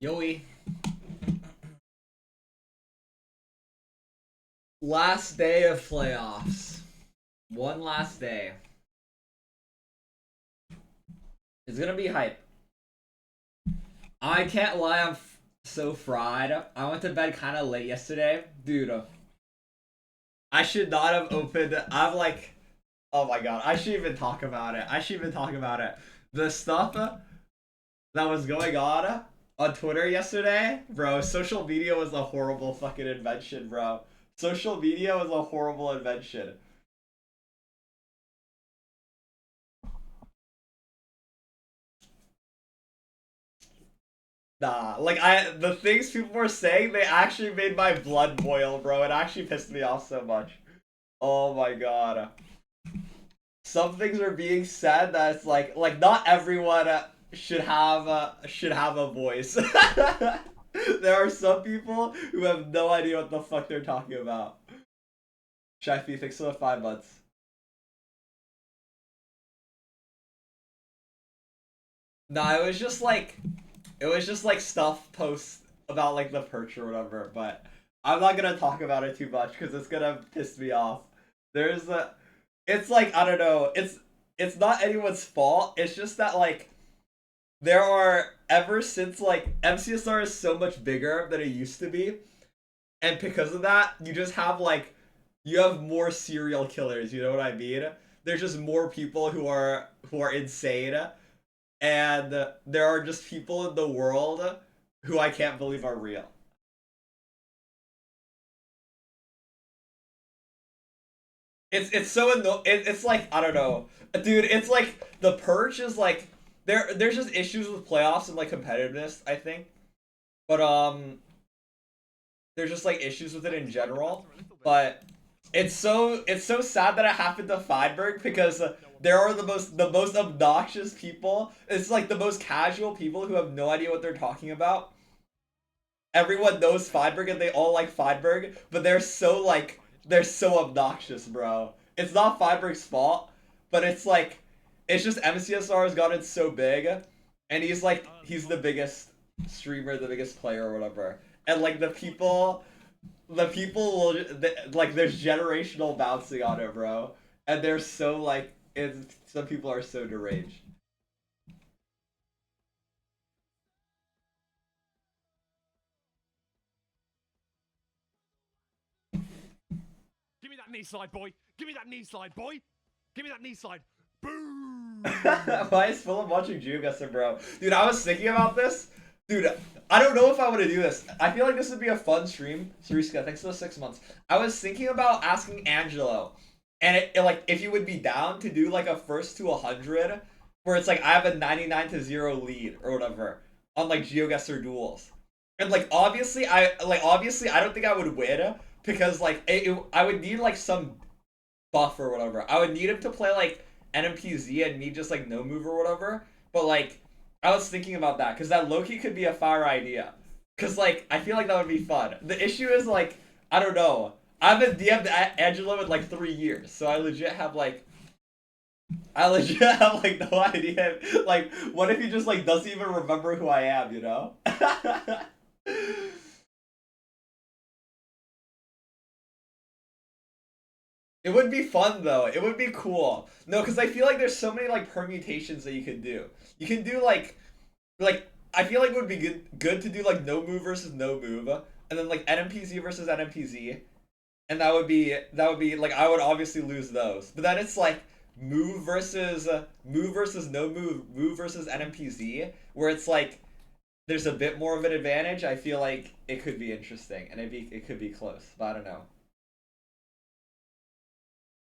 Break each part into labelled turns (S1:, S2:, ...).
S1: Yoi. Last day of playoffs. One last day. It's gonna be hype. I can't lie, I'm so fried. I went to bed kind of late yesterday. Dude, I should not have opened. I'm like, oh my god, I should even talk about it. I should even talk about it. The stuff that was going on Twitter yesterday, bro, social media was a horrible fucking invention, bro. Social media was a horrible invention. Nah, like the things people were saying, they actually made my blood boil, bro. It actually pissed me off so much. Oh my god. Some things are being said that it's like not everyone should have a voice. There are some people who have no idea what the fuck they're talking about. Shifty, thanks for the 5 months. Nah, it was just like stuff posts about like the perch or whatever, but I'm not gonna talk about it too much because it's gonna piss me off. There's a, it's like I don't know, it's not anyone's fault. It's just that like there are ever since like MCSR is so much bigger than it used to be, and because of that, you have more serial killers. You know what I mean? There's just more people who are insane, and there are just people in the world who I can't believe are real. It's so it's like I don't know, dude. It's like the perch is like there's just issues with playoffs and like competitiveness. I think, but there's just like issues with it in general. But it's so sad that it happened to Feinberg because there are the most obnoxious people. It's like the most casual people who have no idea what they're talking about. Everyone knows Feinberg and they all like Feinberg, but they're so obnoxious, bro. It's not Feinberg's fault, but it's just MCSR has gotten so big, and he's the biggest streamer, the biggest player or whatever, and like the people will like there's generational bouncing on it, bro, and they're so like some people are so deranged.
S2: Give me that knee slide, boy. Give me that knee slide, boy. Give me that knee slide. Boom.
S1: Why is Philip watching Geoguessr, bro? Dude, I was thinking about this. Dude, I don't know if I want to do this. I feel like this would be a fun stream. Sariska, thanks for the 6 months. I was thinking about asking Angelo, and like if you would be down to do like a first to 100, where it's like I have a 99-0 lead or whatever on like Geoguessr duels, and like obviously I don't think I would win because like I would need like some buff or whatever. I would need him to play like NMPZ and me just like no move or whatever. But like I was thinking about that because that Loki could be a fire idea. Cause like I feel like that would be fun. The issue is like I don't know. I haven't DM'd Angelo in like 3 years, so I legit have like no idea. Like, what if he just like doesn't even remember who I am? You know? It would be fun though. It would be cool. No, because I feel like there's so many like permutations that you can do. You can do like I feel like it would be good to do like no move versus no move, and then like NMPZ versus NMPZ, and that would be like I would obviously lose those. But then it's like move versus no move versus NMPZ, where it's like there's a bit more of an advantage. I feel like it could be interesting, and it could be close, but I don't know.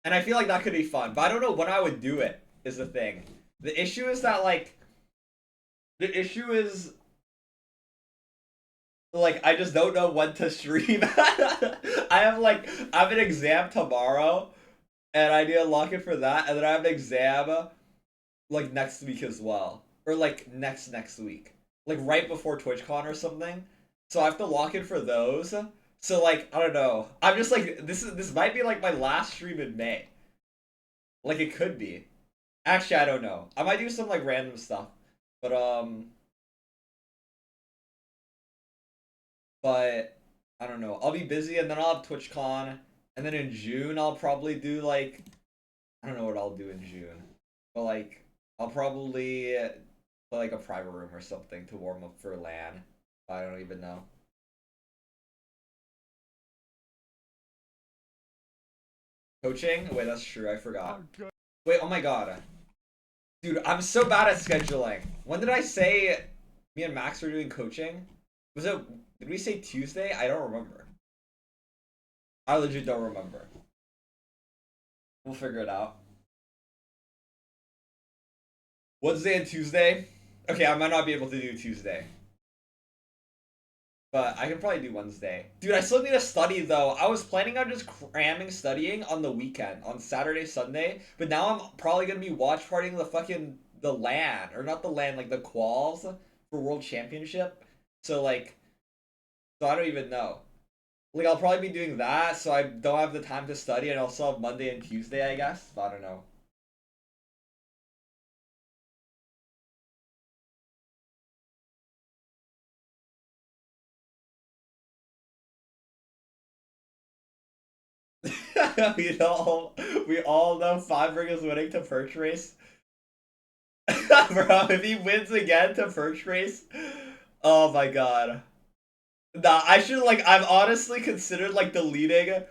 S1: And I feel like that could be fun, but I don't know when I would do it. Is the thing. The issue is that like I just don't know when to stream. I have an exam tomorrow, and I need to lock in for that, and then I have an exam like next week as well, or like next week, like right before TwitchCon or something. So I have to lock in for those. So like I don't know. I'm just like this might be like my last stream in May. Like it could be. Actually, I don't know. I might do some like random stuff, but But I don't know. I'll be busy, and then I'll have TwitchCon, and then in June I'll probably do like I don't know what I'll do in June, but like I'll probably play like a private room or something to warm up for LAN. I don't even know. Coaching? Wait, that's true. I forgot.
S2: Oh, good.
S1: Wait, oh my god. Dude, I'm so bad at scheduling. When did I say me and Max were doing coaching? Was it, did we say Tuesday? I don't remember. I legit don't remember. We'll figure it out. Wednesday and Tuesday? Okay, I might not be able to do Tuesday. But I can probably do Wednesday. Dude, I still need to study though. I was planning on just cramming studying on the weekend, on Saturday, Sunday. But now I'm probably gonna be watch partying the LAN. Or not the LAN, like the quals for World Championship. So like, so I don't even know. Like I'll probably be doing that, so I don't have the time to study, and I'll still have Monday and Tuesday, I guess. But I don't know. We all know Feinberg is winning to Perch Race. Bro, if he wins again to Perch Race, oh my god. Nah, I should like I've honestly considered like deleting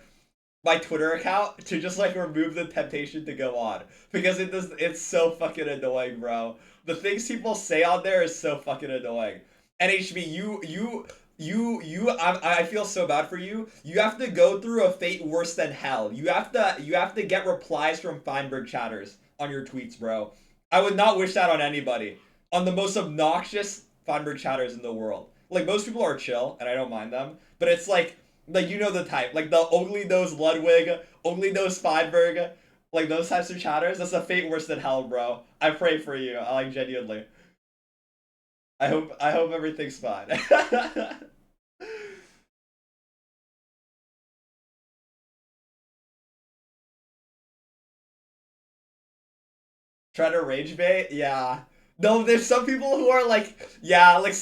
S1: my Twitter account to just like remove the temptation to go on. Because it's so fucking annoying, bro. The things people say on there is so fucking annoying. And HB, I feel so bad for you. You have to go through a fate worse than hell. You have to get replies from Feinberg chatters on your tweets, bro. I would not wish that on anybody. On the most obnoxious Feinberg chatters in the world. Like most people are chill, and I don't mind them. But it's like you know the type. Like the only knows Ludwig, only knows Feinberg, like those types of chatters. That's a fate worse than hell, bro. I pray for you. I like genuinely. I hope everything's fine. Try to rage bait? Yeah. No, there's some people who are like, yeah, like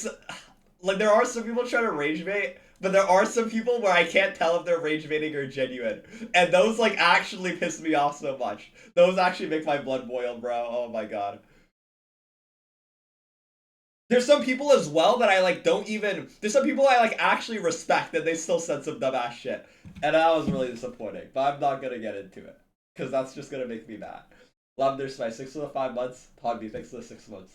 S1: there are some people trying to rage bait, but there are some people where I can't tell if they're rage baiting or genuine. And those like actually piss me off so much. Those actually make my blood boil, bro. Oh my god. There's some people as well that I like don't even there's some people I like actually respect that they still said some dumbass shit. And that was really disappointing. But I'm not gonna get into it. Because that's just gonna make me mad. Love their spice. 6 to the 5 months. Pogby, thanks to the 6 months.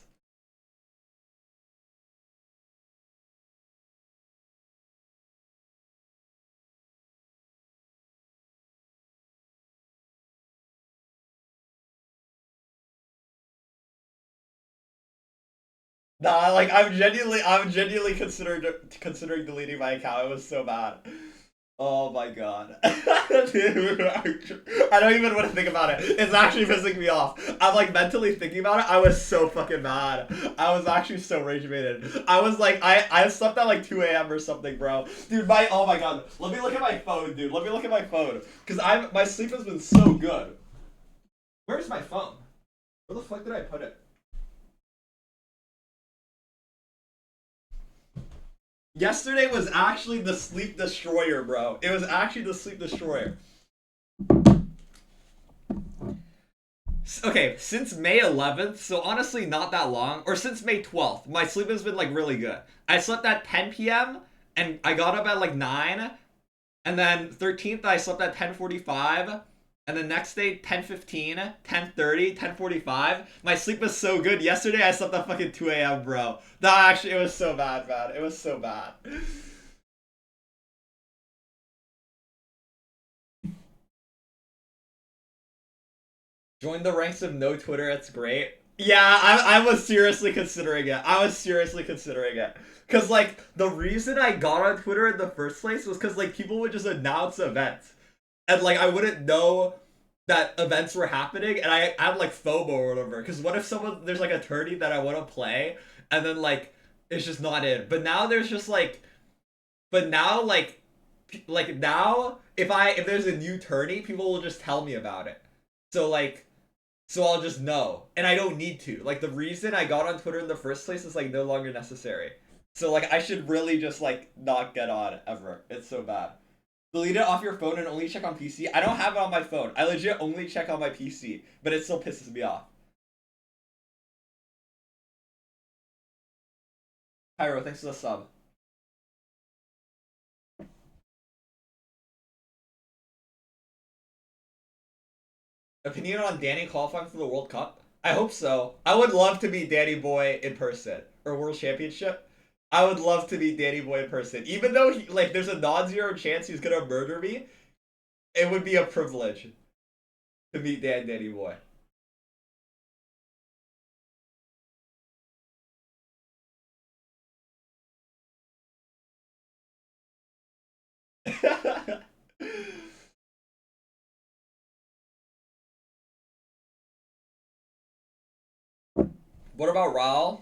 S1: Nah, like I'm genuinely considering deleting my account. It was so bad. Oh my god. Dude, I don't even want to think about it. It's actually pissing me off. I'm like mentally thinking about it. I was so fucking mad. I was actually so rage baited. I was like, I slept at like 2 a.m. or something, bro. Dude, oh my god. Let me look at my phone, dude. Let me look at my phone. Because my sleep has been so good. Where's my phone? Where the fuck did I put it? Yesterday was actually the sleep destroyer, bro. It was actually the sleep destroyer. Okay, since May 11th, so honestly not that long, or since May 12th, my sleep has been like really good. I slept at 10 p.m. and I got up at like 9, and then 13th I slept at 10:45, and the next day 10:15, 10:30, 10:45. My sleep was so good. Yesterday I slept at fucking 2 a.m., bro. That actually, it was so bad, man. It was so bad. Join the ranks of no Twitter, it's great. Yeah, I was seriously considering it. I was seriously considering it. Cause like the reason I got on Twitter in the first place was cause like people would just announce events. And like I wouldn't know that events were happening, and I had like FOMO or whatever. Cause what if there's like a tourney that I wanna play and then like it's just not in. But now there's just but now now if there's a new tourney, people will just tell me about it. So like so I'll just know. And I don't need to. Like the reason I got on Twitter in the first place is like no longer necessary. So like I should really just like not get on ever. It's so bad. Delete it off your phone and only check on PC. I don't have it on my phone. I legit only check on my PC, but it still pisses me off. Pyro, thanks for the sub. Opinion on Danny qualifying for the World Cup? I hope so. I would love to meet Danny Boy in person. Or World Championship. I would love to meet Danny Boy in person. Even though he, like there's a non-zero chance he's gonna murder me, it would be a privilege to meet Danny Boy. What about Raul?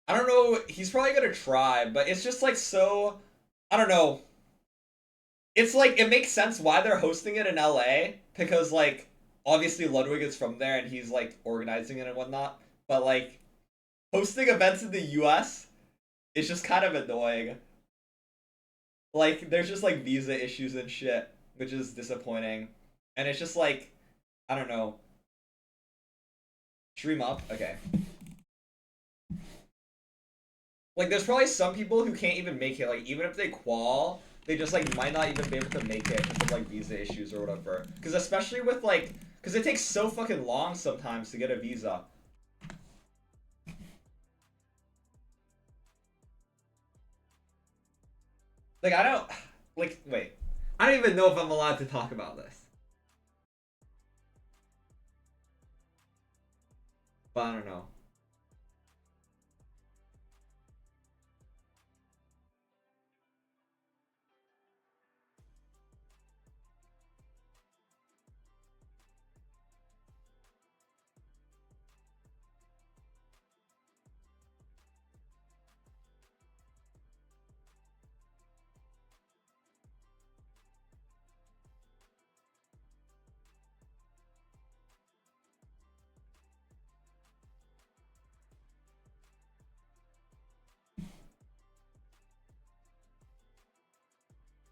S1: I don't know. He's probably gonna try, but it's just like so. I don't know. It's like it makes sense why they're hosting it in LA because like obviously Ludwig is from there and he's like organizing it and whatnot. But like hosting events in the US is just kind of annoying. Like there's just like visa issues and shit, which is disappointing. And it's just like I don't know. Stream up? Okay. Like there's probably some people who can't even make it, like even if they qual, they just like might not even be able to make it because of like visa issues or whatever. Because especially with like, because it takes so fucking long sometimes to get a visa. Like I don't, like wait, I don't even know if I'm allowed to talk about this. But I don't know.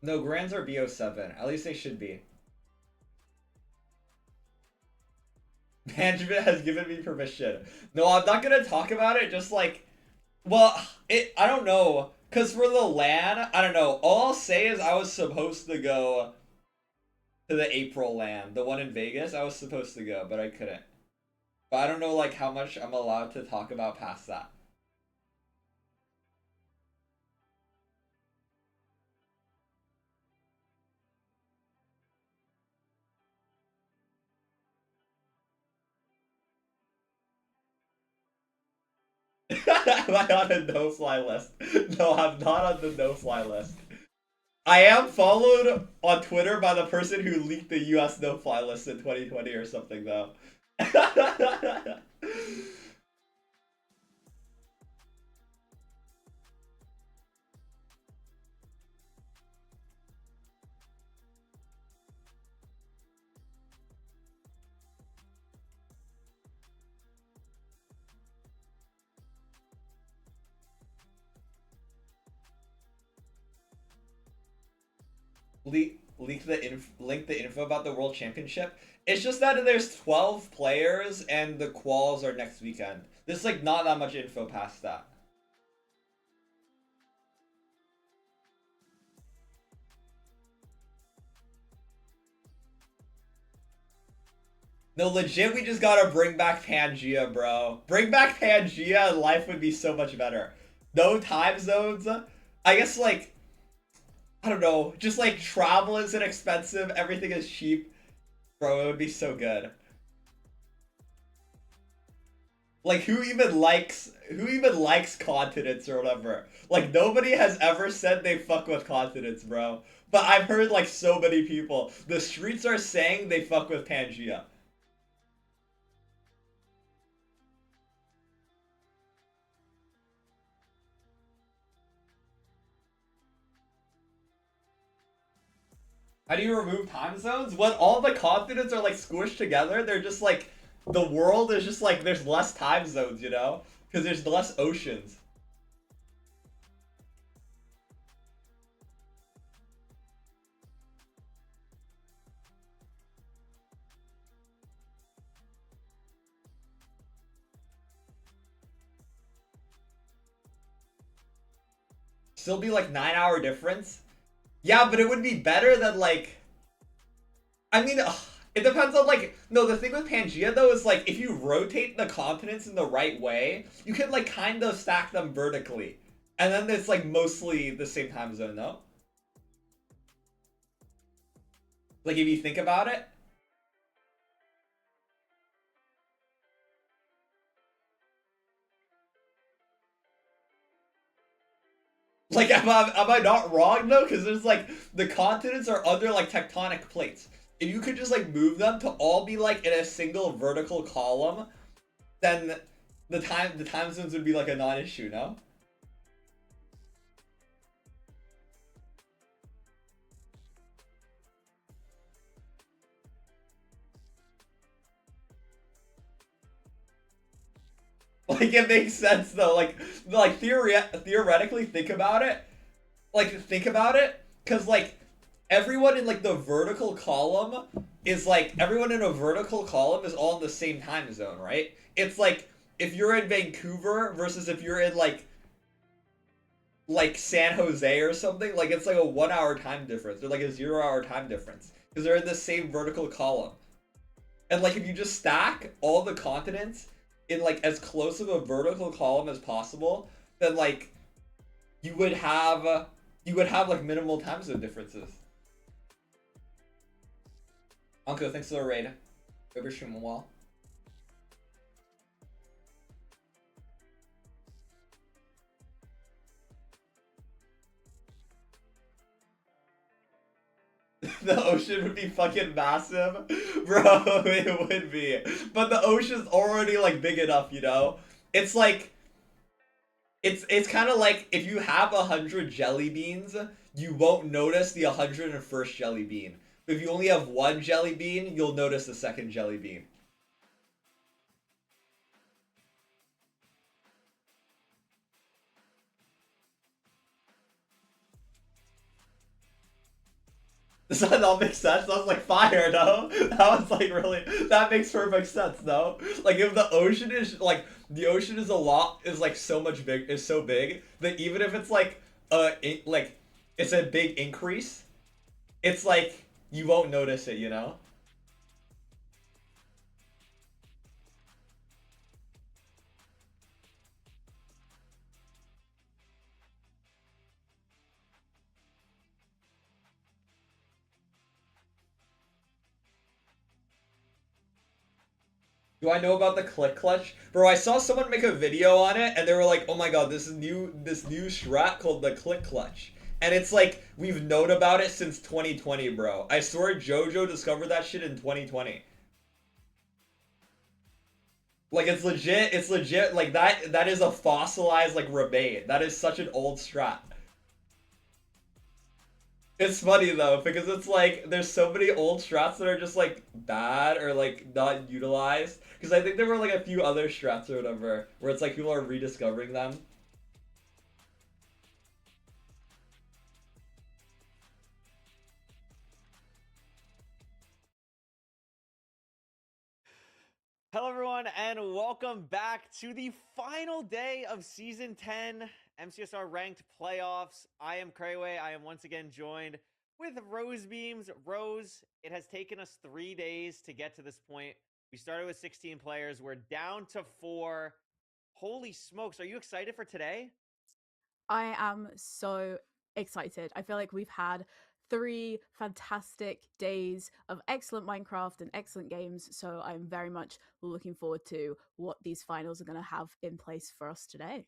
S1: No, Grands are BO7. At least they should be. Management has given me permission. No, I'm not gonna talk about it. Just like, well, I don't know. Cause for the LAN, I don't know. All I'll say is I was supposed to go to the April LAN, the one in Vegas. I was supposed to go, but I couldn't. But I don't know like how much I'm allowed to talk about past that. Am I on a no-fly list? No, I'm not on the no-fly list. I am followed on Twitter by the person who leaked the US no-fly list in 2020 or something, though. Link the info about the World Championship. It's just that there's 12 players and the quals are next weekend. There's like not that much info past that. No, legit, we just gotta bring back Pangea, bro. Bring back Pangea and life would be so much better. No time zones. I guess like I don't know, just like travel isn't expensive, everything is cheap. Bro, it would be so good. Like who even likes continents or whatever? Like nobody has ever said they fuck with continents, bro. But I've heard like so many people. The streets are saying they fuck with Pangea. How do you remove time zones? When all the continents are like squished together, they're just like the world is just like there's less time zones, you know? Because there's less oceans. still be like 9-hour difference. Yeah, but it would be better than like. I mean, it depends on like. No, the thing with Pangea though is like if you rotate the continents in the right way, you can like kind of stack them vertically, and then it's like mostly the same time zone, no? Like if you think about it. Like, am I not wrong though? Because there's like the continents are under like tectonic plates. If you could just like move them to all be like in a single vertical column, then the time zones would be like a non-issue, no? Like it makes sense though. Like theoretically, think about it. Like think about it, because like everyone in like the vertical column is like everyone in a vertical column is all in the same time zone, right? It's like if you're in Vancouver versus if you're in like San Jose or something, like it's like a 1 hour time difference or like a 0 hour time difference because they're in the same vertical column. And like if you just stack all the continents in like as close of a vertical column as possible, then like you would have like minimal time zone differences. Uncle, thanks for the raid. Hope you're streaming well. The ocean would be fucking massive. Bro, it would be. But the ocean's already like big enough, you know? It's like it's kind of like if you have 100 jelly beans, you won't notice the 101st jelly bean. But if you only have one jelly bean, you'll notice the second jelly bean. Does that not make sense? That was like fire, no? That was like really, that makes perfect sense, no? Like if the ocean is like, the ocean is like so much big, is so big that even if it's like, it's a big increase, it's like, you won't notice it, you know? Do I know about the click clutch? Bro, I saw someone make a video on it and they were like, oh my god, this new strat called the click clutch. And it's like, we've known about it since 2020, bro. I swear JoJo discovered that shit in 2020. Like it's legit, like that is a fossilized like rebate. That is such an old strat. It's funny though, because it's like there's so many old strats that are just like bad or like not utilized. Because I think there were like a few other strats or whatever where it's like people are rediscovering them.
S3: Hello everyone and welcome back to the final day of Season 10 MCSR Ranked Playoffs. I am Krayway. I am once again joined with Rosebeams. Rose, it has taken us 3 days to get to this point. We started with 16 players. We're down to 4. Holy smokes, are you excited for today?
S4: I am so excited. I feel like we've had 3 fantastic days of excellent Minecraft and excellent games, so I'm very much looking forward to what these finals are going to have in place for us today.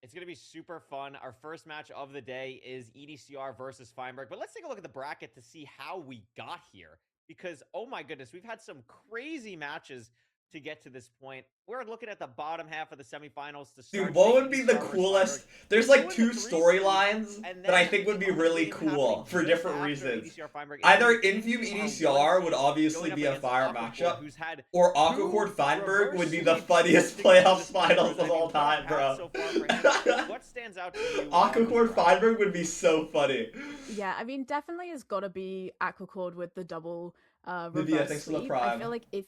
S3: It's going to be super fun. Our first match of the day is EDCR versus Feinberg, but let's take a look at the bracket to see how we got here, because oh my goodness, we've had some crazy matches to get to this point. We're looking at the bottom half of the semifinals to start.
S1: Dude, what would be the coolest? There's like 2 storylines that I think would be really cool for different reasons. Either Infume EDCR would obviously be a fire matchup, or Aquacord Feinberg would be the funniest playoffs finals of all time, bro.
S3: What stands out to you?
S1: Aquacord Feinberg would be so funny.
S4: Yeah, I mean, definitely has got to be Aquacord with the double
S1: Lydia,
S4: reverse
S1: thanks for the
S4: sweep.
S1: prime.
S4: I feel like if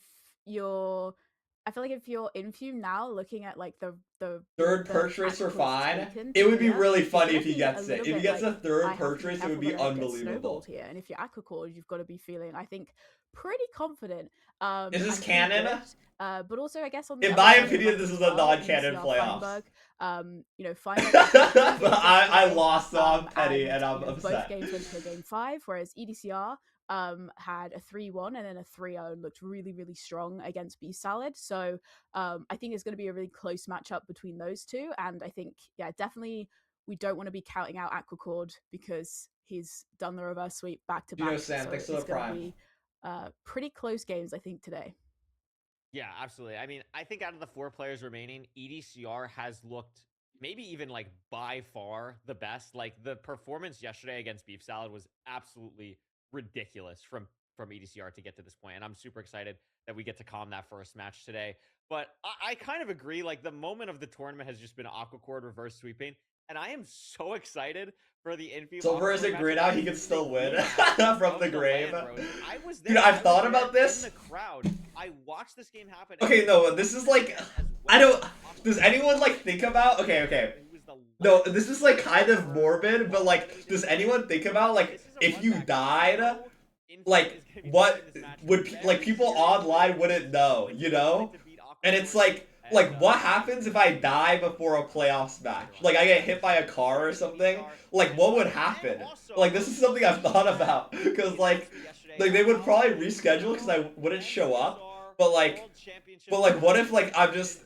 S4: you're I feel like if you're Infuse now, looking at like the
S1: third
S4: the
S1: perch race for
S4: Aquacor's
S1: Fine,
S4: taken
S1: it would be
S4: here,
S1: really
S4: it's
S1: funny
S4: gonna
S1: if he
S4: be a
S1: gets it.
S4: little
S1: If he
S4: bit
S1: gets
S4: like,
S1: a third
S4: I have
S1: perch
S4: to be
S1: race, it would
S4: careful
S1: be
S4: that I don't get
S1: unbelievable.
S4: snowballed here. And if you're Aquacord, you've got to be feeling, I think, pretty confident.
S1: Is this
S4: and pretty
S1: canon?
S4: good. But also, I guess on the
S1: In
S4: other
S1: my
S4: side of the
S1: opinion,
S4: map
S1: this
S4: as
S1: is a
S4: well,
S1: non-canon
S4: EDCR
S1: playoffs.
S4: Feinberg, you know, Feinberg had a really
S1: But
S4: good
S1: I
S4: today,
S1: lost, so I'm petty and I'm
S4: you know,
S1: upset.
S4: both games went to game 5, whereas EDCR had a 3-1 and then a 3-0 and looked really, really strong against Beef Salad. So I think it's going to be a really close matchup between those two. And I think, yeah, definitely we don't want to be counting out Aquacord because he's done the reverse sweep back to back.
S1: Sam,
S4: So
S1: thanks for
S4: it's
S1: the
S4: going to
S1: prime.
S4: be pretty close games, I think, today.
S3: Yeah, absolutely. I mean, I think out of the 4 players remaining, EDCR has looked maybe even like by far the best. Like the performance yesterday against Beef Salad was absolutely ridiculous from EDCR to get to this point. And I'm super excited that we get to calm that first match today. But I kind of agree. Like the moment of the tournament has just been Aquacord reverse sweeping. And I am so excited for the infield.
S1: Silver is a green out, he can still win from the grave.
S3: I was there.
S1: Dude, I've thought about this.
S3: In the crowd. I watched this game happen.
S1: Okay, no, this is like, I don't, does anyone like think about, okay. No, this is like kind of morbid, but like, does anyone think about like, if you died, like, what would, like, people online wouldn't know, you know? And it's like, what happens if I die before a playoffs match? Like, I get hit by a car or something? Like, what would happen? Like, this is something I've thought about, because, like, they would probably reschedule because I wouldn't show up, but, like, what if, like, I'm just,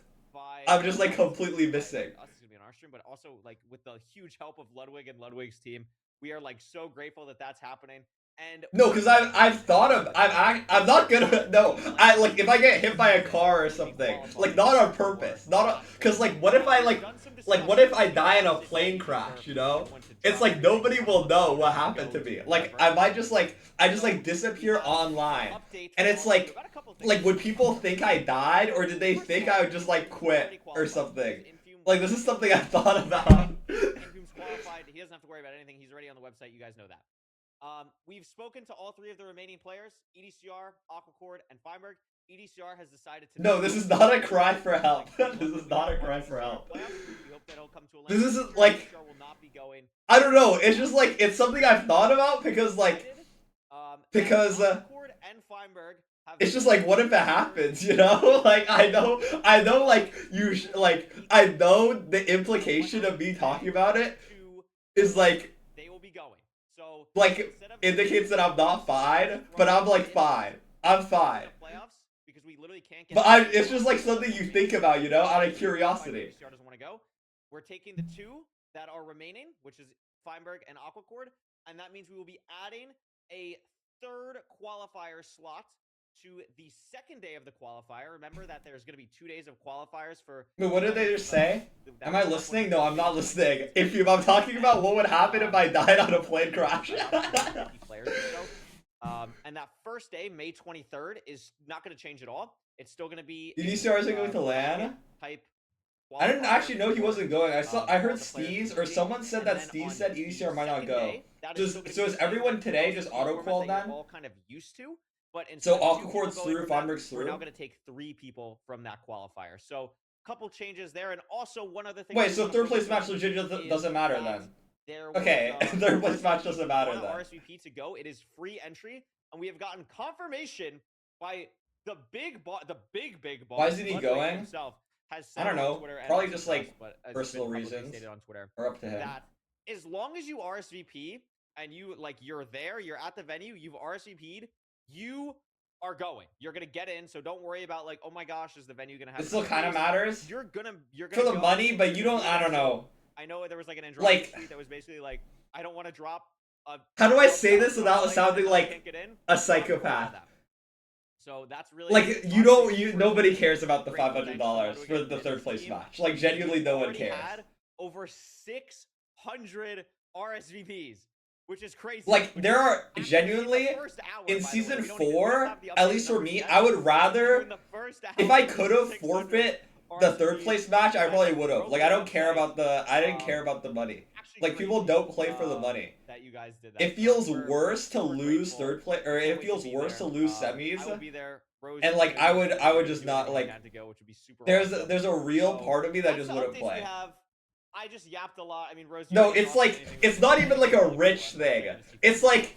S1: like, completely missing?
S3: But also, like, with the huge help of Ludwig and Ludwig's team, we are, like, so grateful that that's happening. And
S1: no, because I've thought of, I'm not gonna, no, like, if I get hit by a car or something, like, not on purpose, because, like, what if I, what if I die in a plane crash, you know? It's like, nobody will know what happened to me. Like, I might just, like, disappear online, and it's like, would people think I died, or did they think I would just, like, quit or something? Like, this is something I've thought about.
S3: He doesn't have to worry about anything, he's already on the website, you guys know that. We've spoken to all 3 of the remaining players, EDCR, Aquacord, and Feinberg. EDCR has decided to...
S1: No, this is not a cry for help. This is not a cry for help.
S3: We hope that it'll come to a
S1: this isn't, like...
S3: will not be going.
S1: I don't know, it's just, like, it's something I've thought about, because, like... Because,
S3: Aquacord and Feinberg
S1: it's just like, what if it happens, you know? Like, I know, like, I know the implication of me talking about it is, like,
S3: they will be going. So,
S1: like, indicates that I'm not fine, but I'm, like, fine. I'm fine.
S3: Because we literally can't get
S1: but it's just, like, something you think about, you know, out of curiosity.
S3: Doesn't want to go. We're taking the 2 that are remaining, which is Feinberg and Aquacord, and that means we will be adding a 3rd qualifier slot to the 2nd day of the qualifier. Remember that there's going to be 2 days of qualifiers for...
S1: But what did they just say? Am I listening? No, I'm not listening. I'm talking about what would happen if I died on a plane crash.
S3: And that first day, May 23rd, is not going to change at all. It's still going to be...
S1: EDCR isn't going to LAN?
S3: Type
S1: I didn't actually know he wasn't going. I heard Steez, or someone said that Steez said EDCR might not go. So is everyone today just auto-qualled then?
S3: All kind of used to. But
S1: so Aquacord's through, Feinberg's through?
S3: We're now going to take 3 people from that qualifier. So a couple changes there, and also one other thing...
S1: Wait, so 3rd place match legit doesn't matter then? Okay, 3rd place match doesn't matter then.
S3: RSVP to go. It is free entry, and we have gotten confirmation by the big boss.
S1: Why isn't he going?
S3: Himself has
S1: I don't know. Probably just like personal reasons.
S3: On Twitter,
S1: or up to him.
S3: That as long as you RSVP and you're there, you're at the venue, you've RSVP'd, you are going. You're gonna get in, so don't worry about like, oh my gosh, is the venue gonna have?
S1: It still kind of matters.
S3: You're gonna
S1: for the money, but you don't. I don't know.
S3: I know there was like an Andromeda tweet that was basically like, I don't want to drop.
S1: How do I say this without sounding like a psychopath?
S3: So that's really
S1: like nobody cares about the $500 for the 3rd place match. Like genuinely, no one cares.
S3: Had over 600 RSVPs, which is crazy.
S1: Like there are genuinely in season 4, at least for me, I would rather if I could have forfeit the 3rd place match, I probably would have. Like I didn't care about the money. Like people don't play for the money.
S3: You guys did that.
S1: It feels worse to lose 3rd place, or it feels worse to lose semis
S3: Rose
S1: And like I would just not like.
S3: to go, which would be super
S1: There's
S3: awesome.
S1: a real
S3: So,
S1: part of me that
S3: that's
S1: just
S3: the
S1: wouldn't
S3: updates
S1: play.
S3: we have. I just yapped a lot. I mean, Rose.
S1: No, it's like it's not even like a rich thing. It's like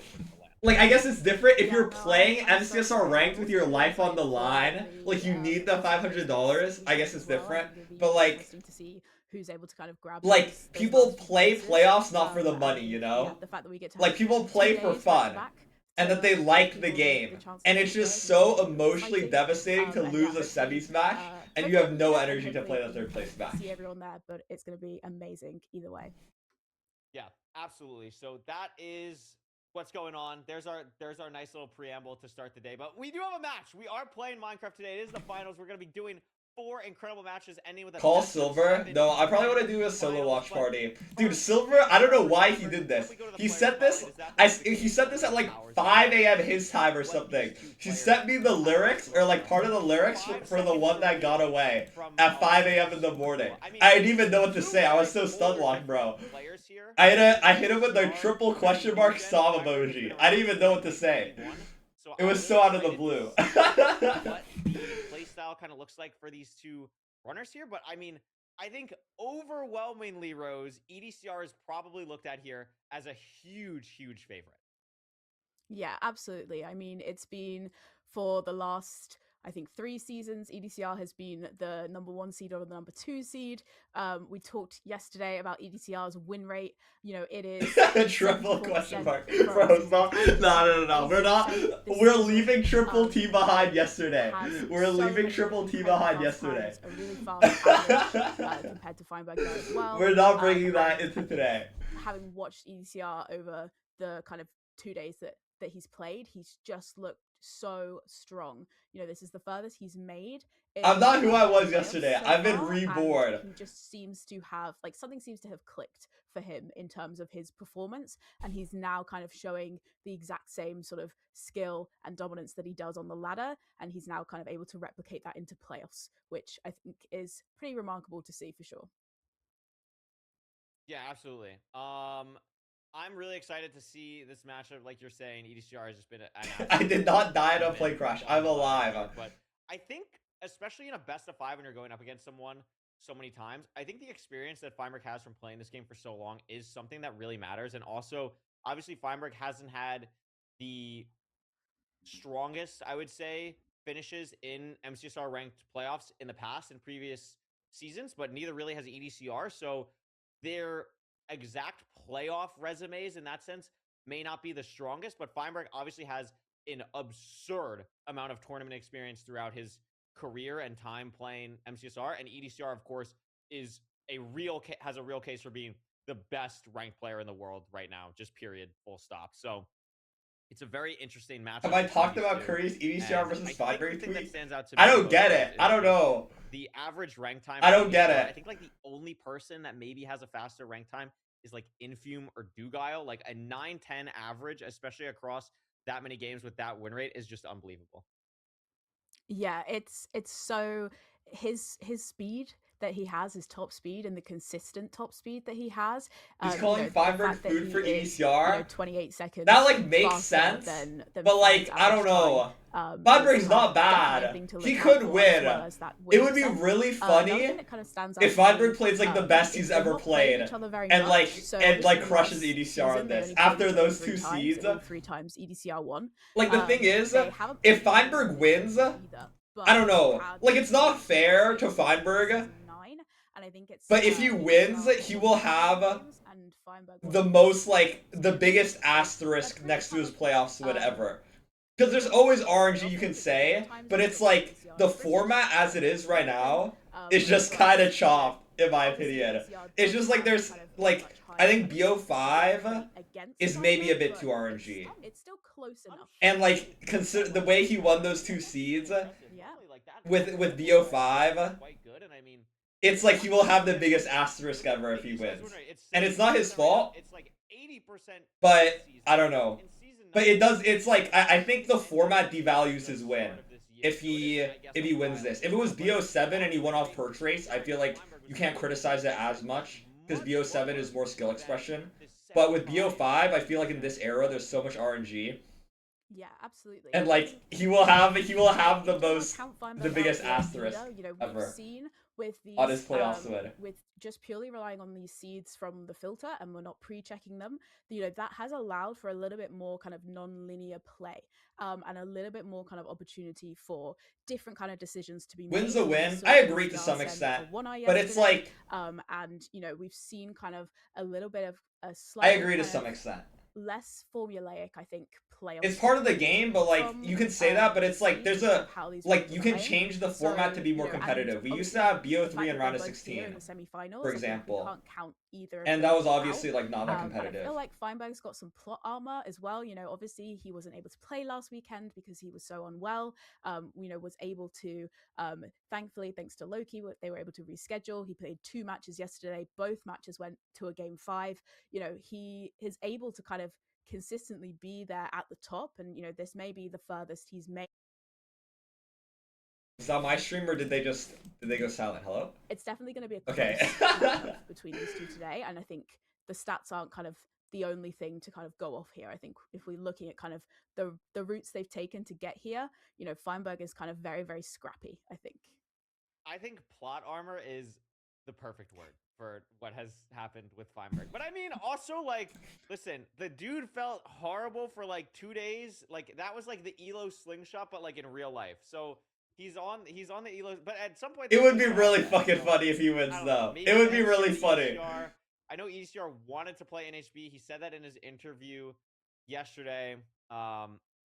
S1: I guess it's different if you're playing MCSR ranked with your life on the line. Like you need the $500. I guess it's different. But like
S4: to see who's able to kind of grab
S1: like
S4: those
S1: people
S4: last few
S1: play
S4: places.
S1: playoffs not for the money,
S4: And
S1: you know?
S4: the fact that we get to
S1: Like
S4: have
S1: people
S4: 2
S1: play for
S4: days
S1: fun.
S4: back-to-back
S1: And
S4: to
S1: that they
S4: give
S1: like the
S4: people
S1: game.
S4: chance
S1: And
S4: to
S1: it's
S4: go
S1: just
S4: and
S1: so
S4: see who's
S1: emotionally
S4: fighting.
S1: devastating to
S4: And
S1: lose a
S4: hopefully,
S1: semis match, and you
S4: hopefully
S1: have
S4: we
S1: no
S4: get it, and
S1: energy to play the
S4: hopefully
S1: third place match.
S4: see everyone there, but it's going to be amazing either way.
S3: Yeah, absolutely. So that is what's going on. There's our nice little preamble to start the day. But we do have a match. We are playing Minecraft today. It is the finals. We're going to be doing 4 incredible matches, ending with a
S1: Call
S3: best of
S1: Silver?
S3: 7
S1: No, I probably
S3: grand
S1: want to do a solo
S3: finals,
S1: watch
S3: but
S1: party. Dude,
S3: first,
S1: Silver, I don't know why he
S3: Feinberg,
S1: did this.
S3: if we go to the
S1: He
S3: player
S1: set this,
S3: spotlight, is that
S1: he set this at like
S3: hours
S1: 5
S3: ago?
S1: a.m. his time or
S3: What
S1: something.
S3: these two
S1: He
S3: players
S1: sent me the
S3: have
S1: lyrics,
S3: to
S1: or
S3: look
S1: like
S3: at.
S1: part of the lyrics
S3: 5
S1: for the
S3: seconds
S1: one that got
S3: removed
S1: away
S3: from
S1: at 5 a.m. in the
S3: super
S1: morning.
S3: cool. I mean,
S1: I didn't even know what to
S3: two
S1: say. I was
S3: very
S1: so stun
S3: older
S1: locked, bro.
S3: players here.
S1: I hit him with the
S3: EDCR,
S1: triple
S3: very
S1: question mark
S3: new gen,
S1: sob
S3: Feinberg has
S1: emoji.
S3: been
S1: I
S3: around
S1: didn't even know what to
S3: since
S1: say.
S3: 1981. So
S1: It
S3: I'm
S1: was
S3: really
S1: so out of the
S3: excited
S1: blue.
S3: to see what the playstyle kind of looks like for these two runners here. But I mean, I think overwhelmingly, Rose, EDCR is probably looked at here as a huge favorite.
S4: Yeah, absolutely. I mean, it's been for the last, I think, 3 seasons. EDCR has been the #1 seed or the #2 seed. We talked yesterday about EDCR's win rate. You know, it is
S1: Triple question
S4: 74%
S1: mark.
S4: from
S1: Bro,
S4: single
S1: stop.
S4: time.
S1: No. We're not.
S4: 80% this
S1: We're
S4: season.
S1: leaving Triple T behind yesterday.
S4: Has
S1: We're
S4: so
S1: leaving
S4: many
S1: Triple T
S4: incredible
S1: behind
S4: fast
S1: yesterday.
S4: times, a really fast average compared to Feinberg there as well.
S1: We're not bringing that
S4: And
S1: into today.
S4: having watched EDCR over the kind of 2 days that he's played, he's just looked so strong. You know, this is the furthest he's made.
S1: I'm not who I was
S4: playoffs
S1: yesterday.
S4: so
S1: I've been
S4: far, and
S1: reborn.
S4: he just seems to have something seems to have clicked for him in terms of his performance, and he's now kind of showing the exact same sort of skill and dominance that he does on the ladder, and he's now kind of able to replicate that into playoffs, which I think is pretty remarkable to see for sure.
S3: Yeah, absolutely. I'm really excited to see this matchup. Like you're saying, EDCR has just been
S1: I did not die in a plane crash. I'm alive.
S3: But I think, especially in a best of 5 when you're going up against someone so many times, I think the experience that Feinberg has from playing this game for so long is something that really matters. And also, obviously, Feinberg hasn't had the strongest, I would say, finishes in MCSR ranked playoffs in the past in previous seasons, but neither really has EDCR. So their exact playoff resumes in that sense may not be the strongest, but Feinberg obviously has an absurd amount of tournament experience throughout his career and time playing MCSR, and EDCR, of course, is has a real case for being the best ranked player in the world right now, just period, full stop. So it's a very interesting matchup.
S1: Have I talked about Curry's EDCR versus Feinberg
S3: tweet?
S1: tweet?
S3: Stands out to
S1: I
S3: me
S1: don't
S3: most
S1: get it. I don't know.
S3: The average rank time.
S1: I don't get it.
S3: I think like the only person that maybe has a faster rank time is like Infume or Dugile. Like a 9-10 average, especially across that many games with that win rate, is just unbelievable.
S4: Yeah, it's so his speed that he has, his top speed, and the consistent top speed that he has.
S1: He's calling Feinberg food for EDCR.
S4: 28 seconds.
S1: That like makes sense,
S4: than
S1: but like I don't know. Feinberg's not bad. He could win. It would be really funny if Feinberg plays like the best he's ever played, and like crushes EDCR on this after those 2 seeds.
S4: 3 times EDCR won.
S1: Like the thing is, if Feinberg wins, I don't know. Like it's not fair to Feinberg. But if he wins, he will have the most, like, the biggest asterisk next to his playoffs win ever. Because there's always RNG you can say, but it's like, the format as it is right now is just kind of chopped, in my opinion. It's just like there's, like, I think BO5 is maybe a bit too RNG.
S4: It's still close enough.
S1: And, like, consider the way he won those 2 seeds with BO5. It's like he will have the biggest asterisk ever if he wins. And it's not his fault. But, I don't know. But it does, it's like, I think the format devalues his win. If he wins this. If it was BO7 and he won off perch race, I feel like you can't criticize it as much. Because BO7 is more skill expression. But with BO5, I feel like in this era, there's so much RNG
S4: Yeah, absolutely.
S1: And
S4: I
S1: like
S4: think
S1: he will have the
S4: you cannot
S1: most
S4: count
S1: the
S4: Feinberg out
S1: biggest
S4: as a
S1: asterisk
S4: leader. You know, we've
S1: ever
S4: seen with
S1: on his
S4: these
S1: playoffs win.
S4: with just purely relying on these seeds from the filter and we're not pre-checking them, you know, that has allowed for a little bit more kind of non-linear play, and a little bit more kind of opportunity for different kind of decisions to be made.
S1: Win's a
S4: You know, we
S1: win.
S4: saw
S1: I agree to
S4: ECR
S1: some
S4: send
S1: extent,
S4: a 1-eye
S1: but it's
S4: yesterday,
S1: like
S4: and you know, we've seen kind of a little bit of a
S1: I
S4: slightly
S1: agree to
S4: kind
S1: some
S4: of
S1: extent.
S4: less formulaic, I think, playoff
S1: It's part of the
S4: style
S1: game, but like
S4: from
S1: you can say that, but it's like
S4: Seed,
S1: there's
S4: just kind
S1: a
S4: of how these
S1: like
S4: regions
S1: you
S4: are
S1: can
S4: playing.
S1: change the format to
S4: So,
S1: be more
S4: you know, and
S1: competitive. We used to
S4: obviously
S1: have
S4: the
S1: BO3
S4: fact
S1: in
S4: that
S1: round
S4: they're
S1: of
S4: both here
S1: 16,
S4: in the semifinals,
S1: for
S4: I think we
S1: example,
S4: can't count either of
S1: and
S4: them
S1: that was
S4: out.
S1: obviously like not that
S4: And I
S1: competitive.
S4: feel like Feinberg's got some plot armor as well. You know, obviously he wasn't able to play last weekend because he was so unwell. You know, was able to, thankfully, thanks to Loki, they were able to reschedule. He played 2 matches yesterday. Both matches went to a game 5. You know, he is able to kind of consistently be there at the top, and you know, this may be the furthest he's made.
S1: Is that my stream or did they go silent? Hello?
S4: It's definitely going to be a
S1: Okay.
S4: close matchup between these two today, and I think the stats aren't kind of the only thing to kind of go off here. I think if we're looking at kind of the routes they've taken to get here, you know, Feinberg is kind of very, very scrappy, I think.
S3: I think plot armor is the perfect word for what has happened with Feinberg. But I mean, also, like, listen, the dude felt horrible for like 2 days. Like, that was like the Elo slingshot, but like in real life. So he's on the Elo, but at some point
S1: It would be
S3: there's
S1: really
S3: offset.
S1: fucking
S3: So,
S1: funny if he
S3: I
S1: wins
S3: don't know,
S1: though.
S3: maybe
S1: It would be
S3: next
S1: really
S3: year
S1: funny.
S3: ECR. I know ECR wanted to play NHB. He said that in his interview yesterday.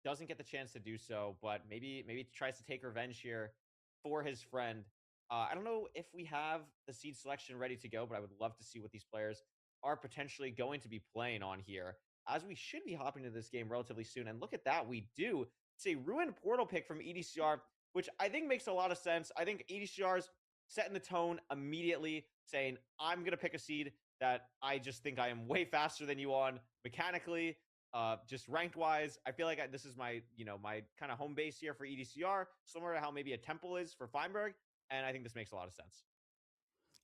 S3: Doesn't get the chance to do so, but maybe tries to take revenge here for his friend. I don't know if we have the seed selection ready to go, but I would love to see what these players are potentially going to be playing on here, as we should be hopping into this game relatively soon. And look at that, we do. It's a ruined portal pick from EDCR, which I think makes a lot of sense. I think EDCR's setting the tone immediately, saying, I'm going to pick a seed that I just think I am way faster than you on mechanically, just ranked wise. I feel like this is my, my kind of home base here for EDCR, similar to how maybe a temple is for Feinberg. And I think this makes a lot of sense.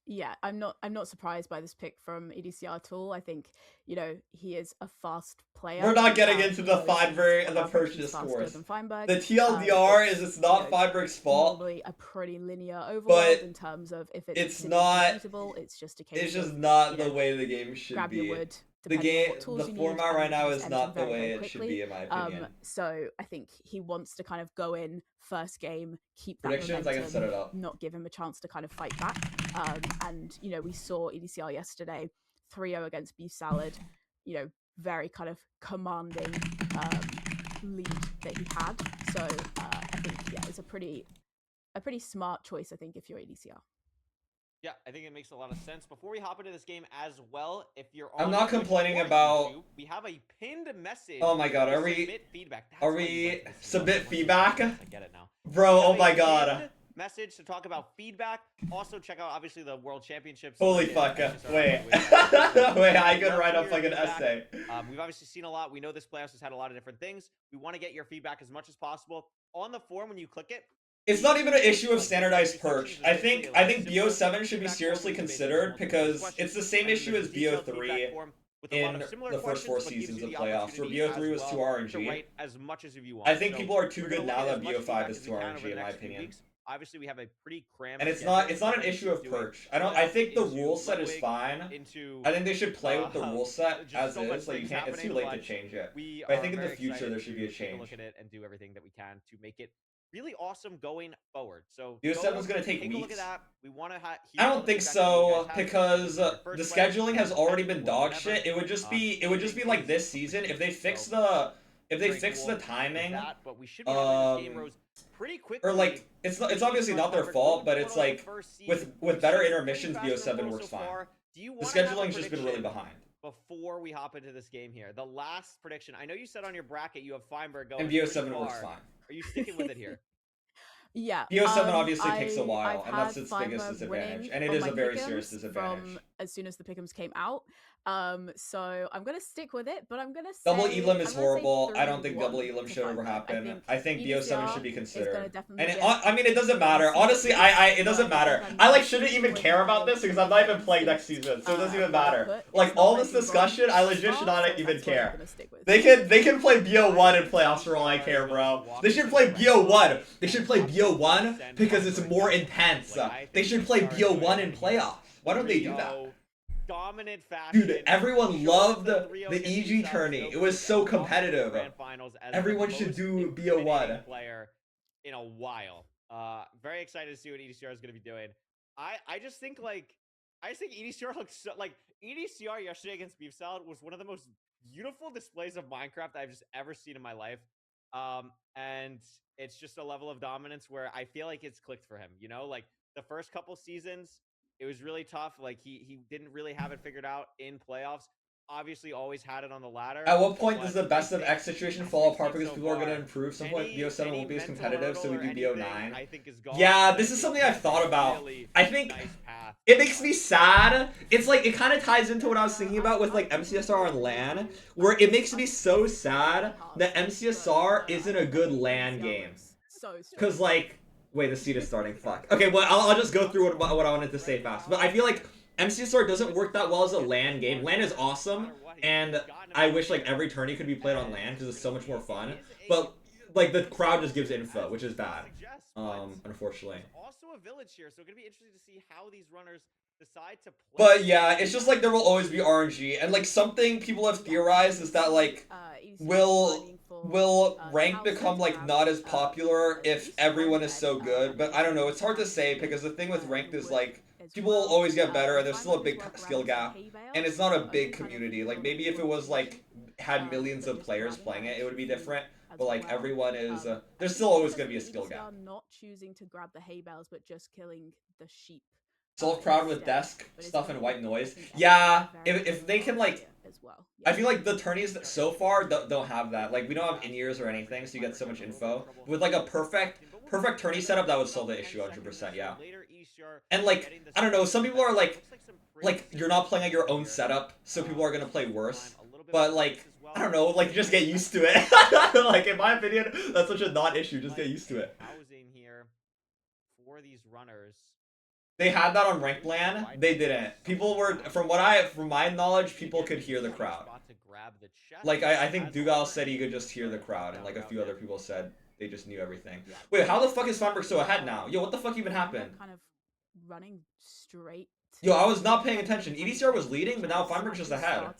S4: Yeah, I'm not surprised by this pick from EDCR at all. I think, you know, he is a fast player.
S1: We're not getting into the
S4: knows
S1: Feinberg
S4: he's
S1: and the
S4: on average,
S1: purchase
S4: he's faster
S1: scores.
S4: than Feinberg.
S1: The TLDR is it's not
S4: you know,
S1: Feinberg's fault.
S4: normally a pretty linear overworld
S1: But
S4: in terms of if
S1: it's
S4: it's
S1: not
S4: usable, it's just a case
S1: It's just
S4: of,
S1: not
S4: you
S1: the
S4: know,
S1: way the game should
S4: grab
S1: be.
S4: your wood,
S1: The
S4: depending on
S1: game,
S4: what tools
S1: the
S4: you need,
S1: format right
S4: and
S1: now
S4: just
S1: is
S4: enter
S1: not the
S4: very,
S1: way
S4: very
S1: it should
S4: quickly.
S1: be, in my opinion.
S4: So I think he wants to kind of go in first game, keep that
S1: Predictions, I
S4: momentum,
S1: can set it up.
S4: not give him a chance to kind of fight back. And you know, we saw EDCR yesterday 3-0 against Beef Salad, you know, very kind of commanding lead that he had. So I think, yeah, it's a pretty smart choice, I think, if you're EDCR.
S3: Yeah, I think it makes a lot of sense. Before we hop into this game as well, if you're
S1: I'm
S3: on
S1: not
S3: Twitch
S1: complaining
S3: or
S1: about-
S3: YouTube, we have a pinned message.
S1: Oh my god,
S3: to
S1: are we
S3: submit feedback. That's
S1: are
S3: why you
S1: we
S3: like this
S1: submit
S3: once you
S1: feedback?
S3: get this, I get it now.
S1: Bro,
S3: We have
S1: oh my
S3: a
S1: god.
S3: pinned message to talk about feedback. Also check out obviously the World Championships.
S1: Holy
S3: Like,
S1: fuck.
S3: it's just
S1: Wait.
S3: our-
S1: Wait, I could
S3: Love
S1: write
S3: to
S1: a
S3: hear
S1: fucking
S3: feedback.
S1: essay.
S3: We've obviously seen a lot. We know this playoffs has had a lot of different things. We want to get your feedback as much as possible. On the form, when you click it,
S1: It's not even an issue of
S3: like,
S1: standardized
S3: sections
S1: perch.
S3: is
S1: I
S3: basically,
S1: think
S3: like,
S1: BO7
S3: similar
S1: should be
S3: feedback
S1: seriously
S3: form, which is basically
S1: considered
S3: multiple
S1: because
S3: questions,
S1: it's the same
S3: and then
S1: issue
S3: there's
S1: as
S3: a detailed
S1: BO3
S3: feedback form with a lot
S1: in
S3: of similar
S1: the first 4
S3: questions, but gives
S1: seasons
S3: you
S1: of
S3: the
S1: playoffs, where
S3: opportunity
S1: BO3
S3: as
S1: was too
S3: well to
S1: RNG.
S3: write as much as you want.
S1: I think
S3: So
S1: people are too
S3: we're
S1: good
S3: gonna
S1: now
S3: look at
S1: that
S3: as much
S1: BO5
S3: feedback
S1: is
S3: as
S1: too
S3: we can over
S1: RNG,
S3: the
S1: in my
S3: next few
S1: opinion.
S3: weeks. Obviously, we have a pretty crammed
S1: And it's
S3: schedule,
S1: not an
S3: so
S1: issue of
S3: doing
S1: perch. I think the
S3: playoffs
S1: rule
S3: into
S1: set is
S3: Ludwig,
S1: fine.
S3: into
S1: I think they should play with the rule set
S3: just
S1: as
S3: so much
S1: is. Like you
S3: things
S1: can't. It's too
S3: happening,
S1: late to
S3: but
S1: change it.
S3: we
S1: But I
S3: are
S1: think in the
S3: very
S1: future
S3: excited
S1: there should be a
S3: to take a look
S1: change.
S3: at it and do everything that we can to make it really awesome going forward. So
S1: BO7 is gonna take
S3: a look at
S1: weeks.
S3: that. We want to
S1: I don't think so because the scheduling has already been dog
S3: whatever.
S1: shit. It would just be like this season if they fix the timing.
S3: But we should be having this game Rose pretty quickly.
S1: Or like it's obviously not their fault, but it's like with better intermissions, BO7 works fine. The scheduling's just been really behind.
S3: Before we hop into this game here, the last prediction. I know you said on your bracket you have Feinberg going.
S1: And BO7 works fine.
S3: Are you sticking with it here?
S4: Yeah.
S1: BO7 obviously takes a while,
S4: I've
S1: and that's
S4: had
S1: its biggest
S4: Feinberg
S1: disadvantage.
S4: winning
S1: And it
S4: on
S1: is
S4: my
S1: a very
S4: pick'ems
S1: serious disadvantage.
S4: from as soon as the pick'ems came out. So I'm gonna stick with it, but I'm gonna say
S1: Double Elim is
S4: I'm gonna say
S1: horrible. I don't think
S4: 3-1
S1: double Elim
S4: to
S1: should ever
S4: Feinberg.
S1: happen. I think BO7 should be
S4: EDCR is gonna
S1: considered.
S4: definitely
S1: And
S4: get
S1: I mean, it doesn't matter. Honestly, it doesn't matter. I like shouldn't even care about this because I'm not even playing next season, so it doesn't even matter. Like all this discussion, I legit should not even care. They can play BO1 in playoffs for all I care, bro. They should play BO1. They should play BO1 because it's more intense. They should play BO1 in playoffs. Why don't they do that?
S3: Dominant fashion.
S1: Dude, everyone loved the EG tourney. It was so competitive. Everyone should do BO1.
S3: Player in a while. Very excited to see what EDCR is going to be doing. I just think EDCR looks so like EDCR yesterday against Beef Salad was one of the most beautiful displays of Minecraft I've just ever seen in my life. And it's just a level of dominance where I feel like it's clicked for him. You know, like the first couple seasons, it was really tough. Like he didn't really have it figured out in playoffs. Obviously, always had it on the ladder.
S1: At what point does the best of X situation fall apart because people are going to improve? Some point BO7 won't be as competitive, so we do BO9. Yeah, this is something I've thought about. I think it makes me sad. It's like it kind of ties into what I was thinking about with like MCSR on LAN, where it makes me so sad that MCSR isn't a good LAN game. Because like. Wait, the seed is starting. Fuck. Okay, well, I'll just go through what I wanted to say fast. But I feel like MCSR doesn't work that well as a LAN game. LAN is awesome, and I wish like every tourney could be played on LAN because it's so much more fun. But like the crowd just gives info, which is bad. Unfortunately.
S3: Also a village here, so it's gonna be interesting to see how these runners decide to play.
S1: But yeah, it's just like there will always be RNG, and like something people have theorized is that like will rank become like not as popular if everyone is so good? But I don't know, it's hard to say because the thing with ranked is like people will always get better and there's still a big skill gap and it's not a big community. Like maybe if it was like had millions of players playing it, it would be different. But like everyone is there's still always going to be a skill gap.
S4: Not choosing to grab the hay bales but just killing the sheep.
S1: Self-proud with desk stuff and white noise. Yeah, if they can like I feel like the tourneys so far don't have that. Like we don't have in-ears or anything, so you get so much info. With like a perfect tourney setup, that would solve the issue 100%. Yeah. And like I don't know, some people are like you're not playing at your own setup, so people are gonna play worse. But like I don't know, like just get used to it. Like in my opinion, that's such a non-issue. Just get used to it.
S3: Housing here for these runners.
S1: They had that on ranked LAN. They didn't. People were, from my knowledge, people could hear the crowd. Like I think Dougal said he could just hear the crowd, and like a few other people said they just knew everything. Wait, how the fuck is Feinberg so ahead now? Yo, what the fuck even happened?
S4: Kind of running straight.
S1: Yo, I was not paying attention. EDCR was leading, but now Feinberg's just ahead.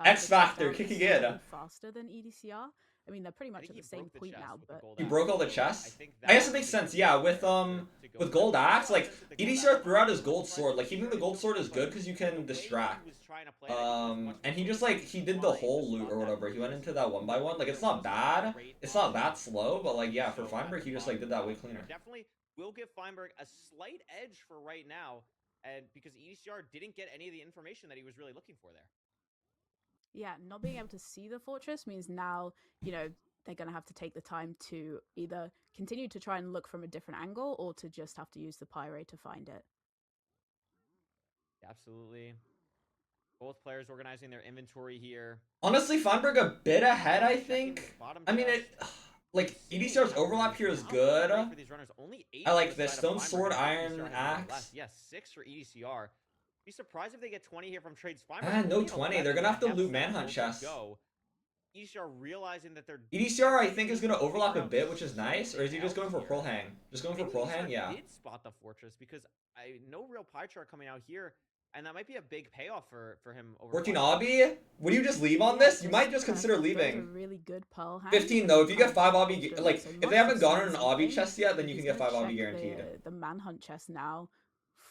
S1: X Factor kicking in.
S4: Faster than EDCR. I mean, they're pretty much at the same point now, but
S1: he broke all the chests. I guess it makes sense. Yeah, with Gold Axe, like EDCR threw out his gold sword. Like keeping the gold sword is good because you can distract. And he just like he did the whole loot or whatever. He went into that 1x1. Like it's not bad. It's not that slow, but like yeah, for Feinberg, he just like did that way cleaner.
S3: Definitely will give Feinberg a slight edge for right now, and because EDCR didn't get any of the information that he was really looking for there.
S4: Yeah, not being able to see the fortress means now, you know, they're going to have to take the time to either continue to try and look from a different angle or to just have to use the pyre to find it.
S3: Absolutely. Both players organizing their inventory here.
S1: Honestly, Feinberg a bit ahead, I think. I mean, like, EDCR's overlap here is good. I like this. Stone Sword, Iron Axe.
S3: Yes, 6 for EDCR. Be surprised if they get 20 here from Trades Feinberg.
S1: No 20. They're going to have to loot Manhunt chests.
S3: EDCR realizing that they're...
S1: EDCR, I think, is going to overlap a bit, which is nice. Or is he just going for Pearl Hang? Just going for Pearl Hang? Yeah.
S3: Did spot the fortress because no real pie chart coming out here. And that might be a big payoff for him.
S1: 14 obby? Would you just leave on this? You might just consider leaving.
S4: Really good Pearl Hang.
S1: 15 though. If you get 5 obby, like, if they haven't gotten an obby chest yet, then you can get 5 obby guaranteed.
S4: The Manhunt chest now.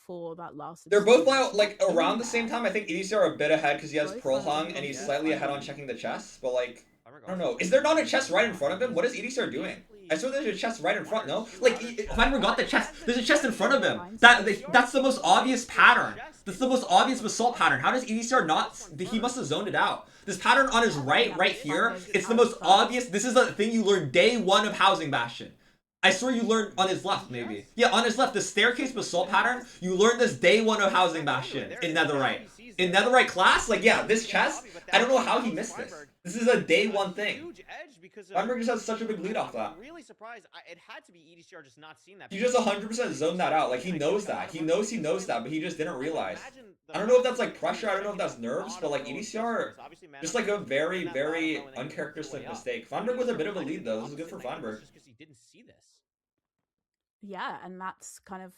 S4: For that last
S1: they're both like around the same time. I think EDCR are a bit ahead because he has Pearl Hung and he's slightly ahead on checking the chests. But like, I don't know. Is there not a chest right in front of him? What is EDCR doing? I swear there's a chest right in front. No, like Feinberg got the chest. There's a chest in front of him. That's the most obvious pattern. That's the most obvious basalt pattern. How does EDCR not? He must have zoned it out. This pattern on his right here. It's the most obvious. This is the thing you learned day 1 of Housing Bastion. I swear you learned on his left, maybe. Yeah, on his left, the staircase basalt pattern, you learned this day 1 of Housing Bastion in Netherite. in Netherite class, like, yeah, this chest, I don't know how he missed this. This is a day one thing.
S3: Huge edge because
S1: Feinberg just has such a big lead off that.
S3: I'm really surprised. It had to be EDCR just not seeing that.
S1: He just 100% zoned that out. Like, he knows that. He knows that, but he just didn't realize. I don't know if that's, like, pressure. I don't know if that's nerves, but, like, EDCR, just, like, a very, very uncharacteristic mistake. Feinberg with a bit of a lead, though. This is good for Feinberg.
S3: Just because he didn't see this.
S4: Yeah, and that's kind of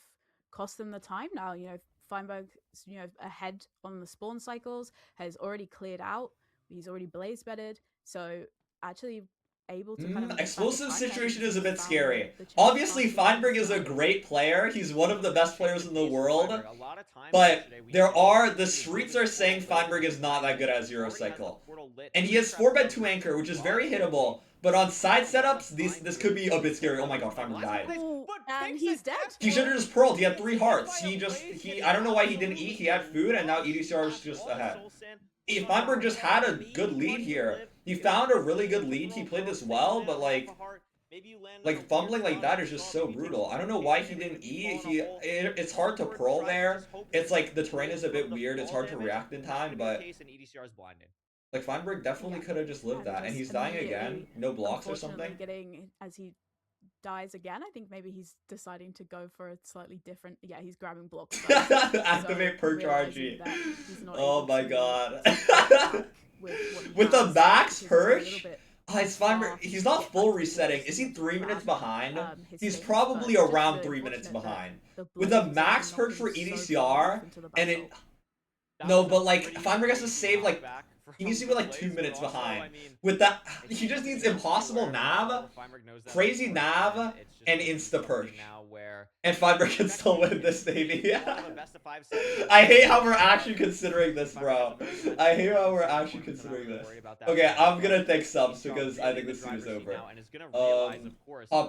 S4: cost them the time now. You know, Feinberg, you know, ahead on the spawn cycles, has already cleared out. He's already blaze bedded, so actually able to kind of
S1: explosive situation is a bit scary. Obviously, Feinberg is a great player. He's one of the best players in the world. But the streets are saying Feinberg is not that good at zero cycle. And he has 4-bed 2 anchor, which is very hittable. But on side setups, this could be a bit scary. Oh my god, Feinberg died.
S4: And he's dead.
S1: He should have just pearled. He had 3 hearts. I don't know why he didn't eat. He had food, and now EDCR is just ahead. If Feinberg just had a good lead here. He found a really good lead. He played this well, but like fumbling like that is just so brutal. I don't know why he didn't eat. It's hard to pearl there. It's like the terrain is a bit weird. It's hard to react in time, but like Feinberg definitely could have just lived that, and he's dying again. No blocks or something.
S4: As he dies again, I think maybe he's deciding to go for a slightly different. Yeah, he's grabbing blocks.
S1: Activate Perch RG. Oh my god.
S4: With
S1: With the max perch? It's Feinberg. He's not full resetting. Is he 3 minutes behind? He's probably around 3 minutes behind. With a max perch for EDCR, and it... No, but like, Feinberg has to save like... He needs to be like 2 minutes behind. With that, he just needs impossible nav, crazy nav, and insta perch. And Feinberg can still win this, baby. I hate how we're actually considering this, bro. I hate how we're actually considering this. Okay, I'm gonna take subs because I think this scene is over.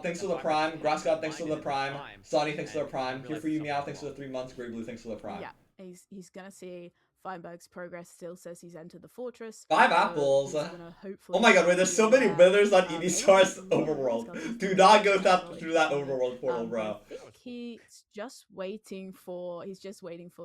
S1: Thanks for the prime. Grass God, thanks for the prime. Sonny, thanks for the prime. Here for you, Meow, thanks for the 3 months. Grey Blue, thanks for the prime.
S4: Yeah, he's gonna see. Feinberg's progress still says he's entered the fortress.
S1: 5 apples. Oh my god, wait, there's so many withers on EDCR's overworld. Do not go through that overworld portal, bro.
S4: I think he's just waiting for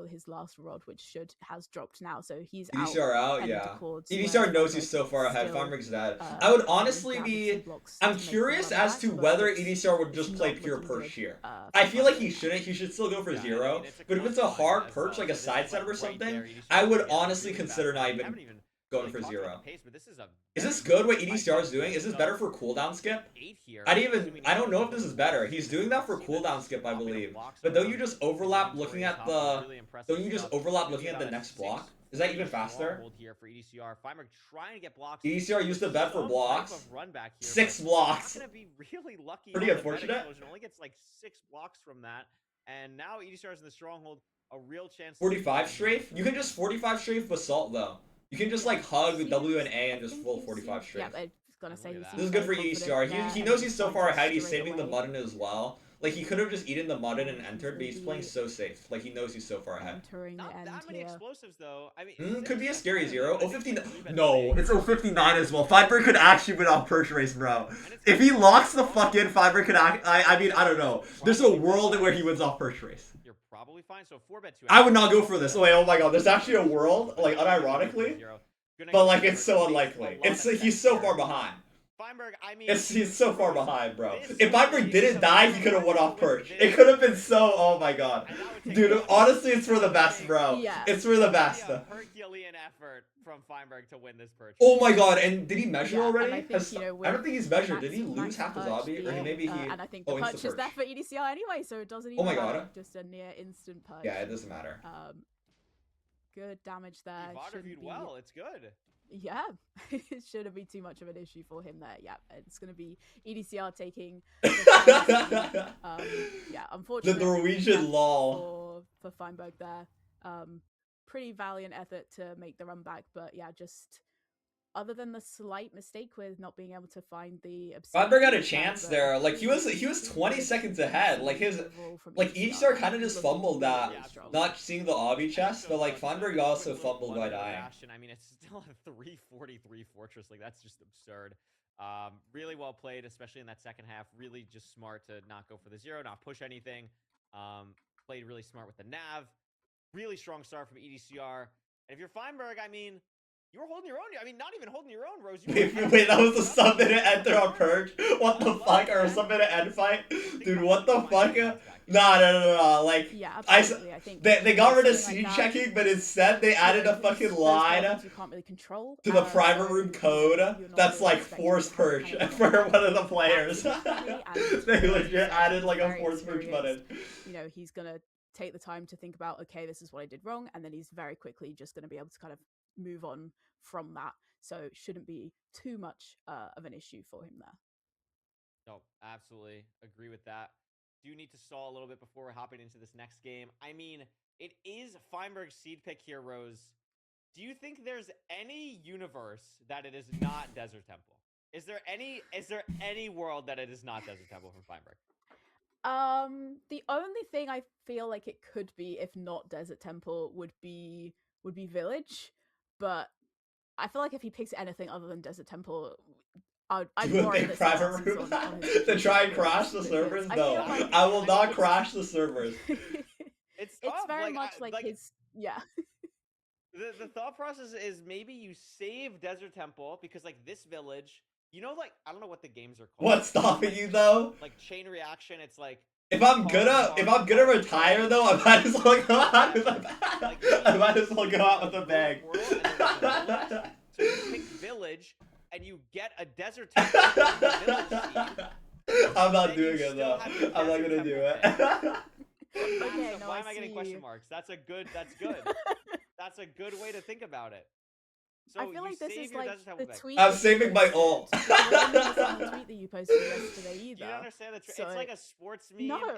S4: his last rod, which has dropped now. So he's
S1: EDCR out, yeah. EDCR knows he's so far ahead. Feinberg's dead. I would honestly be... I'm curious as to whether EDCR would just play pure perch here. I feel like he shouldn't. He should still go for 0. But if it's a hard perch, like a side setup or something, I would honestly consider not even going for 0. Is this good what EDCR is doing? Is this better for cooldown skip? I don't know if this is better. He's doing that for cooldown skip, I believe. But don't you just overlap looking at the next block? Is that even faster? EDCR used to bet for blocks. 6 blocks. Pretty unfortunate.
S3: Only gets like 6 blocks from that. And now EDCR is in the stronghold. A real chance.
S1: 45 strafe? You can just 45 strafe Basalt though. You can just like hug the W and A and just full 45 strafe.
S4: Yeah, I was gonna say
S1: this is good for EDCR. He knows he's so far ahead. He's saving the Muddin as well. Like he could have just eaten the Muddin and entered, but he's playing so safe. Like he knows he's so far ahead.
S3: Not that many explosives though. I mean,
S1: could be a scary 0. 059. No, it's 059 as well. Feinberg could actually win off perch race, bro. If he locks the fuck in, Feinberg could I mean, I don't know. There's a world where he wins off perch race.
S3: Probably fine. So 4-bet 2.
S1: I would not go for this. Wait, oh my god, there's actually a world, like unironically, but like it's so unlikely. He's so far behind.
S3: Feinberg, I mean,
S1: he's so far behind, bro. If Feinberg didn't die, he could have won off perch. It could have been so. Oh my god, dude. Honestly, it's for the best, bro.
S4: Yeah.
S1: It's for the best.
S3: Herculean effort from Feinberg to win this perch.
S1: Oh my god, and did he measure already?
S4: I
S1: don't think he's measured. Did he lose half his obby, or maybe he?
S4: And I think the perch is there for EDCR anyway, so it doesn't even.
S1: Oh my god.
S4: Just a near instant perch.
S1: Yeah, it doesn't matter.
S4: Good damage there.
S3: Reviewed well. It's good.
S4: Yeah, it shouldn't be too much of an issue for him there. Yeah, it's going to be EDCR taking. Yeah, unfortunately.
S1: The Norwegian law
S4: for Feinberg there. Pretty valiant effort to make the run back, but yeah, just other than the slight mistake with not being able to find the.
S1: Feinberg had a chance there. Like he was 20 seconds ahead. Like EDCR kind of just fumbled that, not seeing the obby chest, but like Feinberg also fumbled by dying.
S3: I mean, it's still a 343 fortress. Like that's just absurd. Really well played, especially in that second half. Really just smart to not go for the 0, not push anything. Played really smart with the nav. Really strong start from EDCR. And if you're Feinberg, I mean, you were holding your own. I mean, not even holding your own, Rose. You
S1: Wait, that was the sub-minute enter on Purge? What the fuck? Or a sub-minute end fight? Dude, what the fuck? Nah. Like,
S4: Yeah, absolutely. I think
S1: they got rid of
S4: something
S1: scene
S4: like that-
S1: checking, but instead they added a fucking
S4: those
S1: line
S4: problems you can't really control,
S1: to the private
S4: so
S1: room code
S4: you're not
S1: that's
S4: really
S1: like
S4: expected
S1: force
S4: to have
S1: purge
S4: kind of
S1: for one of the players.
S4: Absolutely, and
S1: They
S4: Rose
S1: legit
S4: is
S1: added like a
S4: very
S1: force purge button.
S4: experienced. You know, he's gonna take the time to think about, okay, this is what I did wrong, and then he's very quickly just gonna be able to kind of move on from that. So shouldn't be too much of an issue for him there.
S3: No, absolutely agree with that. Do need to stall a little bit before we're hopping into this next game. I mean, it is Feinberg's seed pick here, Rose. Do you think there's any universe that it is not Desert Temple? Is there any world that it is not Desert Temple from Feinberg?
S4: The only thing I feel like it could be, if not Desert Temple, would be Village, but I feel like if he picks anything other than Desert Temple, I'd
S1: Do a
S4: worry
S1: big
S4: that
S1: private
S4: someone else
S1: room
S4: is on his
S1: to
S4: computer
S1: try and
S4: because-
S1: crash the
S4: because
S1: servers?
S4: I
S1: No,
S4: feel like-
S1: I will not
S4: it's-
S1: crash the servers.
S3: It's
S4: It's
S3: tough.
S4: very much like his, yeah.
S3: The thought process is maybe you save Desert Temple because like this village, you know, like I don't know what the games are called.
S1: What's stopping you though?
S3: Like chain reaction, it's like
S1: If I'm gonna retire though, I might as well go out with a bag. I might as well go out with a bag.
S3: So you pick village and you get a Desert Temple village seed.
S1: I'm not
S3: Then
S1: doing
S3: you
S1: it
S3: still
S1: though.
S3: have your
S1: I'm not
S3: Desert
S1: gonna do
S3: Temple
S1: it.
S4: Okay, no,
S3: Why
S4: I
S3: am I getting
S4: see.
S3: question marks? That's good. That's a good way to think about it. So
S4: I feel like this
S3: save
S4: is
S3: your
S4: like
S3: Desert Temple
S4: the
S3: pick.
S4: tweet.
S1: I'm
S4: that you
S1: saving my
S4: posted.
S1: ult.
S4: I don't understand the tweet that you posted yesterday either.
S3: Do you understand the
S4: So-
S3: it's like a sports meme.
S4: No.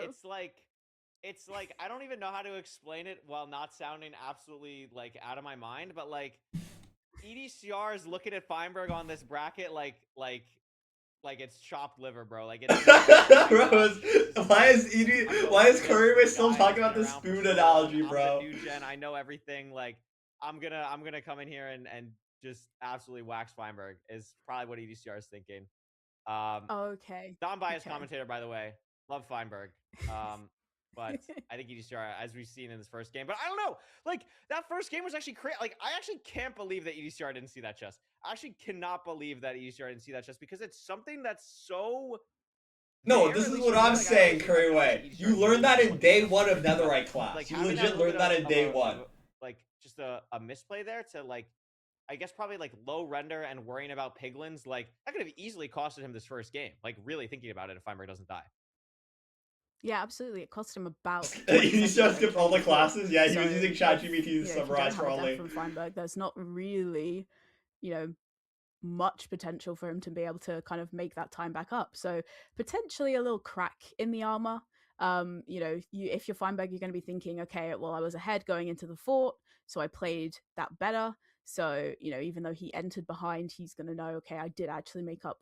S3: It's like I don't even know how to explain it while not sounding absolutely like out of my mind, but like EDCR is looking at Feinberg on this bracket like it's chopped liver, bro. Like it's
S1: Rose, why is Curry still talking about this spoon analogy, bro?
S3: I'm the new gen. I know everything. Like I'm gonna come in here and just absolutely wax Feinberg is probably what EDCR is thinking.
S4: Okay.
S3: Non-biased
S4: Okay.
S3: commentator, by the way. Love Feinberg. But I think EDCR, as we've seen in this first game, but I don't know. Like that first game was actually crazy. Like I actually can't believe that EDCR didn't see that chest. I actually cannot believe that EDCR didn't see that chest because it's something that's so.
S1: No,
S3: rare,
S1: this
S3: at
S1: is
S3: least
S1: what
S3: for me.
S1: I'm
S3: Like, I
S1: saying,
S3: don't really like
S1: Curryway.
S3: EDCR
S1: You learned that in
S3: looks
S1: day
S3: like-
S1: one of Netherite class.
S3: Like
S1: You
S3: having that
S1: legit
S3: little
S1: learned
S3: bit
S1: that
S3: of-
S1: in
S3: of
S1: day
S3: a-
S1: one.
S3: like just a misplay there to like, I guess probably like low render and worrying about piglins. Like that could have easily costed him this first game. Like really thinking about it, if Feinberg doesn't die.
S4: Yeah, absolutely. It cost him about.
S1: He
S4: 20
S1: just skipped all the classes. Yeah, he was
S4: So,
S1: using
S4: if,
S1: ChatGPT to
S4: you know, if you don't
S1: summarize
S4: have
S1: for
S4: a
S1: only.
S4: death from Feinberg, there's not really, much potential for him to be able to kind of make that time back up. So potentially a little crack in the armor. If you're Feinberg, you're going to be thinking, okay, well, I was ahead going into the fort, so I played that better. So, even though he entered behind, he's going to know, okay, I did actually make up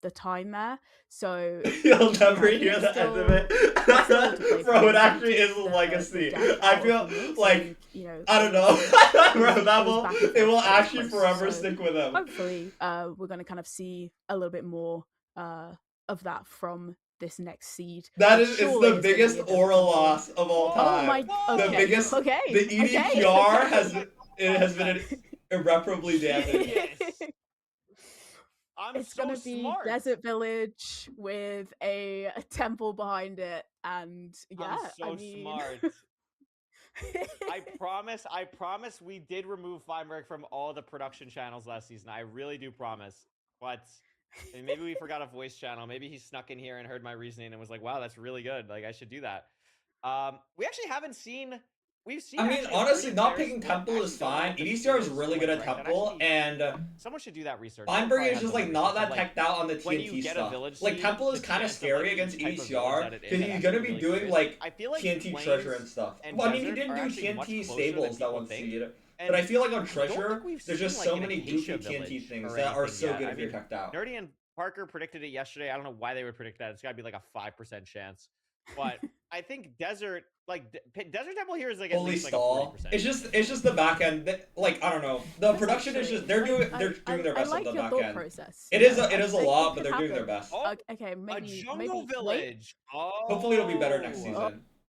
S4: the time there. So
S1: You'll never
S4: yeah,
S1: hear
S4: it's
S1: the end of
S4: still
S1: it.
S4: to play for
S1: Bro, it
S4: him.
S1: actually is a
S4: The
S1: legacy.
S4: death
S1: I
S4: out
S1: feel
S4: of the mix,
S1: like,
S4: and,
S1: I don't know. Bro, that will,
S4: back and
S1: it will
S4: forth very
S1: actually
S4: close.
S1: forever
S4: So
S1: stick with him.
S4: hopefully we're going to kind of see a little bit more of that from this next seed.
S1: That
S4: which
S1: is, it's
S4: surely
S1: the
S4: is gonna
S1: biggest
S4: be a
S1: aura
S4: different
S1: loss of all
S3: Oh
S1: time.
S4: my
S1: The
S4: okay,
S1: biggest,
S4: okay,
S1: the
S4: okay.
S1: EDPR has been irreparably damaged.
S3: Yes. I'm
S4: It's
S3: so
S4: gonna be
S3: smart.
S4: Desert Village with a temple behind it, and yeah,
S3: I'm so
S4: I mean...
S3: smart. I promise we did remove Feinberg from all the production channels last season. I really do promise. But and maybe we forgot a voice channel. Maybe he snuck in here and heard my reasoning and was like, wow, that's really good. Like I should do that. We actually haven't seen we've seen
S1: I mean,
S3: actually a
S1: honestly,
S3: pretty
S1: not
S3: fair
S1: picking
S3: split.
S1: Temple
S3: I
S1: is
S3: actually don't know
S1: fine.
S3: what the
S1: EDCR
S3: split
S1: is really good at
S3: like, that
S1: Temple,
S3: actually-
S1: and
S3: someone should do that research.
S1: Feinberg
S3: Someone
S1: is just
S3: probably
S1: like
S3: has
S1: not
S3: done
S1: that
S3: research,
S1: teched out on the
S3: when you
S1: TNT
S3: get a
S1: stuff.
S3: village
S1: Like
S3: seed,
S1: Temple is
S3: the
S1: kind of
S3: chance of,
S1: scary
S3: like,
S1: against
S3: each type of village
S1: EDCR
S3: that it is
S1: because he's
S3: actually
S1: gonna be
S3: really
S1: doing
S3: curious.
S1: like
S3: I feel like
S1: TNT
S3: Plains
S1: treasure and stuff.
S3: and
S1: Well, I mean, he
S3: Desert
S1: didn't
S3: are
S1: do
S3: actually much
S1: TNT
S3: closer than
S1: stables that
S3: people
S1: one
S3: think.
S1: seed.
S3: And
S1: But I feel like on
S3: I don't think
S1: Treasure,
S3: we've
S1: there's
S3: seen,
S1: just
S3: like,
S1: so
S3: an
S1: many
S3: Acacia
S1: goofy TNT
S3: village
S1: things
S3: or
S1: that are
S3: anything
S1: so
S3: yet.
S1: good
S3: I
S1: if you're
S3: mean,
S1: teched out.
S3: Nerdy and Parker predicted it yesterday. I don't know why they would predict that. It's got to be like a 5% chance. But I think Desert, like Desert Temple here is like at
S1: Holy
S3: least like
S1: stall.
S3: a 40%.
S1: It's just the back end. Like I don't know. The
S4: That's
S1: production is
S4: actually-
S1: just they're doing their
S4: I
S1: best
S4: like
S1: on the
S4: your
S1: back
S4: thought
S1: end.
S4: process.
S1: It is
S4: Yeah,
S1: a
S4: it
S1: lot,
S4: could
S1: but they're doing their
S4: happen.
S1: best.
S3: Oh,
S4: Okay,
S3: a
S4: maybe
S3: jungle
S4: wait.
S3: village. Oh,
S1: Hopefully it'll be better next
S3: Oh.
S1: season.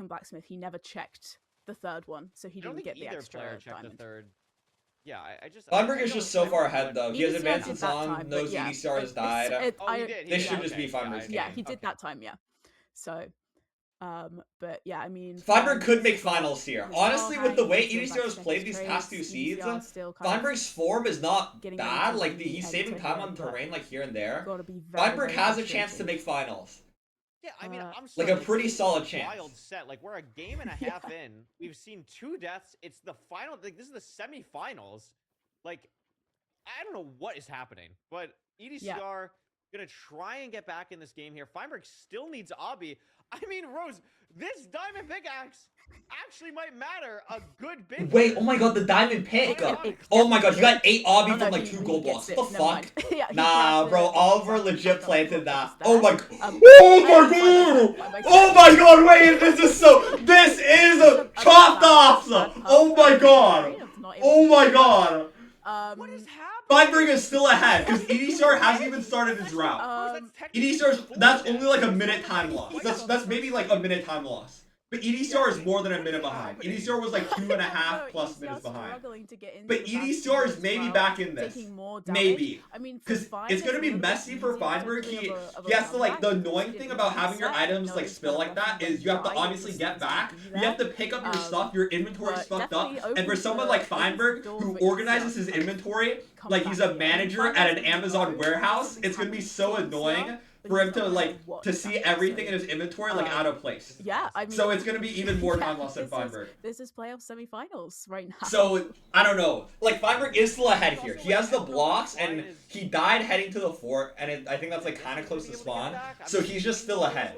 S4: second blacksmith, he never checked the third one, so he
S3: I don't
S4: didn't
S3: think
S4: get the
S3: either
S4: extra
S3: player checked
S4: diamond.
S3: the third. Yeah, I just.
S1: Feinberg
S3: I
S1: is
S3: know
S1: just so far
S3: Feinberg
S1: ahead
S3: won.
S1: though. He has
S4: EDCR
S1: advances
S4: did that
S1: on,
S4: time, but
S1: knows
S4: yeah,
S1: EDCR has died.
S3: Oh, he did.
S1: This
S3: did,
S1: should just
S3: okay.
S1: be Feinberg's
S3: Yeah,
S1: game.
S4: he did
S3: okay.
S4: that time, yeah. So But yeah, I mean,
S1: Feinberg could make
S4: still
S1: finals here.
S4: his
S1: Honestly,
S4: power
S1: with the
S4: hang,
S1: way
S4: he's
S1: EDCR
S4: going back
S1: has
S4: to
S1: played
S4: second
S1: these
S4: straight.
S1: past two seeds,
S4: EDCR still kind of
S1: Feinberg's form is not
S4: getting ready
S1: bad.
S4: to
S1: Like,
S4: really
S1: he's
S4: enter
S1: saving time
S4: here,
S1: on
S4: but
S1: terrain, like, here and there.
S4: gotta be very,
S1: Feinberg
S4: very
S1: has a chance to
S4: frustrating.
S1: make finals.
S3: Yeah, I mean, I'm
S1: Like
S3: sorry,
S1: a pretty
S3: this is
S1: solid
S3: a
S1: chance.
S3: Wild set. Like we're a game and a half in. We've seen 2 deaths. It's the final. Like this is the semifinals. Like I don't know what is happening, but EDCR gonna try and get back in this game here. Feinberg still needs Obby. I mean, Rose, this diamond pickaxe actually might matter a good bit.
S1: Wait,
S3: here.
S1: oh my god, the diamond pick!
S3: It
S1: Oh my god, you got 8 obby
S4: Oh,
S1: from
S4: no,
S1: like
S4: he
S1: 2 gold
S4: gets
S1: blocks.
S4: it.
S1: What the
S4: Never
S1: fuck?
S4: mind. Yeah, he
S1: Nah,
S4: has
S1: bro,
S4: the
S1: Oliver
S4: exact
S1: legit
S4: backup
S1: planted
S4: for
S1: that.
S4: that.
S1: Oh my god. Oh my god! Oh my god, wait, this is so. This is a chopped off! Oh my god! Oh my god!
S3: What is happening?
S1: Feinberg is still ahead because EDCR hasn't even started his route. EDCR's that's only like a minute time loss. That's maybe like a minute time loss. But EDCR is more than a minute behind. EDCR was like 2.5 plus minutes behind. But EDCR is maybe back in this. Maybe.
S4: I mean,
S1: Because it's going to be messy for Feinberg. He has to, like, the annoying thing about having your items, like, spill like that is you have to obviously get back. You have to pick up your stuff. Your inventory's fucked up. And for someone like Feinberg, who organizes his inventory, like he's a manager at an Amazon warehouse, it's going to be so annoying for him to, like, to see everything in his inventory, like, out of place.
S4: Yeah, I mean...
S1: So it's going to be even more time lost than Feinberg.
S4: This is playoff semifinals right now.
S1: So, I don't know. Like, Feinberg is still ahead here. He has the blocks, and he died heading to the fort, and I think that's, like, kind of close to spawn. So he's just still ahead.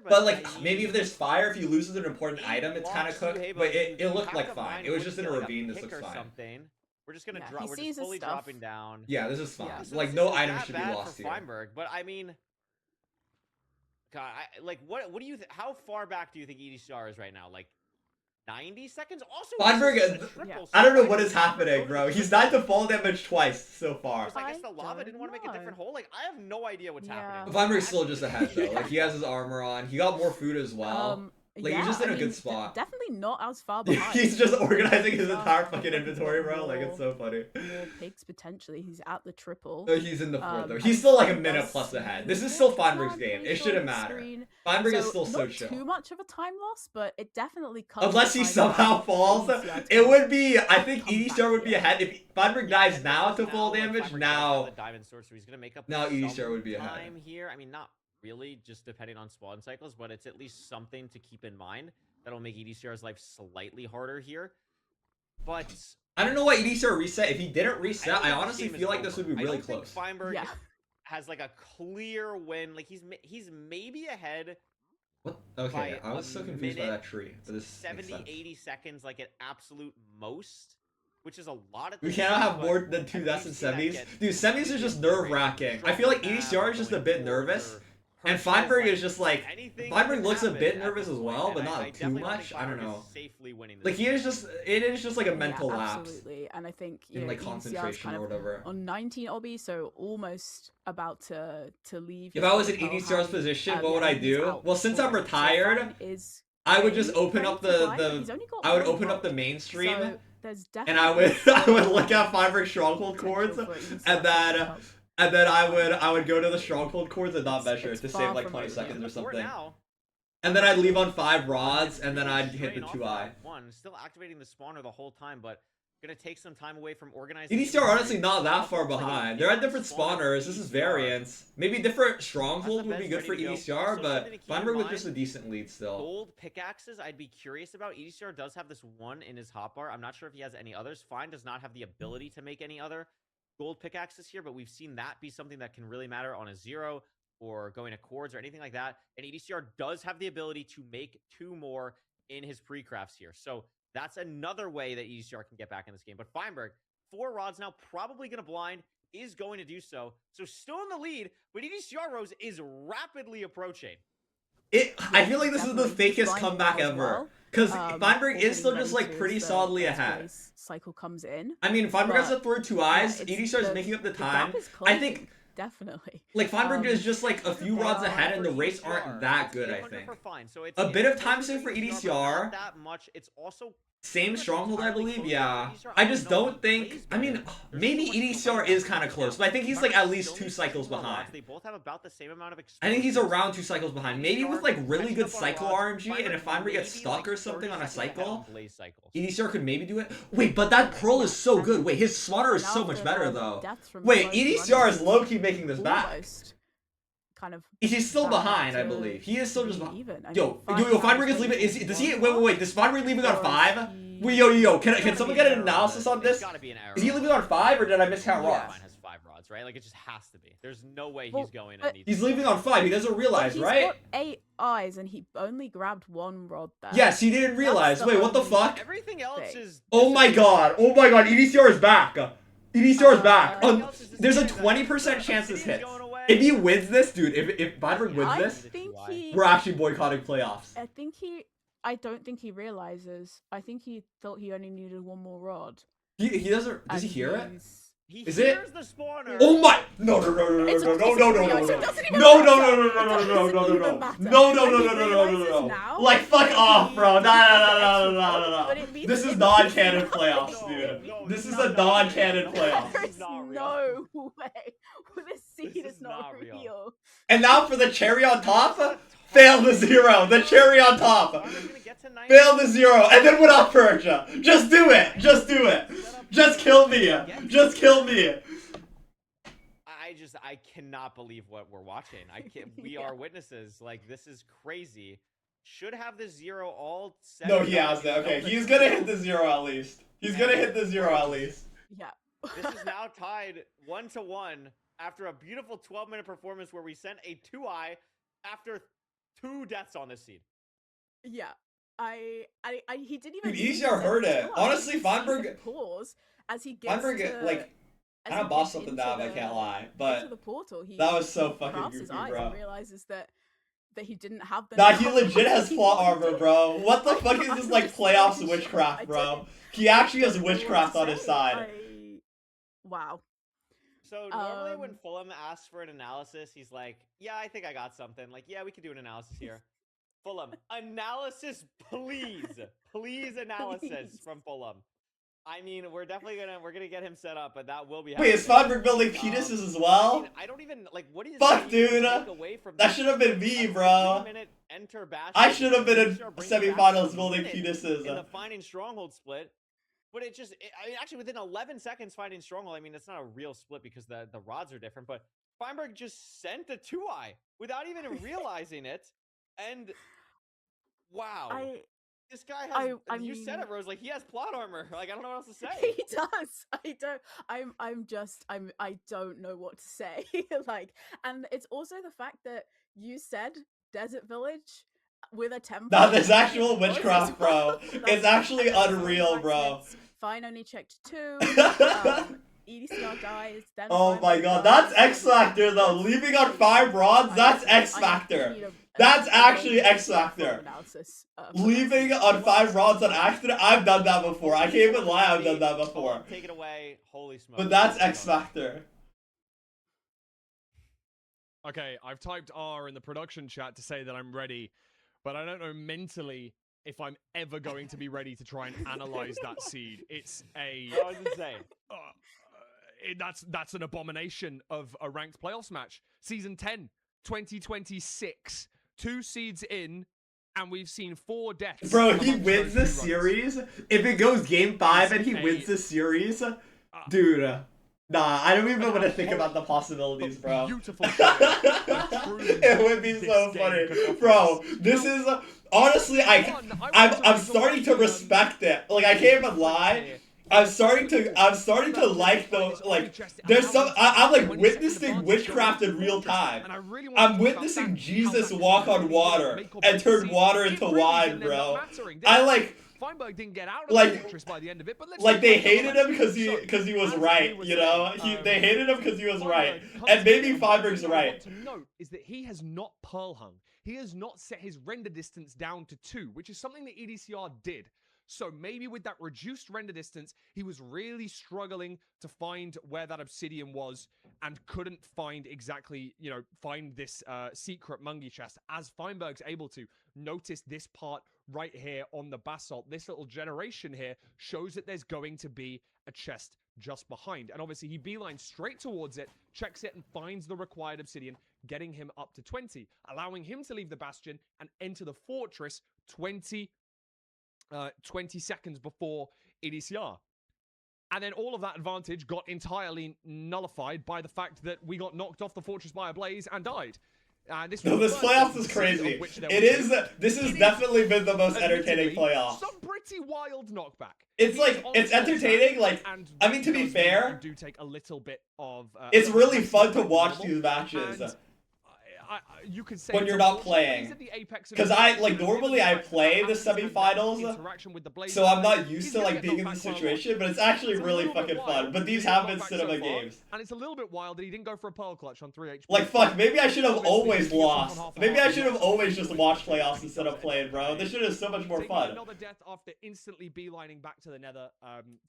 S1: But, like, maybe if there's fire, if he loses an important item, it's kind of cooked. But it looked like fine. It was just in a ravine. This looks fine.
S3: We're just gonna drop. We're just fully dropping down.
S1: Yeah, this is fine.
S3: Yeah, so
S1: like,
S3: this
S1: no
S3: isn't
S1: item
S3: that
S1: should be
S3: bad
S1: lost
S3: for
S1: here.
S3: Feinberg, but I mean, God, like, what do you? How far back do you think EDCR is right now? Like, 90 seconds. Also,
S1: Feinberg, I don't know what is happening, bro. He's died to fall damage twice so far.
S3: I guess the lava didn't want to make a different hole. Like, I have no idea what's happening.
S1: Feinberg's still just ahead though. Like, he has his armor on. He got more food as well. Like,
S4: yeah,
S1: he's just in a good spot.
S4: Definitely not as far behind.
S1: He's just organizing his entire fucking inventory, bro. Like, it's so funny.
S4: More pigs, potentially. He's at the triple.
S1: Oh, he's in the fourth, though. He's still, like, a minute plus ahead. This is still Feinberg's game. It shouldn't matter. Feinberg is still so chill.
S4: Not too much of a time loss, but it definitely comes.
S1: Unless he somehow falls. It would be... I think EDCR would be ahead. If Feinberg dies now to full damage, now... Now EDCR would be ahead.
S3: Here. I mean, not really, just depending on spawn cycles, but it's at least something to keep in mind that'll make EDCR's life slightly harder here. But
S1: I don't know why EDCR reset. If he didn't reset, I honestly feel like this would be really close.
S3: Think Feinberg has like a clear win. Like he's maybe ahead.
S1: What? Okay, I was so confused by that tree. But this
S3: 70, 80 seconds, like at absolute most. Which is a lot of.
S1: We cannot have more than 2 deaths in semis. Dude, semis are just nerve-wracking. I feel like EDCR is just a bit nervous. And Feinberg is just like, Feinberg looks a bit nervous as well, but not too much. I don't know. Like, he is just, it is just like a mental lapse.
S4: Absolutely, and I think, you
S1: in
S4: know,
S1: like concentration or whatever.
S4: On 19 obby, so almost about to leave.
S1: If I was in EDCR's position, what would I do? Well, since I'm retired, I would just open up I would open up the mainstream, and I would look at Feinberg Stronghold chords, and then I would go to the Stronghold chords and not measure to save like 20 seconds or something. And then I'd leave on 5 rods, and then I'd hit the 2i.
S3: Still activating the spawner the whole time, but gonna take some time away from organizing.
S1: EDCR are honestly not that far behind. They're at different spawners. This is variance. Maybe different Stronghold would be good for EDCR, but Feinberg with just a decent lead still.
S3: Gold pickaxes, I'd be curious about. EDCR does have this one in his hotbar. I'm not sure if he has any others. Fein does not have the ability to make any other gold pickaxes here, but we've seen that be something that can really matter on a 0 or going to cords or anything like that. And EDCR does have the ability to make 2 more in his pre-crafts here. So that's another way that EDCR can get back in this game. But Feinberg, 4 rods now, probably going to blind, is going to do so. So still in the lead, but EDCR Rose is rapidly approaching.
S1: I feel like this is the fakest comeback ever. Because Feinberg is still just like pretty solidly ahead.
S4: Cycle comes in.
S1: I mean, Feinberg has to throw 2 eyes. EDCR is making up the time. I think
S4: definitely.
S1: Like, Feinberg is just like a few rods ahead, and the race aren't that good, I think. A bit of time save for EDCR.
S3: That much. It's also
S1: Same stronghold, I believe. Yeah. I just don't think. I mean, maybe EDCR is kind of close, but I think he's like at least 2 cycles behind.
S3: They both have about the same amount of
S1: I think he's around 2 cycles behind. Maybe with like really good cycle RNG, and if Feinberg gets stuck or something on a cycle, EDCR could maybe do it. Wait, but that Pearl is so good. Wait, his Slaughter is so much better though. Wait, EDCR is low-key making this back.
S4: Kind of.
S1: He's still behind, I believe. He is still just behind. Yo, Feinberg is leaving. Does he? Wait. Does Feinberg leaving on 5? Wait, yo. Can someone get an analysis on this? Is he leaving on 5, or did I miscount rods?
S3: Mine has 5 rods, right? Like it just has to be. There's no way he's going. And
S1: he's leaving on 5. He doesn't realize, right?
S4: He's got 8 eyes, and he only grabbed 1 rod there.
S1: Yes, he didn't realize. Wait, what the fuck?
S3: Everything else is.
S1: Oh my god. EDCR is back. EDCR is back. There's a 20% chance this hits. If he wins this, dude, if Feinberg wins this, we're actually boycotting playoffs.
S4: I don't think he realizes. I think he thought he only needed 1 more rod.
S1: He doesn't. Does he hear it?
S3: Is it? The spawner.
S1: Oh my! No! Like fuck off, bro! No! This is non-canon playoffs, dude. This is a non-canon playoffs.
S4: There's no way. This seed is not real.
S1: And now for the cherry on top. Fail the 0. The cherry on top. Fail the 0. And then without perch. Just do it. Just do it. Just kill me. Just kill me.
S3: I cannot believe what we're watching. We are witnesses. Like, this is crazy. Should have the 0 all set.
S1: No, he has it. Okay, he's gonna hit the 0 at least. He's gonna hit the 0 at least.
S4: Yeah.
S3: This is now tied 1-1 after a beautiful 12-minute performance where we sent a 2-eye after 2 deaths on this seed.
S4: Yeah. He didn't even.
S1: Dude, EDCR heard it. Honestly, Feinberg.
S4: Pause as he gets
S1: Feinberg, like, I kind of bossed something down. I can't lie, but
S4: the portal,
S1: that was so fucking goofy, bro.
S4: And realizes that he didn't have the.
S1: Nah, he legit has plot armor, bro. What the fuck is this like playoffs witchcraft, bro? He actually has witchcraft on his side.
S4: Wow.
S3: So normally when Fulham asks for an analysis, he's like, "Yeah, I think I got something." Like, "Yeah, we could do an analysis here." Fulham, analysis, please, analysis from Fulham. I mean, we're gonna get him set up, but that will be.
S1: Wait, is Feinberg building penises as well?
S3: I mean, I don't even like. What is?
S1: Fuck, dude. That should have been me, bro. I should have been in semifinals building penises.
S3: In the finding stronghold split. But I mean, actually, within 11 seconds finding stronghold, I mean, it's not a real split because the rods are different, but Feinberg just sent a 2-eye without even realizing it. And, wow. This guy has, you said it, Rose, like, he has plot armor. Like, I don't know what else to say.
S4: He does. I don't know what to say. Like, and it's also the fact that you said Desert Village with a temple.
S1: Nah, there's actual witchcraft, bro. It's actually unreal, bro.
S4: Fine only checked 2. EDCR dies. Then
S1: oh my god, that's X Factor though. Leaving on 5 rods, that's X Factor. That's actually X Factor. Leaving on 5 rods on accident, I've done that before. I can't even lie, I've done that before.
S3: Take it away, holy smoke.
S1: But that's X Factor.
S2: Okay, I've typed R in the production chat to say that I'm ready, but I don't know mentally if I'm ever going to be ready to try and analyze that seed. It's a...
S3: I was insane.
S2: That's an abomination of a ranked playoffs match. Season 10, 2026. 2 seeds in, and we've seen 4 deaths.
S1: Bro, he wins the series. If it goes game 5 and he wins the series, dude... Nah, I don't even want to think about the possibilities, bro.
S2: Beautiful.
S1: It would be so funny, bro. This is honestly, I'm starting to respect it. Like, I can't even lie. I'm starting to like the like. There's some. I'm like witnessing witchcraft in real time. I'm witnessing Jesus walk on water and turn water into wine, bro. I like.
S2: Feinberg didn't get out of the fortress by the end of it, but
S1: like they hated him because he was right, you know. They hated him because he was right, and maybe Feinberg's right.
S2: What to note is that he has not pearl hung. He has not set his render distance down to 2, which is something that EDCR did. So maybe with that reduced render distance, he was really struggling to find where that obsidian was and couldn't find exactly, you know, find this secret Mungie chest. As Feinberg's able to notice this part right here on the basalt, this little generation here shows that there's going to be a chest just behind. And obviously he beelines straight towards it, checks it, and finds the required obsidian, getting him up to 20, allowing him to leave the bastion and enter the fortress 20 seconds before EDCR. And then all of that advantage got entirely nullified by the fact that we got knocked off the fortress by a blaze and died.
S1: This playoffs is crazy. This has definitely been the most entertaining playoff.
S2: Some pretty wild knockback.
S1: It's like, it's entertaining, like, I mean, to be fair,
S2: do take a little bit of,
S1: it's really fun to watch these matches.
S2: You could say
S1: when you're not playing, because normally I play the semifinals, so I'm not used to like being in this situation, but it's actually really fucking fun. But these have been cinema games,
S2: and it's a little bit wild that he didn't go for a pearl clutch on 3 HP.
S1: Like fuck, maybe I should have always lost. Maybe I should have always just watched playoffs instead of playing, bro. This shit is so much more fun.
S2: Another death after instantly beelining back to the Nether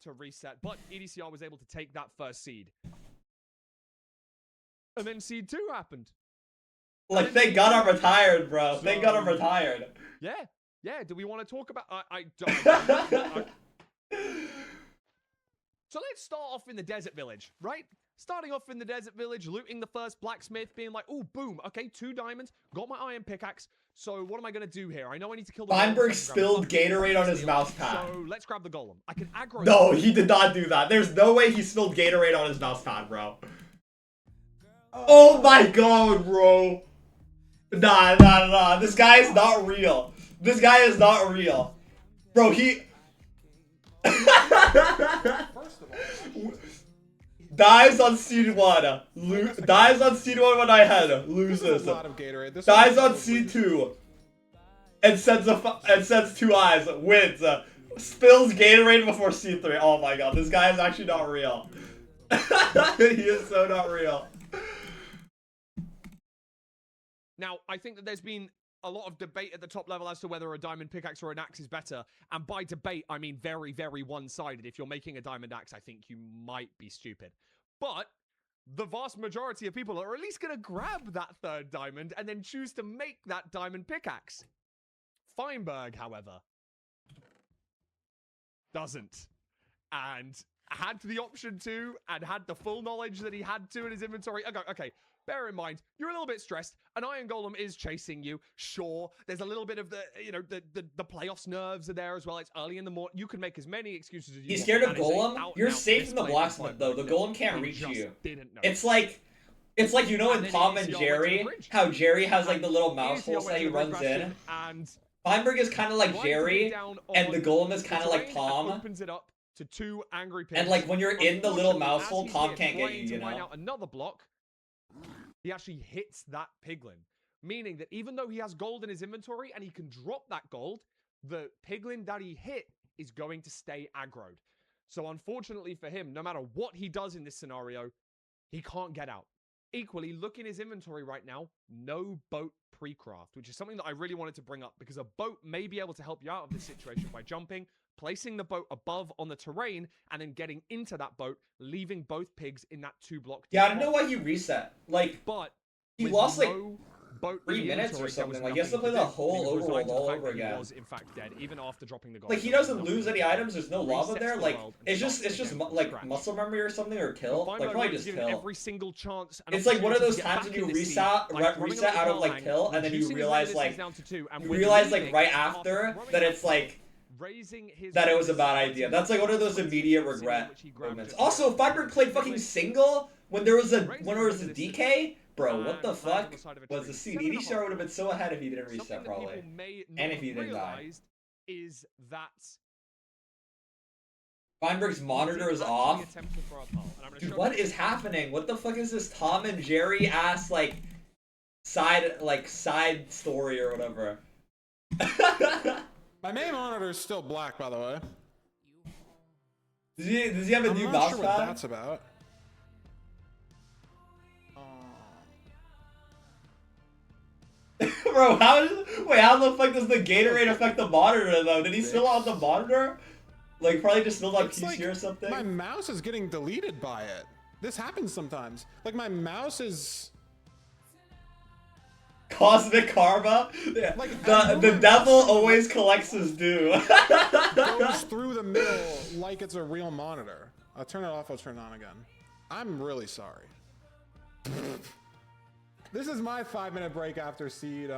S2: to reset, but EDCR was able to take that first seed, and then seed 2 happened.
S1: Like, thank God I'm retired, bro. Thank God I'm retired.
S2: Yeah. Yeah. Do we want to talk about... I don't. So let's start off in the desert village, right? Starting off in the desert village, looting the first blacksmith, being like, oh, boom. Okay, 2 diamonds. Got my iron pickaxe. So what am I going to do here? I know I need to kill the...
S1: Feinberg spilled Gatorade on his mouse pad.
S2: So let's grab the golem. I can aggro...
S1: No, he did not do that. There's no way he spilled Gatorade on his mouse pad, bro. Oh my God, bro. Nah. This guy is not real. This guy is not real. Bro, he... Dies on seed 1. Dies on seed 1 when I head. Loses. Dies on seed 2. And sends 2 eyes. Wins. Spills Gatorade before seed 3. Oh my God, this guy is actually not real. He is so not real.
S2: Now, I think that there's been a lot of debate at the top level as to whether a diamond pickaxe or an axe is better. And by debate, I mean very, very one-sided. If you're making a diamond axe, I think you might be stupid. But the vast majority of people are at least going to grab that 3rd diamond and then choose to make that diamond pickaxe. Feinberg, however, doesn't. And had the option to, and had the full knowledge that he had to in his inventory. Okay. Bear in mind, you're a little bit stressed. An Iron Golem is chasing you. Sure, there's a little bit of the, you know, the playoffs nerves are there as well. It's early in the morning. You can make as many excuses as you want.
S1: He's scared of Golem? You're safe from the blacksmith, though. The Golem can't reach you. It's like you know in Tom and Jerry, how Jerry has like the little mouse holes that he runs in. Feinberg is kind of like Jerry, and the Golem is kind of like Tom.
S2: Opens it up to 2 angry pigs.
S1: And like when you're in the little mouse hole, Tom can't get you, you know?
S2: Another block. He actually hits that piglin, meaning that even though he has gold in his inventory and he can drop that gold, the piglin that he hit is going to stay aggroed. So unfortunately for him, no matter what he does in this scenario, he can't get out. Equally, look in his inventory right now, no boat pre-craft, which is something that I really wanted to bring up because a boat may be able to help you out of this situation by jumping, placing the boat above on the terrain, and then getting into that boat, leaving both pigs in that 2-block.
S1: Yeah, I don't know why he reset. Like,
S2: but
S1: he lost like 3 minutes or something. Like, he has to play the whole overworld all over again.
S2: He was in fact dead, even after dropping the gold.
S1: Like, he doesn't lose any items. There's no lava there. Like, it's just like muscle memory or something, or kill. Like, probably just kill.
S2: Every single chance.
S1: It's like one of those times when you reset out of like kill, and then you realize like right after that it's like that it was a bad idea. That's like one of those immediate regret moments. Also, Feinberg played fucking single when there was a DK. Bro, what the fuck was the seed? EDCR would have been so ahead if he didn't reset, probably. And if he didn't die.
S2: Is that
S1: Feinberg's monitor is off? Dude, what is happening? What the fuck is this Tom and Jerry ass, like, side story or whatever?
S5: My main monitor is still black, by the way.
S1: Does he have a new mouse pad?
S5: I'm not sure what that's about.
S1: Bro, how the fuck does the Gatorade affect the monitor though? Did he spill on the monitor? Like probably just spilled on
S5: It's
S1: PC
S5: like
S1: or something?
S5: my mouse is getting deleted by it. This happens sometimes. Like my mouse is
S1: Cosmic karma? Yeah.
S5: Like,
S1: the devil always collects his due.
S5: goes through the middle like it's a real monitor. I'll turn it off, I'll turn it on again. I'm really sorry. This is my 5-minute break after seed 2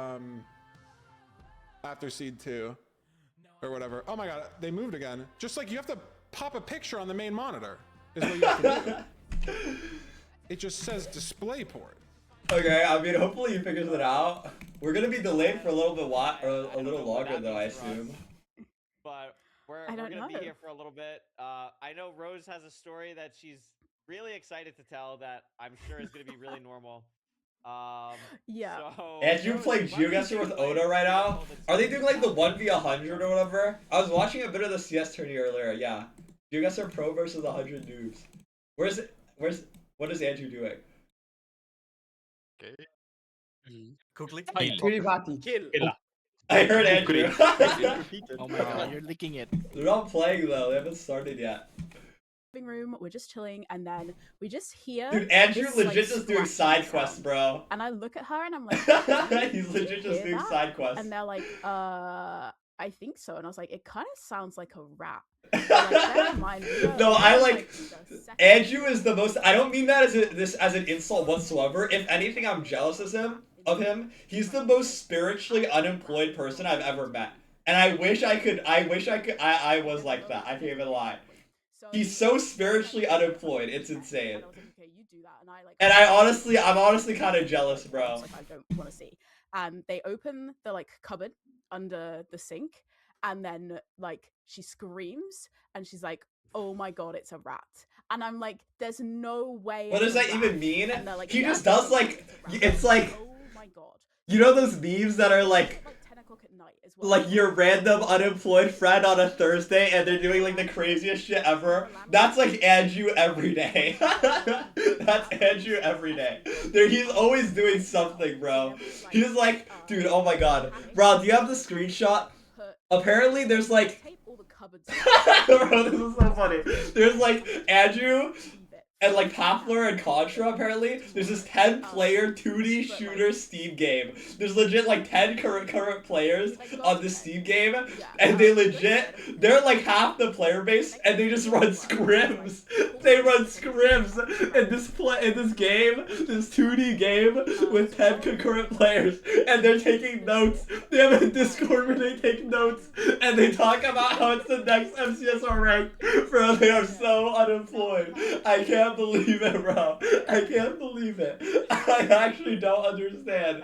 S5: or whatever. Oh my god, they moved again. Just like you have to pop a picture on the main monitor is what you have to do. It just says display port.
S1: Okay, I mean, hopefully he figures it out. We're gonna be delayed for a little bit, a little longer though, I assume.
S3: But we're gonna be here for a little bit. I know Rose has a story that she's really excited to tell that I'm sure is gonna be really normal.
S4: Yeah.
S3: So,
S1: Andrew
S3: Rose,
S1: playing
S3: why don't
S1: Geoguessr
S3: you
S1: with
S3: explain
S1: Oda right now?
S3: all the
S1: Are they doing like the
S3: stuff?
S1: 1v100 or whatever? I was watching a bit of the CS tourney earlier, yeah. Geoguessr Pro versus 100 noobs. What is Andrew doing?
S6: Kill.
S1: I heard Andrew.
S6: Oh my god, you're licking it.
S1: They're not playing though, they haven't started yet.
S4: Living room, we're just chilling, and then we just hear.
S1: Dude, Andrew
S4: this,
S1: legit
S4: like,
S1: just doing
S4: scratching
S1: side quests,
S4: sound.
S1: bro.
S4: And I look at her and I'm like,
S1: He's
S4: "Did you
S1: legit just
S4: hear
S1: doing
S4: that?"
S1: side quests.
S4: And they're like, I think so. And I was like, it kind of sounds like a rap. Like, bear in mind, we are-
S1: No,
S4: we're
S1: I
S4: in,
S1: like
S4: the second-
S1: Andrew is the most. I don't mean that as an insult whatsoever. If anything, I'm jealous of him. He's the most spiritually unemployed person I've ever met, and I wish I could. I was like that. I can't even lie. He's so spiritually unemployed. It's insane.
S4: And I was like, okay, you do that. And I like.
S1: And I'm honestly kind of jealous, bro.
S4: Like, I don't want to see. And they open the like cupboard under the sink, and then like she screams, and she's like, "Oh my god, it's a rat!" And I'm like, "There's no way."
S1: What does
S4: it's a
S1: that even
S4: rat."
S1: mean?
S4: And they're like,
S1: He
S4: "Yeah,
S1: just
S4: it's a
S1: does
S4: rat,
S1: like
S4: it's a rat."
S1: it's like
S4: Oh my god.
S1: you know those memes that are like
S4: 10 o'clock at night as well.
S1: like your random unemployed friend on a Thursday and they're doing like the craziest shit ever. That's like Andrew every day. That's Andrew every day. He's always doing something, bro. He's like, dude, oh my god. Bro, do you have the screenshot? Apparently there's like
S4: Tape all the cupboards.
S1: bro, this is so funny. There's like Andrew and like Poplar and Contra, apparently, there's this 10-player 2D shooter Steam game. There's legit like 10 current players on the Steam game, and they're like half the player base, and they just run scrims. They run scrims in this game, this 2D game with 10 concurrent players, and they're taking notes. They have a Discord where they take notes, and they talk about how it's the next MCSR rank. Bro, they are so unemployed. I can't believe it, bro. I can't believe it. I actually don't understand.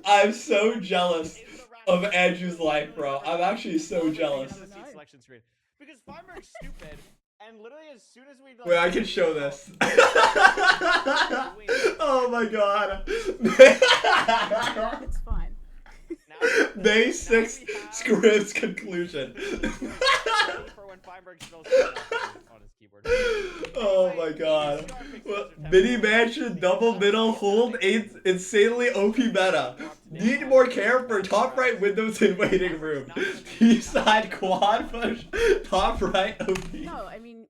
S1: I'm so jealous of Andrew's life, bro. I'm actually so jealous.
S3: Selection screen. Because Feinberg's stupid, and literally as soon as we like,
S1: Wait, I can show this. Oh my god.
S4: It's fine.
S1: May 6th scripts conclusion.
S3: for when Feinberg spells on his keyboard.
S1: Oh my god. Mini mansion, double middle, hold, insanely OP meta. Need more care for top right windows in waiting room. T-side quad push, top right OP.
S4: No, I mean,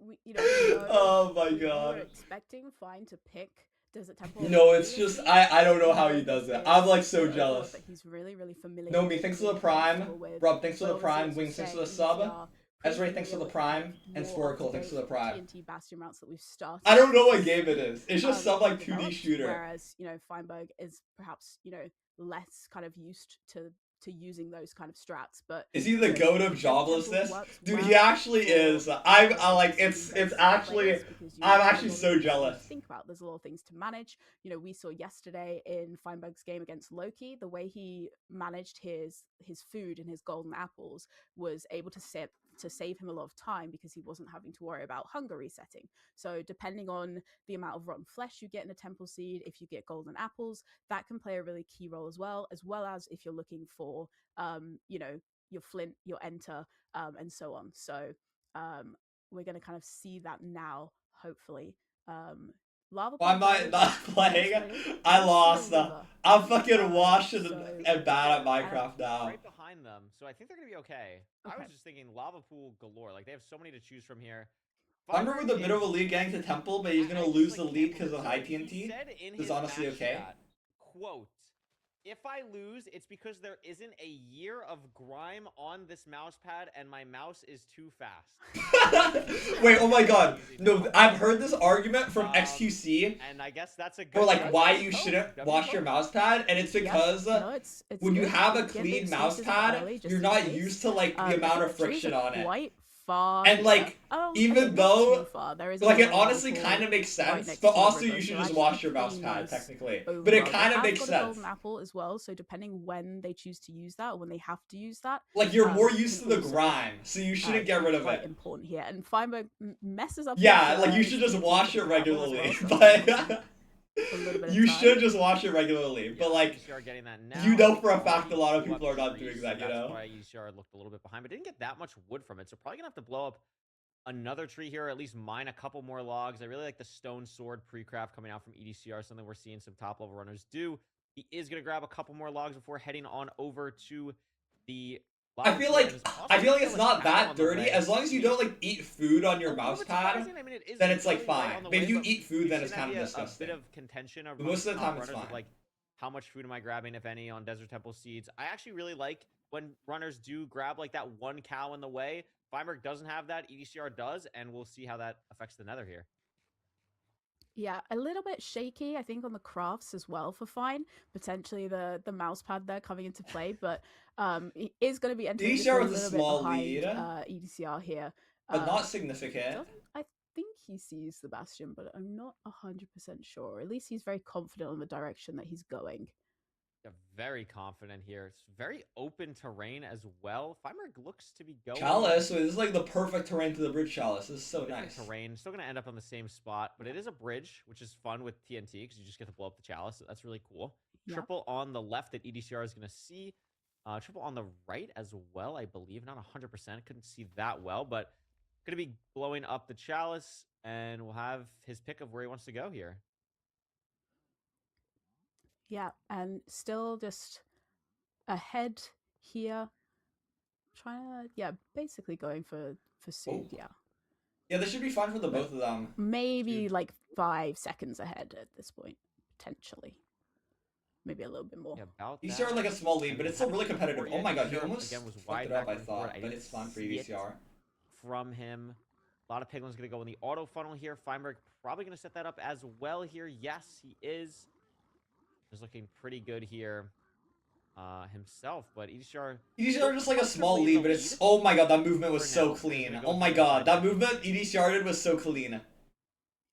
S1: Oh my
S4: we
S1: god.
S4: were expecting Fine to pick Desert Temple.
S1: No, it's just, I don't know how he does it. I'm like so jealous.
S4: But he's really, really familiar.
S1: No, me, thanks for the
S4: really
S1: prime.
S4: comfortable with.
S1: Rob, thanks for the
S4: But
S1: prime.
S4: obviously,
S1: Wings, thanks for
S4: say
S1: the sub.
S4: ECR,
S1: Ezra,
S4: pretty
S1: thanks for the
S4: familiar with,
S1: prime.
S4: like,
S1: And
S4: more
S1: Sporkle, thanks for the prime.
S4: TNT Bastion routes that we've started.
S1: I don't know what game it is. It's just some like 2D
S4: developed,
S1: shooter.
S4: Whereas, Feinberg is perhaps, less kind of used to using those kind of strats. But
S1: Is he the
S4: you know,
S1: goat of
S4: Desert Temple
S1: joblessness?
S4: works
S1: Dude,
S4: well
S1: he actually
S4: for
S1: is. I like it's actually
S4: players because,
S1: I'm
S4: there's a
S1: actually
S4: lot of
S1: so
S4: things to
S1: jealous.
S4: Think about there's a lot of things to manage. We saw yesterday in Feinberg's game against Loki, the way he managed his food and his golden apples was able to save him a lot of time because he wasn't having to worry about hunger resetting. So depending on the amount of rotten flesh you get in a temple seed, if you get golden apples, that can play a really key role as well as if you're looking for your flint, your enter, and so on. So we're going to kind of see that now, hopefully, Lava
S1: Why
S4: Pool
S1: am I
S4: does
S1: not
S4: have
S1: playing?
S4: space
S1: I
S4: to
S1: lost.
S4: deliver.
S1: I'm fucking washed and,
S4: So-
S1: and bad at Minecraft now.
S3: Right behind them, so I think they're gonna be okay. I was
S4: Okay.
S3: just thinking lava pool galore. Like they have so many to choose from here.
S1: Feinberg with a bit of a
S3: is-
S1: lead getting to Temple, but he's
S3: I
S1: gonna
S3: just,
S1: lose
S3: like,
S1: the
S3: can't
S1: lead
S3: believe-
S1: because of
S3: so
S1: high
S3: he
S1: TNT.
S3: said in
S1: Is
S3: his
S1: honestly
S3: match
S1: okay.
S3: chat, quote, if I lose, it's because there isn't a year of grime on this mouse pad and my mouse is too fast.
S1: Wait, oh my god. No, I've heard this argument from XQC
S3: And I guess that's a good
S1: for like
S3: that's
S1: why
S3: good
S1: you
S3: code.
S1: shouldn't
S3: W
S1: wash
S3: code.
S1: your mouse pad, and it's because
S4: No, it's
S1: when you
S4: good.
S1: have a
S4: Get the
S1: clean mouse
S4: excuses up
S1: pad,
S4: early, just
S1: you're
S4: in
S1: not
S4: case.
S1: used to like the
S4: The
S1: amount of
S4: trees
S1: friction
S4: are
S1: on it.
S4: quite far
S1: And,
S4: here.
S1: like,
S4: Oh,
S1: even
S4: okay, not
S1: though-
S4: too far. There is
S1: Like it
S4: another
S1: honestly
S4: apple
S1: kind of makes
S4: right
S1: sense,
S4: next
S1: but
S4: to the
S1: also
S4: river,
S1: you should
S4: so
S1: just
S4: actually
S1: wash your mouse
S4: pretty
S1: pad
S4: nice
S1: technically.
S4: overall.
S1: But it kind of
S4: has
S1: makes
S4: got a
S1: sense.
S4: golden apple as well, so depending when they choose to use that, or when they have to use that,
S1: Like you're more
S4: it
S1: used to
S4: can
S1: the
S4: also,
S1: grime, so you shouldn't get
S4: be
S1: rid of
S4: quite
S1: it.
S4: important here. And Feinberg messes up.
S1: Yeah,
S4: his,
S1: like you
S4: his
S1: should just
S4: TNT
S1: wash
S4: with
S1: it
S4: the apple as
S1: regularly.
S4: well, so that's
S1: But
S4: a little bit of
S1: you
S4: time.
S1: should just wash it regularly.
S3: Yeah,
S1: But like
S3: ECR getting that now.
S1: you know
S3: I
S1: for a
S3: think
S1: fact a lot of
S3: blew
S1: people
S3: up
S1: are not
S3: trees,
S1: doing that,
S3: so
S1: you know?
S3: That's why ECR looked a little bit behind, but didn't get that much wood from it. So probably gonna have to blow up another tree here, or at least mine a couple more logs. I really like the stone sword pre-craft coming out from EDCR, something we're seeing some top level runners do. He is gonna grab a couple more logs before heading on over to the
S1: I feel like it's not that dirty as long as you don't like eat food on your mouse pad. Then it's like fine. But if you eat food, then it's kind of disgusting.
S3: A bit of contention
S1: But most of the time, it's
S3: runners of,
S1: fine.
S3: like how much food am I grabbing, if any, on Desert Temple seeds. I actually really like when runners do grab like that one cow in the way. Feinberg doesn't have that, EDCR does, and we'll see how that affects the nether here.
S4: Yeah, a little bit shaky, I think, on the crafts as well for Fine. Potentially the mouse pad there coming into play, but it is going to be entering just a
S1: EDCR with a
S4: little
S1: small
S4: bit behind
S1: lead.
S4: EDCR here.
S1: But not significant.
S4: I think he sees the Bastion, but I'm not 100% sure. At least he's very confident on the direction that he's going.
S3: Yeah, very confident here. It's very open terrain as well. Feinberg looks to be going.
S1: Chalice, so this is like the perfect terrain to the bridge chalice. This is so
S3: different
S1: nice.
S3: terrain. Still going to end up on the same spot, but it is a bridge, which is fun with TNT because you just get to blow up the chalice. So that's really cool.
S4: Yeah.
S3: Triple on the left that EDCR is going to see. Triple on the right as well, I believe. Not 100%. Couldn't see that well, but going to be blowing up the chalice, and we'll have his pick of where he wants to go here.
S4: Yeah, and still just ahead here. Trying to, basically going for Sood,
S1: Oh.
S4: yeah.
S1: Yeah, this should be fun for the both of them.
S4: Maybe like 5 seconds ahead at this point, potentially. Maybe a little bit more.
S3: Yeah, about
S1: EDCR
S3: that.
S1: like a small lead, but it's still really competitive.
S3: Yeah,
S1: Oh my god, he
S3: EDCR,
S1: almost
S3: again, was
S1: fucked
S3: wide
S1: it up,
S3: back
S1: I
S3: on board.
S1: thought.
S3: I
S1: But
S3: didn't
S1: it's fun for
S3: see it
S1: EDCR.
S3: from him. A lot of Piglins going to go in the auto funnel here. Feinberg probably going to set that up as well here. Yes, he is. He's looking pretty good here himself, but EDCR
S1: just like a small lead, but it's... Oh my god, that movement was
S3: For
S1: so
S3: now,
S1: clean.
S3: he's gonna
S1: Oh
S3: go
S1: my
S3: for the
S1: god, that
S3: side.
S1: movement EDCR did was so clean.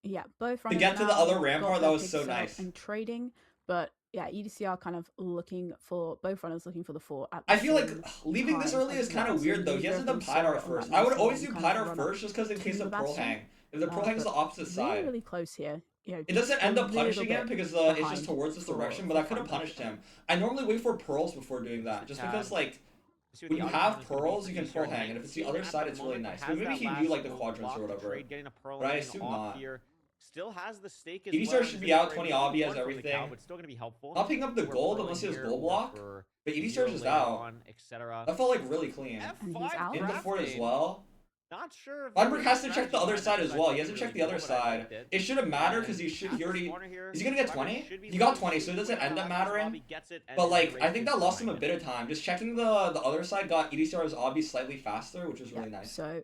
S4: Yeah, both
S1: To
S4: runners
S1: get to the
S4: now
S1: other
S4: got
S1: rampart,
S4: their
S1: that was so
S4: picks out
S1: nice.
S4: and trading, but yeah, EDCR kind of looking for both runners looking for the fort. At
S1: I
S4: the
S1: feel like
S4: same
S1: leaving this
S4: time
S1: early
S4: as
S1: is kind
S4: well.
S1: of
S4: So
S1: weird though. He
S4: neither
S1: hasn't
S4: of
S1: done
S4: them
S1: Pie
S4: saw
S1: Dart
S4: it on
S1: first.
S4: that
S1: I would
S4: nice
S1: always
S4: little
S1: do
S4: kind
S1: Pie
S4: of
S1: Dart
S4: run up
S1: first just because in
S4: to
S1: case
S4: the
S1: of Pearl
S4: Bastion.
S1: Hang. If the Pearl Hang's the
S4: But
S1: opposite side.
S4: really close here. You know,
S1: It doesn't
S4: just
S1: end
S4: a
S1: up
S4: little
S1: punishing him
S4: bit
S1: because it's just
S4: behind
S1: towards this
S4: for-
S1: direction,
S4: for
S1: but I could have
S4: Feinberg.
S1: punished him. I normally wait for pearls before doing that, just because like when you have pearls, you can pearl hang, and if it's the other side, it's really nice. But maybe he knew like the quadrants or whatever. But I assume not.
S3: Here. Still has the stake as
S1: EDCR
S3: well.
S1: should be out 20 obby, has everything.
S3: But still going to be helpful.
S1: Not picking up the
S3: for
S1: gold
S3: Merlin
S1: unless he has
S3: here
S1: gold
S3: or
S1: block,
S3: for
S1: but
S3: Zero
S1: EDCR just
S3: later
S1: out.
S3: on, etc.
S1: That felt like really clean.
S4: And he's out.
S1: In the fort as
S3: crafting.
S1: well.
S3: Not sure. If
S1: Feinberg
S3: there's
S1: has
S3: a
S1: to check the
S3: strategy
S1: other
S3: behind
S1: side
S3: that,
S1: as
S3: but I
S1: well.
S3: think
S1: He hasn't
S3: it's
S1: checked the
S3: really
S1: other
S3: cool, but I
S1: side.
S3: liked it.
S1: It shouldn't matter
S3: And
S1: because he
S3: at the
S1: already...
S3: spawner here,
S1: Is he gonna get
S3: Feinberg
S1: 20?
S3: should be
S1: He got
S3: losing
S1: 20, so it
S3: speed
S1: doesn't
S3: right
S1: end up
S3: now. This
S1: mattering.
S3: obby gets it, and
S1: But
S3: is
S1: like,
S3: great
S1: I think that lost him a
S3: behind
S1: bit
S3: it.
S1: of time. Just checking the other side got EDCR's obby slightly faster, which was really
S4: Yeah,
S1: nice.
S4: So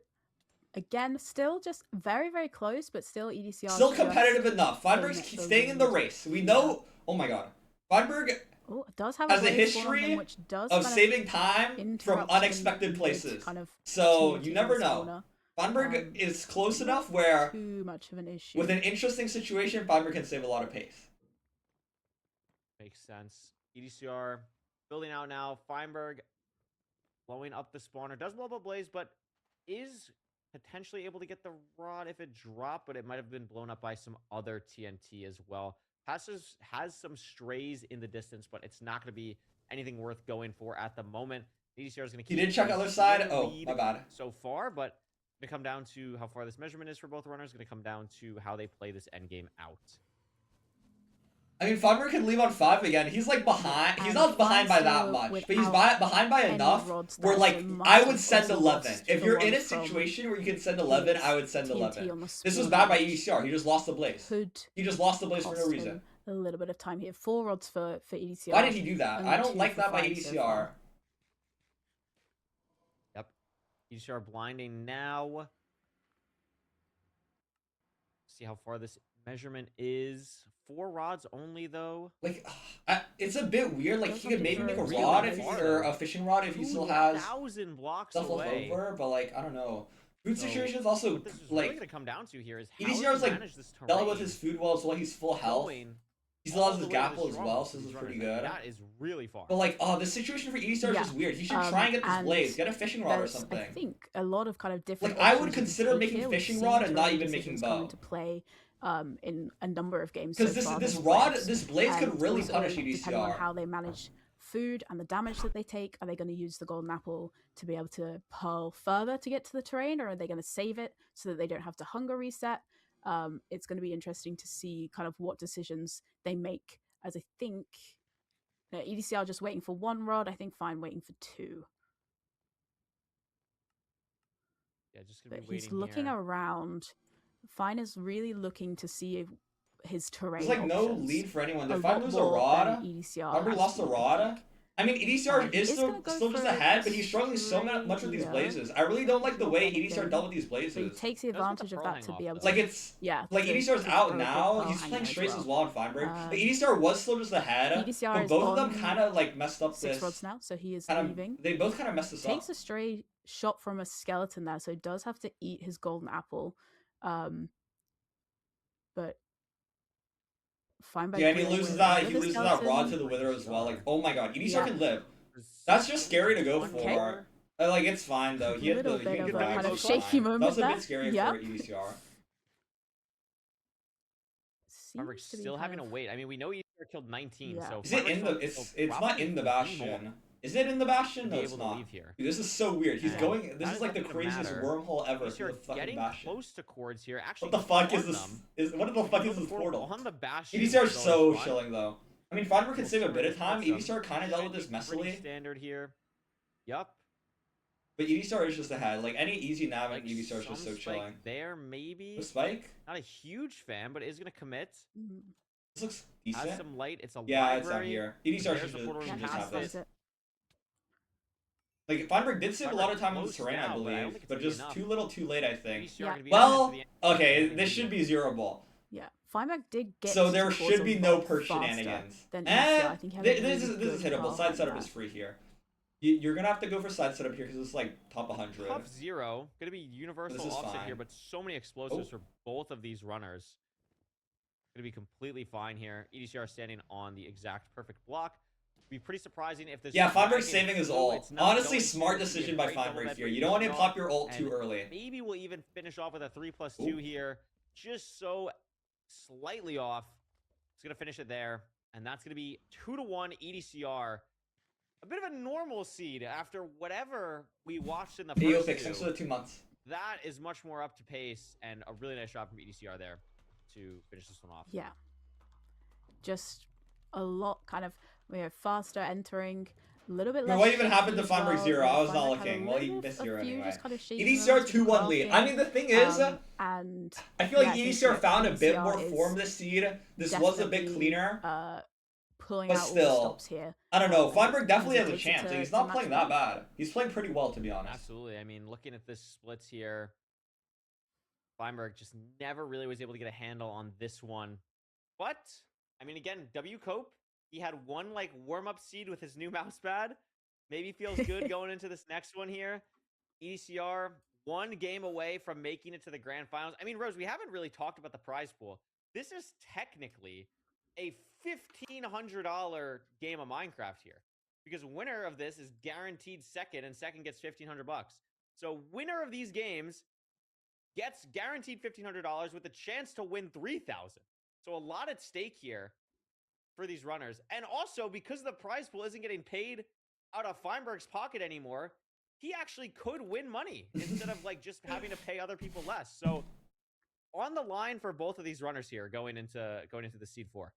S4: again, still just very, very close, but still EDCR.
S1: Still
S4: just
S1: competitive enough. Feinberg's
S4: pulling it
S1: staying in the
S4: lead.
S1: race. We know... Oh my god. Feinberg
S4: Oh, it does have
S1: has a
S4: blaze spawn on him,
S1: history
S4: which does
S1: of
S4: kind
S1: saving time from
S4: interrupt
S1: unexpected
S4: him
S1: places.
S4: with kind of
S1: So,
S4: TNT
S1: you
S4: in
S1: never
S4: the
S1: know.
S4: spawner.
S1: Feinberg is close
S4: Not
S1: enough where,
S4: too much of an issue.
S1: with an interesting situation, Feinberg can save a lot of pace.
S3: Makes sense. EDCR building out now. Feinberg blowing up the spawner. Does blow up a blaze, but is potentially able to get the rod if it dropped, but it might have been blown up by some other TNT as well. Has some strays in the distance, but it's not going to be anything worth going for at the moment. EDCR is going to keep
S1: He did check
S3: a
S1: other side?
S3: slight
S1: Oh,
S3: lead
S1: my bad.
S3: so far, but Gonna come down to how far this measurement is for both runners. Gonna come down to how they play this end game out.
S1: I mean, Feinberg can leave on 5 again. He's like behind. He's not behind by that much, but he's behind by enough where, like, I would send 11. If you're in a situation where you can send 11, I would send 11. This was bad by EDCR. He just lost the Blaze. He just lost the Blaze for no reason.
S4: A little bit of time here. 4 rods for EDCR.
S1: Why did he do that? I don't like that by EDCR.
S3: Yep. EDCR blinding now. See how far this measurement is. 4 rods only, though.
S1: Like, it's a bit weird. Like, he could maybe make a rod if or a fishing rod if he still has
S3: 1,000 blocks
S1: stuff left
S3: away.
S1: over. But like, I don't know. Food situation is also
S3: What this is
S1: like
S3: really gonna come down to here is how
S1: EDCR's
S3: to
S1: like
S3: manage this
S1: dealt with
S3: terrain
S1: his food well, so like he's full health. He still has his gapple as well, so this is pretty good.
S3: That is really far.
S1: But like, oh, the situation for EDCR is just weird. He should try and get this Blaze, get a fishing rod or something.
S4: I think a lot of kind of different.
S1: Like, I would consider making fishing rod and not even making bow.
S4: To play in a number of games.
S1: Because this Blaze could really punish EDCR.
S4: Depending on how they manage food and the damage that they take, are they going to use the golden apple to be able to pearl further to get to the terrain, or are they going to save it so that they don't have to hunger reset? It's going to be interesting to see kind of what decisions they make, as I think EDCR just waiting for 1 rod, I think Fine waiting for 2.
S3: Yeah, just gonna be
S4: he's looking around. Fine is really looking to see if his terrain.
S1: There's like no lead for anyone. If I lose a rod, Feinberg lost a rod. I mean, EDCR is still just ahead, but he's struggling so much with these Blazes. I really don't like the way EDCR dealt with these Blazes.
S4: He takes the advantage of that to be able to...
S1: Like, it's... Like, EDCR's out now. He's playing straights as well on Feinberg. But EDCR was still just ahead. But both of them kind of, like, messed up this...
S4: 6 rods now, so he is leaving.
S1: They both kind of messed this up.
S4: Takes a stray shot from a skeleton there, so he does have to eat his golden apple. But... Feinberg,
S1: yeah, and he loses that rod to the Wither as well. Like, oh my god, EDCR can live. That's just scary to go for. Like, it's fine though. He had the
S4: kind of shaky moment.
S1: That was a bit scary for EDCR.
S3: Feinberg still having to wait. I mean, we know EDCR killed 19, so
S1: is it in the? It's not in the Bastion. Is it in the Bastion? No, it's not. Dude, this is so weird. He's going. This is like the craziest wormhole ever through the fucking Bastion.
S3: Close to cords here. Actually,
S1: what the fuck is this? What the fuck is this portal?
S3: On the Bastion.
S1: EDCR is so chilling though. I mean, Feinberg can save a bit of time. EDCR kind of dealt with this messily.
S3: Standard here. Yup.
S1: But EDCR is just ahead. Like, any easy nav in EDCR is just so chilling.
S3: There, maybe.
S1: A spike?
S3: Not a huge fan, but is going to commit.
S1: This looks decent.
S3: Has some light. It's a
S1: yeah,
S3: library.
S1: it's out here. EDCR should just have this. Like, Feinberg did save a lot of time on this terrain, I believe. But just too little too late, I think.
S4: Yeah.
S1: Well, okay, this should be 0 ball.
S4: Yeah, Feinberg did get.
S1: So there should be no perch shenanigans.
S4: I think
S1: this is hittable. Side setup is free here. You're gonna have to go for side setup here because it's like top 100.
S3: Top 0. Gonna be universal offset here, but so many explosives for both of these runners. Gonna be completely fine here. EDCR standing on the exact perfect block. Be pretty surprising if this.
S1: Yeah, Feinberg's saving his ult. Honestly, smart decision by Feinberg here. You don't want to pop your ult too early.
S3: Maybe we'll even finish off with a 3+2 here, just so slightly off. It's gonna finish it there, and that's gonna be 2-1 EDCR. A bit of a normal seed after whatever we watched in the first
S1: two. Thanks for the 2 months.
S3: That is much more up to pace, and a really nice job from EDCR there to finish this one off.
S4: Yeah, just a lot kind of. We are faster entering, a little bit less.
S1: What even happened to Feinberg 0? I was not looking. Well, he missed 0 anyway. EDCR 2-1 lead. I mean, the thing is,
S4: and
S1: I feel like EDCR found a bit more form this seed. This was a bit cleaner.
S4: Pulling
S1: but
S4: out
S1: still,
S4: all the stops here.
S1: I don't know. Feinberg definitely has a chance. He's not playing that bad. He's playing pretty well, to be honest.
S3: Absolutely. I mean, looking at this splits here, Feinberg just never really was able to get a handle on this one. But, I mean, again, W Cope. He had one like warm-up seed with his new mouse pad. Maybe feels good going into this next one here. EDCR 1 game away from making it to the grand finals. I mean, Rose, we haven't really talked about the prize pool. This is technically a $1,500 game of Minecraft here, because winner of this is guaranteed second, and second gets $1,500. So winner of these games gets guaranteed $1,500 with a chance to win $3,000. So a lot at stake here for these runners. And also, because the prize pool isn't getting paid out of Feinberg's pocket anymore, he actually could win money instead of like just having to pay other people less. So on the line for both of these runners here going into the seed 4.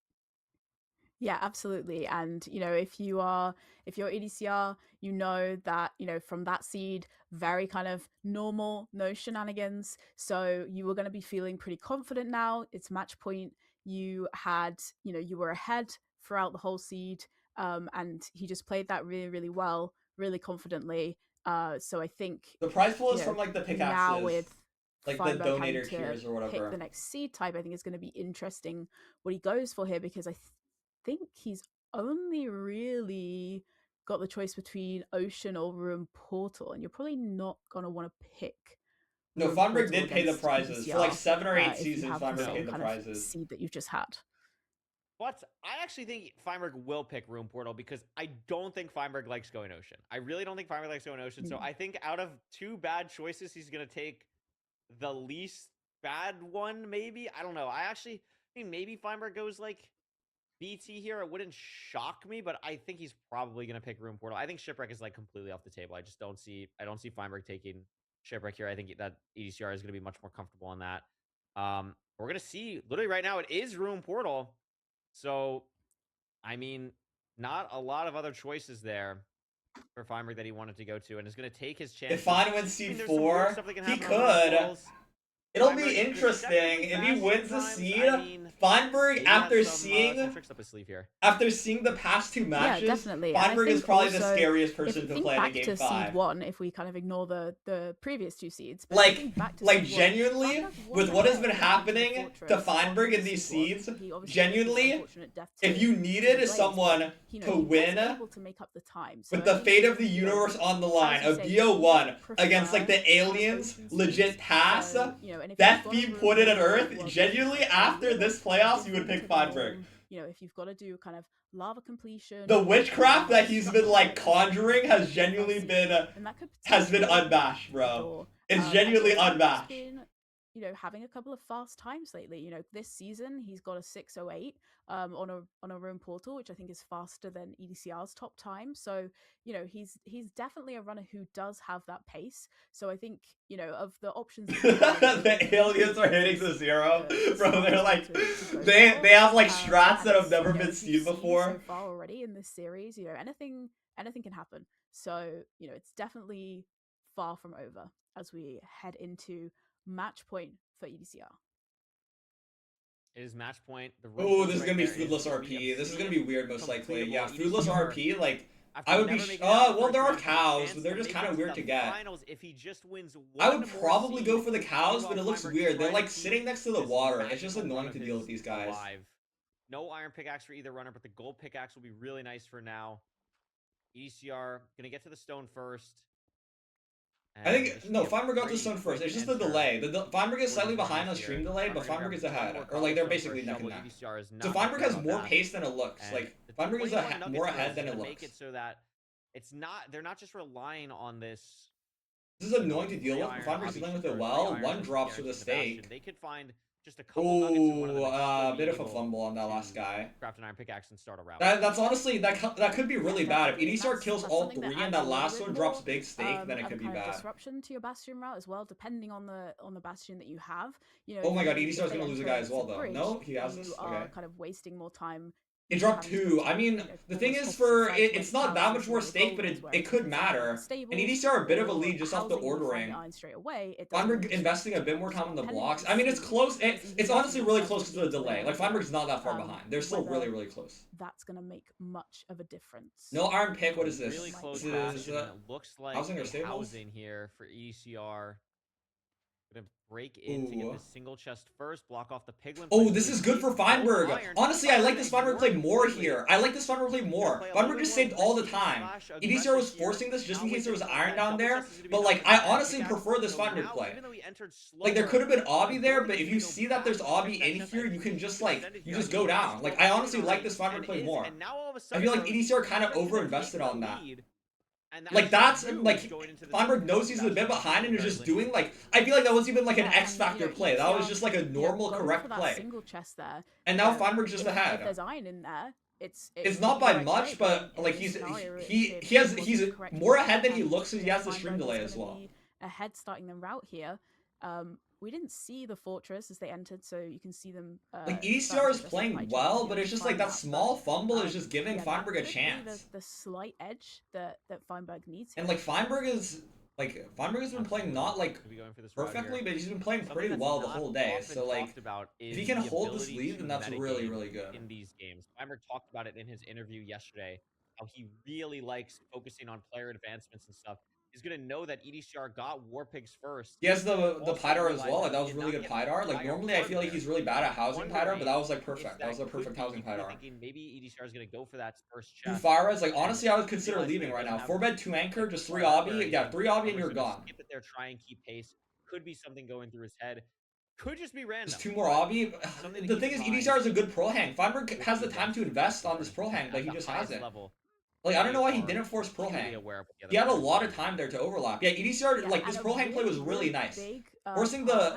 S4: Yeah, absolutely. And if you're EDCR, you know that from that seed, very kind of normal, no shenanigans. So you were going to be feeling pretty confident now. It's match point. You had you were ahead throughout the whole seed, and he just played that really, really well, really confidently. So I think
S1: the prize pool is from like the pickaxes.
S4: Now with
S1: like
S4: Feinberg
S1: the
S4: having
S1: donator
S4: to
S1: tiers or whatever.
S4: pick the next seed type, I think it's going to be interesting what he goes for here, because I think he's only really got the choice between Ocean or Room Portal, and you're probably not going to want to pick.
S1: No, Feinberg did pay the prizes. For like 7 or 8 seasons, Feinberg paid the
S4: kind
S1: prizes.
S4: of seed that you've just had.
S3: But I actually think Feinberg will pick Room Portal because I don't think Feinberg likes going Ocean. I really don't think Feinberg likes going Ocean. So I think out of 2 bad choices, he's going to take the least bad one, maybe. I don't know. I mean, maybe Feinberg goes like BT here. It wouldn't shock me, but I think he's probably going to pick Room Portal. I think Shipwreck is like completely off the table. I don't see Feinberg taking Shipwreck here. I think that EDCR is going to be much more comfortable on that. We're going to see literally right now it is Room Portal. So, I mean, not a lot of other choices there for Feinberg that he wanted to go to, and is going to take his chance.
S1: If Fein wins seed 4, he could. It'll be interesting if he wins the seed. Feinberg, after seeing the past 2 matches,
S4: yeah, definitely.
S1: Feinberg is probably the scariest person to play in
S4: back
S1: Game
S4: to
S1: 5.
S4: Seed 1, if we kind of ignore the previous 2 seeds, but
S1: like genuinely, with what has been happening to Feinberg in these seeds, genuinely, if you needed someone to win with the fate of the universe on the line, a BO1 against like the aliens, legit pass, Death being put in on Earth, genuinely after this playoffs, you would pick Feinberg.
S4: If you've got to do kind of lava completion,
S1: the witchcraft that he's been like conjuring has genuinely been unmatched, bro. It's genuinely unmatched.
S4: Having a couple of fast times lately. This season he's got a 6:08 on a Room Portal, which I think is faster than EDCR's top time. So he's definitely a runner who does have that pace. So I think of the options
S1: the aliens are hitting the 0, bro. They're like they have like strats that have never been seen before.
S4: So far already in this series, anything can happen. So it's definitely far from over as we head into match point for EDCR.
S3: It is match point.
S1: Oh, this is gonna be foodless RP. This is gonna be weird, most likely. Yeah, foodless RP. Like I would be. Well, there are cows, but they're just kind of weird to get. I would probably go for the cows, but it looks weird. They're like sitting next to the water. It's just annoying to deal with these guys.
S3: No iron pickaxe for either runner, but the gold pickaxe will be really nice for now. EDCR gonna get to the stone first.
S1: I think, no, Feinberg got the stone first. It's just the delay. Feinberg is slightly behind on stream delay, but Feinberg is ahead. Or, like, they're basically neck and neck. So Feinberg has more pace than it looks. Like, Feinberg is more ahead than it looks.
S3: So that they're not just relying on this.
S1: This is annoying to deal with. Feinberg's dealing with it well. 1 drops for the stake.
S3: They could find just a couple nuggets in one of
S1: a bit of a fumble on that last guy.
S3: Craft an iron pickaxe and start a route.
S1: That's honestly, that could be really bad. If EDCR kills all 3 and that last one drops big stake, then it could be bad.
S4: Disruption to your Bastion route as well, depending on the Bastion that you have.
S1: Oh my god, EDCR's gonna lose a guy as well, though. No, he has this? Okay.
S4: Kind of wasting more time.
S1: It dropped 2. I mean, the thing is, it's not that much more stake, but it could matter. And EDCR are a bit of a lead just off the ordering. Feinberg investing a bit more time on the blocks. I mean, it's close. It's honestly really close to the delay. Like, Feinberg's not that far behind. They're still really, really close.
S4: That's going to make much of a difference.
S1: No iron pick. What is this?
S3: Really close. Looks like housing here for EDCR. Gonna break in to get the single chest first, block off the piglin.
S1: Oh, this is good for Feinberg. Honestly, I like this Feinberg play more here. Feinberg just saved all the time. EDCR was forcing this just in case there was iron down there, but like, I honestly prefer this Feinberg play. Like, there could have been Obby there, but if you see that there's Obby in here, you can just like, you just go down. Like, I honestly like this Feinberg play more. I feel like EDCR kind of over-invested on that. Like, that's, like, Feinberg knows he's a bit behind and is just doing, like, I feel like that wasn't even, like, an X-Factor play. That was just, like, a normal, correct play.
S4: Single chest there.
S1: And now Feinberg's just ahead.
S4: If there's iron in there,
S1: It's not by much, but like he's more ahead than he looks because he has the stream delay as well.
S4: Ahead starting them route here. We didn't see the fortress as they entered, so you can see them.
S1: Like EDCR is playing well, but it's just like that small fumble is just giving Feinberg a chance.
S4: The slight edge that Feinberg needs.
S1: And like Feinberg has been playing not like perfectly, but he's been playing pretty well the whole day. So like, if he can hold this lead, then that's really good.
S3: In these games, Feinberg talked about it in his interview yesterday. How he really likes focusing on player advancements and stuff. He's gonna know that EDCR got War Pigs first.
S1: He has the Pydar as well. Like that was really good Pydar. Like normally I feel like he's really bad at housing Pydar, but that was like perfect. That was a perfect housing Pydar.
S3: Maybe EDCR is gonna go for that first
S1: Two
S3: chest.
S1: Fires, like honestly, I would consider leaving right now. 4 bed, 2 anchor, just 3 obby. Yeah, 3 obby and you're gone.
S3: Skip it there, try and keep pace. Could be something going through his head. Could just be random.
S1: Just 2 more obby. The thing is, EDCR is a good pro hang. Feinberg has the time to invest on this pro hang, but he just hasn't. Like, I don't know why he didn't force pro hang. He had a lot of time there to overlap. Yeah, EDCR, like, this pro hang play was really nice. Forcing the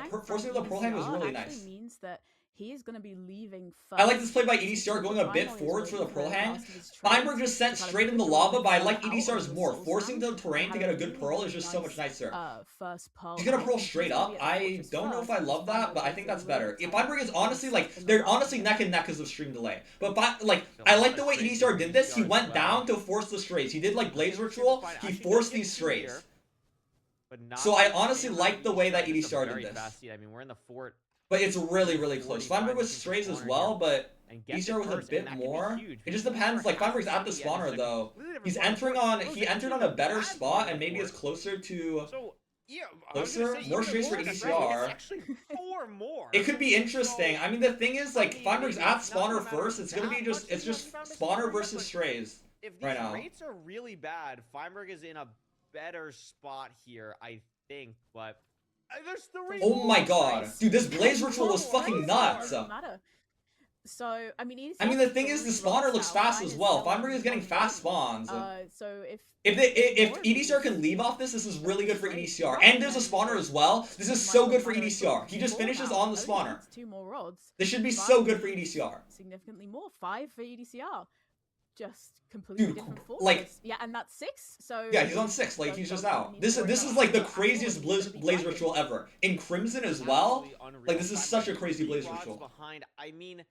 S1: pro hang was really nice.
S4: Means that he is going to be leaving first.
S1: I like this play by EDCR going a bit forwards for the pro hang. Feinberg just sent straight in the lava, but I like EDCR's more. Forcing the terrain to get a good pearl is just so much nicer. He's gonna pearl straight up. I don't know if I love that, but I think that's better. If Feinberg is honestly like, they're honestly neck and neck because of stream delay. But like, I like the way EDCR did this. He went down to force the strays. He did like Blaze Ritual. He forced these strays. So I honestly like the way that EDCR did this.
S3: I mean, we're in the fort.
S1: But it's really close. Feinberg was strays as well, but EDCR was a bit more. It just depends. Like Feinberg's at the spawner though. He entered on a better spot and maybe it's closer to more strays for EDCR. It could be interesting. I mean the thing is like Feinberg's at spawner first. It's just spawner versus strays right now.
S3: If these rates are really bad, Feinberg is in a better spot here, I think, but there's 3
S1: oh my god. Dude, this Blaze Ritual was fucking nuts.
S4: So, I mean,
S1: the thing is, the spawner looks fast as well. Feinberg is getting fast spawns.
S4: So
S1: if EDCR can leave off this is really good for EDCR. And there's a spawner as well. This is so good for EDCR. He just finishes on the spawner.
S4: 2 more rods.
S1: This should be so good for EDCR.
S4: Significantly more. 5 for EDCR. Just completely different forces.
S1: Like,
S4: yeah, and that's 6. So
S1: yeah, he's on 6. Like he's just out. This is like the craziest Blaze Ritual ever. In Crimson as well. Like this is such a crazy Blaze Ritual.
S3: Behind, I mean,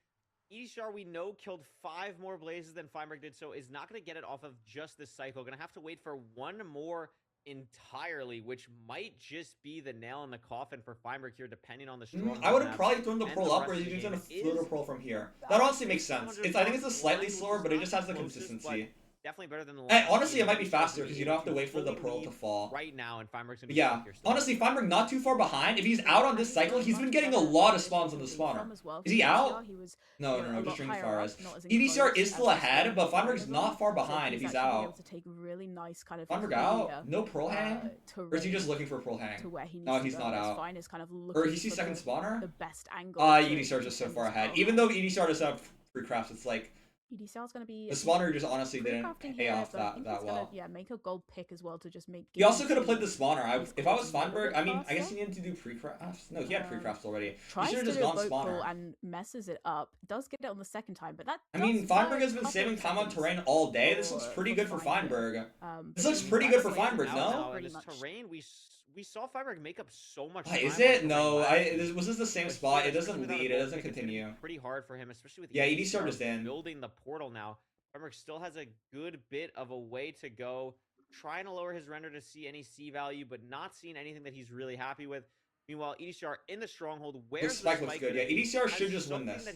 S3: EDCR we know killed 5 more blazes than Feinberg did, so is not going to get it off of just this cycle. Going to have to wait for 1 more entirely, which might just be the nail in the coffin for Feinberg here, depending on the strong.
S1: I would have probably thrown the pearl up, or he's just gonna float a pearl from here. That honestly makes sense. I think it's a slightly slower, but it just has the consistency.
S3: Definitely better than the
S1: last. Honestly, it might be faster because you don't have to wait for the pearl to fall.
S3: Right now, and Feinberg's gonna
S1: yeah. Honestly, Feinberg not too far behind. If he's out on this cycle, he's been getting a lot of spawns on the spawner. Is he out? No, just drinking Faraz. EDCR is still ahead, but Feinberg's not far behind if he's out. Feinberg out? No pearl hang? Or is he just looking for pearl hang? No, he's not out. Or he sees second spawner? EDCR just so far ahead. Even though EDCR does have free crafts, it's like
S4: EDCR's gonna be
S1: the spawner just honestly didn't pay off that well.
S4: Make a gold pick as well to just make.
S1: He also could have played the spawner. If I was Feinberg, I mean, I guess he needed to do pre-crafts. No, he had pre-crafts already. He should have just gone spawner.
S4: And messes it up. Does get it on the second time, but that.
S1: I mean, Feinberg has been saving time on terrain all day. This looks pretty good for Feinberg. This looks pretty good for Feinberg, no?
S3: This terrain, we saw Feinberg make up so much time.
S1: Is it? No, was this the same spot? It doesn't lead. It doesn't continue.
S3: Pretty hard for him, especially with
S1: EDCR just in
S3: building the portal now. Feinberg still has a good bit of a way to go, trying to lower his render to see any C value, but not seeing anything that he's really happy with. Meanwhile, EDCR in the stronghold, where
S1: this spike looks good. Yeah, EDCR should just win this.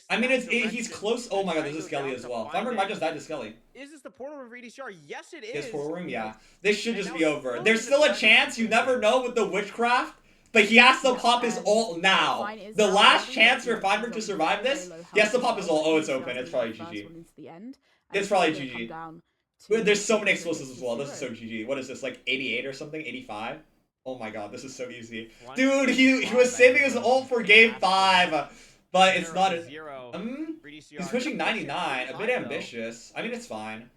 S1: I mean, he's close. Oh my god, there's a Skelly as well. Feinberg might just die to Skelly.
S3: Is this the portal room for EDCR? Yes, it is.
S1: Yes, portal room, yeah. This should just be over. There's still a chance. You never know with the witchcraft. But he has to pop his ult now. The last chance for Feinberg to survive this, he has to pop his ult. Oh, it's open. It's probably GG. It's probably GG. There's so many explosives as well. This is so GG. What is this, like 88 or something? 85? Oh my god, this is so easy. Dude, he was saving his ult for game 5. But it's not as... he's pushing 99. A bit ambitious. I mean, it's fine.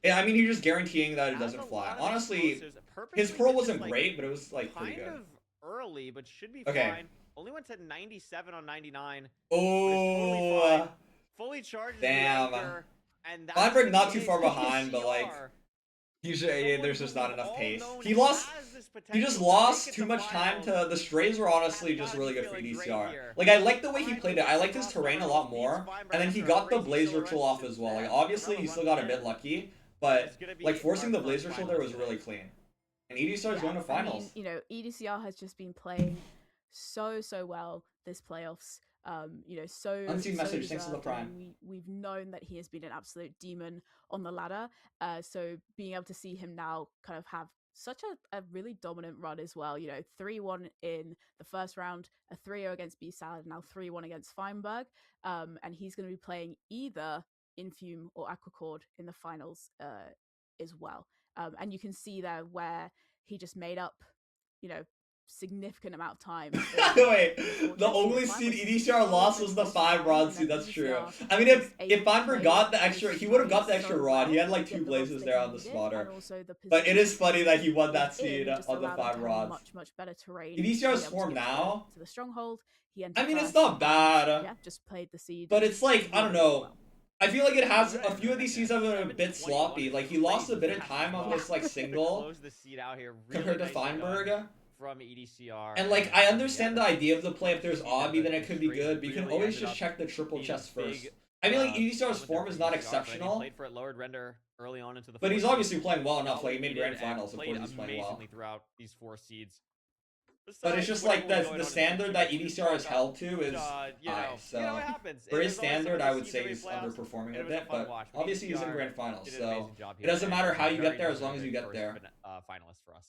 S1: I mean, you're just guaranteeing that it doesn't fly. Honestly, his pearl wasn't great, but it was, like, pretty good.
S3: Early, but should be fine. Only went to 97 on 99.
S1: Oh,
S3: fully charged.
S1: Damn.
S3: And
S1: Feinberg not too far behind, but like usually there's just not enough pace. He just lost too much time to the strays were honestly just really good for EDCR. Like I like the way he played it. I liked his terrain a lot more. And then he got the Blaze Ritual off as well. Like obviously he still got a bit lucky, but like forcing the Blaze Ritual there was really clean. And EDCR is going to finals.
S4: I mean, EDCR has just been playing so well this playoffs.
S1: Unseen message, thanks for the prime.
S4: We've known that he has been an absolute demon on the ladder. So being able to see him now kind of have such a really dominant run as well. 3-1 in the first round, a 3-0 against B-Salad, now 3-1 against Feinberg. And he's going to be playing either Infume or Aquacord in the finals as well. And you can see there where he just made up, significant amount of time.
S1: Wait, the only seed EDCR lost was the 5 rod seed, that's true. I mean, if Feinberg got the extra, he would have got the extra rod. He had like 2 blazes there on the spotter. But it is funny that he won that seed on the 5 rods.
S4: Much better terrain.
S1: EDCR's form now?
S4: To the stronghold.
S1: I mean, it's not bad.
S4: Yeah, just played the seed.
S1: But it's like, I don't know. I feel like it has a few of these seeds have been a bit sloppy. Like he lost a bit of time on this like single compared to Feinberg.
S3: From EDCR.
S1: And like I understand the idea of the play. If there's Obby, then it could be good. But you can always just check the triple chest first. I mean, like EDCR's form is not exceptional. But he's obviously playing well enough. Like he made grand finals. Of course, he's playing well.
S3: Throughout these 4 seeds.
S1: But it's just like the standard that EDCR is held to is high. So for his standard, I would say he's underperforming a bit. But obviously he's in grand finals, so it doesn't matter how you get there as long as you get there.
S3: Finalist for us.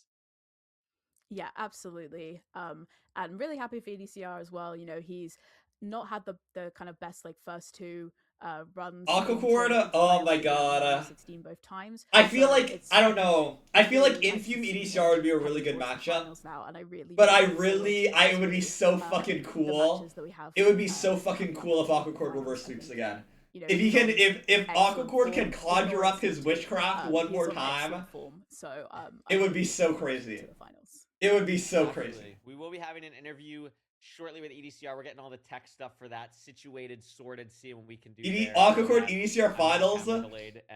S4: Yeah, absolutely. And I'm really happy for EDCR as well. He's not had the kind of best like first 2 runs.
S1: Aquacord, oh my god.
S4: 16 both times.
S1: I feel like I don't know. I feel like Infume EDCR would be a really good matchup.
S4: Now, and
S1: it would be so fucking cool. It would be so fucking cool if Aquacord reverse sweeps again. If he can, if Aquacord can conjure up his witchcraft one more time, it would be so crazy. It would be so crazy.
S3: We will be having an interview shortly with EDCR. We're getting all the tech stuff for that situated, sorted, seeing what we can do.
S1: Aquacord EDCR finals,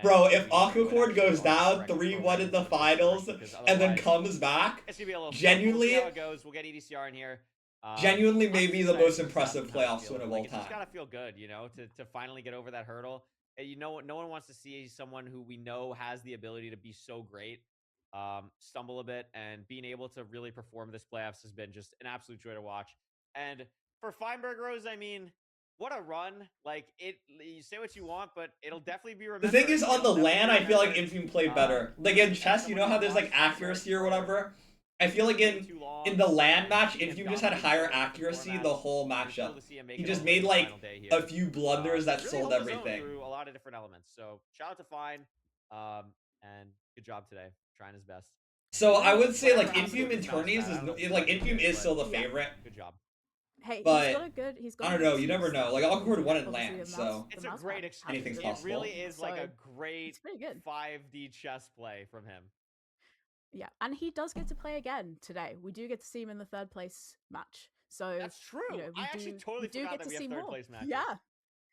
S1: bro. If Aquacord goes down 3-1 in the finals and then comes back, genuinely,
S3: how it goes. We'll get EDCR in here.
S1: Genuinely, maybe the most impressive playoffs win of all time.
S3: It's just gotta feel good, to finally get over that hurdle. No one wants to see someone who we know has the ability to be so great. Stumble a bit, and being able to really perform this playoffs has been just an absolute joy to watch. And for Feinberg Rose, I mean, what a run. Like you say what you want, but it'll definitely be remembered.
S1: The thing is, on the LAN, I feel like Infume played better. Like in chess, you know how there's like accuracy or whatever? I feel like in the LAN match, Infume just had higher accuracy the whole matchup. He just made like a few blunders that sold everything.
S3: Through a lot of different elements. So shout out to Fine, and good job today. Trying his best.
S1: So I would say like Infume in tourneys is like Infume is still the favorite.
S3: Good job.
S4: Hey,
S1: but I don't know. You never know. Like Aquacord won in LAN, so
S3: it's a great experience.
S1: Anything's possible.
S3: It really is like a great 5D chess play from him.
S4: Yeah, and he does get to play again today. We do get to see him in the 3rd place match. So
S3: that's true. I actually totally forgot that we have 3rd place matches.
S4: Yeah,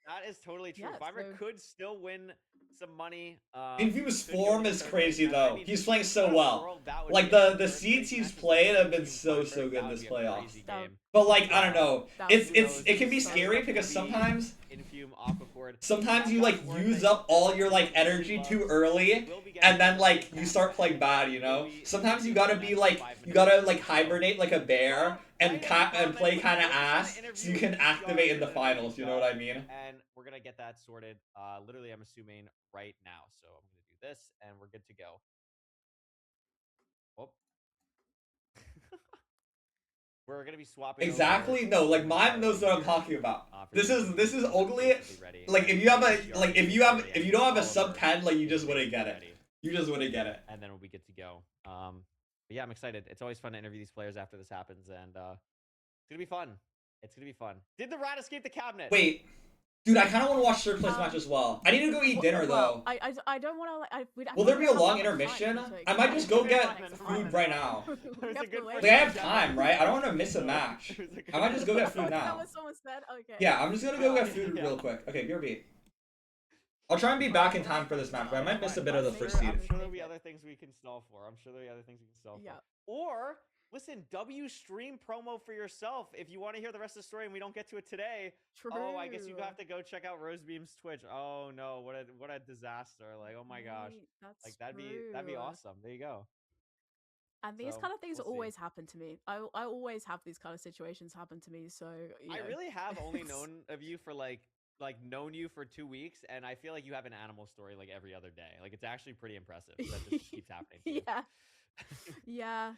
S3: that is totally true. Feinberg could still win some money.
S1: Infume's form is crazy though. He's playing so well. Like the seeds he's played have been so good this playoffs. But like I don't know, it can be scary because sometimes you like use up all your like energy too early, and then like you start playing bad. Sometimes you gotta be like hibernate like a bear and play kind of ass so you can activate in the finals. You know what I mean?
S3: And we're gonna get that sorted. Literally, I'm assuming right now. So I'm gonna do this, and we're good to go. Oh. We're gonna be swapping.
S1: Exactly. No, like Mime knows what I'm talking about. This is ugly. Like if you don't have a sub 10, like you just wouldn't get it. You just wouldn't get it.
S3: And then we'll be good to go. But yeah, I'm excited. It's always fun to interview these players after this happens, and it's gonna be fun. It's gonna be fun. Did the rat escape the cabinet?
S1: Wait. Dude, I kind of want to watch third place match as well. I need to go eat dinner though.
S4: I don't want to like.
S1: Will there be a long intermission? I might just go get food right now. Like I have time, right? I don't want to miss a match. I might just go get food
S4: Is that
S1: now.
S4: what someone said? Okay.
S1: Yeah, I'm just gonna go get food real quick. Okay, BRB. I'll try and be back in time for this match, but I might miss a bit of the first seed.
S3: I'm sure there'll be other things we can stall for.
S4: Yeah.
S3: Or listen, W stream promo for yourself if you want to hear the rest of the story and we don't get to it today.
S4: True.
S3: Oh, I guess you have to go check out Rosebeam's Twitch. Oh no, what a disaster! Like, oh my gosh,
S4: That's
S3: like that'd be awesome. There you go.
S4: And these
S3: So,
S4: kind of things
S3: we'll see.
S4: always happen to me. I always have these kind of situations happen to me. So
S3: I
S4: know,
S3: really have only
S4: it's-
S3: known of you for like known you for 2 weeks, and I feel like you have an animal story like every other day. Like it's actually pretty impressive that this keeps happening. To you.
S4: Yeah. Yeah.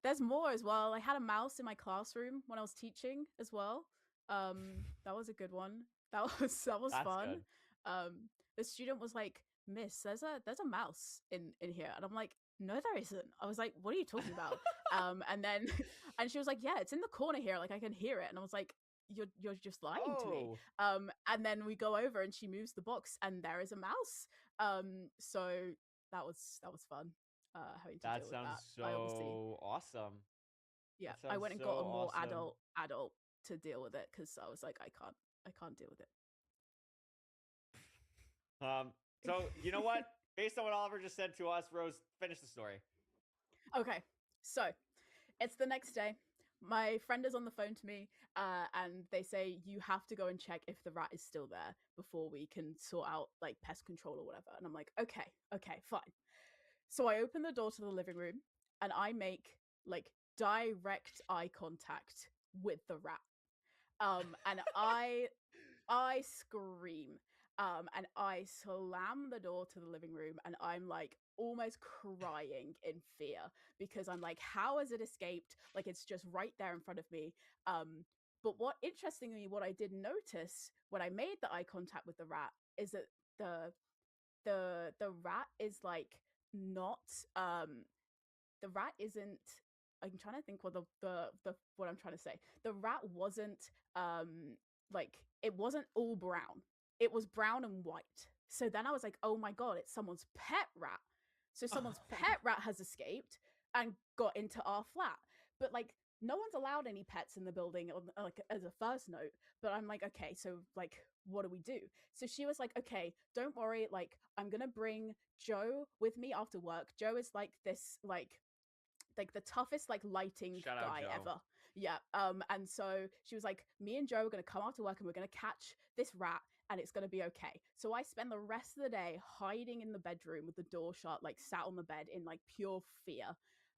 S4: There's more as well. I had a mouse in my classroom when I was teaching as well. That was a good one. That was
S3: That's
S4: fun.
S3: good.
S4: The student was like, "Miss, there's a mouse in here," and I'm like, "No, there isn't." I was like, "What are you talking about?" And then and she was like, "Yeah, it's in the corner here. Like I can hear it." And I was like, "You're just lying to me." And then we go over and she moves the box and there is a mouse. So that was fun. Having to
S3: That
S4: deal
S3: sounds
S4: with that. I obviously,
S3: awesome.
S4: yeah,
S3: That
S4: I
S3: sounds
S4: went and
S3: so
S4: got a more
S3: awesome.
S4: adult to deal with it because I was like, I can't deal with it.
S3: So you know what? Based on what Oliver just said to us, Rose, finish the story.
S4: Okay, so it's the next day. My friend is on the phone to me, and they say you have to go and check if the rat is still there before we can sort out like pest control or whatever. And I'm like, okay, fine. So I open the door to the living room and I make like direct eye contact with the rat. And I scream. And I slam the door to the living room and I'm like almost crying in fear because I'm like, how has it escaped? Like it's just right there in front of me. But interestingly, what I did notice when I made the eye contact with the rat is that the rat is like not the rat isn't. I'm trying to think what what I'm trying to say. The rat wasn't like it wasn't all brown. It was brown and white. So then I was like, oh my god, it's someone's pet rat. So someone's pet rat has escaped and got into our flat. But like no one's allowed any pets in the building like as a first note. But I'm like, okay, so like what do we do? So she was like, okay, don't worry, like I'm gonna bring Joe with me after work. Joe is like this like the toughest like lighting
S3: Shout out
S4: guy
S3: Joe.
S4: ever. Yeah. And so she was like, me and Joe are gonna come after work and we're gonna catch this rat and it's gonna be okay. So I spend the rest of the day hiding in the bedroom with the door shut, like sat on the bed in like pure fear.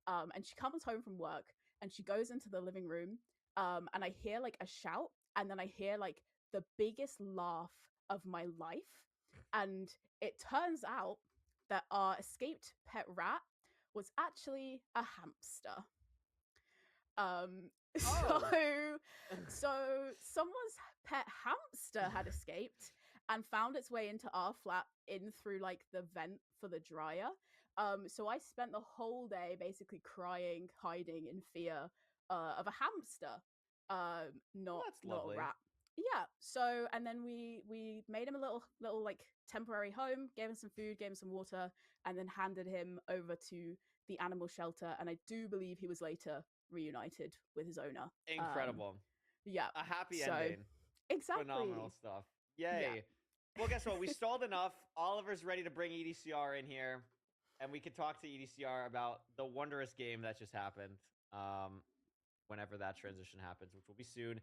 S4: And she comes home from work and she goes into the living room. And I hear like a shout and then I hear like the biggest laugh of my life. And it turns out that our escaped pet rat was actually a hamster. So someone's pet hamster had escaped and found its way into our flat in through like the vent for the dryer. So I spent the whole day basically crying, hiding in fear of a hamster, not a rat. Yeah. So and then we made him a little like temporary home, gave him some food, gave him some water, and then handed him over to the animal shelter. And I do believe he was later reunited with his owner.
S3: Incredible.
S4: Yeah.
S3: A happy ending.
S4: Exactly.
S3: Phenomenal stuff. Yay.
S4: Yeah.
S3: Well, guess what? We stalled enough. Oliver's ready to bring EDCR in here, and we could talk to EDCR about the wondrous game that just happened. Whenever that transition happens, which will be soon.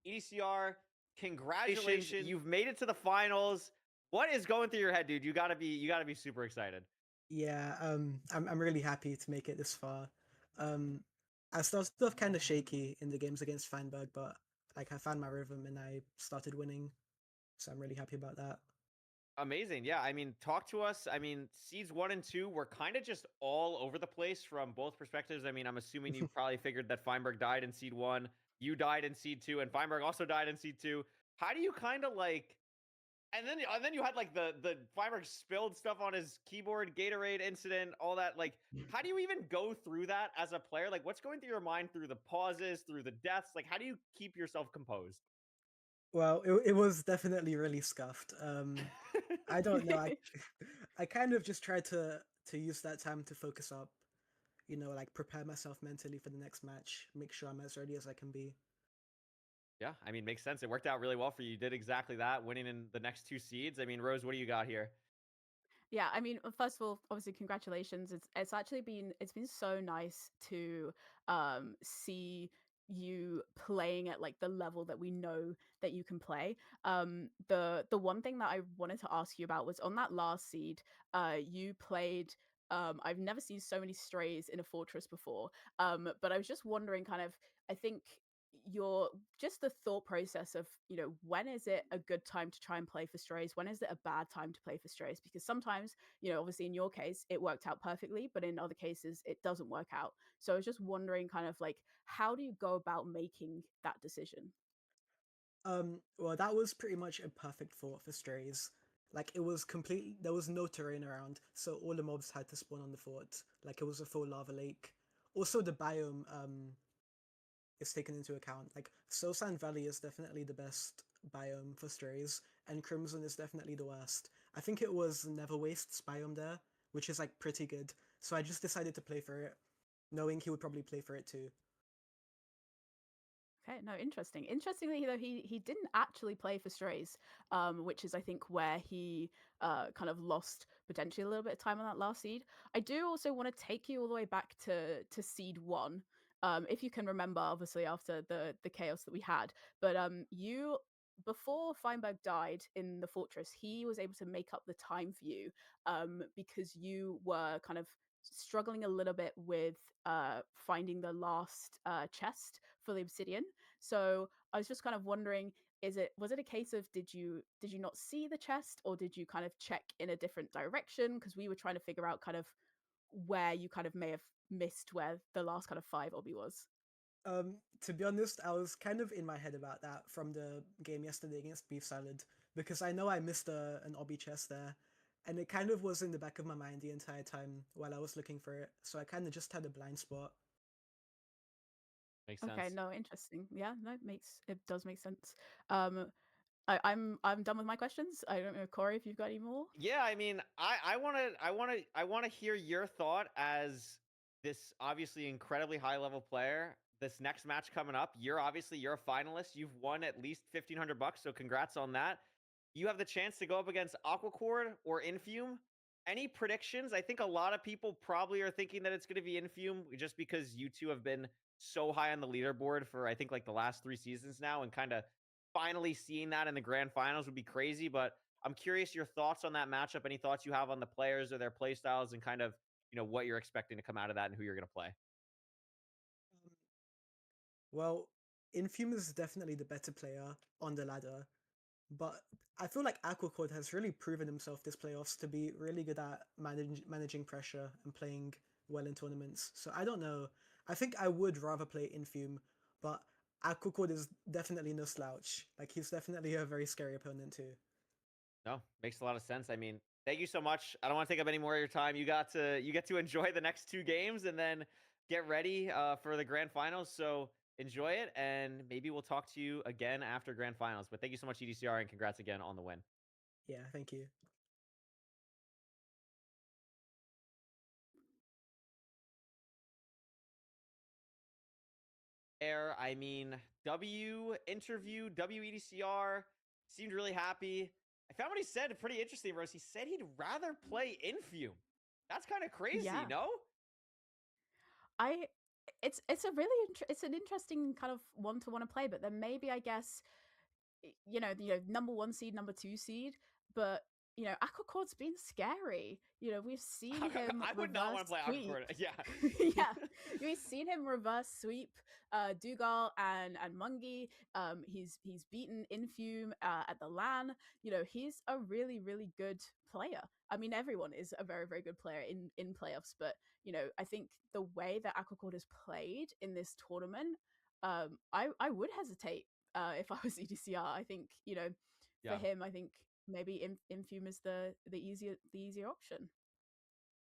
S3: EDCR, congratulations! You've made it to the finals. What is going through your head, dude? You gotta be super excited.
S7: Yeah, I'm really happy to make it this far. I started off kind of shaky in the games against Feinberg, but like I found my rhythm and I started winning, so I'm really happy about that.
S3: Amazing. Yeah, I mean, talk to us. I mean, seeds 1 and 2 were kind of just all over the place from both perspectives. I mean, I'm assuming you probably figured that Feinberg died in seed 1, you died in seed 2, and Feinberg also died in seed 2. How do you kind of like? And then you had like the Feinberg spilled stuff on his keyboard, Gatorade incident, all that. Like, how do you even go through that as a player? Like, what's going through your mind through the pauses, through the deaths? Like, how do you keep yourself composed?
S7: Well, it was definitely really scuffed. I don't know. I kind of just tried to use that time to focus up, like prepare myself mentally for the next match, make sure I'm as ready as I can be.
S3: Yeah, I mean, makes sense. It worked out really well for you. You did exactly that, winning in the next 2 seeds. I mean, Rose, what do you got here?
S4: Yeah, I mean, first of all, obviously, congratulations. It's actually been so nice to see you playing at like the level that we know that you can play. The one thing that I wanted to ask you about was on that last seed, you played. I've never seen so many strays in a fortress before. But I was just wondering, kind of, I think your just the thought process of when is it a good time to try and play for strays, when is it a bad time to play for strays, because sometimes obviously in your case it worked out perfectly, but in other cases it doesn't work out. So I was just wondering, kind of like, how do you go about making that decision?
S7: Well, that was pretty much a perfect fort for strays. Like it was complete. There was no terrain around, so all the mobs had to spawn on the fort. Like it was a full lava lake. Also, the biome is taken into account. Like Sosan Valley is definitely the best biome for strays, and Crimson is definitely the worst. I think it was Never Wastes biome there, which is like pretty good. So I just decided to play for it, knowing he would probably play for it too.
S4: Okay, no, interesting. Interestingly, though, he didn't actually play for Strays, which is, I think, where he kind of lost potentially a little bit of time on that last seed. I do also want to take you all the way back to seed one, if you can remember, obviously after the chaos that we had. But you, before Feinberg died in the fortress, he was able to make up the time for you, because you were kind of struggling a little bit with finding the last chest for the obsidian. So I was just kind of wondering, was it a case of did you not see the chest, or did you kind of check in a different direction? Because we were trying to figure out kind of where you kind of may have missed where the last kind of 5 obby was.
S7: To be honest, I was kind of in my head about that from the game yesterday against Beef Salad, because I know I missed an obby chest there, and it kind of was in the back of my mind the entire time while I was looking for it. So I kind of just had a blind spot.
S3: Makes
S4: Okay,
S3: sense.
S4: no, interesting. Yeah, no, it does make sense. I'm done with my questions. I don't know, Corey, if you've got any more.
S3: Yeah, I mean, I want to hear your thought as this obviously incredibly high level player. This next match coming up, you're a finalist. You've won at least $1,500, so congrats on that. You have the chance to go up against Aquacord or Infume. Any predictions? I think a lot of people probably are thinking that it's going to be Infume, just because you two have been so high on the leaderboard for I think like the last 3 seasons now, and kind of finally seeing that in the grand finals would be crazy. But I'm curious your thoughts on that matchup. Any thoughts you have on the players or their play styles, and kind of what you're expecting to come out of that and who you're going to play.
S7: Um, Well, Infume is definitely the better player on the ladder, but I feel like Aquacord has really proven himself this playoffs to be really good at managing pressure and playing well in tournaments. So I don't know. I think I would rather play Infume, but Aquacord is definitely no slouch. Like he's definitely a very scary opponent too.
S3: No, makes a lot of sense. I mean, thank you so much. I don't want to take up any more of your time. You get to enjoy the next 2 games and then get ready for the grand finals. So enjoy it, and maybe we'll talk to you again after grand finals. But thank you so much, EDCR, and congrats again on the win.
S7: Yeah, thank you.
S3: I mean, WEDCR seemed really happy. I found what he said pretty interesting, Rose. He said he'd rather play Infume. That's kind of crazy,
S4: Yeah,
S3: no?
S4: I it's a really it's an interesting kind of one to want to play, but then maybe, I guess, number 1 seed, number 2 seed, but Aquacord's been scary. We've seen him
S3: I would not
S4: reverse
S3: want to play
S4: sweep.
S3: Aquacord. Yeah.
S4: Yeah, we've seen him reverse sweep Dougal and Mungi. He's beaten Infume at the LAN. He's a really, really good player. I mean, everyone is a very, very good player in playoffs, but I think the way that Aquacord has played in this tournament, I would hesitate if I was EDCR. I think for
S3: Yeah.
S4: him, I think maybe Infume is the easier option.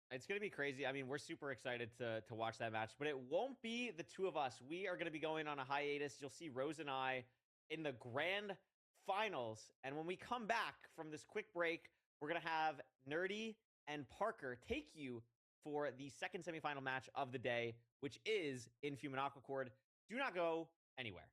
S3: It's going to be crazy. I mean, we're super excited to watch that match, but it won't be the 2 of us. We are going to be going on a hiatus. You'll see Rose and I in the grand finals. And when we come back from this quick break, we're going to have Nerdy and Parker take you for the second semifinal match of the day, which is Inhuman Aquacord. Do not go anywhere.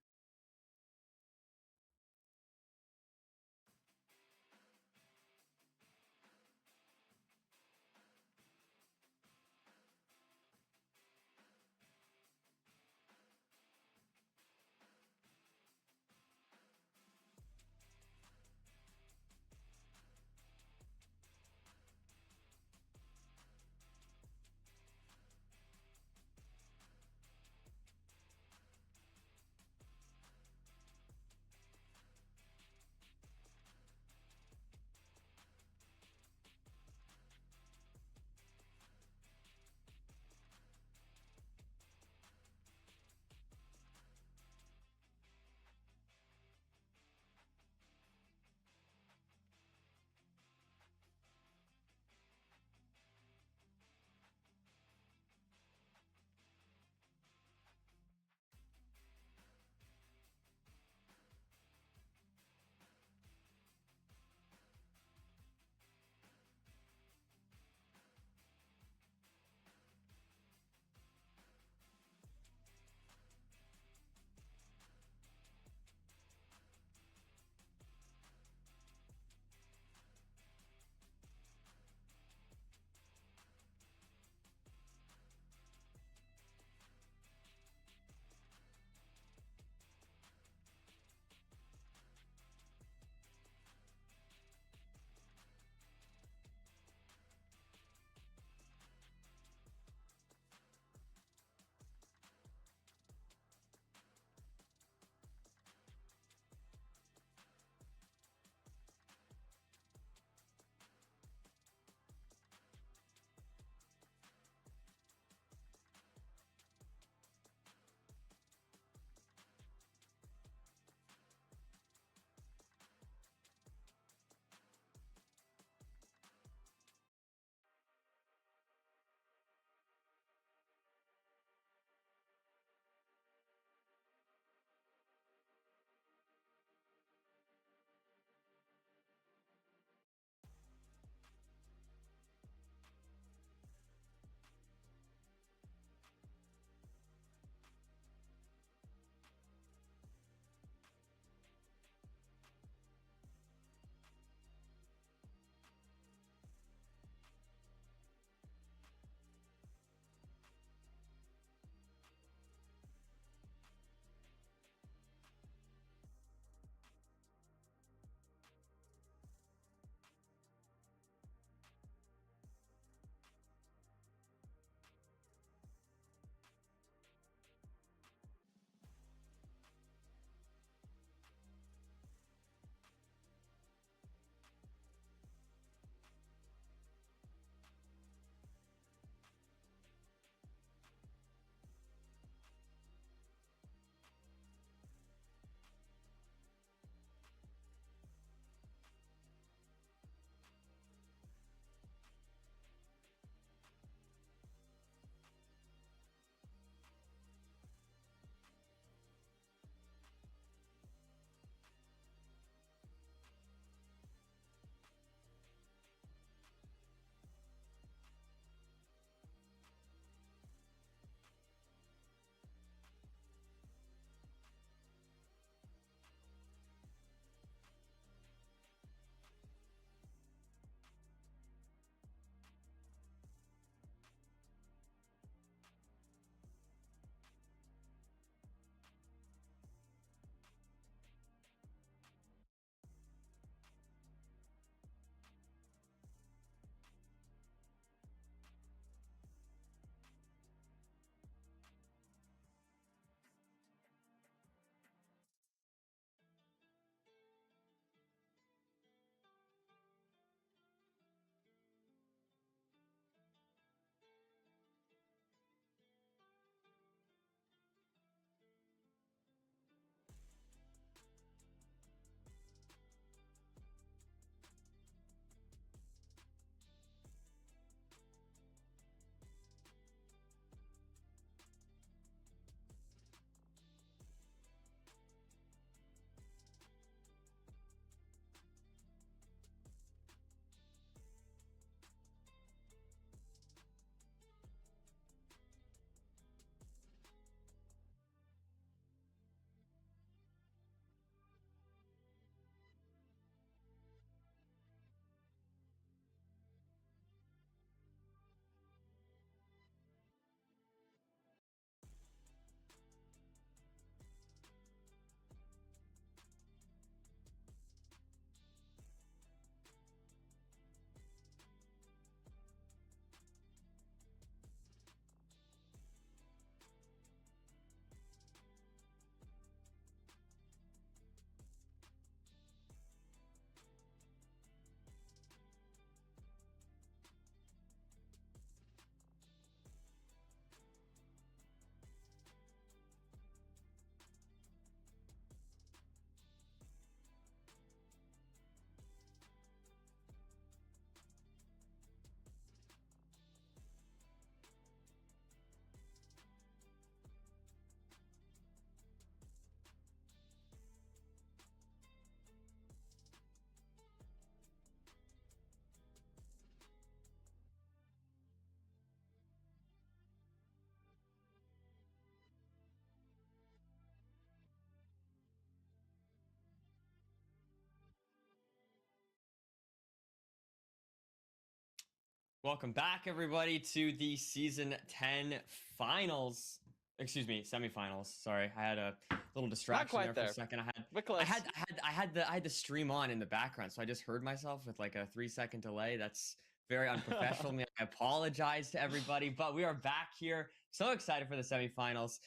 S8: Welcome back, everybody, to the Season 10 finals. Excuse me, semifinals. Sorry, I had a little distraction there for a second. I had the stream on in the background, so I just heard myself with like a 3-second delay. That's very unprofessional. I apologize to everybody, but we are back here. So excited for the semifinals.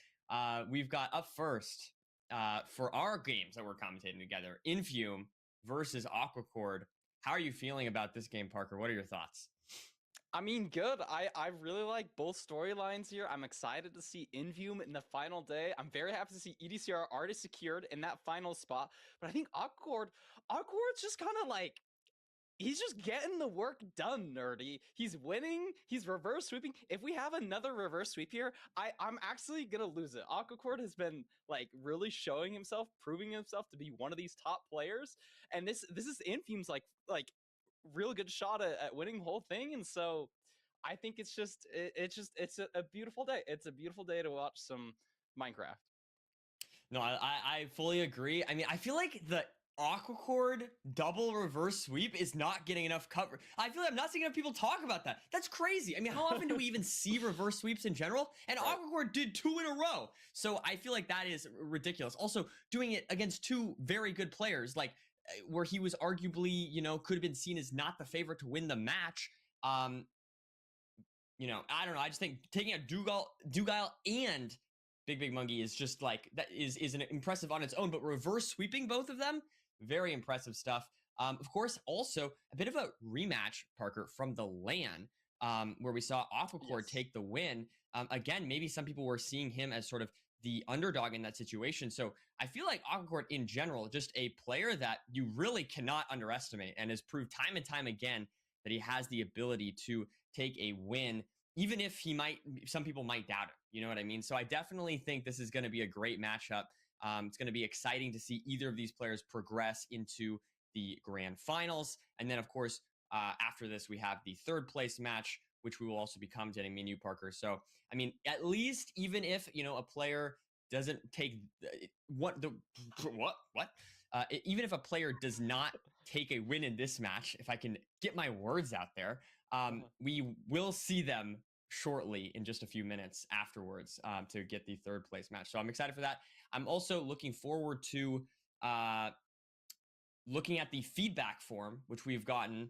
S8: We've got up first for our games that we're commentating together, Infume versus Aquacord. How are you feeling about this game, Parker? What are your thoughts?
S6: I mean, good. I really like both storylines here. I'm excited to see Infume in the final day. I'm very happy to see EDCR already secured in that final spot. But I think Aquacore's just kind of like, he's just getting the work done, Nerdy. He's winning. He's reverse sweeping. If we have another reverse sweep here, I'm actually gonna lose it. Aquacord has been like really showing himself, proving himself to be one of these top players, and this is Infume's like real good shot at winning the whole thing. And so I think it's a beautiful day. It's a beautiful day to watch some Minecraft.
S8: No, I fully agree. I mean, I feel like the Aquacord double reverse sweep is not getting enough cover. I feel like I'm not seeing enough people talk about that. That's crazy. I mean, how often do we even see reverse sweeps in general? And Aquacord did 2 in a row. So I feel like that is ridiculous. Also, doing it against 2 very good players, like where he was arguably, could have been seen as not the favorite to win the match. I don't know. I just think taking out Dougal and Big Monkey is just like, that is an impressive on its own, but reverse sweeping both of them, very impressive stuff. Of course, also a bit of a rematch, Parker, from the LAN, where we saw Aquacord take the win. Again, maybe some people were seeing him as sort of the underdog in that situation. So I feel like Aquacord in general, just a player that you really cannot underestimate and has proved time and time again that he has the ability to take a win, even if some people might doubt him. You know what I mean? So I definitely think this is going to be a great matchup. It's going to be exciting to see either of these players progress into the grand finals. And then, of course, after this, we have the 3rd place match, which we will also be commentating, me and you, Parker. So, I mean, at least even if, a player doesn't take even if a player does not take a win in this match, if I can get my words out there, we will see them shortly in just a few minutes afterwards to get the 3rd place match. So I'm excited for that. I'm also looking forward to looking at the feedback form, which we've gotten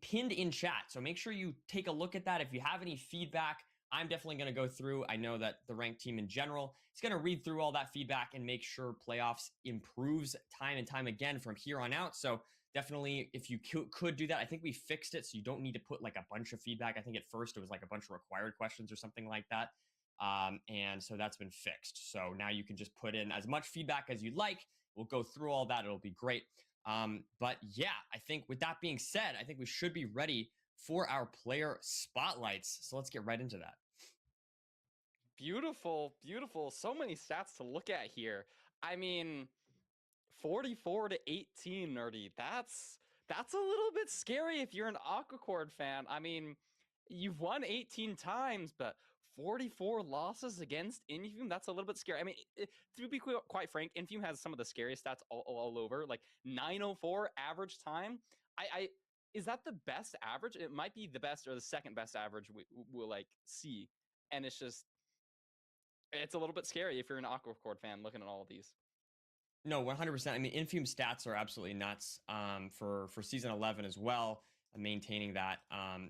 S8: pinned in chat. So make sure you take a look at that. If you have any feedback, I'm definitely going to go through. I know that the ranked team in general is going to read through all that feedback and make sure playoffs improves time and time again from here on out. So definitely, if you could do that, I think we fixed it. So you don't need to put like a bunch of feedback. I think at first it was like a bunch of required questions or something like that. And so that's been fixed. So now you can just put in as much feedback as you'd like. We'll go through all that. It'll be great. But yeah, I think with that being said, I think we should be ready for our player spotlights. So let's get right into that.
S6: Beautiful, beautiful. So many stats to look at here. I mean, 44-18, Nerdy. That's a little bit scary if you're an Aquacord fan. I mean, you've won 18 times, but 44 losses against Infume, that's a little bit scary. I mean, to be quite frank, Infume has some of the scariest stats all over, like 904 average time. Is that the best average? It might be the best or the second best average we'll like see. And it's a little bit scary if you're an Aquacord fan looking at all of these.
S8: No, 100%. I mean, Infume stats are absolutely nuts for season 11 as well, maintaining that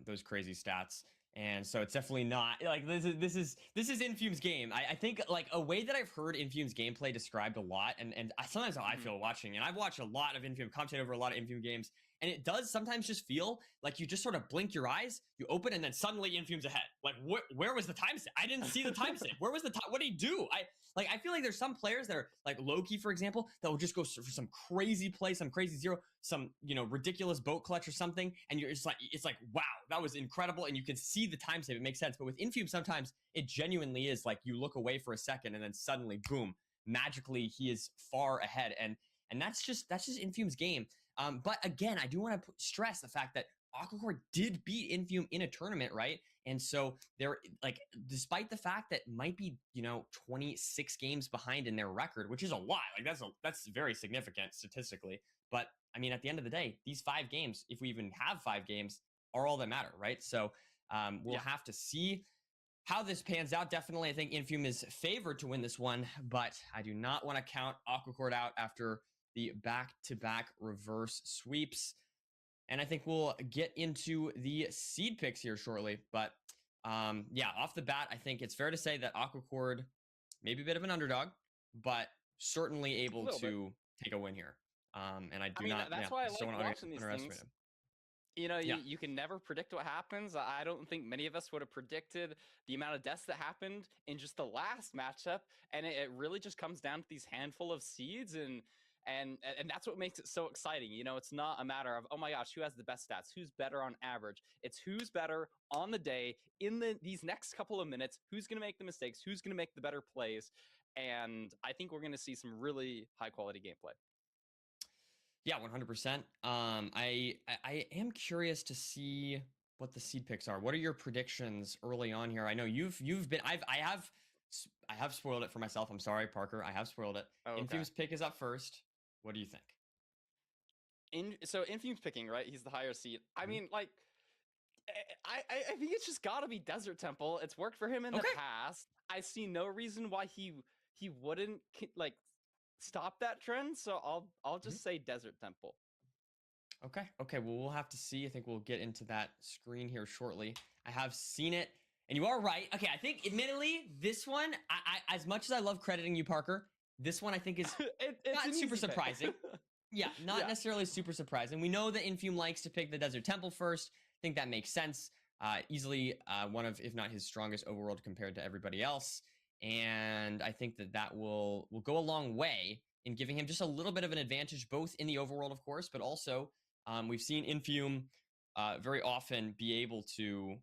S8: those crazy stats. And so it's definitely not like this is Infume's game. I think like a way that I've heard Infume's gameplay described a lot, and sometimes how I feel watching, and I've watched a lot of Infume, commentate over a lot of Infume games, and it does sometimes just feel like you just sort of blink your eyes, you open, and then suddenly Infume's ahead. Like where was the timestamp? I didn't see the timestamp. Where was the time? What did he do? I feel like there's some players that are like Loki, for example, that will just go for some crazy play, some crazy zero, some ridiculous boat clutch or something, and you're just like, it's like, wow, that was incredible, and you can see the timestamp. It makes sense. But with Infume, sometimes it genuinely is like you look away for a second, and then suddenly, boom, magically he is far ahead, and that's just Infume's game. But again, I do want to stress the fact that Aquacord did beat Infume in a tournament, right? And so they're like, despite the fact that might be 26 games behind in their record, which is a lot. Like that's very significant statistically. But I mean, at the end of the day, these 5 games, if we even have 5 games, are all that matter, right? So we'll have to see how this pans out. Definitely, I think Infume is favored to win this one, but I do not want to count Aquacord out after the back-to-back reverse sweeps. And I think we'll get into the seed picks here shortly. But yeah, off the bat, I think it's fair to say that Aquacord maybe a bit of an underdog, but certainly able to take a win here. And I do not.
S6: That's why I like watching these things.
S8: Him.
S6: You know, you can never predict what happens. I don't think many of us would have predicted the amount of deaths that happened in just the last matchup, and it really just comes down to these handful of seeds, and that's what makes it so exciting. You know, it's not a matter of, oh my gosh, who has the best stats, who's better on average. It's who's better on the day in these next couple of minutes, who's going to make the mistakes, who's going to make the better plays, and I think we're going to see some really high quality gameplay.
S8: Yeah, 100%. I am curious to see what the seed picks are. What are your predictions early on here? I know you've been. I have spoiled it for myself. I'm sorry, Parker. I have spoiled it.
S6: Oh, okay.
S8: Infume's pick is up first. What do you think?
S6: So Infume's picking, right? He's the higher seed. I mean, like, I think it's just got to be Desert Temple. It's worked for him in the past. I see no reason why he wouldn't like stop that trend, so I'll just say Desert Temple.
S8: Okay, well, we'll have to see. I think we'll get into that screen here shortly. I have seen it, and you are right. Okay, I think, admittedly, this one, I as much as I love crediting you, Parker, this one I think is
S6: it's
S8: not super surprising. Yeah, not necessarily super surprising. We know that Infume likes to pick the Desert Temple first. I think that makes sense. Easily one of, if not his strongest overworld compared to everybody else. And I think that will go a long way in giving him just a little bit of an advantage, both in the overworld, of course, but also we've seen Infume very often be able to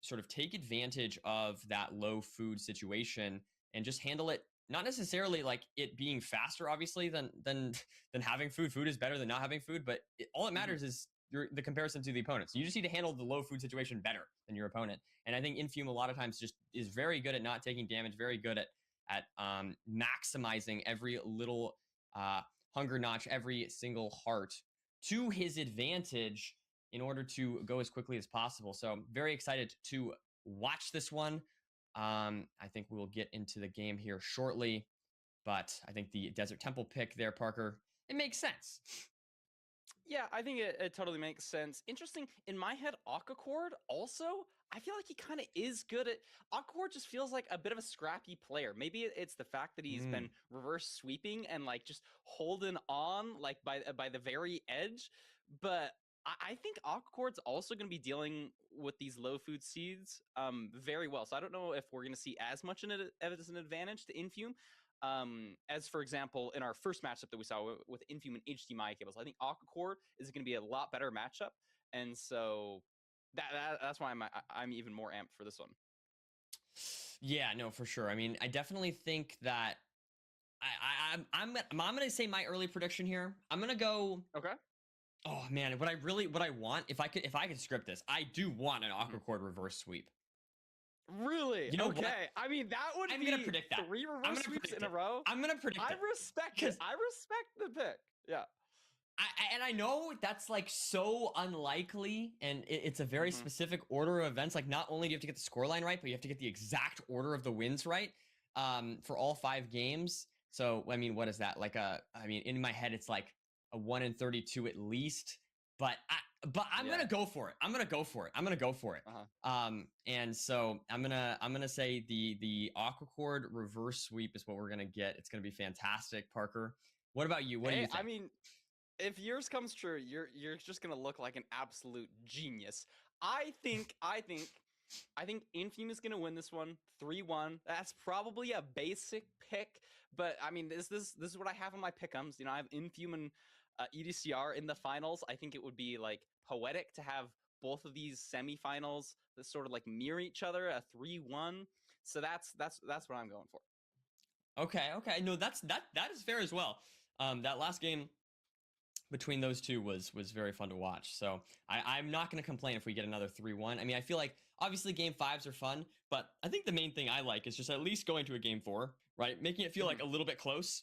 S8: sort of take advantage of that low food situation and just handle it. Not necessarily like it being faster, obviously, than having food. Food is better than not having food, but all that matters is the comparison to the opponent. So you just need to handle the low food situation better than your opponent. And I think Infume a lot of times just is very good at not taking damage, very good at maximizing every little hunger notch, every single heart to his advantage in order to go as quickly as possible. So I'm very excited to watch this one. I think we'll get into the game here shortly, but I think the Desert Temple pick there, Parker, it makes sense.
S6: Yeah, I think it totally makes sense. Interesting, in my head, Aquacord also, I feel like he kind of is good at... Aquacord just feels like a bit of a scrappy player. Maybe it's the fact that he's been reverse sweeping and like just holding on like by the very edge, but I think Aquacord's also going to be dealing with these low food seeds very well. So I don't know if we're going to see as much as an advantage to Infume. As for example, in our first matchup that we saw with Infume and HDMI cables, I think Aquacord is going to be a lot better matchup, and so that's why I'm even more amped for this one.
S8: Yeah, no, for sure. I mean, I definitely think that I'm going to say my early prediction here. I'm going to go.
S6: Okay.
S8: Oh man, what I want, if I could script this, I do want an Aquacord reverse sweep.
S6: Really?
S8: You know
S6: okay.
S8: What?
S6: I mean, that would
S8: I'm
S6: be
S8: gonna predict that.
S6: 3 reverse sweeps in a row.
S8: I'm gonna predict
S6: I respect it. I respect the pick. Yeah.
S8: I know that's like so unlikely, and it's a very specific order of events. Like, not only do you have to get the scoreline right, but you have to get the exact order of the wins right for all 5 games. So, I mean, what is that? Like in my head, it's like a 1 in 32 at least. But I'm gonna go for it. I'm gonna go for it. And so I'm gonna say the Aquacord reverse sweep is what we're gonna get. It's gonna be fantastic, Parker. What about you? What do you think?
S6: I mean, if yours comes true, you're just gonna look like an absolute genius. I think Infume is gonna win this one 3-1. That's probably a basic pick, but I mean, this is what I have in my pick'ems. You know, I have Infume and EDCR in the finals. I think it would be like poetic to have both of these semifinals that sort of like mirror each other, a 3-1. So that's what I'm going for.
S8: Okay. No, that is fair as well. That last game between those two was very fun to watch. So I'm not going to complain if we get another 3-1. I mean, I feel like obviously game 5s are fun, but I think the main thing I like is just at least going to a game 4, right? Making it feel like a little bit close.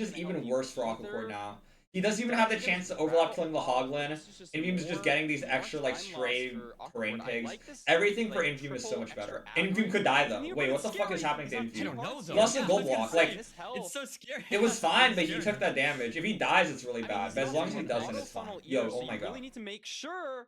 S1: just
S6: happening on
S1: even
S6: the
S1: worse for
S6: either.
S1: Aquacord now. He doesn't even have the chance to overlap killing the Hoglin. Infume's just getting these extra, like, stray terrain pigs. Everything for Infume is so much better. Infume could die, though. Wait, what the fuck is happening to
S8: I
S1: Infume?
S8: don't know though.
S1: He lost
S8: Yeah,
S1: the
S8: I
S1: gold
S8: was gonna
S1: block,
S8: say,
S1: like,
S8: it's so scary.
S1: It was
S8: It's so
S1: fine, but he
S8: scary.
S1: took that damage. If he dies, it's really bad. But as long as he doesn't, it's fine. Yo, oh my god.
S6: You really need to make sure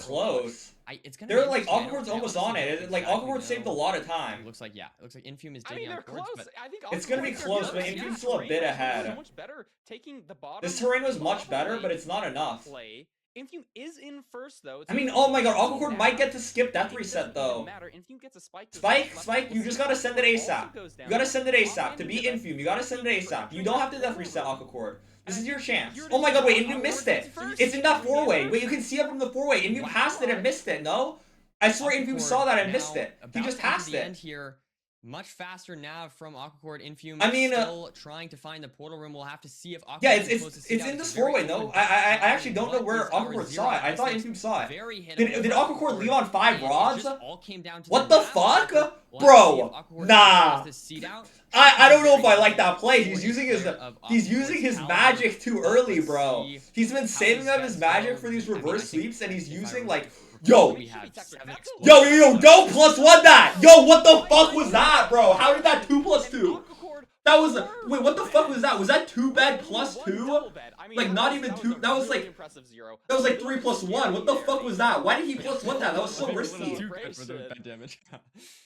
S1: close.
S8: It's gonna.
S1: They're
S8: be
S1: like
S8: interesting. I don't-
S1: Aquaport's
S8: I
S1: almost
S8: honestly
S1: on
S8: don't
S1: it. Like
S8: exactly
S1: Aquaport saved a
S8: know.
S1: lot of
S8: It
S1: time.
S8: looks like Infume is
S2: I
S8: digging
S2: mean, they're
S8: on cords,
S2: close.
S8: but
S2: I think
S1: It's gonna be
S2: Aquaport's
S1: close,
S2: good.
S1: but
S2: Yeah,
S1: Infume's still a
S2: terrain
S1: bit
S2: is
S1: ahead.
S2: So much better taking the bottom.
S1: This terrain was much
S2: bottom
S1: better,
S2: lane
S1: but it's not enough.
S2: play
S6: Infume is in first though.
S1: I mean, oh my god, Aquacord might get to skip death reset though.
S6: Infume gets a spike.
S1: Spike, you just gotta send it ASAP. You gotta send it ASAP. To beat Infume, you gotta send it ASAP. You don't have to death reset Aquacord. This is your chance. Oh my god, wait, Infume missed it. It's in that 4-way. Wait, you can see it from the 4-way. Infume passed it and missed it, no? I swear Infume saw that and missed it. He just passed it.
S8: Here. Much faster now from Aquacord. Infume
S1: I mean,
S8: still trying to find the portal room. We'll have to see if Aquacord
S1: yeah,
S8: it's
S1: in this 4-way, no? I actually don't know where Aquacord saw it. I thought Infume saw it. Did Aquacord leave on 5 rods? What the fuck? Bro, nah. I don't know if I like that play. He's using his magic too early, bro. He's been saving up his magic for these reverse sweeps, and he's using like, yo, don't +1 that. Yo, what the fuck was that, bro? How did that 2+2? That was wait, what the fuck was that? Was that 2 bed +2? Like not even 2. That was like 3 + 1. What the fuck was that? Why did he +1 that? That was so risky.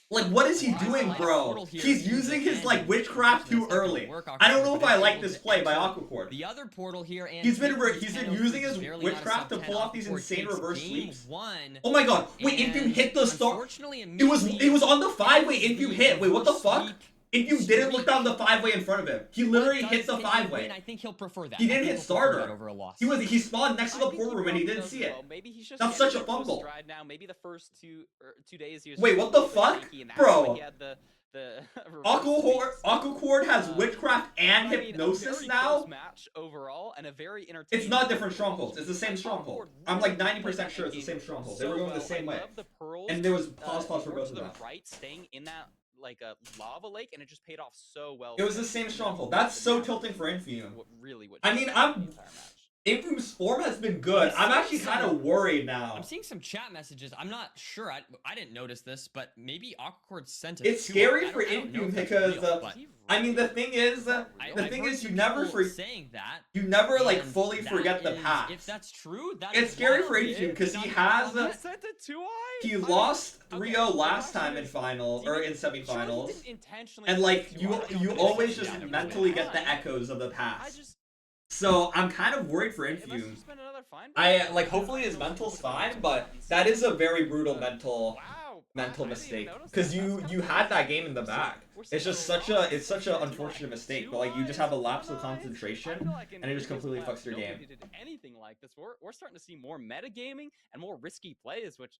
S1: Like what is he doing, bro? He's using his like witchcraft too early. I don't know if I like this play by Aquacord.
S8: The other portal here, and
S1: he's been using his witchcraft to pull off these insane reverse sweeps. Oh my god! Wait, Infume hit the star. It was on the 5-way. Infume hit. Wait, what the fuck? Infume didn't look down the 5-way in front of him. He literally hit the 5-way.
S8: I think he'll prefer that.
S1: He didn't hit starter. He spawned next to the portal room and he didn't see it. That's such a fumble.
S6: Maybe the first 2 days he was.
S1: Wait, what the fuck, bro? Aquacord has witchcraft and hypnosis now. It's not different strongholds. It's the same stronghold. I'm like 90% sure it's the same stronghold. They were going the same way, and there was pause for both of them.
S6: Staying in that like a lava lake, and it just paid off so well.
S1: It was the same stronghold. That's so tilting for Infume.
S6: Really,
S1: I mean, Infume's form has been good. I'm actually kind of worried now.
S8: I'm seeing some chat messages. I'm not sure. I didn't notice this, but maybe Aquacord sent it.
S1: It's scary for Infume because I mean the thing is you never you never like fully forget the past.
S8: If that's true,
S1: it's scary for Infume because he lost 3-0 last time in finals or in semifinals, and like you always just mentally get the echoes of the past. So I'm kind of worried for Infume. I like hopefully his mental's fine, but that is a very brutal mental mistake because you had that game in the bag. It's just such an unfortunate mistake, but like you just have a lapse of concentration and it just completely fucks your game.
S6: Anything like this, we're starting to see more metagaming and more risky plays, which.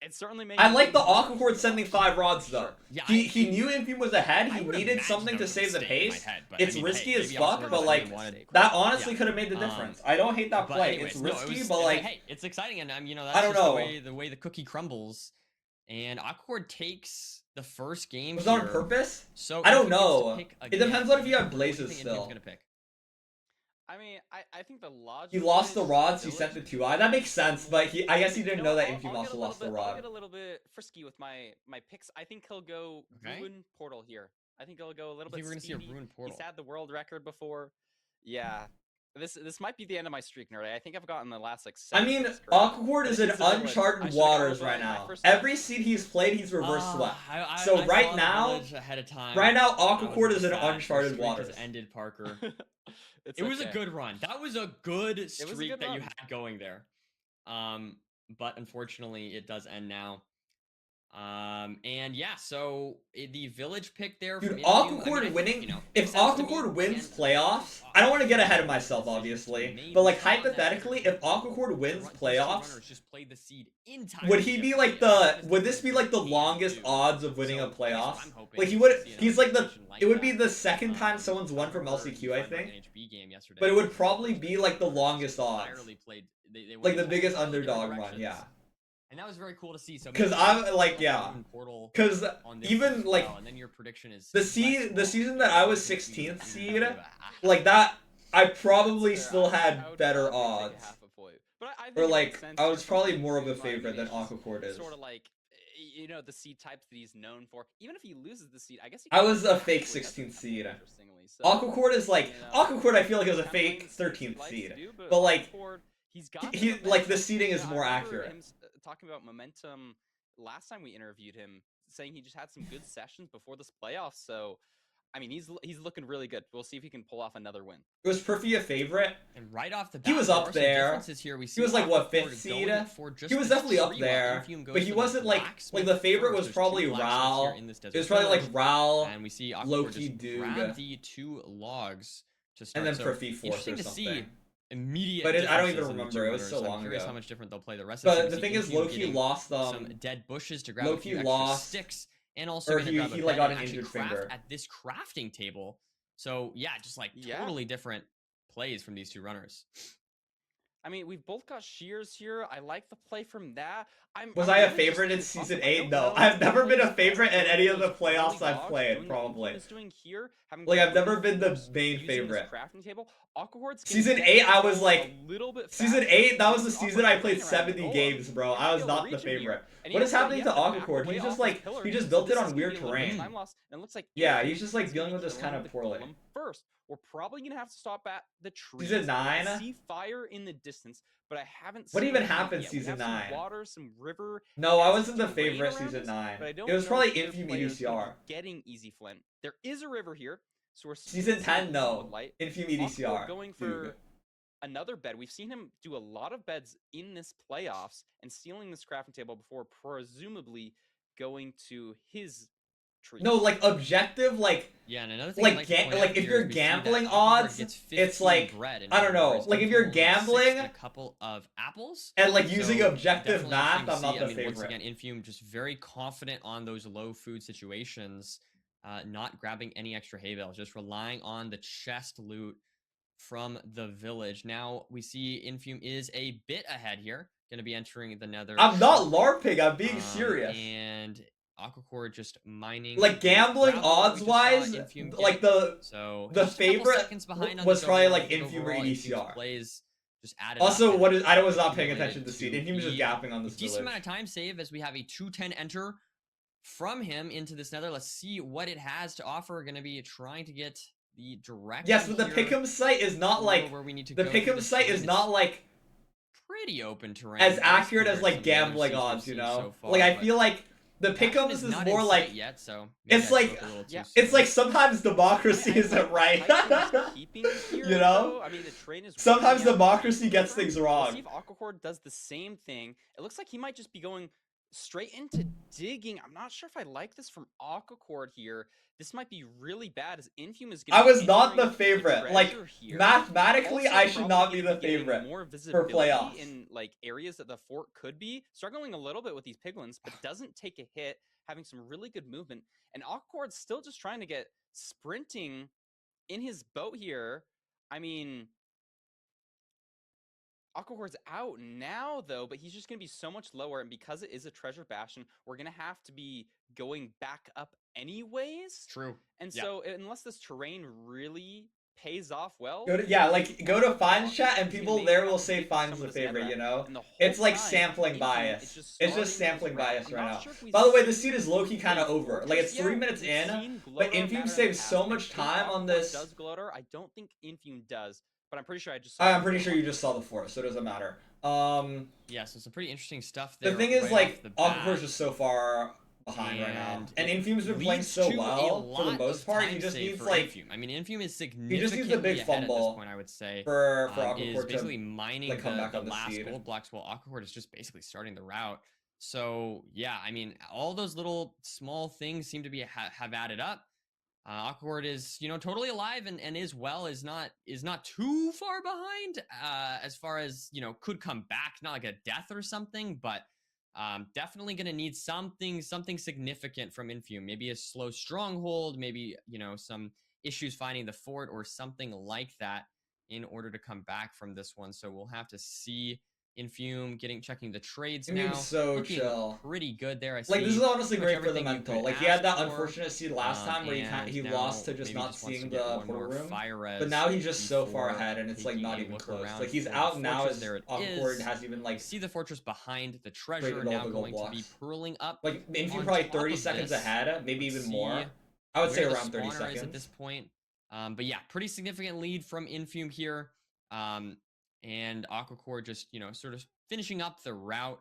S6: It certainly
S1: I like the Aquacord sending 5 rods though. Yeah, he knew Infume was ahead. He needed something to save the pace. It's risky as fuck, but like that honestly could have made the difference. I don't hate that play. It's risky, but like
S8: hey, it's exciting, and you know
S1: that's
S8: just the way the cookie crumbles. And Aquacord takes the first game.
S1: Was that on purpose? So I don't know. It depends on if you have blazes still.
S6: I mean, I think the logic.
S1: He lost the rods. He sent the 2-eye. That makes sense, but I guess he didn't know that Infume also lost the rod.
S6: I'll get a little bit frisky with my picks. I think he'll go Ruin Portal here. I think he'll go a little bit.
S8: We're gonna see a Ruin Portal.
S6: He's had the world record before. Yeah. This might be the end of my streak, nerd. I think I've gotten the last like.
S1: I mean, Aquacord is in uncharted waters right now. Every seed he's played, he's reverse swept. So right now, Aquacord is in uncharted waters.
S8: Ended, Parker. It was a good run. That was a good streak that you had going there. But unfortunately, it does end now. And yeah, so the village pick there.
S1: Dude, Aquacord winning. If Aquacord wins playoffs, I don't want to get ahead of myself, obviously, but like hypothetically, if Aquacord wins playoffs, would he be like would this be like the longest odds of winning a playoff? Like it would be the second time someone's won from LCQ, I think. But it would probably be like the longest odds. Like the biggest underdog run, yeah.
S8: And that was very cool to see. So
S1: because I'm like, yeah, because even like
S8: and then your prediction is
S1: the season that I was 16th seed, like that, I probably still had better odds. Or like I was probably more of a favorite than Aquacord is.
S6: Sort of like, you know, the seed types that he's known for. Even if he loses the seed, I guess
S1: I was a fake 16th seed. Aquacord is like Aquacord. I feel like is a fake 13th seed, but like he like the seeding is more accurate.
S6: Talking about momentum last time we interviewed him, saying he just had some good sessions before this playoff, so I mean, he's looking really good. We'll see if he can pull off another win.
S1: Was Perfy a favorite?
S8: And right off the bat,
S1: He was
S8: there
S1: up
S8: are some
S1: there.
S8: differences here. We see
S1: He was like what,
S8: Aquacord
S1: 5th seed?
S8: going for just
S1: He was
S8: the
S1: definitely up
S8: tree while
S1: there,
S8: Infium goes
S1: but he
S8: for the
S1: wasn't like
S8: blacksmith
S1: the favorite
S8: first.
S1: was
S8: There's
S1: probably
S8: two blacksmiths here
S1: Ral.
S8: in this
S1: It
S8: desert
S1: was probably like
S8: village,
S1: Ral,
S8: and we see Aquacord
S1: Loki,
S8: just
S1: Duga,
S8: grab the 2 logs to start.
S1: and then
S8: So
S1: Perfy 4th
S8: interesting
S1: or
S8: to
S1: something.
S8: see immediate.
S1: But I don't even
S8: differences in the two
S1: remember. It was
S8: runners.
S1: so
S8: I'm
S1: long
S8: curious
S1: ago.
S8: how much different they'll play the rest of the
S1: But
S8: season.
S1: the thing is,
S8: Infium
S1: Loki
S8: getting
S1: lost
S8: some dead bushes to grab a
S1: Loki
S8: few extra
S1: lost,
S8: sticks, and also
S1: or
S8: gonna
S1: he
S8: grab a
S1: like
S8: bed
S1: got
S8: and
S1: an
S8: actually
S1: injured
S8: craft
S1: finger.
S8: at this crafting table. So yeah, just like totally different plays from these 2 runners.
S6: I mean, we've both got shears here. I like the play from that.
S1: Was
S6: I'm
S1: I a
S6: really
S1: favorite in
S6: just
S1: season
S6: toss-up. I
S1: 8?
S6: don't
S1: No,
S6: know
S1: I've
S6: if
S1: never
S6: Infium
S1: been a
S6: is
S1: favorite
S6: best
S1: at any of the
S6: those
S1: playoffs
S6: early
S1: I've
S6: logs,
S1: played,
S6: doing what
S1: probably.
S6: Infium is doing here, having
S1: Like,
S6: some
S1: I've never
S6: really
S1: been the
S6: force
S1: main
S6: using this
S1: favorite.
S6: crafting table. Aquacor's
S1: Season
S6: getting
S1: 8, I was
S6: going
S1: like,
S6: a little bit
S1: Season
S6: faster.
S1: 8, that was the
S6: This is
S1: season I
S6: Aquacord
S1: played
S6: playing around the
S1: 70
S6: goal.
S1: games, bro.
S6: He
S1: I
S6: has
S1: was
S6: to be able
S1: not
S6: to
S1: the
S6: reach him here,
S1: favorite.
S6: and
S1: What
S6: he
S1: is
S6: has to-
S1: happening
S6: he
S1: to
S6: has back
S1: Aquacord?
S6: away
S1: He's
S6: off
S1: just
S6: this
S1: like,
S6: pillar.
S1: he just
S6: So
S1: built it
S6: this
S1: on
S6: is gonna
S1: weird
S6: be a little bit of
S1: terrain.
S6: time loss, and it looks like
S1: Yeah,
S6: Infium
S1: he's just like
S6: is gonna
S1: dealing with
S6: be
S1: this kind
S6: killing
S1: of
S6: the
S1: poorly.
S6: golem first. We're probably gonna have to stop at the trees.
S1: Season 9?
S6: I see fire in the distance, but I haven't
S1: What
S6: seen
S1: even
S6: anything
S1: happened
S6: yet. We
S1: season
S6: have some
S1: 9?
S6: water, some river.
S1: No, I
S6: and
S1: wasn't
S6: some
S1: the
S6: terrain
S1: favorite
S6: around
S1: season
S6: us,
S1: 9.
S6: but I don't
S1: It was
S6: know
S1: probably
S6: if either
S1: Infium
S6: player is gonna
S1: EDCR.
S6: be getting easy Flint. There is a river here, so we're
S1: Season
S6: seeing
S1: 10,
S6: some
S1: no.
S6: light.
S1: Infium
S6: Aquacord
S1: EDCR.
S6: going
S1: Dude.
S6: for another bed. We've seen him do a lot of beds in this playoffs and stealing this crafting table before presumably going to his tree.
S1: No, like objective, like
S8: Yeah, and another thing
S1: like
S8: I'd like to point out
S1: like if
S8: here
S1: you're
S8: is we see that
S1: gambling
S8: Aquacord
S1: odds,
S8: gets
S1: it's
S8: 15
S1: like
S8: bread and
S1: I don't know.
S8: whereas
S1: Like if
S8: Infium
S1: you're
S8: only has 6
S1: gambling
S8: and a couple of apples.
S1: and like
S8: So
S1: using objective
S8: definitely
S1: math,
S8: interesting to
S1: I'm not
S8: see.
S1: the
S8: I mean, once
S1: favorite.
S8: again, Infium just very confident on those low food situations, not grabbing any extra hay bales, just relying on the chest loot from the village. Now we see Infium is a bit ahead here, going to be entering the Nether.
S1: I'm not
S8: shortly.
S1: LARPing. I'm being serious.
S8: And Aquacord just mining.
S1: Like
S8: the
S1: gambling
S8: gravel that we
S1: odds
S8: just saw
S1: wise,
S8: Infium
S1: like
S8: get. So
S1: the
S8: just a couple
S1: favorite
S8: seconds behind on
S1: was
S8: this
S1: probably
S8: overall.
S1: like
S8: I think
S1: Infium or
S8: overall, Infium's
S1: EDCR.
S8: plays just added
S1: Also,
S8: up
S1: what
S8: and
S1: is I was not paying
S8: accumulated
S1: attention to Seed.
S8: to
S1: Infium was just
S8: be
S1: gapping on
S8: a
S1: this
S8: decent
S1: village.
S8: amount of time save as we have a 210 enter from him into this Nether. Let's see what it has to offer. We're going to be trying to get the direction.
S1: Yes, but the
S8: here
S1: Pick'em site is not
S8: for
S1: like
S8: where we need to
S1: the
S8: go through
S1: Pick'em
S8: this
S1: site
S8: terrain.
S1: is
S8: It's
S1: not like
S8: pretty open terrain.
S1: as
S8: very
S1: accurate
S8: similar
S1: as
S8: to
S1: like
S8: some of the other
S1: gambling
S8: seasons we've
S1: odds, you
S8: seen
S1: know.
S8: so far,
S1: Like I
S8: but
S1: feel like the
S8: action
S1: Pick'ems is
S8: not
S1: more
S8: in
S1: like
S8: sight yet, so maybe
S1: it's
S8: I
S1: like
S8: spoke a little too
S6: yeah,
S1: it's
S8: soon.
S1: like sometimes democracy
S6: I
S1: isn't right.
S6: keeping here,
S1: You know?
S6: though. I mean, the train is
S1: Sometimes
S6: working out.
S1: democracy gets things
S6: We'll see
S1: wrong.
S6: if Aquacord does the same thing. It looks like he might just be going straight into digging. I'm not sure if I like this from Aquacord here. This might be really bad as Infium is
S1: I
S6: gonna
S1: was
S6: be
S1: not the
S6: entering
S1: favorite. Like
S6: treasure here.
S1: mathematically,
S6: Also
S1: I should not
S6: probably
S1: be
S6: gonna
S1: the
S6: getting
S1: favorite
S6: more
S1: for
S6: visibility
S1: playoffs.
S6: in like areas that the fort could be. Struggling a little bit with these piglins, but doesn't take a hit, having some really good movement. And Aquacord's still just trying to get sprinting in his boat here. I mean, Aquacord's out now, though, but he's just going to be so much lower. And because it is a treasure bastion, we're going to have to be going back up anyways.
S8: True.
S6: And
S8: Yeah.
S6: so, unless this terrain really pays off well,
S1: Go to, yeah, like go to Fine's chat and
S6: he's gonna
S1: people
S6: maybe
S1: there
S6: have
S1: will
S6: to
S1: say
S6: dig through some
S1: Fine's
S6: of
S1: the
S6: this
S1: favorite,
S6: netherrack.
S1: you know?
S6: And the whole
S1: It's like
S6: time,
S1: sampling
S6: Infium
S1: bias.
S6: is
S1: It's
S6: starting
S1: just sampling
S6: his route.
S1: bias
S6: I'm
S1: right
S6: not
S1: now.
S6: sure if we've
S1: By the way, the
S6: seen
S1: seed is low-key kind of
S6: any
S1: over. Like
S6: fortress
S1: it's 3
S6: yet.
S1: minutes
S6: We've
S1: in,
S6: seen
S1: but
S6: Gloater
S1: Infium
S6: matter in the
S1: saves
S6: past.
S1: so
S6: I
S1: much
S6: think
S1: time on
S6: Aquacord
S1: this.
S6: does Gloater. I don't think Infium does, but I'm pretty sure I just saw
S1: I'm
S6: it
S1: pretty
S6: go
S1: sure
S6: on.
S1: you just saw the forest, so it doesn't matter.
S8: Yeah, so some pretty interesting stuff there.
S1: The thing is,
S8: right
S1: like,
S8: off the bat.
S1: Aquacor's just so far behind right now. And
S8: it
S1: Infium's been playing
S8: leads
S1: so
S8: to a
S1: well for the
S8: lot
S1: most
S8: of
S1: part. He
S8: time
S1: just
S8: save
S1: needs
S8: for
S1: like
S8: Infium. I mean, Infium is
S1: he just
S8: significantly
S1: needs a big
S8: ahead at this
S1: fumble
S8: point, I would say.
S1: for
S8: Is
S1: Aquacor
S8: basically
S1: to
S8: mining
S1: like come back
S8: the
S1: on the
S8: last
S1: seed.
S8: gold blocks while Aquacord is just basically starting the route. So yeah, I mean, all those little small things seem to be have added up. Aquacord is, you know, totally alive and is well, is not too far behind as far as, you know, could come back, not like a death or something, but definitely going to need something significant from Infium. Maybe a slow stronghold, maybe, you know, some issues finding the fort or something like that in order to come back from this one. So we'll have to see. Infium checking the trades now.
S1: Infium's so
S8: Looking
S1: chill.
S8: pretty good there. I
S1: Like this
S8: see
S1: is honestly
S8: pretty
S1: great
S8: much
S1: for the
S8: everything you
S1: mental.
S8: could
S1: Like he had that
S8: ask for,
S1: unfortunate seed last time where
S8: and
S1: he
S8: now
S1: lost to just
S8: maybe
S1: not
S8: just wants
S1: seeing
S8: to get
S1: the
S8: one
S1: portal
S8: more
S1: room.
S8: fire res
S1: But now he's just so far
S8: before
S1: ahead, and it's like
S8: taking
S1: not
S8: a
S1: even
S8: look
S1: close.
S8: around
S1: Like he's
S8: for the
S1: out now
S8: fortress.
S1: as
S8: There it
S1: Aquacord
S8: is.
S1: hasn't even like
S8: See the fortress behind the treasure
S1: created all
S8: now
S1: the gold
S8: going to be
S1: blocks.
S8: purling up.
S1: Like Infium
S8: on
S1: probably
S8: top
S1: 30
S8: of
S1: seconds
S8: this.
S1: ahead, maybe
S8: Let's
S1: even
S8: see
S1: more. I would say
S8: where the
S1: around 30
S8: spawner
S1: seconds.
S8: is at this point. But yeah, pretty significant lead from Infium here. And Aquacord just, you know, sort of finishing up the route.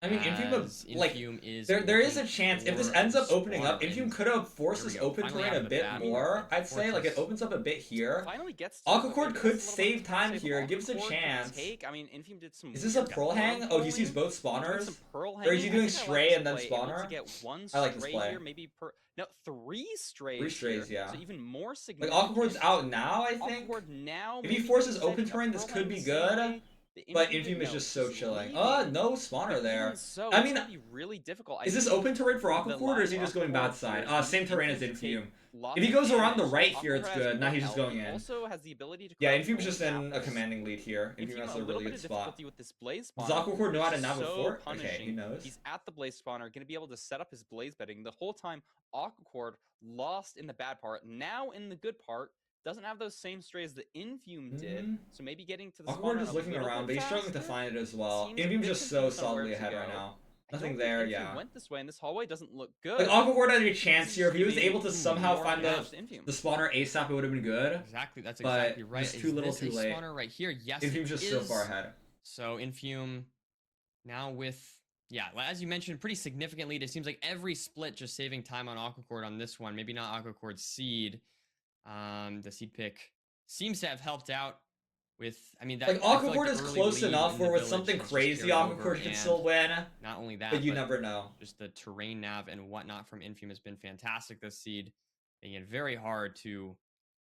S1: I mean,
S8: as
S1: Infume, like,
S8: Infume is
S1: there is a
S8: looking
S1: chance if this
S8: for
S1: ends up
S8: the
S1: opening up,
S8: spawn,
S1: Infume
S8: and
S1: could have forced
S8: here we
S1: this
S8: go,
S1: open
S8: finally
S1: terrain
S8: out
S1: a
S8: of the
S1: bit
S8: bat.
S1: more. I'd say, like, it
S8: Fortress.
S1: opens up a bit here.
S3: Finally gets to
S1: Aquacord
S3: maybe
S1: could
S3: that's a little
S1: save
S3: bit
S1: time
S3: safe.
S1: here, gives a
S3: Aquacord could
S1: chance.
S3: Take. I mean, Infume did some.
S1: Is this a
S3: weird
S1: pearl hang?
S3: pearl
S1: Oh, he sees
S3: hanging.
S1: both
S3: He's doing
S1: spawners?
S3: some pearl
S1: Or is he
S3: hanging. I
S1: doing
S3: think I like
S1: stray
S3: this
S1: and then
S3: play. Able to
S1: spawner?
S3: get one
S1: I like this
S3: stray
S1: play.
S3: here, maybe no, 3 strays.
S1: 3 strays,
S3: here.
S1: yeah.
S3: So even more
S1: Like,
S3: significant.
S1: Aquacord's out now, I think.
S3: Aquacord now.
S1: If he
S3: maybe
S1: forces
S3: setting
S1: open
S3: up
S1: terrain, this
S3: pearl
S1: could be
S3: hang the same
S1: good.
S3: way the
S1: But
S3: did.
S1: Infume is
S3: No,
S1: just so
S3: he's
S1: chilling.
S3: leaving.
S1: No spawner
S3: But
S1: there.
S3: even so,
S1: I
S3: it's
S1: mean,
S3: gonna be really difficult. I
S1: is this
S3: think
S1: open terrain for
S3: the
S1: Aquacord, or
S3: line
S1: is he
S3: for
S1: just going
S3: Aquacord
S1: bad
S3: here
S1: side?
S3: is he
S1: Same terrain as
S3: can take
S1: Infume.
S3: lots
S1: If he
S3: of
S1: goes around the
S3: damage.
S1: right here, it's
S3: Aquacord
S1: good.
S3: has
S1: Now
S3: more
S1: he's just
S3: health.
S1: going
S3: He
S1: in.
S3: also has the ability to
S1: Yeah,
S3: craft
S1: Infume's
S3: gold
S1: just in a
S3: apples.
S1: commanding lead here. Infume
S3: Infume
S1: has
S3: a
S1: a
S3: little
S1: really
S3: bit
S1: good
S3: of
S1: spot.
S3: difficulty with this blaze
S1: Does
S3: spawner.
S1: Aquacord know how to
S3: It's
S1: nav a
S3: so
S1: fort? Okay,
S3: punishing.
S1: he knows.
S3: He's at the blaze spawner, going to be able to set up his blaze bedding. The whole time, Aquacord lost in the bad part. Now in the good part, doesn't have those same strays that Infume did. So maybe getting to the
S1: Aquacord
S3: spawner
S1: is
S3: a
S1: looking
S3: little
S1: around,
S3: bit
S1: but he's struggling to
S3: faster.
S1: find it as well.
S3: Seems a
S1: Infume's
S3: bit
S1: just so
S3: confused on where
S1: solidly
S3: to
S1: ahead right
S3: go.
S1: now.
S3: I
S1: Nothing
S3: don't
S1: there,
S3: think Infume
S1: yeah.
S3: went this way, and this hallway doesn't look good.
S1: Like, Aquacord had a
S3: This
S1: chance
S3: is
S1: here. If he was
S3: giving
S1: able to somehow
S3: more
S1: find
S3: damage to Infume.
S1: the spawner ASAP, it would have been good.
S8: Exactly, that's
S1: But
S8: exactly right.
S1: just too
S8: Is
S1: little,
S8: this
S1: too
S8: a
S1: late.
S8: spawner right here? Yes,
S1: Infume's
S8: it
S1: just so far
S8: is.
S1: ahead.
S8: So Infume now with, yeah, as you mentioned, pretty significant lead. It seems like every split just saving time on Aquacord on this one. Maybe not Aquacord's seed. The seed pick seems to have helped out with, I mean, that,
S1: Like,
S8: I feel
S1: Aquacord
S8: the
S1: is
S8: early
S1: close
S8: lead
S1: enough
S8: in
S1: where
S8: the
S1: with
S8: village
S1: something
S8: has just
S1: crazy,
S8: carried over,
S1: Aquacord can
S8: and
S1: still win.
S8: Not only that,
S1: But you never know.
S8: just the terrain nav and whatnot from Infume has been fantastic this seed, making it very hard to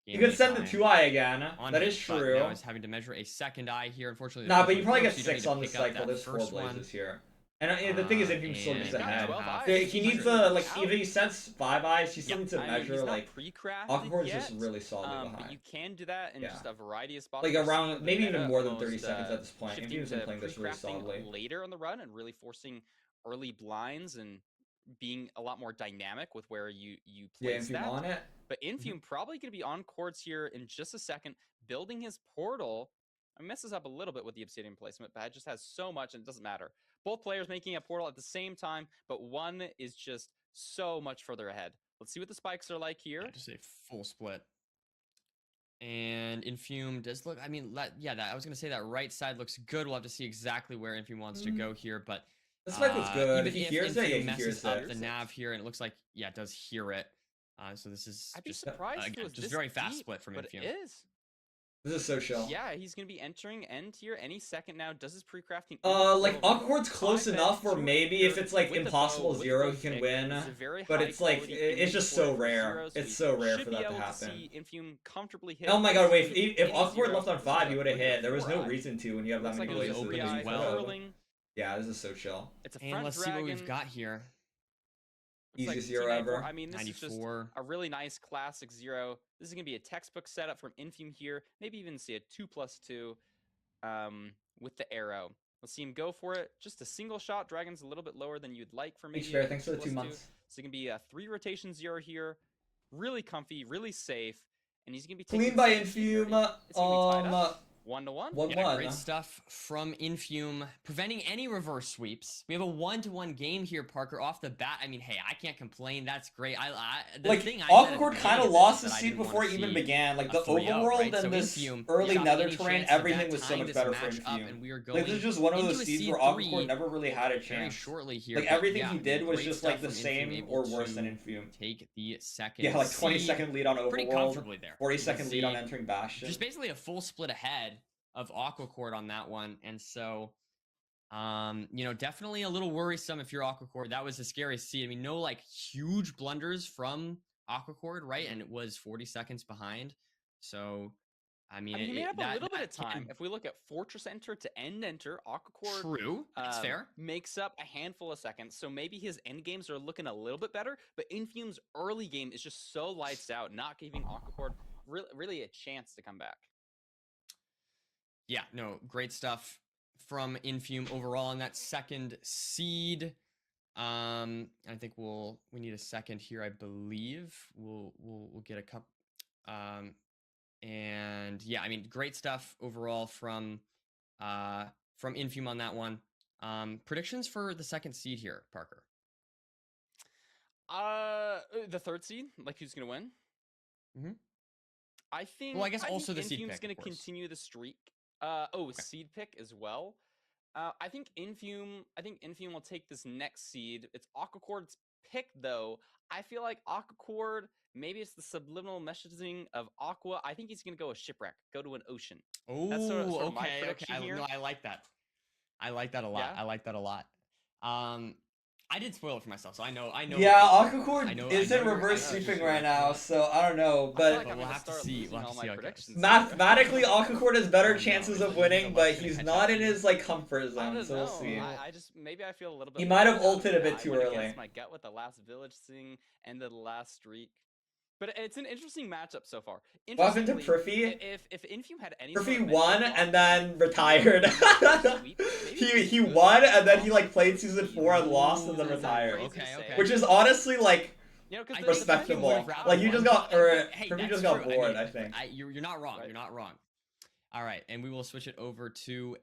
S1: You could send the 2-eye again.
S8: on
S1: That
S8: him,
S1: is
S8: but
S1: true.
S8: now he's having to measure a second eye here. Unfortunately,
S1: Nah,
S8: there's
S1: but
S8: no
S1: you probably
S8: close,
S1: get
S8: so you don't
S1: 6
S8: need
S1: on
S8: to
S1: this
S8: pick up
S1: cycle.
S8: that
S1: There's 4
S8: first one.
S1: blazes here. And the thing is, Infume still needs to
S8: And
S1: head.
S3: 12 eyes.
S1: He needs to, like, if he sets 5 eyes, he still
S8: Yep.
S1: needs to
S3: I mean,
S1: measure,
S3: he's not
S1: like,
S3: pre-crafted
S1: Aquacord's
S3: yet,
S1: just really solidly
S3: but
S1: behind.
S3: you can do that in
S1: Yeah.
S3: just a variety of spots.
S1: Like,
S3: We're
S1: around,
S3: seeing the
S1: maybe even
S3: meta
S1: more than 30
S3: almost,
S1: seconds at this point.
S3: shifting
S1: Infume's been
S3: to
S1: playing this really
S3: pre-crafting
S1: solidly.
S3: later on the run and really forcing early blinds and being a lot more dynamic with where you
S1: Yeah,
S3: place
S1: Infume
S3: that.
S1: on it.
S3: But Infume probably going to be on courts here in just a second, building his portal. It messes up a little bit with the obsidian placement, but it just has so much and it doesn't matter. Both players making a portal at the same time, but one is just so much further ahead. Let's see what the spikes are like here.
S8: Yeah, just a full split. And Infume does look, I mean, I was going to say that right side looks good. We'll have to see exactly where Infume wants to go here, but
S1: The spike looks good.
S8: even
S1: He
S8: if
S1: hears it,
S8: Infume
S1: yeah, he
S8: messes
S1: hears
S8: up
S1: it.
S8: the nav here, and it looks like, yeah, it does hear it. So this is
S3: I'd be
S8: just,
S3: surprised if it
S8: again,
S3: was
S8: just
S3: this
S8: very fast
S3: deep,
S8: split from
S3: but
S8: Infume.
S3: it is.
S1: This is so chill.
S3: Yeah, he's going to be entering end tier any second now. Does his pre-crafting...
S1: Like, Aquacord's close enough where maybe if it's, like, impossible zero, he can win. But it's, like, it's just so rare. It's so rare for that to happen.
S3: Infume comfortably hit
S1: Oh my god, wait, if
S3: any
S1: Aquacord
S3: zero.
S1: left on
S3: This is
S1: 5,
S3: a
S1: he would have hit.
S3: 3
S1: There was
S3: or
S1: no
S3: 4
S1: reason to when you have that
S3: Looks
S1: many
S3: like it was
S1: blazes.
S8: open
S1: that
S8: as
S1: you
S8: well.
S1: could have.
S3: Curling.
S1: Yeah, this is so chill.
S3: It's a
S8: And
S3: front
S8: let's see what we've
S3: dragon.
S8: got here.
S3: Looks like
S1: Easiest zero
S3: 294.
S1: ever.
S3: I mean, this is just
S8: 94.
S3: a really nice classic zero. This is going to be a textbook setup from Infume here. Maybe even see a 2+2 with the arrow. Let's see him go for it. Just a single shot. Dragon's a little bit lower than you'd like for me.
S1: Thanks, Fair. Thanks for the 2 months.
S3: So it can be a 3 rotation zero here. Really comfy, really safe. And he's going to be
S1: Clean
S3: taking
S1: by
S3: 70,
S1: Infume.
S3: 30. It's gonna be tied up. 1-1.
S1: 1-1.
S8: Yeah, great stuff from Infume, preventing any reverse sweeps. We have a 1-1 game here, Parker, off the bat. I mean, hey, I can't complain. That's great.
S1: Aquacord kind of lost his seed before it even began. Like, the
S8: 3-0,
S1: overworld
S8: right?
S1: and
S8: So
S1: this
S8: Infume,
S1: early
S8: not
S1: nether
S8: any
S1: terrain,
S8: chance of
S1: everything
S8: that
S1: was so
S8: tying
S1: much
S8: this
S1: better for
S8: match up,
S1: Infume.
S8: and we are
S1: Like, this is just one of
S8: into
S1: those
S8: a
S1: seeds
S8: seed
S1: where
S8: three
S1: Aquacord never really had a
S8: very
S1: chance.
S8: shortly here.
S1: Like,
S8: but
S1: everything
S8: yeah,
S1: he did was
S8: great
S1: just,
S8: stuff
S1: like, the
S8: from Infume,
S1: same
S8: able
S1: or worse than
S8: to
S1: Infume.
S8: Take the second
S1: Yeah, like, 20
S8: seed
S1: second lead on
S8: pretty
S1: overworld,
S8: comfortably there.
S1: 40
S8: You can
S1: second lead on
S8: see
S1: entering Bastion.
S8: just basically a full split ahead of Aquacord on that one. And so, definitely a little worrisome if you're Aquacord. That was a scary seed. I mean, no like huge blunders from Aquacord, right? And it was 40 seconds behind. So, I mean,
S3: he made up a little bit of
S8: that can-
S3: time. If we look at Fortress Enter to End Enter, Aquacord
S8: True, that's fair.
S3: makes up a handful of seconds. So maybe his end games are looking a little bit better, but Infume's early game is just so lights out, not giving Aquacord really a chance to come back.
S8: Yeah, no, great stuff from Infume overall on that second seed. I think we need a second here, I believe. We'll get a cup. And yeah, I mean, great stuff overall from Infume on that one. Predictions for the second seed here, Parker.
S3: The third seed, like who's gonna win?
S8: Mm-hmm.
S3: I think.
S8: Well, I guess also
S3: think
S8: the seed
S3: Infume's
S8: pick,
S3: gonna
S8: of course.
S3: continue the streak. Seed pick as well.
S6: I think Infume will take this next seed. It's Aquacord's pick though. I feel like Aquacord, maybe it's the subliminal messaging of Aqua. I think he's gonna go a shipwreck, go to an ocean. That's sort of my
S8: okay.
S6: prediction here.
S8: No, I like that. I like that a lot.
S6: Yeah?
S8: I like that a lot. I did spoil it for myself, so I know.
S1: Yeah,
S8: I
S1: Aquacord
S8: know
S1: isn't
S8: you're-
S1: reverse
S8: I know
S1: sweeping
S8: you're
S1: right now,
S8: right.
S1: so I don't know.
S6: I feel
S1: But
S6: like I'm
S8: we'll
S6: gonna
S8: have to
S6: start
S8: see.
S6: losing
S8: We'll have
S6: all
S8: to
S6: my
S8: see how it goes.
S6: predictions.
S1: mathematically, Aquacord has better
S8: Oh,
S1: chances
S8: no,
S1: of
S8: there's
S1: winning,
S8: so much
S1: but
S8: gonna
S1: he's
S8: catch
S1: not
S8: up
S1: in
S8: to you.
S1: his like comfort
S6: I
S1: zone.
S6: don't
S1: So we'll
S6: know.
S1: see.
S6: I just maybe I feel a little bit.
S1: He might have
S6: burned out.
S1: ulted a bit
S6: I
S1: too
S6: went
S1: early.
S6: against my gut with the last village thing, ended the last streak. But it's an interesting matchup so far.
S1: What happened to
S6: Interestingly,
S1: Prify?
S6: If Infume had any sort
S1: Prify
S6: of
S1: won
S6: mental
S1: and
S6: block,
S1: then
S6: like,
S1: retired.
S6: sweep, maybe
S1: he
S6: good
S1: won
S6: for
S1: and then he
S6: Lost,
S1: like played season 4 and lost and then
S6: Is that
S1: retired,
S6: crazy to
S8: Okay,
S6: say?
S8: okay.
S1: which is honestly like
S6: You know, 'cause
S8: I
S6: the
S8: think
S6: fact
S8: Prify
S6: that
S1: respectable.
S8: would've rather
S1: Like you
S8: won,
S1: just got,
S8: but-
S1: or
S8: hey,
S1: Prify
S8: that's
S1: just got
S8: true. I
S1: bored.
S8: mean,
S1: I think.
S8: You're not wrong.
S6: Right.
S8: You're not wrong. All right, and we will switch it over to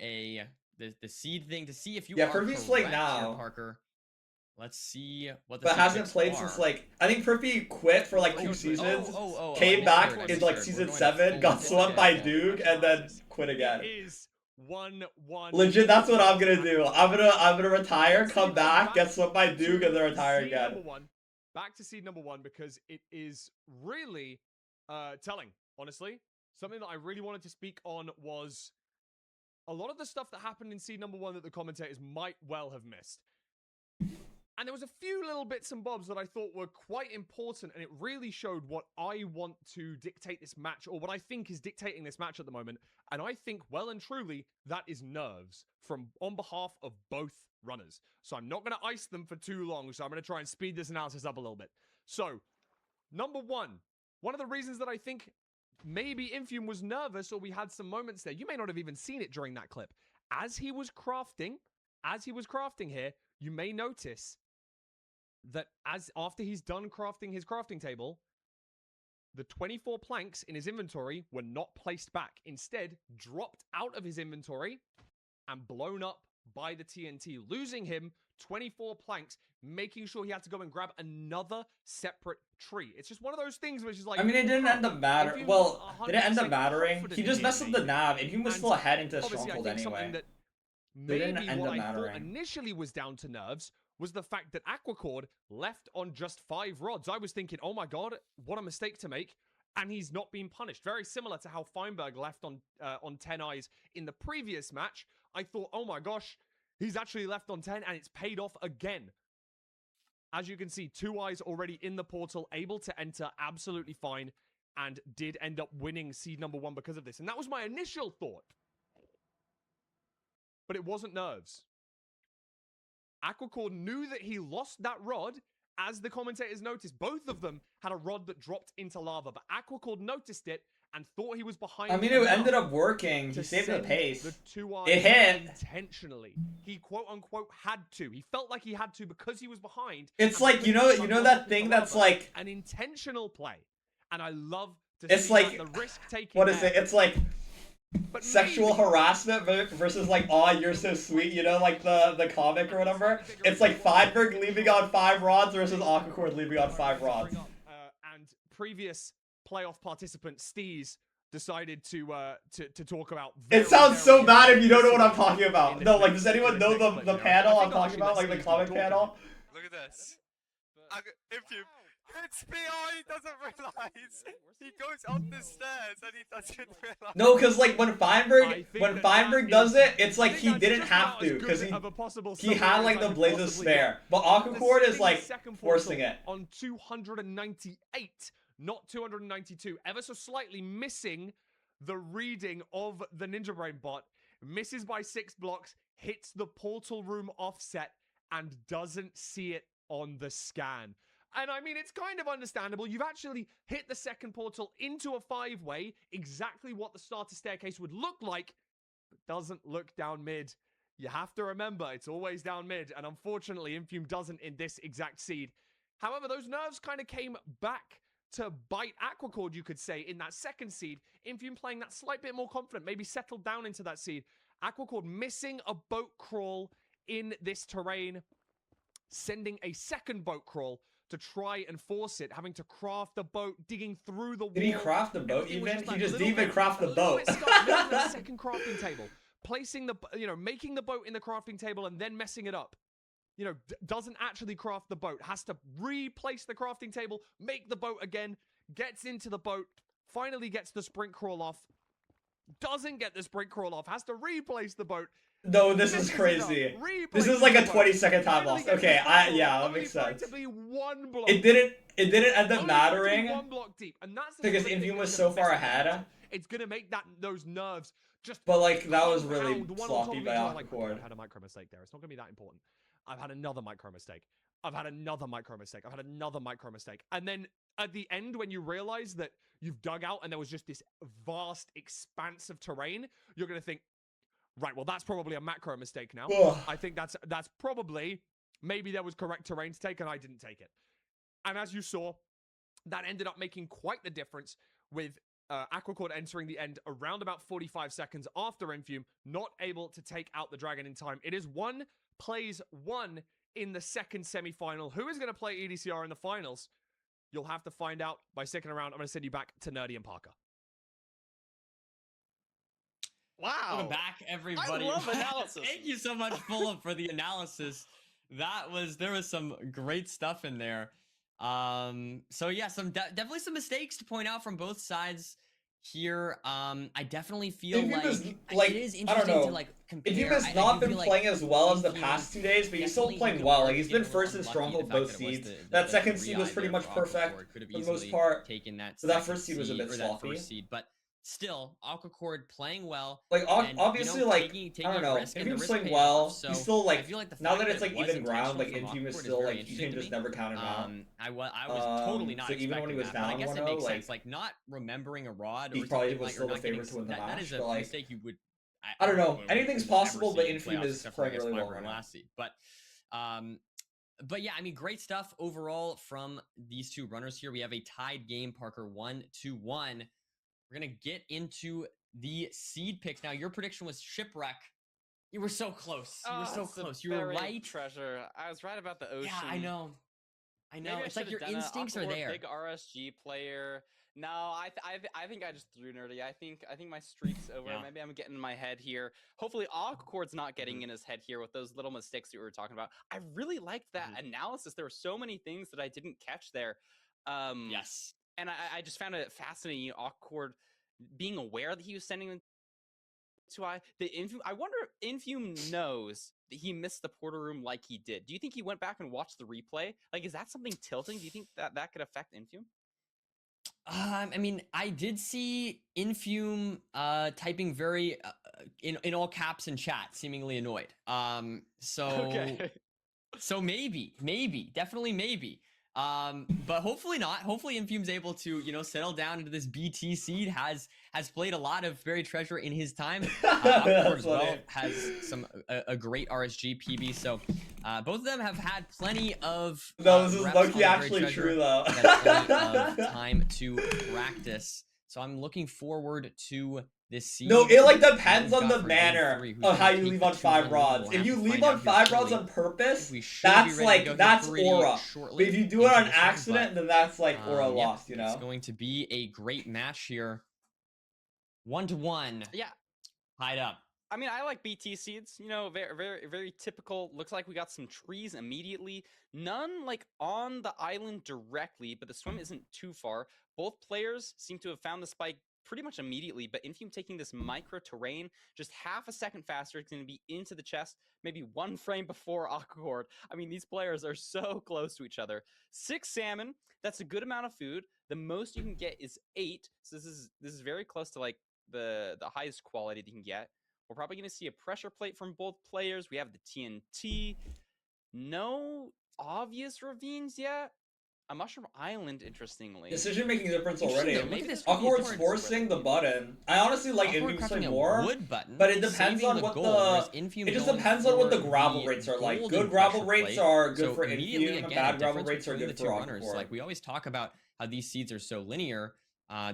S8: the seed thing to see if you
S1: Yeah,
S8: are
S1: Prify's playing
S8: correct here,
S1: now.
S8: Parker. Let's see what the
S1: But
S8: seed
S1: hasn't
S8: picks
S1: played
S8: are.
S1: since like I think Prify quit for like
S6: Oh,
S1: 2
S6: oh,
S1: seasons.
S8: I
S1: Came back
S8: misheard,
S1: in
S8: I
S1: like
S8: misheard.
S1: season
S8: We're going
S1: 7, got
S8: full
S1: swept by
S8: full
S1: Duke, and then quit again.
S2: It is 1-1.
S1: Legit, that's what I'm gonna do. I'm gonna retire,
S2: Let's
S1: come
S2: see
S1: back,
S2: back
S1: get swept by Duke,
S2: to
S1: and then retire
S2: seed
S1: again.
S2: number 1. Back to seed number 1 because it is really telling, honestly. Something that I really wanted to speak on was a lot of the stuff that happened in seed number 1 that the commentators might well have missed. And there was a few little bits and bobs that I thought were quite important, and it really showed what I want to dictate this match, or what I think is dictating this match at the moment. And I think, well and truly, that is nerves from on behalf of both runners. So I'm not going to ice them for too long, so I'm going to try and speed this analysis up a little bit. So, number 1, one of the reasons that I think maybe Infume was nervous, or we had some moments there, you may not have even seen it during that clip. As he was crafting here, you may notice that after he's done crafting his crafting table, the 24 planks in his inventory were not placed back. Instead, dropped out of his inventory and blown up by the TNT, losing him 24 planks, making sure he had to go and grab another separate tree. It's just one of those things which is like,
S1: I mean, it didn't end up mattering.
S2: Infume
S1: Well,
S2: was
S1: did it end up
S2: 100%
S1: mattering?
S2: confident
S1: He just
S2: in
S1: messed up
S2: me.
S1: the nav, and he was
S2: And
S1: still ahead into
S2: obviously,
S1: Stronghold
S2: I think something
S1: anyway.
S2: that
S1: They didn't
S2: maybe
S1: end
S2: what
S1: up
S2: I thought
S1: mattering.
S2: initially was down to nerves was the fact that Aquacord left on just 5 rods. I was thinking, oh my god, what a mistake to make, and he's not being punished. Very similar to how Feinberg left on 10 eyes in the previous match. I thought, oh my gosh, he's actually left on 10, and it's paid off again. As you can see, 2 eyes already in the portal, able to enter absolutely fine, and did end up winning seed number 1 because of this. And that was my initial thought. But it wasn't nerves. Aquacord knew that he lost that rod, as the commentators noticed. Both of them had a rod that dropped into lava, but Aquacord noticed it and thought he was behind.
S1: I mean, it
S2: enough
S1: ended up working. He
S2: to
S1: saved the
S2: send
S1: pace.
S2: The 2 eyes
S1: It hit.
S2: intentionally. He quote unquote had to. He felt like he had to because he was behind.
S1: It's
S2: and
S1: like,
S2: because
S1: you
S2: he
S1: know
S2: was
S1: that
S2: dropped
S1: thing
S2: into
S1: that's
S2: lava.
S1: like,
S2: An intentional play, and I love to
S1: it's
S2: see
S1: like,
S2: that, the risk taking.
S1: what is it? It's like
S2: But
S1: sexual
S2: maybe-
S1: harassment versus like, aw, you're so sweet, you know, like the comic or whatever. It's like Feinberg leaving on 5 rods versus Aquacord leaving on 5 rods.
S2: And previous playoff participant Steez decided to talk about.
S1: It sounds so bad if you don't know what I'm talking about. No, like, does anyone know the panel I'm talking about, like the comic panel?
S9: Look at this. If you hits me, he doesn't realize. He goes up the stairs and he doesn't realize.
S1: No, because like when
S2: I
S1: Feinberg
S2: think that
S1: does
S2: is-
S1: it, it's
S2: I
S1: like
S2: think
S1: he
S2: that's
S1: didn't
S2: just
S1: have
S2: about
S1: to
S2: as
S1: because
S2: good of a possible
S1: he had
S2: summary
S1: like
S2: as
S1: the
S2: I could
S1: Blaze of
S2: possibly
S1: Snare,
S2: get.
S1: but
S2: After
S1: Aquacord is
S2: sitting
S1: like
S2: second
S1: forcing
S2: portal
S1: it.
S2: on 298, not 292, ever so slightly missing the reading of the Ninja Brain bot, misses by 6 blocks, hits the portal room offset, and doesn't see it on the scan. And I mean, it's kind of understandable. You've actually hit the second portal into a 5-way, exactly what the starter staircase would look like, but doesn't look down mid. You have to remember, it's always down mid, and unfortunately, Infume doesn't in this exact seed. However, those nerves kind of came back to bite Aquacord, you could say, in that second seed. Infume playing that slight bit more confident, maybe settled down into that seed. Aquacord missing a boat crawl in this terrain, sending a second boat crawl to try and force it, having to craft a boat, digging through the wall.
S1: Did he craft the boat
S2: Everything was
S1: even? He
S2: like
S1: just
S2: a
S1: didn't
S2: little
S1: even craft the
S2: a little
S1: boat.
S2: bit stuck, maybe that second crafting table. placing the, making the boat in the crafting table and then messing it up. Doesn't actually craft the boat, has to replace the crafting table, make the boat again, gets into the boat, finally gets the sprint crawl off, doesn't get the sprint crawl off, has to replace the boat.
S1: No, this is crazy. This is like a 20-second time loss. Okay, yeah, that makes sense. It didn't end up mattering because Infume was so far ahead.
S2: It's gonna make those nerves just.
S1: But like that was really sloppy by Aquacord.
S2: I had a micro mistake there. It's not gonna be that important. I've had another micro mistake. I've had another micro mistake. I've had another micro mistake. And then at the end, when you realize that you've dug out and there was just this vast expanse of terrain, you're gonna think, right, well, that's probably a macro mistake now.
S1: Ugh.
S2: I think that's probably, maybe there was correct terrain to take and I didn't take it. And as you saw, that ended up making quite the difference with Aquacord entering the end around about 45 seconds after Infume, not able to take out the dragon in time. It is plays one in the second semi-final. Who is going to play EDCR in the finals? You'll have to find out by sticking around. I'm going to send you back to Nerdy and Parker.
S3: Wow.
S8: Welcome back, everybody.
S3: I love analysis.
S8: Thank you so much, Fulham, for the analysis. There was some great stuff in there. So yeah, definitely some mistakes to point out from both sides here. I definitely feel like it is interesting to like compare.
S1: Infume has not been playing as well as the past 2 days, but he's still playing well. Like he's been first in Stronghold both seeds. That second seed was pretty much perfect for the most part. So that first seed was a bit sloppy.
S8: But still, Aquacord playing well.
S1: Like obviously, like I don't know, Infume's playing well. He's still like, now that it's like even ground, like Infume is still like you can just never count him out.
S8: I was totally not expecting
S1: even when he was
S8: that,
S1: down
S8: but I guess it
S1: 1-0,
S8: makes
S1: like,
S8: sense. Like not remembering a rod.
S1: He
S8: or
S1: probably
S8: something
S1: was
S8: like,
S1: still
S8: or
S1: the
S8: not getting
S1: favorite to win the
S8: that
S1: match.
S8: is a
S1: But like,
S8: mistake you would.
S1: I don't know. Anything's
S8: we've
S1: possible,
S8: ever
S1: but
S8: seen in
S1: Infume
S8: playoffs
S1: is
S8: except for, I
S1: playing
S8: guess,
S1: really well
S8: Feinberg
S1: right now.
S8: last seed. But yeah, I mean, great stuff overall from these two runners here. We have a tied game, Parker 1-1. We're gonna get into the seed picks now. Your prediction was Shipwreck. You were so close. You were so close. You were right.
S6: Treasure. I was right about the ocean.
S8: Yeah, I know. It's like your instincts are there.
S6: Big RSG player. No, I think I just threw nerdy. I think my streak's over.
S8: Yeah.
S6: Maybe I'm getting in my head here. Hopefully, Aquacord's not getting in his head here with those little mistakes that we were talking about. I really liked that analysis. There were so many things that I didn't catch there.
S8: Yes.
S6: And I just found it fascinating. Aquacord being aware that he was sending them to I wonder if Infume knows that he missed the porter room like he did. Do you think he went back and watched the replay? Like, is that something tilting? Do you think that could affect Infume?
S8: I mean, I did see Infume typing very in all caps in chat, seemingly annoyed.
S6: Okay.
S8: So maybe, definitely maybe. But hopefully not. Hopefully Infume's able to, settle down into this BT seed, has played a lot of Buried Treasure in his time. Aquacord as well has a great RSG PB. So both of them have had plenty of
S1: no, this is
S8: reps
S1: low-key
S8: on
S1: actually
S8: Buried
S1: true
S8: Treasure,
S1: though.
S8: plenty of time to practice. So I'm looking forward to this seed.
S1: No, it like depends on the manner of how you leave on 5 rods. If you leave on 5 rods on purpose, that's like, that's aura. But if you do it on accident, then that's like aura lost, you know?
S8: It's going to be a great match here. 1-1.
S6: Yeah.
S8: Tied up.
S6: I mean, I like BT seeds, very, very, very typical. Looks like we got some trees immediately. None like on the island directly, but the swim isn't too far. Both players seem to have found the spike pretty much immediately, but Infume taking this micro terrain just half a second faster. It's going to be into the chest, maybe 1 frame before Aquacord. I mean, these players are so close to each other. 6 salmon, that's a good amount of food. The most you can get is 8, so this is very close to like the highest quality that you can get. We're probably going to see a pressure plate from both players. We have the TNT. No obvious ravines yet. A Mushroom Island, interestingly.
S1: Decision making difference already. Aquacord's forcing the button. I honestly like Infume's play more, but it depends on what it just depends on what the gravel rates are like. Good gravel rates are good for Infume, bad gravel rates are good for Aquacord.
S8: Like we always talk about how these seeds are so linear.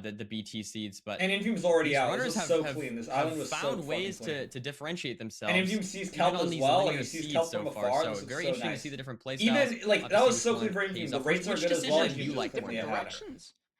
S8: The BT seeds, but
S1: and Infume's already out. This is so clean. This island was
S8: found
S1: so
S8: ways
S1: clean.
S8: to differentiate themselves.
S1: And Infume sees Kelp as well. Like he sees Kelp from afar.
S8: So
S1: this is
S8: very
S1: so
S8: interesting
S1: nice.
S8: to see the different plays.
S1: Even like that was so clean for Infume. The rates are good as well.
S6: You like different directions.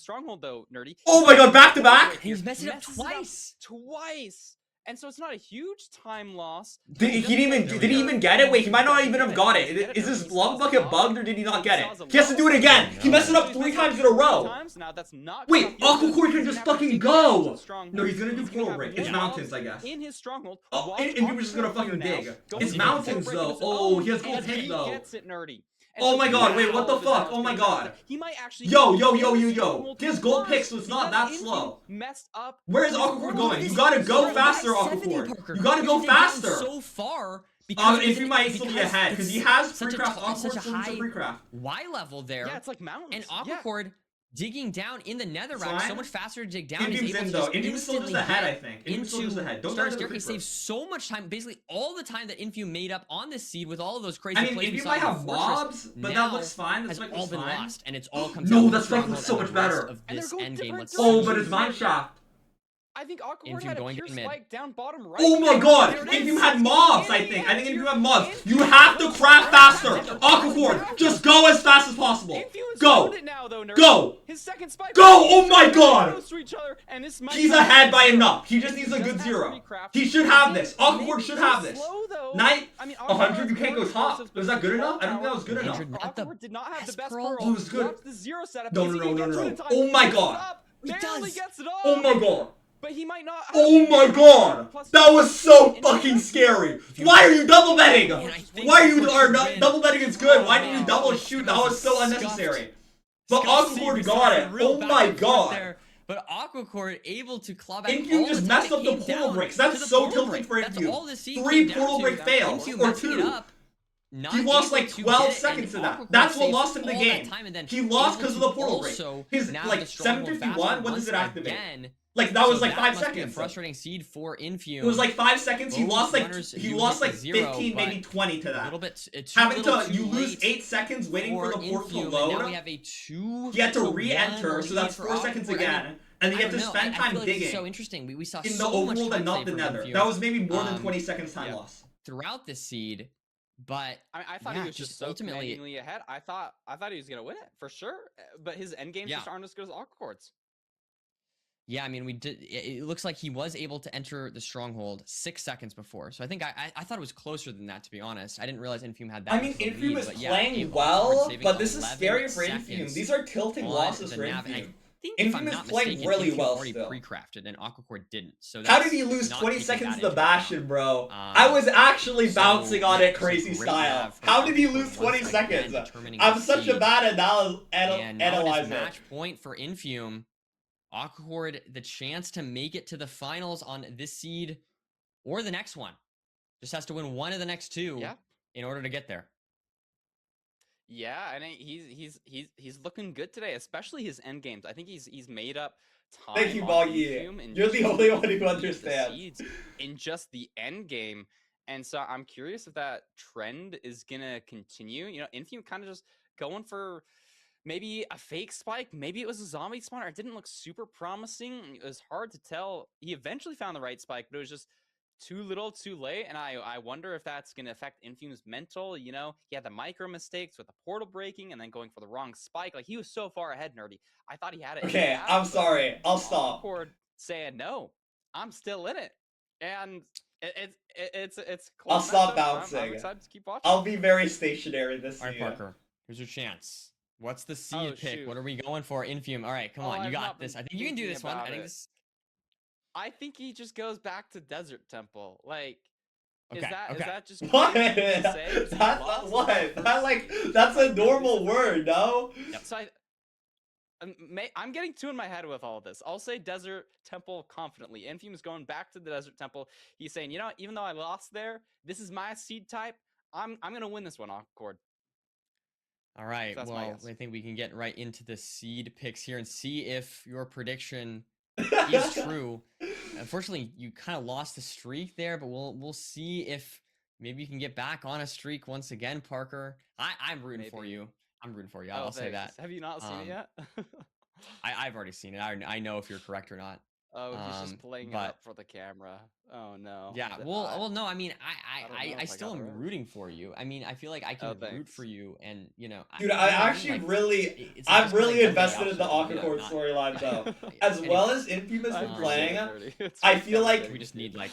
S6: Stronghold though, Nerdy.
S1: Oh my god, back to back?
S8: He's messing up twice.
S6: Twice. And so it's not a huge time loss.
S1: Did he even get it? Wait, he might not even have got it. Is this lava bucket bugged or did he not get it? He has to do it again. He messed it up 3 times in a row. Wait, Aquacore can just fucking go. No, he's gonna do portal break. It's mountains, I guess.
S6: In his stronghold.
S1: Oh, and he was just gonna fucking dig. It's mountains though. Oh, he has gold hit though. Oh my god, wait, what the fuck? Oh my god.
S6: He might actually
S1: Yo. His gold pick, so it's not that slow. Where is Aquacore going? You gotta go faster, Aquacore. You gotta go faster.
S8: So far.
S1: If he might still be ahead, because he has pre-craft, Aquacore still needs a pre-craft.
S8: Y level there.
S6: Yeah, it's like mountains.
S8: And Aquacore digging down in the netherrack, so much faster to dig down.
S1: Invium's in though. Invium's still just ahead, I think. Invium's still just ahead. Don't
S8: Star Staircase saves so much time, basically all the time that Invium made up on this seed with all of those crazy
S1: plays.
S8: we
S1: Invium
S8: saw
S1: might
S8: in the
S1: have
S8: Fortress
S1: mobs, but that looks fine.
S8: Has
S1: That
S8: all been
S1: fine.
S8: lost, and it's all comes
S1: No,
S8: down
S1: that
S8: to
S1: spike looks so much better.
S8: of this endgame. Let's
S1: Oh,
S8: see.
S1: but it's mineshaft.
S6: I think Aquacore
S8: Invium
S6: had a
S8: going
S6: pure
S8: to mid.
S6: spike down bottom right.
S1: Oh my god! Invium had mobs, I think. I think Invium had mobs. You have to craft faster! Aquacore, just go as fast as possible. Go! Go!
S6: His second spike.
S1: Go! Oh my god!
S6: He's
S1: He's ahead by enough. He just needs a good 0. He should have this. Aquacore should have this. 100, you can't go top. Was that good enough? I don't think that was good enough.
S6: Aquacore did not have the best
S8: pearl.
S6: pearl.
S1: Oh, it was good.
S6: The 0 setup.
S1: No. Oh my god.
S6: Barely gets it off.
S1: Oh my god.
S6: But he might not.
S1: Oh my god! That was so fucking scary! Why are you double betting? Why are you double betting is good? Why did you double shoot? That was so unnecessary. But Aquacore got it. Oh my god!
S8: But Aquacore able to claw back.
S1: Invium just messed up the portal breaks. That's so tilting for Invium. 3 portal break fails, or 2. He lost like 12 seconds to that. That's what lost him the game. He lost because of the portal break. His like 751. When does it activate? Like that was like 5 seconds.
S8: Frustrating seed for Invium.
S1: It was like 5 seconds. He lost like 15, maybe 20 to that.
S8: A little bit.
S1: Having to you lose 8 seconds waiting for the portal to load.
S8: Now we have a 2.
S1: He had to re-enter, so that's 4 seconds again. And then you have to spend time digging.
S8: It's so interesting. We saw
S1: in the
S8: so much
S1: overworld and not the nether. That was maybe more than 20 seconds time loss
S8: throughout this seed. But
S6: I thought he was just so ultimately ahead. I thought he was gonna win it for sure. But his end games just aren't as good as Aquacore's.
S8: Yeah, I mean, it looks like he was able to enter the stronghold 6 seconds before. So I think I thought it was closer than that, to be honest. I didn't realize Invium had that.
S1: I mean, Invium is playing well, but this is scary for Invium. These are tilting losses for Invium. Invium is playing really well still.
S8: Pre-crafted and Aquacore didn't. So
S1: how did he lose 20 seconds to the Bastion, bro? I was actually bouncing on it crazy style. How did he lose 20 seconds? I'm such a bad analyzer.
S8: Match point for Invium. Aquacore the chance to make it to the finals on this seed or the next one. Just has to win one of the next 2 in order to get there.
S6: Yeah, and he's looking good today, especially his end games. I think he's made up time.
S1: Thank you, Boggy. You're the only one who understands.
S6: In just the end game, and so I'm curious if that trend is gonna continue. You know, Invium kind of just going for maybe a fake spike. Maybe it was a zombie spawner. It didn't look super promising. It was hard to tell. He eventually found the right spike, but it was just too little, too late, and I wonder if that's going to affect Invium's mental. You know, he had the micro mistakes with the portal breaking and then going for the wrong spike. Like, he was so far ahead, Nerdy. I thought he had it.
S1: Okay, I'm sorry. I'll stop.
S6: Saying no, I'm still in it, and it's close.
S1: I'll stop bouncing.
S6: I'm excited to keep watching.
S1: I'll be very stationary this
S8: year. All right, Parker, here's your chance. What's the seed pick? What are we going for? Invium. All right, come on, you got this. I think you can do this one.
S1: I
S6: think he just goes back to Desert Temple. Like, is
S1: Okay.
S6: that just
S1: What? That's not what? That's a normal word, no?
S6: So I'm getting 2 in my head with all of this. I'll say Desert Temple confidently. Invium is going back to the Desert Temple. He's saying, you know, even though I lost there, this is my seed type. I'm gonna win this one, Aquacore.
S8: All right. Well, I think we can get right into the seed picks here and see if your prediction is true. Unfortunately, you kind of lost the streak there, but we'll see if maybe you can get back on a streak once again, Parker. I'm rooting for you. I'm rooting for you. I'll say that.
S6: Have you not seen it yet?
S8: I've already seen it. I know if you're correct or not.
S6: Oh, he's just playing it up for the camera. Oh no.
S8: Yeah. Well, no. I mean, I still am rooting for you. I mean, I feel like I can root for you, and you know.
S1: Dude, I'm really invested in the Aquacore storyline though. As well as Invium has been playing, I feel like
S8: we just need like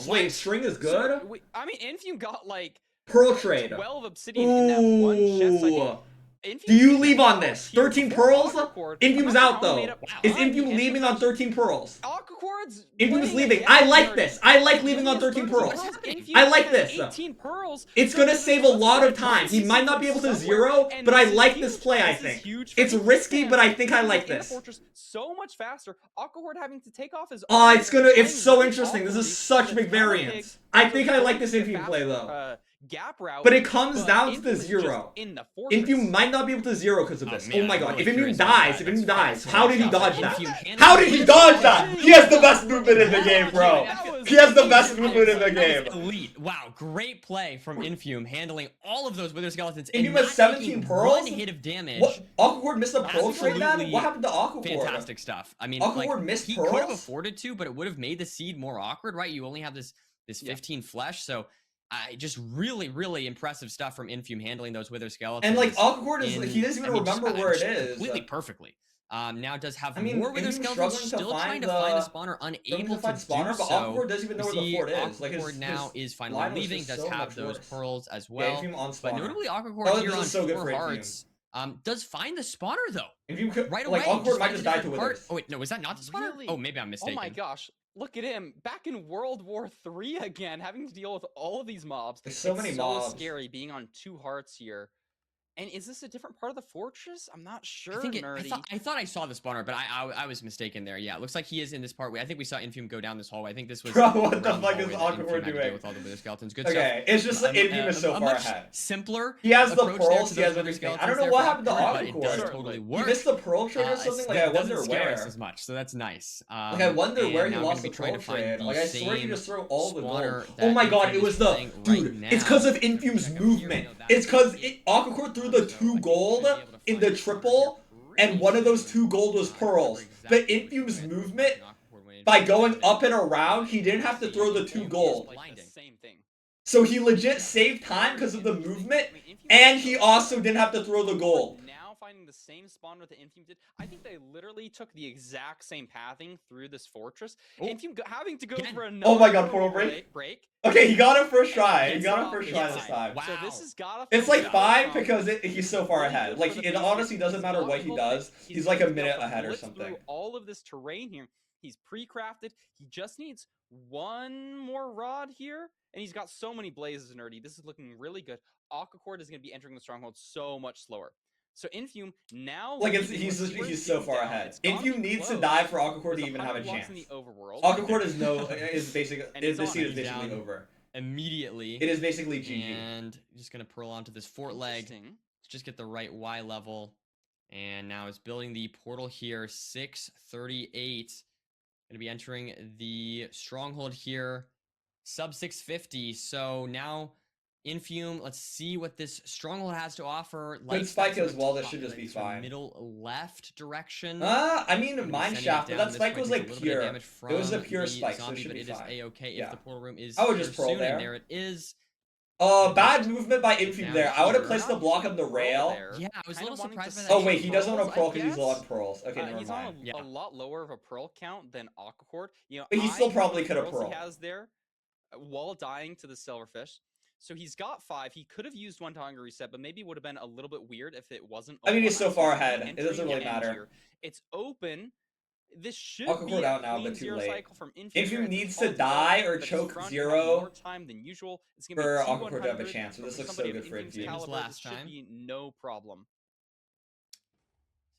S1: almost. Wait, string is good?
S6: I mean, Infume got like
S1: Pearl trade.
S6: 12 obsidian in that one chest. I think
S1: Do you leave on this? 13 pearls? Infume's out though. Is Infume leaving on 13 pearls? Infume's leaving. I like this. I like leaving on 13 pearls. I like this.
S6: 18 pearls.
S1: It's gonna save a lot of time. He might not be able to zero, but I like this play, I think. It's risky, but I think I like this.
S6: So much faster. Aquahorde having to take off his
S1: it's so interesting. This is such big variance. I think I like this Infume play though.
S6: Gap route,
S1: but it comes down to the zero. Infume might not be able to zero because of this. Oh my god. If Infume dies, how did he dodge that? How did he dodge that? He has the best movement in the game, bro. He has the best movement in the game.
S8: Elite. Wow, great play from Infume, handling all of those Wither Skeletons.
S1: Infume has 17 pearls?
S8: 1 hit of damage.
S1: What? Aquahorde missed a pearl trade, man? What happened to Aquahorde?
S8: Fantastic stuff. I mean,
S1: Aquahorde missed
S8: he
S1: pearls?
S8: could have afforded to, but it would have made the seed more awkward, right? You only have this 15 flesh, so just really impressive stuff from Infume handling those Wither Skeletons.
S1: And like Aquahorde is, he doesn't even remember where it is.
S8: Completely perfectly. Now does have
S1: more
S8: Wither Skeletons, still trying to find a spawner, unable to
S1: spawner, but Aquahorde doesn't even know where the fort is. Like
S8: Aquahorde now is finally leaving, does have those pearls as well.
S1: On
S8: but notably Aquahorde here on
S1: so
S8: 4 hearts does find the spawner though.
S1: Right
S8: away.
S1: Aquahorde might just die to Withers.
S8: Oh wait, no, was that not the spawner?
S6: Really?
S8: Oh, maybe I'm mistaken.
S6: Oh my gosh. Look at him, back in World War III again, having to deal with all of these mobs.
S1: There's so many mobs.
S6: So scary being on 2 hearts here. And is this a different part of the fortress? I'm not sure,
S8: I thought I saw the spawner, but I was mistaken there. Yeah, it looks like he is in this part. I think we saw Infume go down this hallway. I think this was...
S1: Bro, what the fuck is Aquahorde doing?
S8: With all the Wither Skeletons. Good
S1: okay,
S8: stuff.
S1: It's just like Infume is so far ahead.
S8: Simpler.
S1: He has the pearls, he has everything. I don't know what happened to Aquahorde.
S8: It does totally work.
S1: He missed the pearl trade or something? Like, I wonder where.
S8: As much, so that's nice.
S1: Like, I wonder where he lost the pearl trade. Like, I swear he just threw all the gold. Oh my god, it was the... Dude, it's because of Infume's movement. It's because Aquahorde threw the 2 gold in the triple, and one of those 2 gold was pearls. But Infume's movement, by going up and around, he didn't have to throw the 2 gold. So he legit saved time because of the movement, and he also didn't have to throw the gold.
S6: Now finding the same spawn that the Infume did. I think they literally took the exact same pathing through this fortress. Infume having to go for another
S1: oh my god, portal break. Okay, he got it first try. He got it first try this time.
S6: Wow. So this has got
S1: it's like fine because he's so far ahead. Like, it honestly doesn't matter what he does. He's like a minute ahead or something.
S6: All of this terrain here. He's pre-crafted. He just needs 1 more rod here. And he's got so many blazes, Nerdy. This is looking really good. Aquahorde is going to be entering the stronghold so much slower. So Infume now...
S1: Like, he's so far ahead. Infume needs to die for Aquahorde to even have a chance. Aquahorde is basically... This seed is basically over.
S8: Immediately.
S1: It is basically GG.
S8: And just going to pearl onto this fort leg. Just get the right Y level. And now it's building the portal here. 638. Going to be entering the stronghold here. Sub 650. So now Infume, let's see what this stronghold has to offer.
S1: Good spike as well, that should just be fine.
S8: Middle left direction.
S1: I mean mine shaft, but that spike was like pure. It was a pure spike, so it should be
S8: fine.
S1: fine.
S8: A-okay if the portal room is
S1: I would just pearl there.
S8: There it is.
S1: Bad movement by Infume there. I would have placed the block on the rail.
S8: Yeah, I was a little surprised by that.
S1: Oh wait, he doesn't want to pearl because he's low on pearls. Okay, never mind.
S6: He's on a lot lower of a pearl count than Aquahorde. You know,
S1: but he still probably could have pearled.
S6: He has there while dying to the silverfish. So he's got 5. He could have used 1 to hunger reset, but maybe it would have been a little bit weird if it wasn't.
S1: I mean, he's so far ahead. It doesn't really matter.
S6: It's open. This should
S1: be
S6: out
S1: now, but too late.
S6: Infume
S1: Infume needs to die or choke 0
S6: more time than usual. It's
S1: for Aquahorde to have a chance. So this looks so good for Infume.
S6: Last time, should be no problem.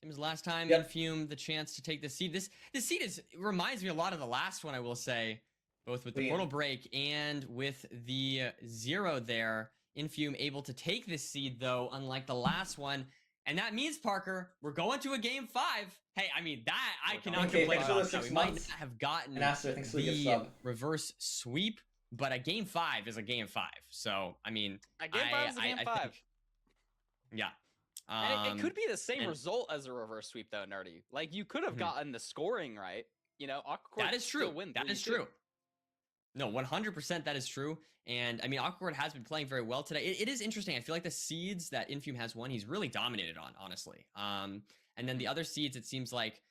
S8: Same as last time. Infume the chance to take the seed. This seed reminds me a lot of the last one, I will say. Both with the portal break and with the 0 there. Infume able to take this seed, though, unlike the last one. And that means, Parker, we're going to a game 5. Hey, I mean, that I cannot complain about. So we might not have gotten the reverse sweep, but a game 5 is a game 5. So, I mean,
S6: a game 5 is a game 5.
S8: Think, yeah.
S6: And it could be the same result as a reverse sweep, though, Nerdy. Like, you could have gotten the scoring right. You know, Aquahorde
S8: that is true.
S6: Win
S8: that is true. No, 100% that is true. And, I mean, Aquahorde has been playing very well today. It is interesting. I feel like the seeds that Infume has won, he's really dominated on, honestly. And then the other seeds, it seems like...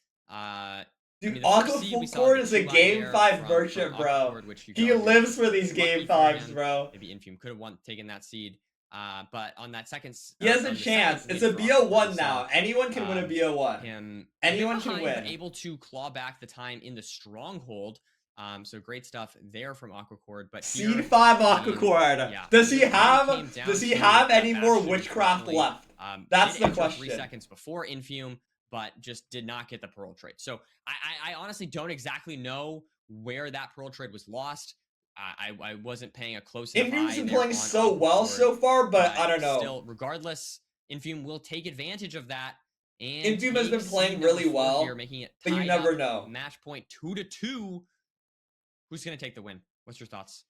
S1: Dude, Aquahorde is a game 5 merchant, bro. He lives for these game 5s, bro.
S8: Maybe Infume could have taken that seed. But on that second,
S1: He has
S8: on
S1: a
S8: the
S1: chance.
S8: second
S1: It's a
S8: win for Awkward,
S1: BO1
S8: we
S1: now.
S8: saw,
S1: Anyone can win a BO1.
S8: him
S1: Anyone
S8: a bit
S1: can
S8: behind, but
S1: win.
S8: able to claw back the time in the stronghold. So great stuff there from Aquacord. But here,
S1: Seed 5
S8: I mean,
S1: Aquacord.
S8: yeah,
S1: Does he
S8: it really
S1: have
S8: came down to
S1: any
S8: that
S1: more
S8: Bastion,
S1: witchcraft
S8: unfortunately.
S1: left? That's
S8: Did
S1: the
S8: enter 3
S1: question.
S8: seconds before Infume, but just did not get the Pearl trade. So I honestly don't exactly know where that Pearl trade was lost. I wasn't paying a close enough
S1: Infume's
S8: eye
S1: been
S8: there
S1: playing
S8: on
S1: so well
S8: Aquacord,
S1: so far, but I don't know.
S8: Still, regardless, Infume will take advantage of that. And
S1: Infume has been
S8: take
S1: playing
S8: seed
S1: really
S8: number 4
S1: well,
S8: here, making it
S1: but you
S8: tied
S1: never
S8: up,
S1: know.
S8: Match point 2-2. Who's gonna take the win? What's your thoughts?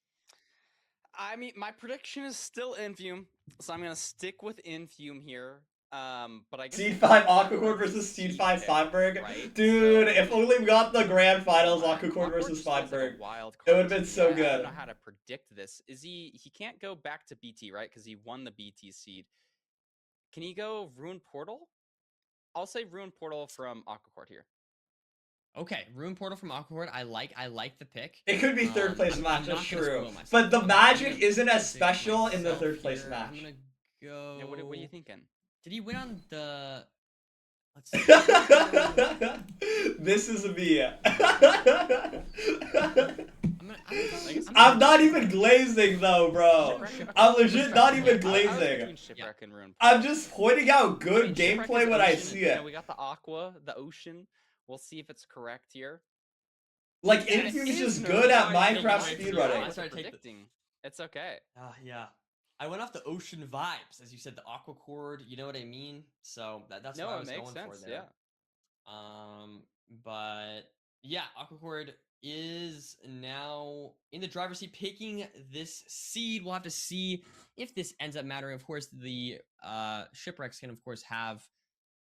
S6: I mean, my prediction is still Infume, so I'm gonna stick with Infume here. But I guess
S1: Seed 5 Aquacord versus Seed 5 Feinberg.
S6: right?
S1: Dude,
S6: So,
S1: if only we got the grand finals
S6: Aquacord
S1: Aquacord versus
S6: just feels like a
S1: Feinberg.
S6: wild
S1: It
S6: card
S1: would've
S6: to
S1: been
S6: me.
S1: so
S6: I
S1: good.
S6: don't know how to predict this. Is he can't go back to BT, right? Because he won the BT seed. Can he go Ruin Portal? I'll say Ruin Portal from Aquacord here.
S8: Okay, Rune Portal from Aquacord. I like the pick.
S1: It could be third place
S8: I'm
S1: match,
S8: not
S1: that's
S8: gonna
S1: true.
S8: spoil myself.
S1: But the
S8: I'm
S1: magic
S8: gonna
S1: isn't as
S8: predict
S1: special in the
S8: myself
S1: third place
S8: here.
S1: match.
S8: I'm gonna go.
S6: Yeah, what are you thinking?
S8: Did he win on the? Let's see.
S1: This is me.
S8: I'm
S1: I'm not even glazing though, bro. I'm legit not even
S6: I was
S1: glazing.
S6: between Shipwreck and Ruin
S1: I'm just pointing out
S6: I mean,
S1: good
S6: Shipwreck
S1: gameplay
S6: is
S1: when I
S6: ocean,
S1: see
S6: you
S1: it.
S6: know, we got the aqua, the ocean. We'll see if it's correct here.
S1: Like,
S6: Yeah, it
S1: Infume's
S6: is
S1: just
S6: nerdy.
S1: good at
S6: Sorry,
S1: Minecraft
S6: I wasn't
S1: speedrunning.
S6: predicting. It's okay.
S8: yeah. I went off the ocean vibes, as you said, the Aquacord. You know what I mean? So that's
S6: No,
S8: what I
S6: it
S8: was
S6: makes
S8: going
S6: sense,
S8: for there. But yeah, Aquacord is now in the driver's seat, picking this seed. We'll have to see if this ends up mattering. Of course, the shipwrecks can, of course, have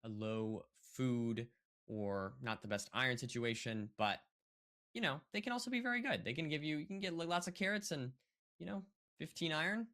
S8: a low food or not the best iron situation, but you know they can also be very good. They can give you can get lots of carrots and 15 iron.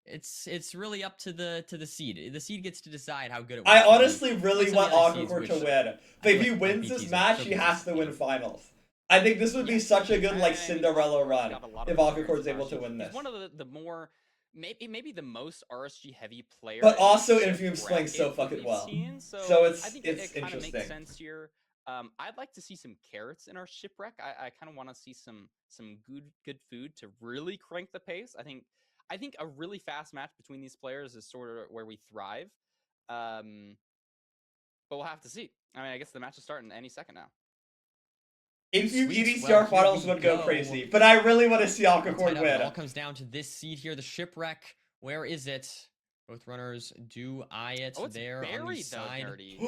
S8: It's really up to the seed. The seed gets to decide how good it.
S1: I
S8: wants to be.
S1: honestly really
S8: Like some
S1: want
S8: of the other
S1: Aquacord
S8: seeds,
S1: to
S8: which
S1: win.
S8: I
S1: But if
S8: feel
S1: he
S8: like
S1: wins
S8: BTs
S1: this
S8: are
S1: match,
S8: so
S1: he has to win
S8: consistent.
S1: finals. I think this would be such a good like Cinderella run
S6: Got a lot
S1: if
S6: of experience
S1: Aquacord's able
S6: last
S1: to
S6: year.
S1: win this.
S6: He's one of the more maybe the most RSG heavy player.
S1: But
S6: in the
S1: also
S6: chip
S1: Infume's playing so
S6: bracket
S1: fucking
S6: we've
S1: well.
S6: seen,
S1: So
S6: I think it kind of
S1: interesting.
S6: makes sense here. I'd like to see some carrots in our shipwreck. I kind of want to see some good food to really crank the pace. I think a really fast match between these players is sort of where we thrive. But we'll have to see. I mean, I guess the match is starting any second now.
S1: Infume
S8: Sweet.
S1: EDCR
S8: Well, here
S1: finals
S8: we
S1: would go
S8: go.
S1: crazy. But I really want to see
S8: All tied
S1: Aquacord
S8: up. It all
S1: win.
S8: comes down to this seed here, the shipwreck. Where is it? Both runners do eye it
S6: Oh, it's
S8: there on the
S6: buried though,
S8: side.
S6: Nerdy.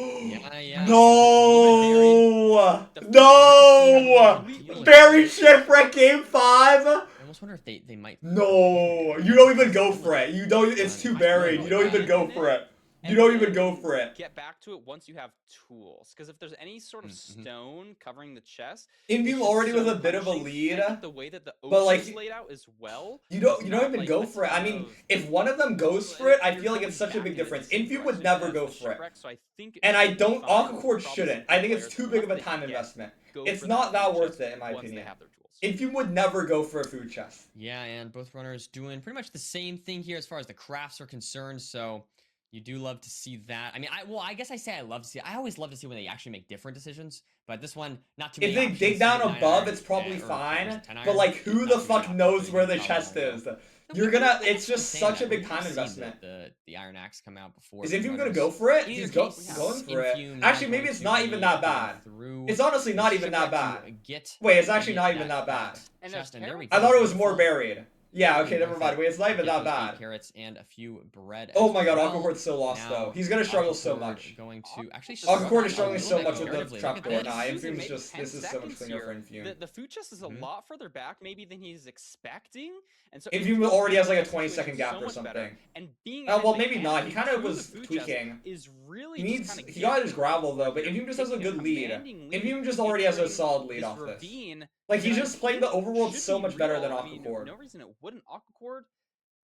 S8: Yeah.
S1: No! No! Buried Shipwreck Game 5?
S8: I almost wonder if they might.
S1: No! You don't even go for it. You don't. It's too buried. You don't even go for it. You don't even go for it.
S6: Get back to it once you have tools, because if there's any sort of stone covering the chest,
S1: Infume already with a bit of a lead,
S6: the way that the
S1: but like
S6: ocean's laid out as well.
S1: you don't
S6: is
S1: even
S6: not, like,
S1: go
S6: a
S1: for it. I
S6: ton
S1: mean,
S6: of-
S1: if one of them goes
S6: So
S1: for it, I
S6: you're
S1: feel like it's
S6: going
S1: such a
S6: back
S1: big
S6: into the
S1: difference.
S6: same
S1: Infume would
S6: direction
S1: never
S6: as
S1: go
S6: the
S1: for it.
S6: shipwreck, so I think it
S1: And
S6: should
S1: I
S6: be
S1: don't.
S6: fine.
S1: Aquacord
S6: Probably
S1: shouldn't.
S6: some
S1: I think it's
S6: players
S1: too
S6: will
S1: big of a
S6: let
S1: time
S6: them
S1: investment.
S6: go
S1: It's
S6: for
S1: not
S6: food
S1: that worth
S6: chest
S1: it, in my
S6: once they
S1: opinion.
S6: have their tools.
S1: Infume would never go for a food chest.
S8: Yeah, and both runners doing pretty much the same thing here as far as the crafts are concerned. So you do love to see that. I mean, I guess I say I love to see. I always love to see when they actually make different decisions. But this one, not too many
S1: If they
S8: options.
S1: dig down
S8: 9
S1: above,
S8: iron,
S1: it's probably
S8: or
S1: fine.
S8: 10 iron.
S1: But like, who
S8: Not
S1: the
S8: too many
S1: fuck
S8: options,
S1: knows
S8: so
S1: where
S8: you
S1: the
S8: can follow
S1: chest
S8: along.
S1: is?
S8: No,
S1: You're
S8: we-
S1: gonna.
S8: we-
S1: It's
S8: I'm
S1: just
S8: saying
S1: such a
S8: that.
S1: big
S8: We've
S1: time
S8: seen
S1: investment.
S8: The iron axe come out before.
S1: Is
S8: the
S1: Infume gonna
S8: runners.
S1: go for it?
S8: In
S1: He's
S8: either
S1: going
S8: case,
S1: for it.
S8: Infume
S1: Actually,
S8: now
S1: maybe
S8: going
S1: it's
S8: to
S1: not
S8: be
S1: even that
S8: going
S1: bad.
S8: through
S1: It's honestly
S8: the
S1: not even that
S8: shipwreck
S1: bad.
S8: to get
S1: Wait, it's actually
S8: the-
S1: not even
S8: that-
S1: that bad.
S6: And
S8: chest, and there we
S1: I
S8: go.
S1: thought it was more
S8: Beautiful.
S1: buried. Yeah, okay, never mind. Wait, it's not even that
S8: Get those 8
S1: bad.
S8: carrots and a few bread.
S1: Oh
S8: as
S1: my god,
S8: well.
S1: Aquacord's so lost
S8: Now,
S1: though. He's gonna struggle so
S8: Aquacord
S1: much.
S8: Going to actually
S1: Aquacord is
S8: struggle
S1: struggling
S8: a
S1: so
S8: little
S1: much
S8: bit
S1: with the
S8: comparatively.
S1: trap
S8: Look
S1: door.
S8: at
S1: Nah,
S8: this.
S1: Infume's
S6: maybe
S1: just
S6: 10
S1: this is so much
S6: seconds
S1: cleaner
S6: here.
S1: for Infume.
S6: The food chest is a lot further back maybe than he's expecting, and so
S1: Infume
S6: Infume's
S1: already has like a
S6: situation
S1: 20-second
S6: is
S1: gap
S6: so
S1: or
S6: much better,
S1: something.
S6: And being
S1: Oh,
S6: ahead
S1: well,
S6: the
S1: maybe not. He
S6: hand
S1: kind of
S6: to
S1: was
S6: the food chest
S1: tweaking.
S6: is really
S1: He
S6: just
S1: needs.
S6: kinda
S1: He got
S6: getting
S1: his gravel though, but
S6: you're
S1: Infume just has a
S6: taking
S1: good lead.
S6: commanding lead,
S1: Infume just already has a
S6: entering
S1: solid lead
S6: this
S1: off this.
S6: ravine
S1: Like
S6: that
S1: he's
S6: I
S1: just playing the
S6: think
S1: overworld
S6: should
S1: so
S6: be
S1: much better than
S6: real. I mean,
S1: Aquacord.
S6: no reason it wouldn't. Aquacord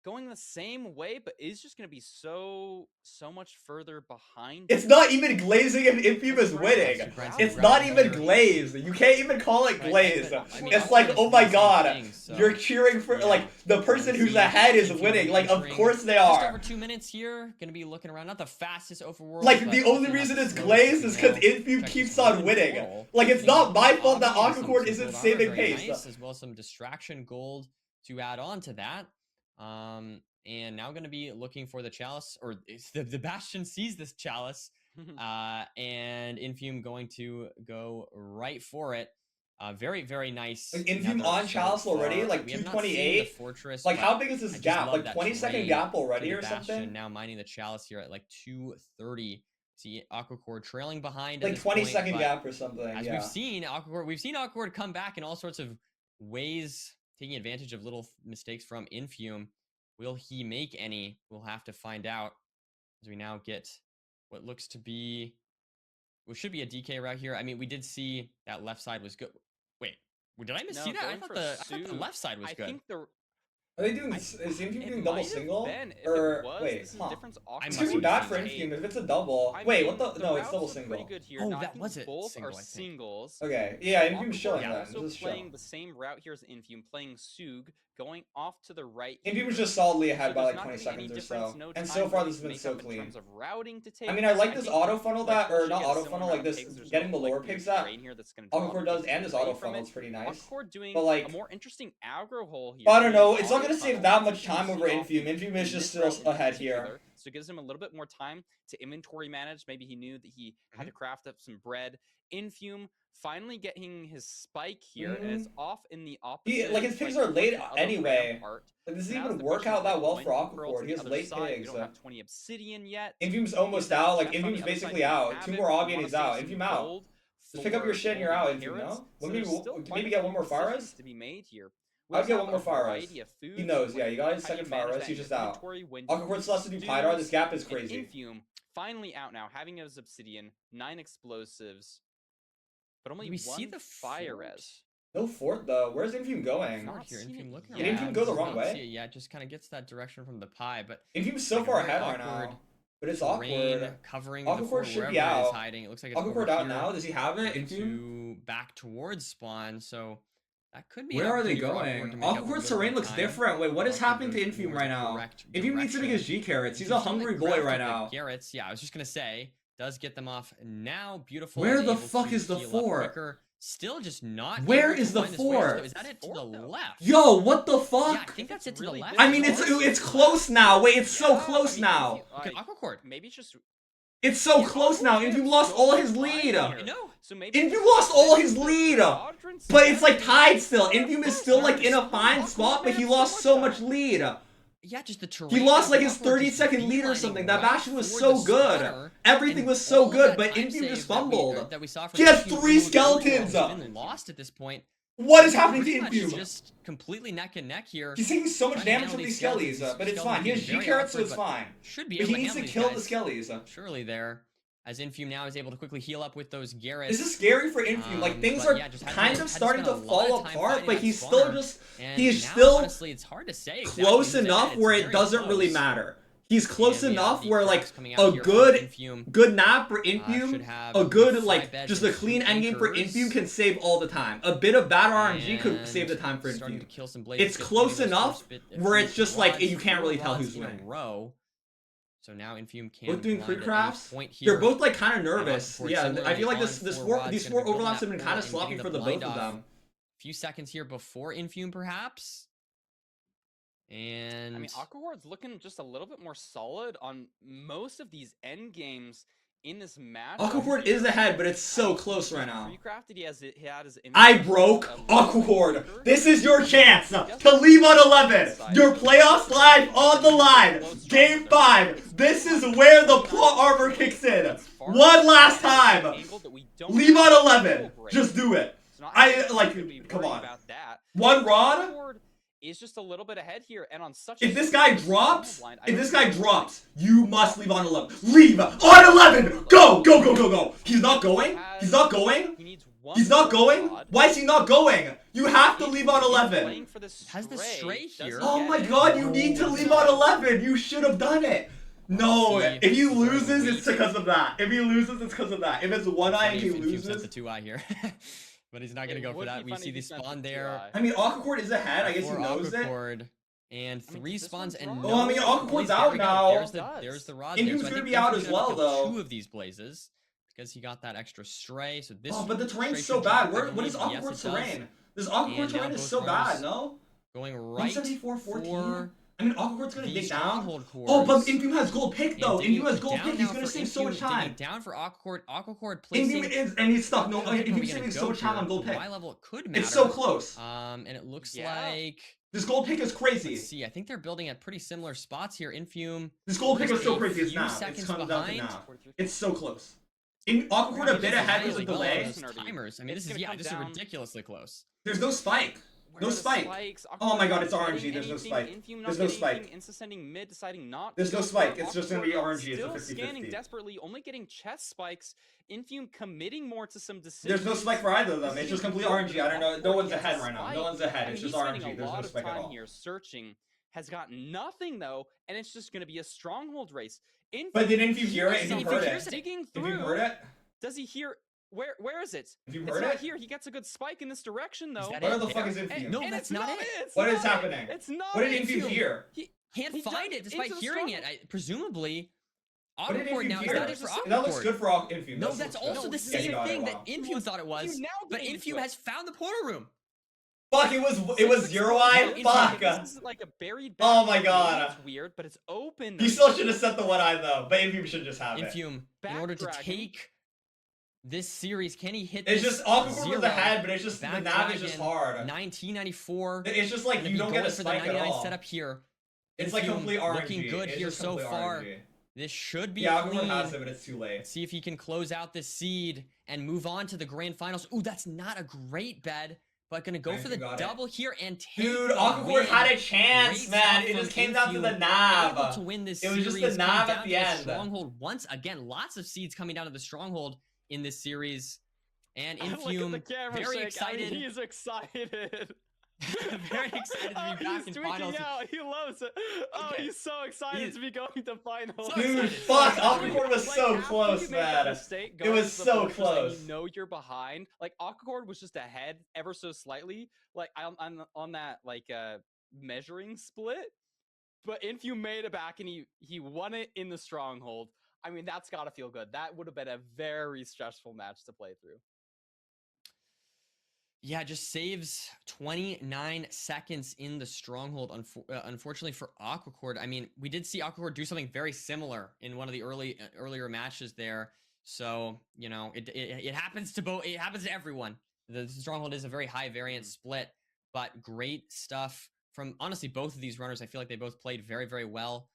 S6: going the same way, but is just going to be so much further behind.
S1: It's not even glazing if Infume is winning. It's not even glazed. You can't even call it glazed. It's like, oh my god, you're cheering for, like, the person who's ahead is winning. Like, of course they
S8: Just
S1: are.
S8: over 2 minutes here. Gonna be looking around. Not the fastest overworld.
S1: Like,
S8: but
S1: the only
S8: definitely
S1: reason
S8: not
S1: it's
S8: the
S1: glazed
S8: slowest
S1: is because
S8: to go.
S1: Infume
S8: Check
S1: keeps
S8: this
S1: on
S8: one
S1: winning.
S8: portal.
S1: Like, it's
S8: Maybe
S1: not
S8: some
S1: my fault that
S8: Aquacord, some
S1: Aquacord isn't
S8: gold armor,
S1: saving
S8: very
S1: pace.
S8: nice, as well as some distraction gold to add on to that. And now going to be looking for the chalice, or the Bastion sees this chalice, and Infume going to go right for it. Very, very nice.
S1: Like, Infume
S8: nether
S1: on
S8: so
S1: chalice already,
S8: far.
S1: like
S8: We have not seen the
S1: 228.
S8: fortress,
S1: Like,
S8: but
S1: how big is
S8: I
S1: this
S8: just
S1: gap?
S8: love
S1: Like,
S8: that
S1: 20-second
S8: terrain
S1: gap
S8: to
S1: already
S8: the
S1: or
S8: Bastion.
S1: something?
S8: Now mining the chalice here at like 230. See Aquacord trailing behind.
S1: Like,
S8: at this point,
S1: 20-second
S8: but
S1: gap or something,
S8: as
S1: yeah.
S8: we've seen Aquacord come back in all sorts of ways, taking advantage of little mistakes from Infume. Will he make any? We'll have to find out as we now get what looks to be, what should be a DK route here. I mean, we did see that left side was good. Wait, did I see that? I thought the left side was good.
S6: I think the
S1: Are they doing, is Infume
S6: it
S1: doing double
S6: might have
S1: single?
S6: been. If
S1: Or,
S6: it was,
S1: wait,
S6: this is
S1: huh.
S6: difference
S1: It's
S8: I
S1: gonna be
S8: must
S1: bad
S8: be
S1: for
S8: mistaken.
S1: Infume if it's a double.
S6: I
S1: Wait,
S6: mean,
S1: what the, no, it's
S6: routes
S1: double
S6: look
S1: single.
S6: Pretty good here.
S8: Oh,
S6: Now, I
S8: that
S6: think
S8: was it,
S6: both
S8: single,
S6: are
S8: I think.
S6: singles.
S1: Okay, yeah, Infume's
S6: Aquacord
S1: chilling
S6: is
S1: then.
S6: also
S1: This is
S6: playing
S1: chill.
S6: the same route here as Infume, playing Sug, going off to the right.
S1: Infume was
S6: here.
S1: just solidly ahead
S6: So
S1: by
S6: there's
S1: like
S6: not
S1: 20
S6: gonna be any
S1: seconds or
S6: difference,
S1: so.
S6: no
S1: And
S6: time
S1: so far
S6: really
S1: this has
S6: to
S1: been
S6: make
S1: so
S6: up in
S1: clean.
S6: terms of routing to take.
S1: I mean, I like this
S6: think
S1: auto funnel that, or
S6: Fletcher
S1: not
S6: should get a
S1: auto
S6: similar
S1: funnel,
S6: amount
S1: like
S6: of
S1: this,
S6: picks. There's
S1: getting
S6: no,
S1: the lower
S6: like,
S1: pigs
S6: new
S1: that
S6: terrain here that's gonna drop
S1: Aquacord does,
S6: easily
S1: and this
S6: away
S1: auto
S6: from
S1: funnel
S6: it.
S1: is pretty nice.
S6: Aquacord doing
S1: But like,
S6: a more interesting aggro hole here.
S1: I don't know,
S6: doing
S1: it's not
S6: auto
S1: gonna save
S6: tunnel.
S1: that
S6: That's
S1: much
S6: what
S1: time
S6: you
S1: over
S6: see
S1: Infume.
S6: often
S1: Infume
S6: in
S1: is just
S6: this route
S1: still
S6: in
S1: ahead here.
S6: particular. So it gives him a little bit more time to inventory manage. Maybe he knew that he had to craft up some bread. Infume finally getting his spike here, and it's off in the opposite.
S1: Like, his pigs are late anyway. Like, this doesn't even work out that well for Aquacord. He has late pigs.
S6: We don't have 20 obsidian yet.
S1: Infume's almost out. Like, Infume's basically out. 2 more Obby and he's out. Infume out. Just pick up your shit and you're out, Infume, no? Maybe get one more fire res?
S6: To be made here.
S1: I'd get one more fire res. He knows, yeah, you got his second fire res, he's just out. Aquacord still has to do Pydar, this gap is crazy.
S6: Infume finally out now, having his obsidian, 9 explosives, but only
S8: we
S6: one
S8: see the
S6: fire
S8: fort?
S6: res.
S1: No fort though. Where's Infume going?
S8: Fort here. Infume looking
S1: Did
S8: around.
S1: Infume go the
S8: Does
S1: wrong
S8: not
S1: way?
S8: see it yet, just kind of gets that direction from the pie, but
S1: Infume's so
S8: like a
S1: far
S8: very
S1: ahead right
S8: awkward
S1: now. But it's
S8: terrain
S1: awkward.
S8: covering the
S1: Aquacord
S8: fort
S1: should
S8: wherever
S1: be
S8: it
S1: out.
S8: is hiding. It looks like it's
S1: Aquacord
S8: over
S1: out
S8: here
S1: now. Does he have it? Infume?
S8: to back towards spawn, so that could be.
S1: Where are they
S8: an opportunity for
S1: going?
S8: Aquacord to make up a
S1: Aquacord's
S8: little
S1: terrain
S8: more
S1: looks
S8: time.
S1: different. Wait, what is
S8: Aquacord
S1: happening to
S8: goes
S1: Infume
S8: towards
S1: right
S8: the
S1: now?
S8: correct
S1: Infume needs to make his
S8: direction.
S1: G carrots. He's a
S8: Infume's trying to
S1: hungry
S8: grab
S1: boy
S8: up
S1: right
S8: the
S1: now.
S8: Garrets, yeah, I was just gonna say, does get them off now. Beautiful.
S1: Where
S8: and
S1: the
S8: able
S1: fuck
S8: to
S1: is the
S8: heal up
S1: fort?
S8: quicker. Still just not.
S1: Where
S8: able
S1: is
S8: to
S1: the
S8: find this wedge,
S1: fort?
S8: though. Is that it to the left?
S1: Yo, what the fuck?
S8: Yeah, I think that's it to the
S6: really
S8: left.
S1: I mean, it's close now. Wait, it's so close now.
S8: Look at Aquacord.
S6: Maybe it's just.
S1: It's so close now. Infume lost all his lead.
S8: I know.
S6: So maybe
S1: Infume lost all his lead. But it's like tied still. Infume is still like in a fine spot, but he lost so much lead.
S8: Yeah, just the terrain.
S1: He lost like his
S8: Aquacord just
S1: 30-second lead or
S8: beelining
S1: something. That
S8: right
S1: Bastion was
S8: for
S1: so
S8: the
S1: good.
S8: spawner,
S1: Everything
S8: and
S1: was so
S8: all
S1: good,
S8: that
S1: but
S8: time
S1: Infume
S8: save
S1: just
S8: that we-
S1: fumbled.
S8: that we saw from
S1: He has
S8: Infume
S1: 3
S8: has
S1: skeletons.
S8: been lost at this point.
S1: What is happening to
S8: Pretty much
S1: Infume?
S8: just completely neck and neck here.
S1: He's taking so much
S8: Trying to
S1: damage
S8: handle
S1: from these
S8: skeletons.
S1: skellies, but it's
S8: Skeletons
S1: fine. He has
S8: being
S1: G
S8: very
S1: carrots, so
S8: awkward,
S1: it's
S8: but
S1: fine.
S8: Should be
S1: But
S8: able
S1: he
S8: to
S1: needs to
S8: handle
S1: kill the
S8: these
S1: skellies.
S8: guys. Surely there. As Infume now is able to quickly heal up with those Garrets.
S1: This is scary for Infume. Like, things
S8: but
S1: are
S8: yeah, just
S1: kind
S8: had
S1: of
S8: to
S1: starting to
S8: spend a lot
S1: fall
S8: of time
S1: apart,
S8: fighting
S1: but
S8: that
S1: he's still
S8: spawner.
S1: just...
S8: And
S1: He's
S8: now,
S1: still
S8: honestly, it's hard to say exactly
S1: close
S8: who's ahead.
S1: enough
S8: It's
S1: where it
S8: very
S1: doesn't really
S8: close.
S1: matter. He's close
S8: And we have
S1: enough
S8: the
S1: where, like,
S8: cracks coming out
S1: a
S8: here
S1: good...
S8: from Infume.
S1: Good nap for
S8: should
S1: Infume,
S8: have
S1: a good,
S8: the
S1: like,
S8: fly
S1: just
S8: bed
S1: a clean
S8: and
S1: endgame for
S8: anchors.
S1: Infume can save all the time. A bit of bad RNG could
S8: And
S1: save the time for
S8: starting
S1: Infume.
S8: to kill some blades.
S1: It's
S8: Get
S1: close
S8: those
S1: enough
S8: first bit-
S1: where
S8: few
S1: it's just like,
S8: rods,
S1: you can't really tell
S8: rods
S1: who's
S8: in a
S1: winning.
S8: row. So now Infume can
S1: Both doing
S8: blind at any
S1: pre-crafts?
S8: point here.
S1: They're both, like, kind of nervous.
S8: Aquacord
S1: Yeah, I
S8: similarly
S1: feel like
S8: on
S1: these
S8: rods,
S1: four
S8: gonna be building
S1: overlaps
S8: that
S1: have been
S8: fort
S1: kind of
S8: and
S1: sloppy
S8: getting
S1: for the
S8: blind
S1: both of
S8: off.
S1: them.
S8: Few seconds here before Infume, perhaps. And
S6: I mean, Aquacor's looking just a little bit more solid on most of these end games in this match.
S1: Aquacord is ahead, but it's so close right now.
S6: Pre-crafted, he had his
S1: I broke Aquacord. This is your chance to leave on 11. Your playoffs live on the line. Game 5. This is where the plot armor kicks in. One last time. Leave on 11. Just do it. Come on. One rod?
S6: Is just a little bit ahead here, and on such.
S1: If this guy drops, you must leave on 11. Leave on 11. Go, go, go, go, go. He's not going. He's not going.
S6: one.
S1: He's not going?
S6: squad.
S1: Why is he not going? You have to
S6: He's-
S1: leave on
S6: he's
S1: 11.
S6: playing for the
S8: Has the stray
S6: Does
S8: here?
S6: he
S1: Oh
S6: get
S1: my
S6: it?
S1: god, you need to leave on 11. You should have done it. No,
S8: See,
S1: if he
S8: this is very
S1: loses,
S8: weak.
S1: it's because of that. If he loses, it's because of that. If it's one eye and he
S8: Funny if Infuse sent
S1: loses.
S8: the 2-eye here. But he's not going to
S6: It
S8: go for
S6: would
S8: that.
S6: be
S8: We
S6: funny
S8: see
S6: if he
S8: the
S6: sent
S8: spawn
S6: the
S8: there.
S6: 2-eye.
S1: I mean, Aquacord is ahead. I guess he
S8: For
S1: knows it.
S8: Aquacord. And
S6: I mean,
S8: 3
S6: this
S8: spawns
S6: one's
S8: and
S6: wrong.
S8: no.
S1: Oh, I mean, Aquacor's
S8: blaze. There
S1: out
S8: we go.
S1: now.
S8: There's the rod
S1: Infume's
S8: there. So I
S1: gonna
S8: think
S1: be out
S8: Infume's
S1: as
S8: gonna
S1: well,
S8: pick up
S1: though.
S8: 2 of these blazes because he got that extra stray. So this.
S1: Oh, but the terrain's
S8: stray
S1: so
S8: should
S1: bad.
S8: drop, I
S1: What is
S8: believe. Yes,
S1: Aquacor's
S8: it does.
S1: terrain? This Aquacord
S8: And now
S1: terrain is
S8: both
S1: so bad,
S8: runners
S1: no?
S8: Going right
S1: 174-14?
S8: for
S1: I mean, Aquacor's gonna
S8: the
S1: dig down.
S8: stronghold
S1: Oh, but
S8: cores.
S1: Infume has gold pick, though.
S8: And
S1: Infume has gold
S8: down
S1: pick.
S8: now
S1: He's gonna
S8: for
S1: save so much
S8: Infume, digging
S1: time.
S8: down for Aquacord placing.
S1: Infume is, and he's stuck. No,
S8: Where are we
S1: Infume's
S8: gonna
S1: saving
S8: go
S1: so much time
S8: here?
S1: on gold
S8: The
S1: pick.
S8: Y level could matter.
S1: It's so close.
S8: And it looks
S6: Yeah.
S8: like.
S1: This gold pick is crazy.
S8: Let's see. I think they're building at pretty similar spots here. Infume.
S1: This gold pick is so
S8: a
S1: crazy. It's
S8: few
S1: now. It's
S8: seconds
S1: coming down to
S8: behind.
S1: now. It's so close. Aquacord a bit ahead with a delay.
S8: Those timers. I mean,
S6: It's
S8: this is
S6: gonna come
S8: this is
S6: down.
S8: ridiculously close.
S1: There's no spike.
S6: Where
S1: No
S6: are the
S1: spike.
S6: spikes?
S1: Oh my god, it's
S6: Aquacord not
S1: RNG.
S6: getting
S1: There's no
S6: anything,
S1: spike.
S6: Infume not
S1: There's no
S6: getting
S1: spike.
S6: anything, Insta sending mid, deciding not
S1: There's
S6: to
S1: no
S6: go
S1: spike.
S6: for it.
S1: It's just gonna be
S6: Aquacord
S1: RNG. It's a
S6: Still
S1: 50-50.
S6: scanning desperately, only getting chest spikes. Infume committing more to some decisions.
S1: There's no spike for either of them.
S6: This
S1: It's
S6: is
S1: just complete
S6: important
S1: RNG. I don't know.
S6: Aquacord
S1: No one's
S6: gets a
S1: ahead right now. No
S6: spike.
S1: one's ahead.
S6: I mean,
S1: It's just
S6: he's spending
S1: RNG.
S6: a
S1: There's no
S6: lot of
S1: spike at
S6: time
S1: all.
S6: here searching. Has gotten nothing though, and it's just going to be a stronghold race.
S1: But did Infume hear it?
S8: See,
S1: Infume
S8: if he
S1: heard
S8: hears
S1: it.
S6: Digging
S1: If you
S6: through.
S1: heard it,
S6: Does he hear? Where is it?
S1: if you
S6: It's
S1: heard
S6: not
S1: it,
S6: here. He gets a good spike in this direction though.
S8: that
S1: where
S8: it
S1: the fuck
S8: there?
S1: is Infume?
S8: No,
S6: And
S8: that's
S6: it's
S8: not it.
S6: It's
S1: What is
S6: not
S1: happening?
S6: It's not
S1: What did
S6: it.
S1: Infume hear?
S8: He can't
S6: He
S8: find
S6: jumped
S8: it despite
S6: into the
S8: hearing it.
S6: stronghold.
S8: Presumably,
S1: What did
S8: Aquacord
S1: Infume
S8: now is
S1: hear?
S8: that it for Aquacord?
S1: That looks good for Infume.
S8: No,
S1: That
S8: that's
S1: looks good.
S8: also the
S1: Yeah, he
S8: same
S1: got it,
S8: thing
S1: wow.
S8: that Infume thought it was.
S6: You now
S8: But
S6: getting
S8: Infume
S6: into it.
S8: has found the portal room.
S1: Fuck! It was your eye.
S8: No,
S1: Fuck!
S6: This is like a buried.
S1: Oh
S6: back
S1: my
S6: door.
S1: god.
S6: It's weird, but it's open.
S1: You still should have set the one eye though, but Infume should just have it.
S8: Infume, in order to
S6: Backdragon.
S8: take this series, can he hit
S1: It's
S8: this
S1: just Aquacord
S8: zero?
S1: was ahead, but it's just the
S8: Back
S1: nav is just
S8: dragon,
S1: hard.
S8: 1994.
S1: It's just like
S8: Gonna
S1: you
S8: be
S1: don't get a
S8: going for the
S1: spike at
S8: 99
S1: all.
S8: setup here.
S1: It's like
S8: Infume
S1: complete RNG.
S8: looking good
S1: It's
S8: here
S1: just
S8: so
S1: complete
S8: far.
S1: RNG.
S8: This should be
S1: Yeah,
S8: clean.
S1: Aquacord has it, but it's too late.
S8: See if he can close out the seed and move on to the grand finals. Ooh, that's not a great bed, but gonna go
S1: Nice,
S8: for
S1: you
S8: the
S1: got it.
S8: double here and take
S1: Dude,
S8: the
S1: Aquacord
S8: win.
S1: had a chance,
S8: Great
S1: man.
S8: stuff
S1: It
S8: from
S1: just came down to the
S8: Infume.
S1: nav.
S8: Able to win this
S1: It was just
S8: series,
S1: the
S8: come
S1: nav
S8: down
S1: at
S8: to
S1: the end.
S8: Stronghold once again. Lots of seeds coming down to the stronghold in this series, and
S6: Look at
S8: Infume
S6: the camera
S8: very
S6: shake.
S8: excited.
S6: I mean, he's excited.
S8: Very excited to be back
S6: he's
S8: in
S6: tweaking
S8: finals.
S6: out. He loves it. Oh,
S8: Okay.
S6: he's so excited
S8: He's-
S6: to be going to finals.
S8: So
S1: Dude,
S8: excited.
S1: fuck!
S8: So
S1: Aquacord was
S6: Like,
S1: so
S6: after
S1: close,
S6: you make a
S1: man.
S6: mistake
S1: It
S6: going
S1: was
S6: to the
S1: so
S6: fortress and
S1: close.
S6: You know you're behind. Like Aquacord was just ahead ever so slightly. Like on that like measuring split, but Infume made it back and he won it in the stronghold. I mean, that's got to feel good. That would have been a very stressful match to play through.
S8: Yeah, just saves 29 seconds in the stronghold. Unfortunately for Aquacord, I mean, we did see Aquacord do something very similar in one of the earlier matches there. So you know, it happens to both. It happens to everyone. The stronghold is a very high variance split, but great stuff from honestly both of these runners. I feel like they both played very, very well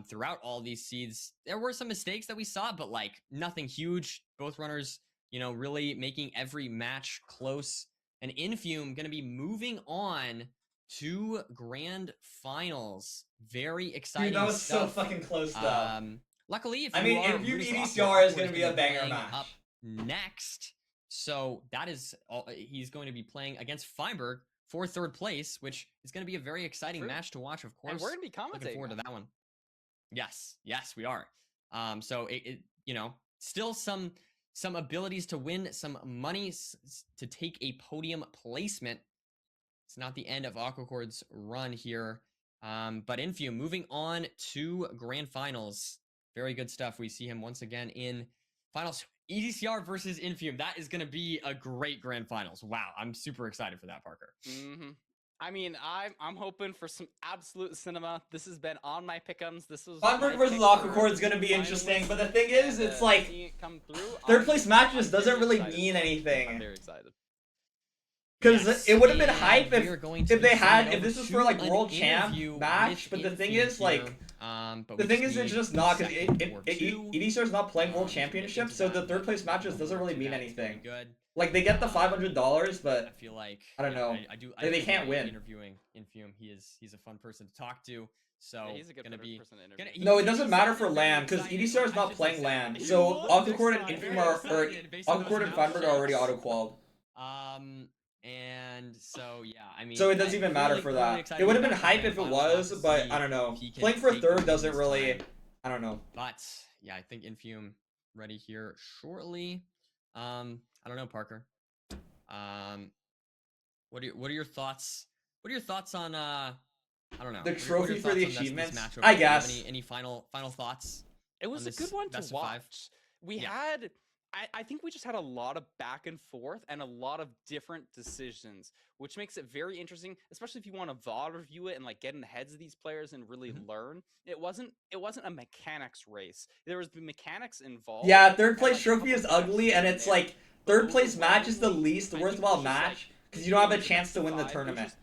S8: throughout all these seeds. There were some mistakes that we saw, but like nothing huge. Both runners, you know, really making every match close. And Infume going to be moving on to grand finals. Very exciting
S1: Dude, that was so
S8: stuff.
S1: fucking close though.
S8: Luckily, if
S1: I
S8: you
S1: mean,
S8: are
S1: Infume
S8: rooting for
S1: EDCR
S8: Aquacord,
S1: is gonna be a
S8: he's
S1: banger
S8: playing
S1: match.
S8: Up next, so that is all, he's going to be playing against Feinberg for third place, which is going to be a very exciting
S6: True.
S8: match to watch. Of course,
S6: And we're gonna be
S8: looking
S6: commentating.
S8: forward to
S6: on
S8: that one. Yes, we are. So it you know, still some abilities to win some money to take a podium placement. It's not the end of Aquacord's run here. But Infume moving on to grand finals. Very good stuff. We see him once again in finals. EDCR versus Infume. That is going to be a great grand finals. Wow, I'm super excited for that, Parker.
S6: Mm-hmm. I mean, I'm hoping for some absolute cinema. This has been on my pick'ems. This was
S1: Feinberg
S6: my
S1: versus
S6: pick
S1: Aquacord is
S6: for
S1: gonna be
S6: finalists,
S1: interesting, but the thing is,
S6: and,
S1: it's like
S6: seeing it come through,
S1: third place matches
S6: I'm
S1: doesn't
S6: very
S1: really
S6: excited.
S1: mean
S6: I'm
S1: anything.
S6: very excited.
S1: Because
S8: Yes,
S1: it would have been
S8: and
S1: hype
S8: we are going
S1: if
S8: to
S1: they
S8: be
S1: had
S8: sending
S1: if this
S8: over
S1: was for
S8: to
S1: like
S8: an
S1: world champ
S8: interview
S1: match,
S8: with
S1: but the thing
S8: Infume
S1: is like
S8: here. But
S1: the
S8: we
S1: thing
S8: just
S1: is it's
S8: need
S1: just not because
S8: second or two.
S1: EDCR's not playing world
S8: to get
S1: championships,
S8: into
S1: so
S8: that,
S1: the third
S8: but
S1: place matches doesn't really
S8: to
S1: mean
S8: that, it's gonna be
S1: anything.
S8: Good.
S1: Like they get the $500,
S8: I
S1: but
S8: feel like
S1: I don't know.
S8: I do.
S1: They
S8: do
S1: can't
S8: enjoy
S1: win.
S8: Interviewing Infume, he's a fun person to talk to. So
S6: Yeah, he's a good
S8: gonna be.
S6: person to interview.
S1: no, it doesn't
S8: he
S1: matter for
S8: sounded very
S1: LAN because
S8: excited.
S1: EDCR is
S8: I
S1: not
S8: should
S1: playing
S8: say
S1: LAN.
S8: he
S1: So
S8: was
S1: Aquacord and
S8: excited,
S1: Infume
S8: very
S1: are
S8: excited based on those
S1: Aquacord and Feinberg are already
S8: mouth
S1: auto qualled.
S8: And so yeah, I mean,
S1: So it doesn't
S8: I
S1: even
S8: feel
S1: matter
S8: like
S1: for
S8: really
S1: that.
S8: excited
S1: It would have
S8: to
S1: been
S8: get back
S1: hype
S8: to
S1: if it
S8: grand finals
S1: was,
S8: to
S1: but
S8: see
S1: I don't know.
S8: if he can
S1: Playing for
S8: take
S1: third
S8: Infume
S1: doesn't
S8: this
S1: really.
S8: time.
S1: I don't know.
S8: But yeah, I think Infume ready here shortly. I don't know, Parker. What are your thoughts? What are your thoughts on I don't know.
S1: The
S8: What are
S1: trophy
S8: your
S1: for
S8: thoughts
S1: the
S8: on this
S1: achievements,
S8: match
S1: I
S8: overall? Do you have
S1: guess.
S8: any final thoughts?
S6: It was
S8: on
S6: a good
S8: this
S6: one to
S8: best of five?
S6: watch. We
S8: Yeah.
S6: had, I think we just had a lot of back and forth and a lot of different decisions, which makes it very interesting, especially if you want to VOD review it and like get in the heads of these players and really learn. It wasn't a mechanics race. There was the mechanics involved.
S1: Yeah, third
S6: and,
S1: place
S6: like, a
S1: trophy
S6: couple
S1: is
S6: gaps
S1: ugly,
S6: here
S1: and
S6: and
S1: it's
S6: there,
S1: like
S6: but
S1: third place match is the
S6: overwhelmingly,
S1: least
S6: I think it
S1: worthwhile
S6: was just, like,
S1: match because you don't have a
S6: the
S1: chance
S6: best
S1: to
S6: of
S1: win the
S6: five. It was
S1: tournament.
S6: just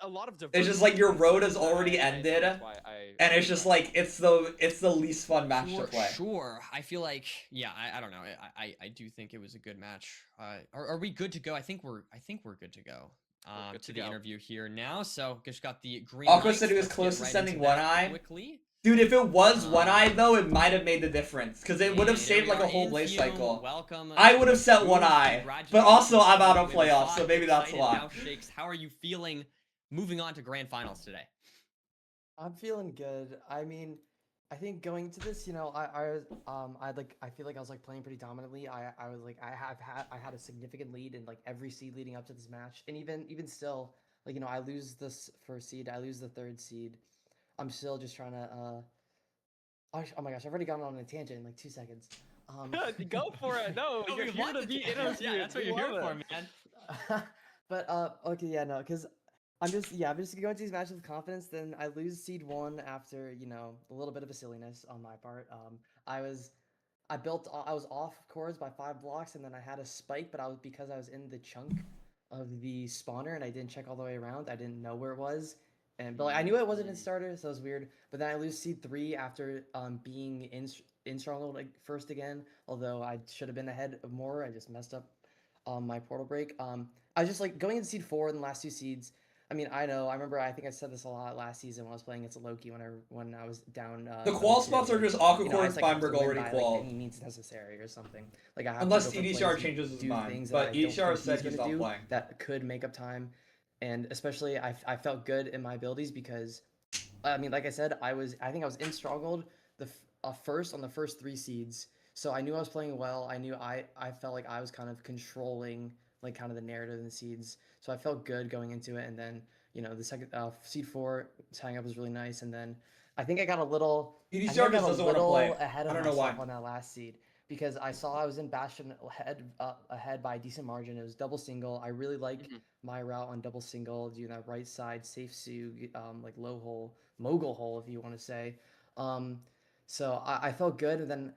S6: a lot of
S1: It's
S6: diversity.
S1: just like your
S6: in
S1: road
S6: the
S1: has
S6: sense.
S1: already
S6: I think
S1: ended,
S6: that's why I
S1: and it's
S6: really
S1: just
S6: liked it.
S1: like it's the least fun match to play.
S8: Sure. I feel like yeah. I don't know. I do think it was a good match. Are we good to go? I think we're good to go.
S6: Good
S8: To
S6: to
S8: the
S6: go.
S8: interview here now. So just got the green
S1: Aqua
S8: light.
S1: said he was
S8: Let's
S1: close
S8: get
S1: to
S8: right
S1: sending
S8: into
S1: one
S8: that
S1: eye.
S8: quickly.
S1: Dude, if it was one eye
S8: Um,
S1: though, it might have made the difference because it would have
S8: And here
S1: saved
S8: we
S1: like a
S8: are,
S1: whole blaze
S8: Infume,
S1: cycle.
S8: welcome
S1: I would
S8: to
S1: have set
S8: the
S1: one
S8: booth.
S1: eye, but also I'm out of
S8: Congratulations to you,
S1: playoffs, so
S8: Win
S1: maybe that's
S8: Excited
S1: why.
S8: now, Shakes. How are you feeling moving on to grand finals today?
S10: I'm feeling good. I mean, I think going into this, I was I feel like I was like playing pretty dominantly. I was like I had a significant lead in like every seed leading up to this match, and even still, like I lose this first seed, I lose the third seed. I'm still just trying to oh my gosh, I've already gone on a tangent in like 2 seconds.
S6: Go for it. No,
S8: Oh,
S6: you're
S8: we
S6: here
S8: love
S6: to
S8: the
S6: be
S8: tangents.
S6: interviewed.
S8: Yeah, that's what
S6: We
S8: you're here
S6: love
S8: for,
S6: it.
S8: man.
S10: But okay, yeah, no, because I'm just going into these matches with confidence. Then I lose seed one after a little bit of a silliness on my part. I was off cores by 5 blocks, and then I had a spike, but because I was in the chunk of the spawner and I didn't check all the way around. I didn't know where it was, but like, I knew it wasn't in starter, so it was weird. But then I lose seed 3 after being in stronghold like, first again. Although I should have been ahead of more, I just messed up my portal break. I was just like going into seed 4 in the last 2 seeds. I mean, I know. I remember. I think I said this a lot last season when I was playing against Loki when I was down.
S1: The qual spots are just Aqua Core
S10: I
S1: and
S10: just, like, have to
S1: Feinberg
S10: win
S1: already
S10: by,
S1: qual.
S10: like, any means necessary or something. Like I have
S1: Unless
S10: to go for
S1: EDCR
S10: plays
S1: changes his
S10: do
S1: mind,
S10: things
S1: but
S10: that I don't
S1: EDCR
S10: think
S1: said
S10: he's
S1: he's
S10: gonna
S1: not
S10: do
S1: playing.
S10: that could make up time, and especially I felt good in my abilities because, I mean, like I said, I think I was in stronghold first on the first 3 seeds, so I knew I was playing well. I knew I felt like I was kind of controlling like kind of the narrative in the seeds, so I felt good going into it. And then the second seed 4 tying up was really nice, and then I think I got a little
S1: EDCR
S10: I think I
S1: just
S10: got a
S1: doesn't want to
S10: little
S1: play.
S10: ahead
S1: I
S10: of
S1: don't know why.
S10: myself on that last seed because I saw I was in Bastion ahead by a decent margin. It was double single. I really like my route on double single, doing that right side safe Sue, like low hole, mogul hole if you want to say. So I felt good, and then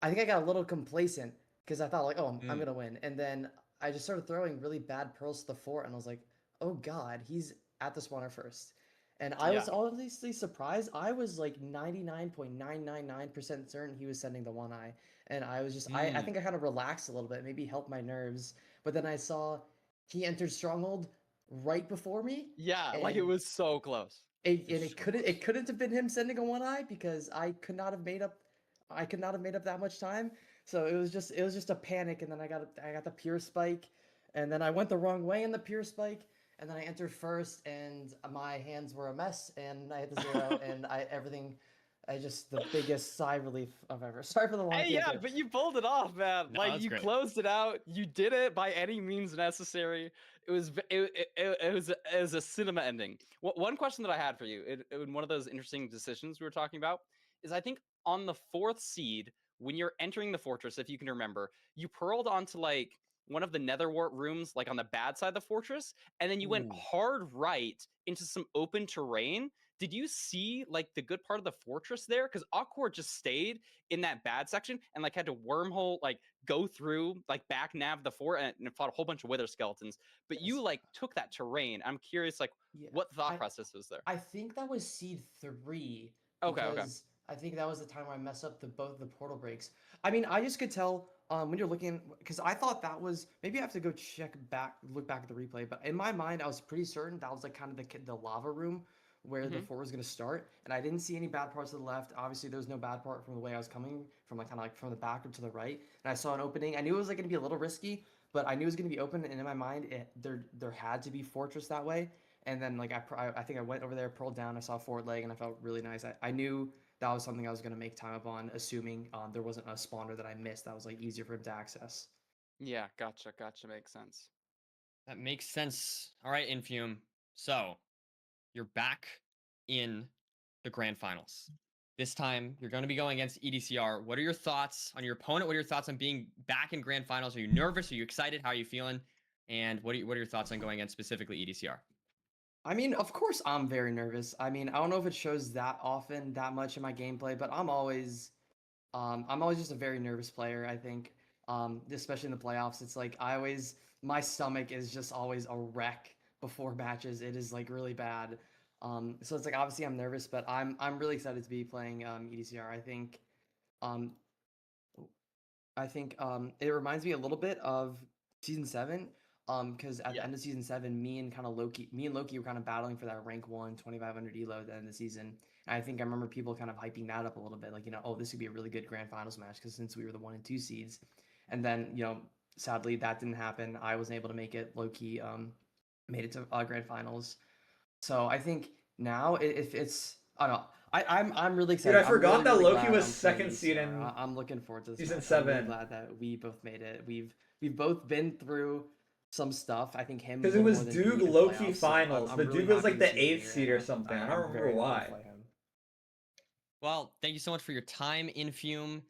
S10: I think I got a little complacent because I thought like, oh, I'm gonna win, and then I just started throwing really bad pearls to the fort, and I was like, oh god, he's at the spawner first. And I was honestly surprised. I was like 99.999% certain he was sending the one eye. And I was just, I think I kind of relaxed a little bit, maybe helped my nerves. But then I saw he entered Stronghold right before me.
S6: Yeah, like it was so close.
S10: It couldn't have been him sending a one eye because I could not have made up that much time. So it was just a panic, and then I got the pure spike, and then I went the wrong way in the pure spike. And then I entered first, and my hands were a mess, and I hit the 0, and the biggest sigh of relief I've ever. Sorry for the long
S6: Hey, yeah,
S10: tangent.
S6: but you pulled it off, man.
S8: No,
S6: like
S8: that's
S6: you
S8: great.
S6: closed it out. You did it by any means necessary. It was a cinema ending. One question that I had for you, in one of those interesting decisions we were talking about, is I think on the 4th seed when you're entering the fortress, if you can remember, you pearled onto like one of the netherwart rooms, like on the bad side of the fortress, and then you went hard right into some open terrain. Did you see like the good part of the fortress there? Because Awkward just stayed in that bad section and like had to wormhole, like go through, like back nav the fort and fought a whole bunch of wither skeletons. But you like took that terrain. I'm curious, like what thought process was there?
S10: I think that was seed 3.
S6: Okay.
S10: I think that was the time where I messed up both the portal breaks. I mean, I just could tell when you're looking, because I thought that was, maybe I have to go look back at the replay, but in my mind, I was pretty certain that was like kind of the lava room where the fort was going to start, and I didn't see any bad parts to the left. Obviously, there was no bad part from the way I was coming from, like kind of like from the back or to the right, and I saw an opening. I knew it was like going to be a little risky, but I knew it was gonna be open, and in my mind, there had to be Fortress that way. And then like I think I went over there, pearled down, I saw forward leg, and I felt really nice. I knew that was something I was gonna make time up on, assuming there wasn't a spawner that I missed that was like easier for him to access.
S6: Yeah, gotcha. Makes sense.
S8: That makes sense. All right, Infume. So you're back in the grand finals. This time, you're going to be going against EDCR. What are your thoughts on your opponent? What are your thoughts on being back in grand finals? Are you nervous? Are you excited? How are you feeling? And what are your thoughts on going against specifically EDCR?
S10: I mean, of course, I'm very nervous. I mean, I don't know if it shows that often, that much in my gameplay, but I'm always just a very nervous player. I think, especially in the playoffs, it's like my stomach is just always a wreck before matches. It is like really bad. So it's like obviously I'm nervous, but I'm really excited to be playing EDCR. Um, I think it reminds me a little bit of season 7. Because at the end of season 7, me and Loki were kind of battling for that rank 1 2500 elo at the end of the season. And I think I remember people kind of hyping that up a little bit, like, oh, this could be a really good grand finals match because since we were the 1 and 2 seeds. And then, sadly that didn't happen. I wasn't able to make it. Loki made it to grand finals. So I think now if it's I don't know. I'm really excited.
S1: Dude, I forgot that
S10: really
S1: Loki
S10: glad
S1: was
S10: I'm playing
S1: second seed
S10: ECR.
S1: in
S10: I'm looking forward to this
S1: season
S10: match.
S1: 7.
S10: I'm really glad that we both made it. We've both been through some stuff. I think him
S1: Because it
S10: more
S1: was
S10: than
S1: Duke
S10: me in
S1: Loki
S10: playoffs, so
S1: finals.
S10: I'm
S1: The
S10: really
S1: Duke was
S10: happy
S1: like
S10: to
S1: the
S10: see him
S1: 8th
S10: here,
S1: seed or
S10: and
S1: something. I
S10: I'm
S1: don't remember
S10: very happy to
S1: why.
S10: play him.
S8: Well, thank you so much for your time, Infume.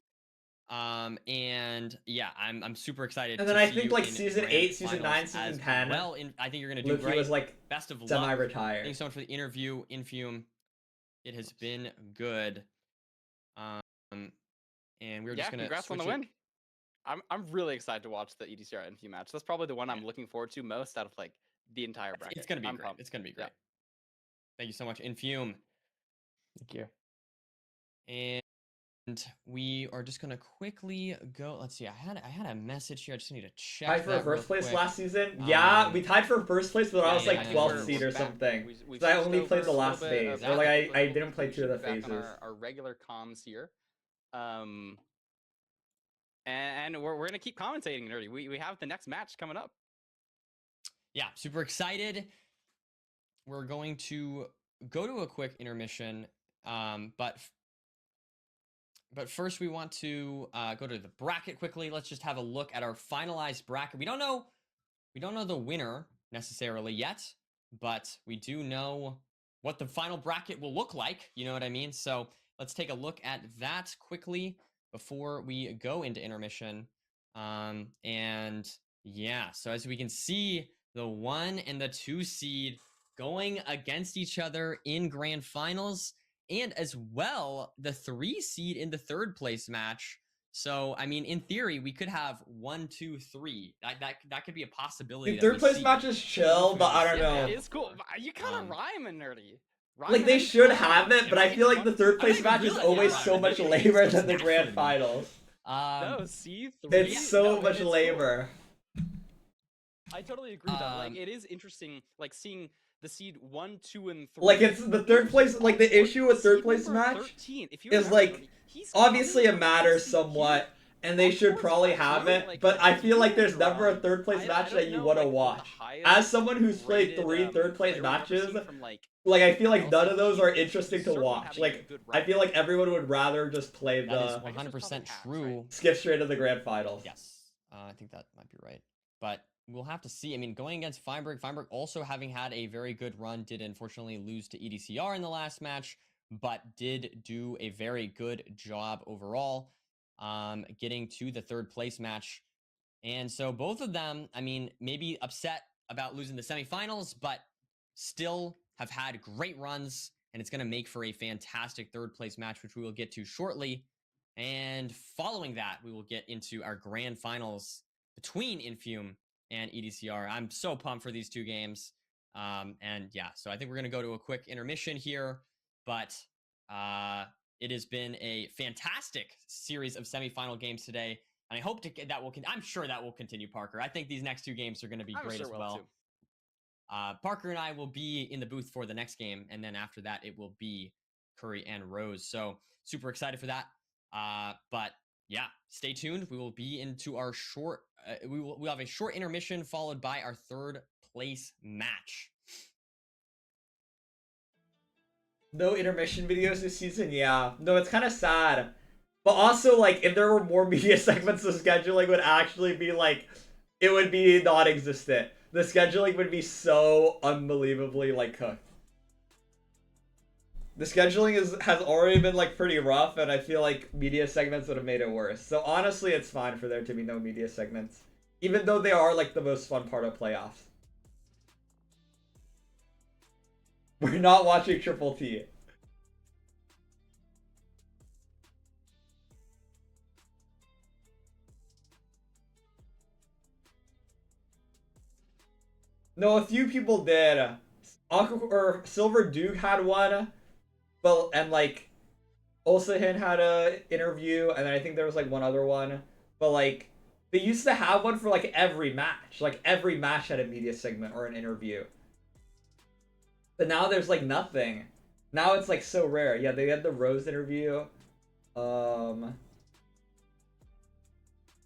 S8: And yeah, I'm super excited.
S1: And then
S8: to
S1: I
S8: see
S1: think
S8: you
S1: like
S8: in
S1: season
S8: grand
S1: 8, season 9,
S8: finals
S1: season
S8: as
S1: 10.
S8: Well, I think you're gonna do
S1: Loki
S8: great.
S1: was like
S8: Best of luck.
S1: semi-retired.
S8: Thanks so much for the interview, Infume. It has been good. And we're just gonna
S6: congrats on the
S8: switch
S6: win. I'm really excited to watch the EDCR NP match. That's probably the one I'm looking forward to most out of like the entire bracket.
S8: It's gonna be
S6: I'm
S8: great.
S6: pumped.
S8: It's gonna be great.
S6: Yeah.
S8: Thank you so much, Infume.
S10: Thank you.
S8: And we are just gonna quickly go. Let's see. I had a message here. I just need to check.
S1: Tied for
S8: that real
S1: first place
S8: quick.
S1: last season? Yeah, we tied for first place, but I was like
S8: yeah,
S1: 12th
S8: we're
S1: seed or
S6: back.
S1: something.
S6: We've
S1: So I only
S6: switched
S1: played
S6: over
S1: the
S6: a
S1: last
S6: little bit
S1: phase.
S6: of
S1: Or like
S6: that.
S1: I didn't play 2 of the
S6: Back on
S1: phases.
S6: our regular comms here. And we're gonna keep commentating, Nerdy. We have the next match coming up.
S8: Yeah, super excited. We're going to go to a quick intermission, but first we want to go to the bracket quickly. Let's just have a look at our finalized bracket. We don't know the winner necessarily yet, but we do know what the final bracket will look like. You know what I mean? So let's take a look at that quickly before we go into intermission. And yeah, so as we can see, the 1 and the 2 seed going against each other in grand finals, and as well the 3 seed in the 3rd place match. So I mean, in theory, we could have 1, 2, 3. That could be a possibility.
S1: The 3rd place match is chill, but I don't know.
S6: It's cool. You kind of rhyming, Nerdy.
S1: Like they should have it, but I feel like the 3rd place match is always so much lamer than the grand finals.
S6: No, C3.
S1: It's so much lamer.
S6: I totally agree though. Like it is interesting, like seeing the seed 1, 2, and 3.
S1: Like it's the 3rd place. Like the issue with 3rd place match is like obviously it matters somewhat, and they should probably have it. But I feel like there's never a 3rd place match that you want to watch. As someone who's played 3 3rd place matches, like I feel like none of those are interesting to watch. Like I feel like everyone would rather just play
S8: That is
S1: the
S8: 100% true.
S1: skip straight to the grand finals.
S8: Yes, I think that might be right. But we'll have to see. I mean, going against Feinberg also having had a very good run, did unfortunately lose to EDCR in the last match, but did do a very good job overall, getting to the 3rd place match. And so both of them, I mean, maybe upset about losing the semifinals, but still have had great runs, and it's going to make for a fantastic 3rd place match, which we will get to shortly. And following that, we will get into our grand finals between Infume and EDCR. I'm so pumped for these 2 games. And yeah, so I think we're going to go to a quick intermission here, but it has been a fantastic series of semifinal games today. And I hope I'm sure that will continue, Parker. I think these next 2 games are going to be great as well. Parker and I will be in the booth for the next game, and then after that, it will be Curry and Rose. So super excited for that. But yeah, stay tuned. We will be into our short we have a short intermission followed by our third place match.
S1: No intermission videos this season? Yeah. No, it's kind of sad. But also, like, if there were more media segments, the scheduling would actually be, like, it would be non-existent. The scheduling would be so unbelievably, like, cooked. The scheduling has already been, like, pretty rough, and I feel like media segments would have made it worse. So, honestly, it's fine for there to be no media segments. Even though they are, like, the most fun part of playoffs. We're not watching Triple T. No, a few people did. Silver Duke had one, but like Olsahin had a interview, and then I think there was like one other one. But like they used to have one for like every match. Like every match had a media segment or an interview. But now there's like nothing. Now it's like so rare. Yeah, they had the Rose interview. But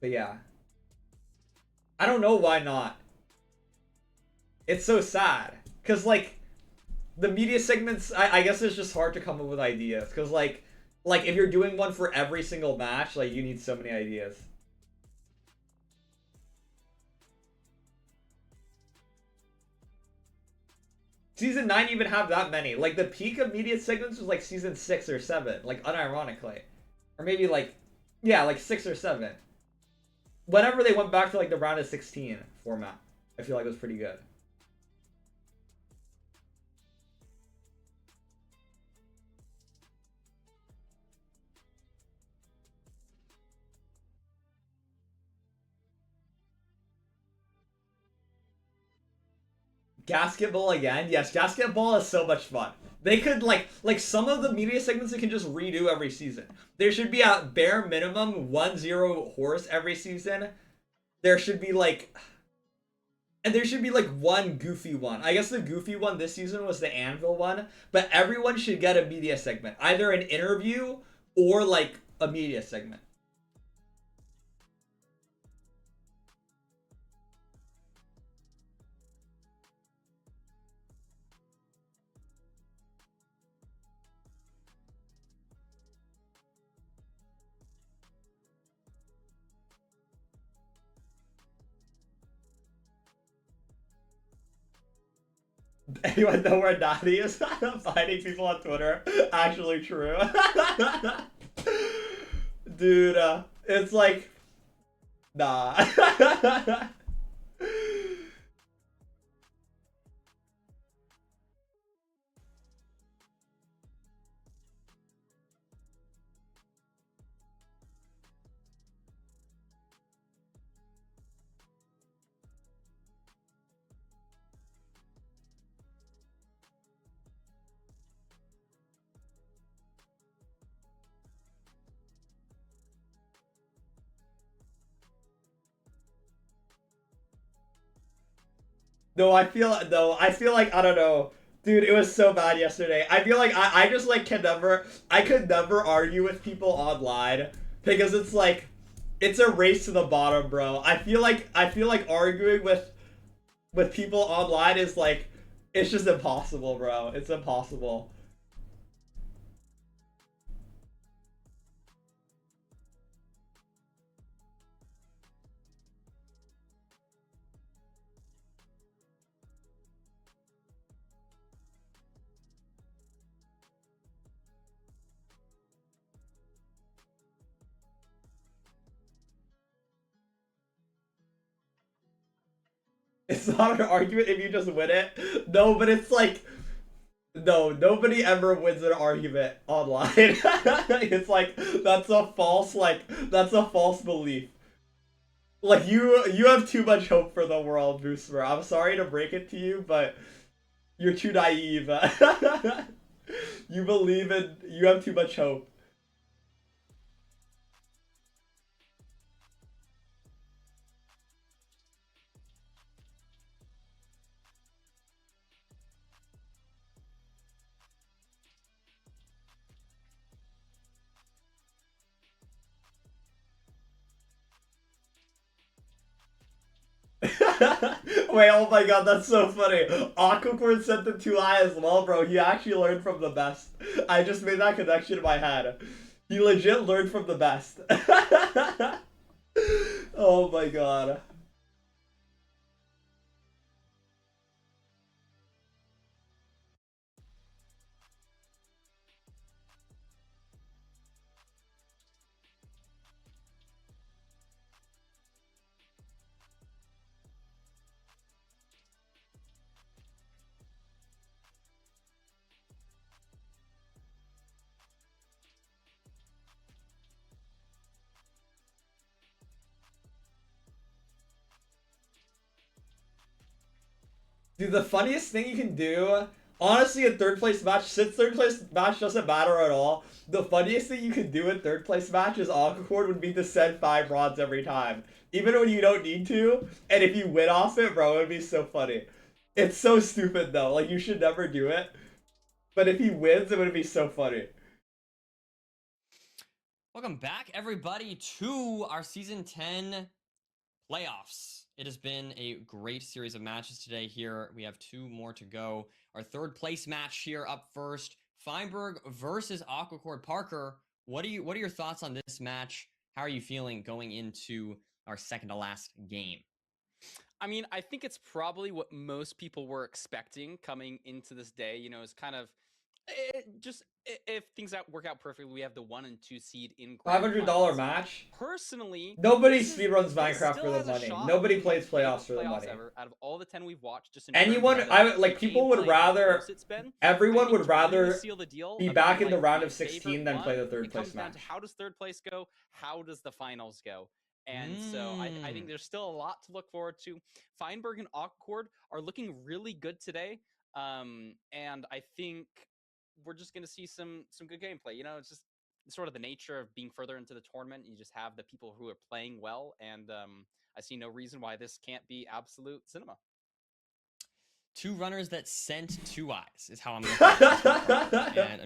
S1: yeah. I don't know why not. It's so sad. Because, like, the media segments, I guess it's just hard to come up with ideas. Because, like, if you're doing one for every single match, like, you need so many ideas. Season 9 even have that many. Like, the peak of media segments was, like, Season 6 or 7. Like, unironically. Or maybe, like, yeah, like 6 or 7. Whenever they went back to, like, the round of 16 format, I feel like it was pretty good. Gasketball again? Yes, Gasketball is so much fun. They could, like some of the media segments they can just redo every season. There should be a bare minimum 1-0 horse every season. There should be, like... And there should be, like, one goofy one. I guess the goofy one this season was the Anvil one. But everyone should get a media segment. Either an interview or, like, a media segment. Anyone know where Daddy is? Finding people on Twitter. Actually true. Dude, it's like... Nah. No, I feel like I don't know. Dude, it was so bad yesterday. I feel like I just like I could never argue with people online because it's like it's a race to the bottom, bro. I feel like arguing with people online is like it's just impossible, bro. It's impossible. It's not an argument if you just win it. No, but it's like, no, nobody ever wins an argument online. It's like, that's a false belief. Like, you have too much hope for the world, Booster. I'm sorry to break it to you, but you're too naive. You have too much hope. Wait, oh my god, that's so funny. Aquacord sent the 2i as well, bro. He actually learned from the best. I just made that connection in my head. He legit learned from the best. Oh my god. Dude, the funniest thing you can do, honestly, in third place match, since third place match doesn't matter at all, the funniest thing you can do in third place match is Aquacord would be to send 5 rods every time. Even when you don't need to, and if you win off it, bro, it would be so funny. It's so stupid, though. Like, you should never do it. But if he wins, it would be so funny.
S8: Welcome back, everybody, to our Season 10 playoffs. It has been a great series of matches today here. We have 2 more to go. Our third place match here up first, Feinberg versus Aquacord. Parker, what are your thoughts on this match? How are you feeling going into our second to last game?
S6: I mean, I think it's probably what most people were expecting coming into this day. You know, it's kind of if things work out perfectly, we have the 1 and 2 seed in
S1: $500 match.
S6: Personally,
S1: nobody speedruns Minecraft for the money. Nobody plays playoffs for the money.
S6: Ever. Out of all the 10 we've watched, just in
S1: anyone, people would rather. Everyone would rather be back in the round of 16 than play the third place match.
S6: How does third place go? How does the finals go? And so I think there's still a lot to look forward to. Feinberg and Aquacord are looking really good today, and I think we're just going to see some good gameplay. You know, it's just sort of the nature of being further into the tournament. You just have the people who are playing well, and I see no reason why this can't be absolute cinema.
S8: 2 runners that sent 2 eyes is how I'm looking at it. And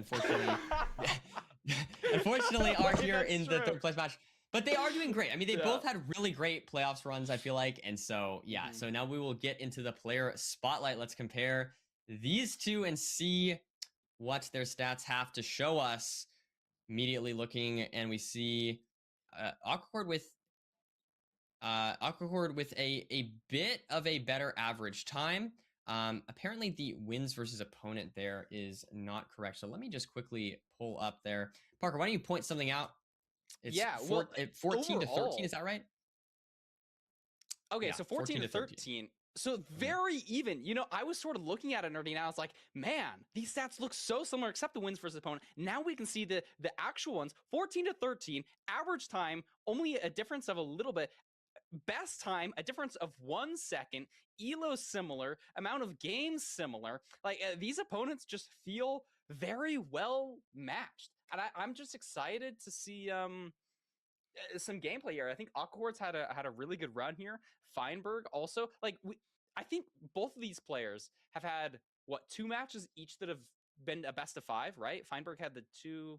S8: unfortunately are here in the third place match. But they are doing great. I mean, they both had really great playoffs runs, I feel like. And so, yeah. So now we will get into the player spotlight. Let's compare these 2 and see what their stats have to show us. Immediately looking, and we see Aquacord with a bit of a better average time. Apparently the wins versus opponent there is not correct. So let me just quickly pull up there. Parker, why don't you point something out? It's 14 to 13, is that right?
S6: Okay,
S8: Yeah,
S6: so 14 to 13. So very even. You know, I was sort of looking at it nerdy, and I was like, man, these stats look so similar except the wins versus opponent. Now we can see the actual ones. 14 to 13, average time, only a difference of a little bit. Best time, a difference of 1 second. Elo similar, amount of games similar. Like these opponents just feel very well matched. And I'm just excited to see some gameplay here. I think Aquacord's had a really good run here. Feinberg also, like I think both of these players have had 2 matches each that have been a best of 5, right? Feinberg had the 3-2,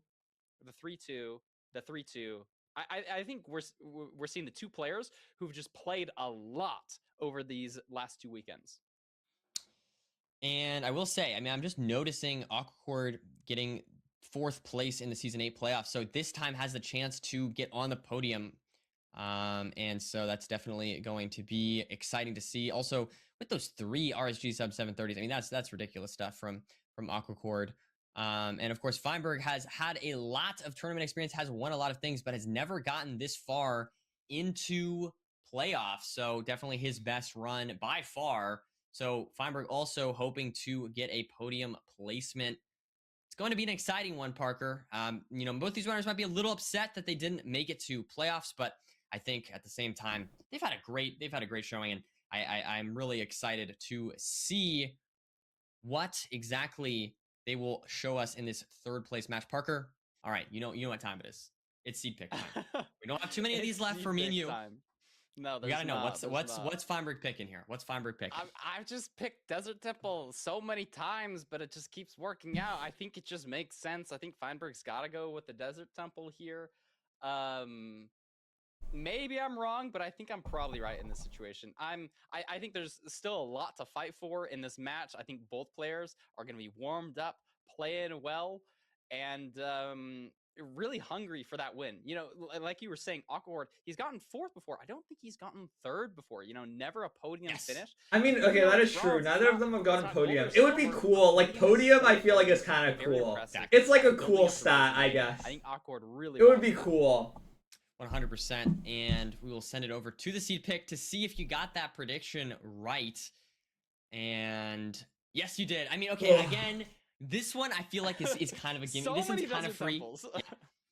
S6: the 3-2. I think we're seeing the 2 players who've just played a lot over these last 2 weekends.
S8: And I will say, I mean, I'm just noticing Aquacord getting 4th place in the Season 8 playoffs. So this time has the chance to get on the podium. And so that's definitely going to be exciting to see. Also, with those 3 RSG sub 730s, I mean, that's ridiculous stuff from Aquacord. And of course, Feinberg has had a lot of tournament experience, has won a lot of things, but has never gotten this far into playoffs. So definitely his best run by far. So Feinberg also hoping to get a podium placement. It's going to be an exciting one, Parker. You know, both these runners might be a little upset that they didn't make it to playoffs, but I think at the same time, they've had a great showing, and I'm really excited to see what exactly they will show us in this 3rd place match. Parker, all right, you know what time it is. It's seed pick time. We don't have too many of these left for me and you.
S6: Time. No,
S8: we gotta know what's Feinberg picking here. What's Feinberg picking?
S6: I've just picked Desert Temple so many times, but it just keeps working out. I think it just makes sense. I think Feinberg's got to go with the Desert Temple here. maybe I'm wrong, but I think I'm probably right in this situation. I think there's still a lot to fight for in this match. I think both players are going to be warmed up, playing well, and really hungry for that win. You know, like you were saying, Awkward, he's gotten 4th before. I don't think he's gotten 3rd before. You know, never a podium finish.
S1: I mean, okay, that is true. Neither of them have gotten podium. It would be cool. Like, podium, I feel like is kind of cool. It's like a cool stat, I guess.
S6: I think Awkward really.
S1: It would be cool.
S8: 100%, and we will send it over to the seed pick to see if you got that prediction right. And yes, you did. I mean, okay, again, this one I feel like is kind of a gimme. This one's kind of free.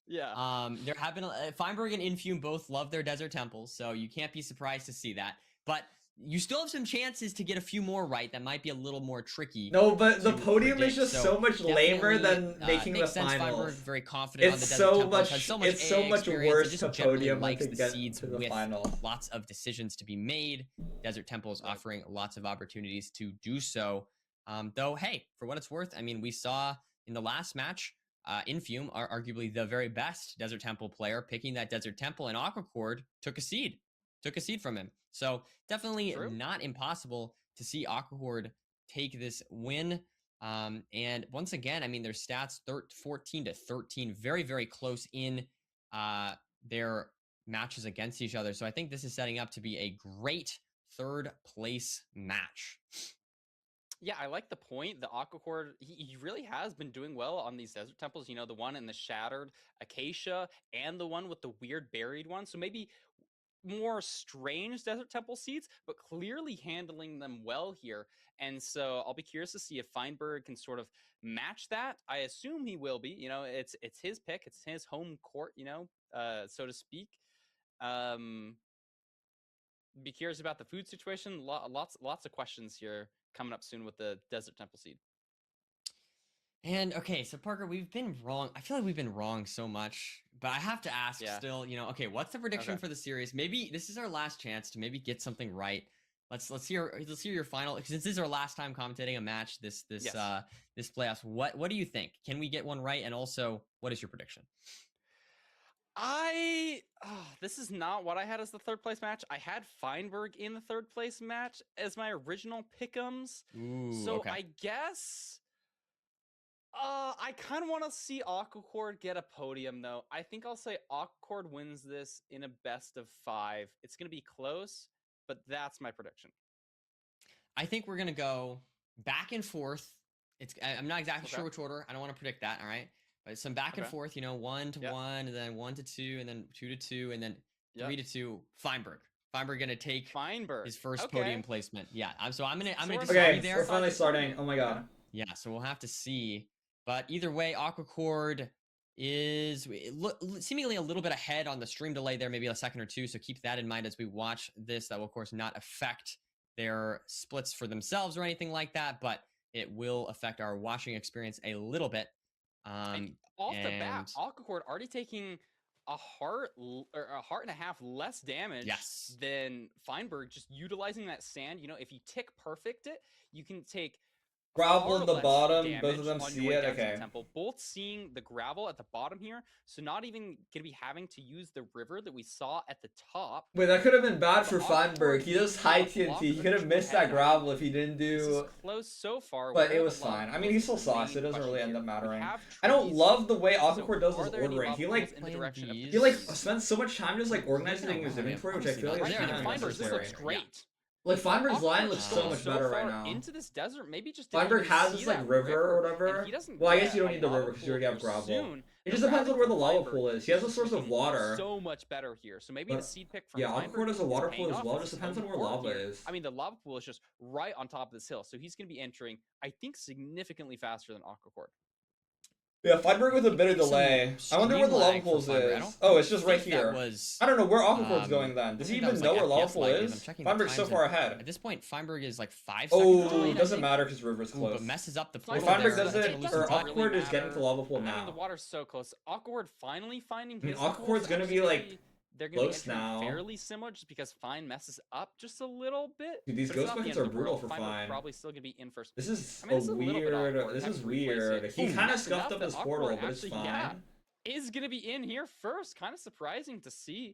S6: Yeah.
S8: There have been Feinberg and Infume both love their desert temples, so you can't be surprised to see that. But you still have some chances to get a few more right. That might be a little more tricky.
S1: No, but the podium is just so much lamer than making the finals.
S8: Feinberg very confident on the desert temples. Has so much
S1: it's so much worse to podium
S8: likes
S1: to
S8: the
S1: get
S8: seeds
S1: to the
S8: with
S1: final.
S8: lots of decisions to be made. Desert temples offering lots of opportunities to do so. Though, hey, for what it's worth, I mean, we saw in the last match, Infume are arguably the very best Desert Temple player, picking that Desert Temple, and Aquacord took a seed from him. So definitely not impossible to see Aquacord take this win. And once again, I mean, their stats 14-13, very, very close in their matches against each other. So I think this is setting up to be a great 3rd place match.
S6: Yeah, I like the point. The Aquacord, he really has been doing well on these desert temples. You know, the one in the shattered acacia and the one with the weird buried one. So maybe more strange desert temple seeds, but clearly handling them well here. And so I'll be curious to see if Feinberg can sort of match that. I assume he will be. You know, it's his pick. It's his home court, you know, so to speak. Be curious about the food situation. Lots of questions here coming up soon with the desert temple seed.
S8: And okay, so Parker, we've been wrong. I feel like we've been wrong so much, but I have to ask still, you know, okay, what's the prediction for the series? Maybe this is our last chance to maybe get something right. Let's hear your final, since this is our last time commentating a match this playoffs. What do you think? Can we get one right? And also, what is your prediction?
S6: This is not what I had as the 3rd place match. I had Feinberg in the 3rd place match as my original pick'ems. So I guess I kind of want to see Aquacord get a podium though. I think I'll say Aquacord wins this in a best of 5. It's going to be close, but that's my prediction.
S8: I think we're going to go back and forth. I'm not exactly sure which order. I don't want to predict that, all right? But some back and forth, you know, 1-1, and then 1-2, and then 2-2, and then 3-2. Feinberg gonna take his first podium placement. Yeah, I'm gonna disagree there.
S1: We're finally starting. Oh my god.
S8: Yeah, so we'll have to see. But either way, Aquacord is seemingly a little bit ahead on the stream delay there, maybe a second or two. So keep that in mind as we watch this. That will, of course, not affect their splits for themselves or anything like that, but it will affect our watching experience a little bit.
S6: Off the bat, Aquacord already taking a heart and a half less damage than Feinberg, just utilizing that sand. You know, if you tick perfect it, you can take
S1: gravel in the bottom, both of them see it. Okay.
S6: Temple, both seeing the gravel at the bottom here, so not even gonna be having to use the river that we saw at the top.
S1: Wait, that could have been bad for Feinberg. He does high TNT. He could have missed that gravel if he didn't do.
S6: This is close so far,
S1: but it was fine. I mean, he still saw, so it doesn't really end up mattering. I don't love the way Aquacord does his ordering. He like spends so much time just like organizing his inventory, which I feel like is kind of unnecessary.
S6: This looks great.
S1: Like Feinberg's line looks so much better right now.
S6: Into this desert, maybe just
S1: Feinberg has this like river or whatever. Well, I guess you don't need the river because you already have gravel. It just depends on where the lava pool is. He has a source of water.
S6: So much better here. So maybe the seed pick from
S1: Aquacord has a water pool as well. It just depends on where lava is.
S6: I mean, the lava pool is just right on top of this hill, so he's going to be entering, I think, significantly faster than Aquacord.
S1: Yeah, Feinberg with a bit of delay. I wonder where the lava pool is. Oh, it's just right here. I don't know where Aquacord's going then. Does he even know where lava pool is? Feinberg's so far ahead.
S8: At this point, Feinberg is like 5 seconds.
S1: Oh, it doesn't matter because River's close.
S8: But messes up the flow.
S1: If Feinberg does it, or Aquacord is getting to lava pool now.
S6: I mean, the water's so close. Aquacord finally finding.
S1: I mean, Aquacord's gonna be like.
S6: They're going to be fairly similar just because Fine messes up just a little bit.
S1: Dude, these ghost buckets are brutal for Fine.
S6: Probably still going to be in first.
S1: This is weird. This is weird. He kind of scuffed up his portal, but it's fine.
S6: Is going to be in here first. Kind of surprising to see.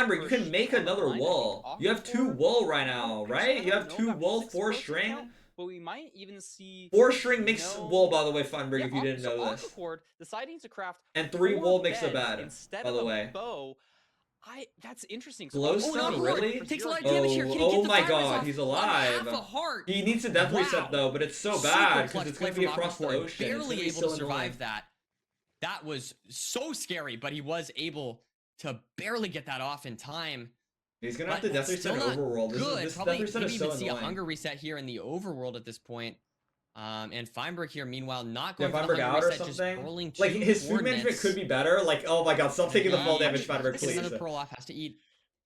S1: Feinberg, you
S6: for
S1: can make
S6: on the
S1: another
S6: line. I think
S1: wool. You have 2
S6: Awkward
S1: wool right
S6: now,
S1: now,
S6: actually,
S1: right?
S6: I
S1: You
S6: don't
S1: have
S6: know
S1: 2
S6: about
S1: wool,
S6: 6
S1: 4
S6: first
S1: string.
S6: account, but we might even see
S1: 4 string makes wool, by the way, Feinberg,
S6: Yeah,
S1: if you didn't
S6: so
S1: know this.
S6: Awkward deciding to craft
S1: And 3
S6: 4
S1: wool makes a
S6: beds
S1: bed,
S6: instead
S1: by
S6: of
S1: the
S6: a
S1: way.
S6: bow. That's interesting. So
S1: Glowstone,
S6: Awkward
S1: really?
S8: Takes a lot of
S6: zero
S8: damage
S6: here.
S8: here. Can he get
S1: Oh
S8: the
S1: my
S8: fire
S1: god,
S8: off?
S1: he's
S8: On
S1: alive.
S8: half a heart.
S1: He needs a death reset
S8: Wow.
S1: though, but it's so
S8: Super
S1: bad because
S8: clutch
S1: it's
S8: play
S1: gonna be
S8: from
S1: across the
S8: Aquacord.
S1: ocean. It's gonna
S8: Barely
S1: be
S8: able
S1: so
S8: to survive
S1: annoying.
S8: that. That was so scary, but he was able to barely get that off in time.
S1: He's gonna have
S8: But
S1: to death
S8: that's
S1: reset
S8: still not
S1: overworld.
S8: good.
S1: This
S8: Probably
S1: death reset
S8: maybe
S1: is so
S8: even see a
S1: annoying.
S8: hunger reset here in the overworld at this point. And Feinberg here, meanwhile, not
S1: Yeah,
S8: going for
S1: Feinberg
S8: the
S1: out
S8: hunger
S1: or
S8: reset, just
S1: something.
S8: rolling
S1: Like
S8: 2
S1: his food management
S8: coordinates.
S1: could be better. Like, oh my god, stop taking the fall damage, Feinberg,
S8: Get
S1: please.
S8: another pearl off, has to eat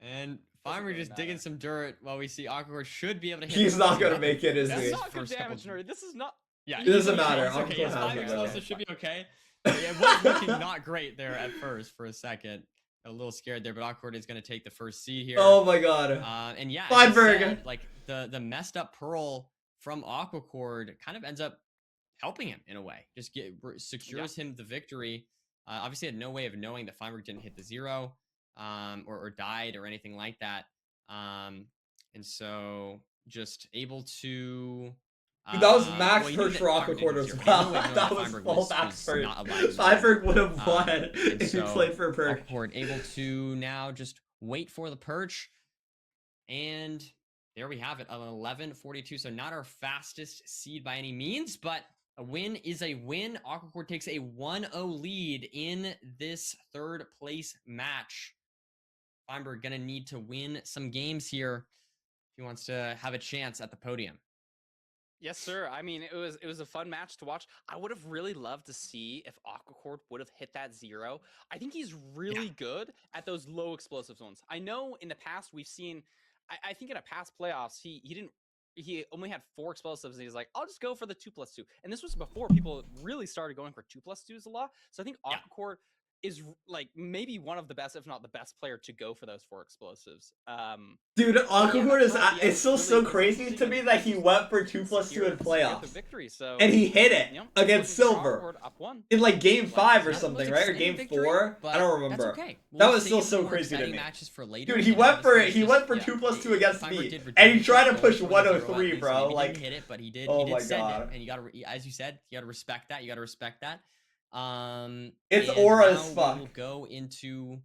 S8: And
S6: Doesn't
S8: Feinberg
S6: really
S8: just digging
S6: matter.
S8: some dirt while we see Awkward should be able to hit.
S1: He's not gonna
S8: Nothing.
S1: make it, is
S6: That's
S1: he?
S6: not good
S8: First couple
S6: damage, nerd. This is not.
S8: Yeah,
S1: It doesn't
S8: he's
S1: matter.
S8: okay.
S1: Awkward
S8: Yes,
S1: has
S8: 5
S1: it,
S8: explosives
S1: okay.
S8: should be okay. It was looking not great there at first for a second. A little scared there, but Awkward is going to take the first seed here.
S1: Oh my god.
S8: And yeah, as
S1: Feinberg.
S8: I said, like the messed up pearl from Aquacord kind of ends up helping him in a way. Just secures him the victory. Obviously had no way of knowing that Feinberg didn't hit the 0 or died or anything like that. And so just able to...
S1: Dude, that was max
S8: well,
S1: first for Aquacord as well. That was full max first. Feinberg would have won if he played for Perch.
S8: Aquacord able to now just wait for the perch. And there we have it, an 11-42. So not our fastest seed by any means, but a win is a win. Aquacord takes a 1-0 lead in this third place match. Feinberg gonna need to win some games here if he wants to have a chance at the podium.
S6: Yes, sir. I mean, it was a fun match to watch. I would have really loved to see if Aquacord would have hit that 0. I think he's really good at those low explosive zones. I know in the past we've seen, I think in a past playoffs, he only had 4 explosives and he's like, I'll just go for the 2+2. And this was before people really started going for 2+2s a lot. So I think Aquacord is like maybe one of the best, if not the best player to go for those 4 explosives.
S1: Dude, Aquacord is it's still so crazy to me that he went for 2+2 in playoffs.
S6: Victory, so,
S1: and he hit it against Silver in like game 5 or something, right? Or game 4? I don't remember.
S8: Okay.
S1: That was still so crazy to me.
S8: For later,
S1: dude, he went for 2+2 against me, and he tried to push 103, bro. Like,
S8: hit it, but he did.
S1: Oh
S8: he did
S1: my
S8: send
S1: god!
S8: It, and you gotta, as you said, you gotta respect that. You gotta respect that.
S1: It's aura as fuck.
S8: We'll go into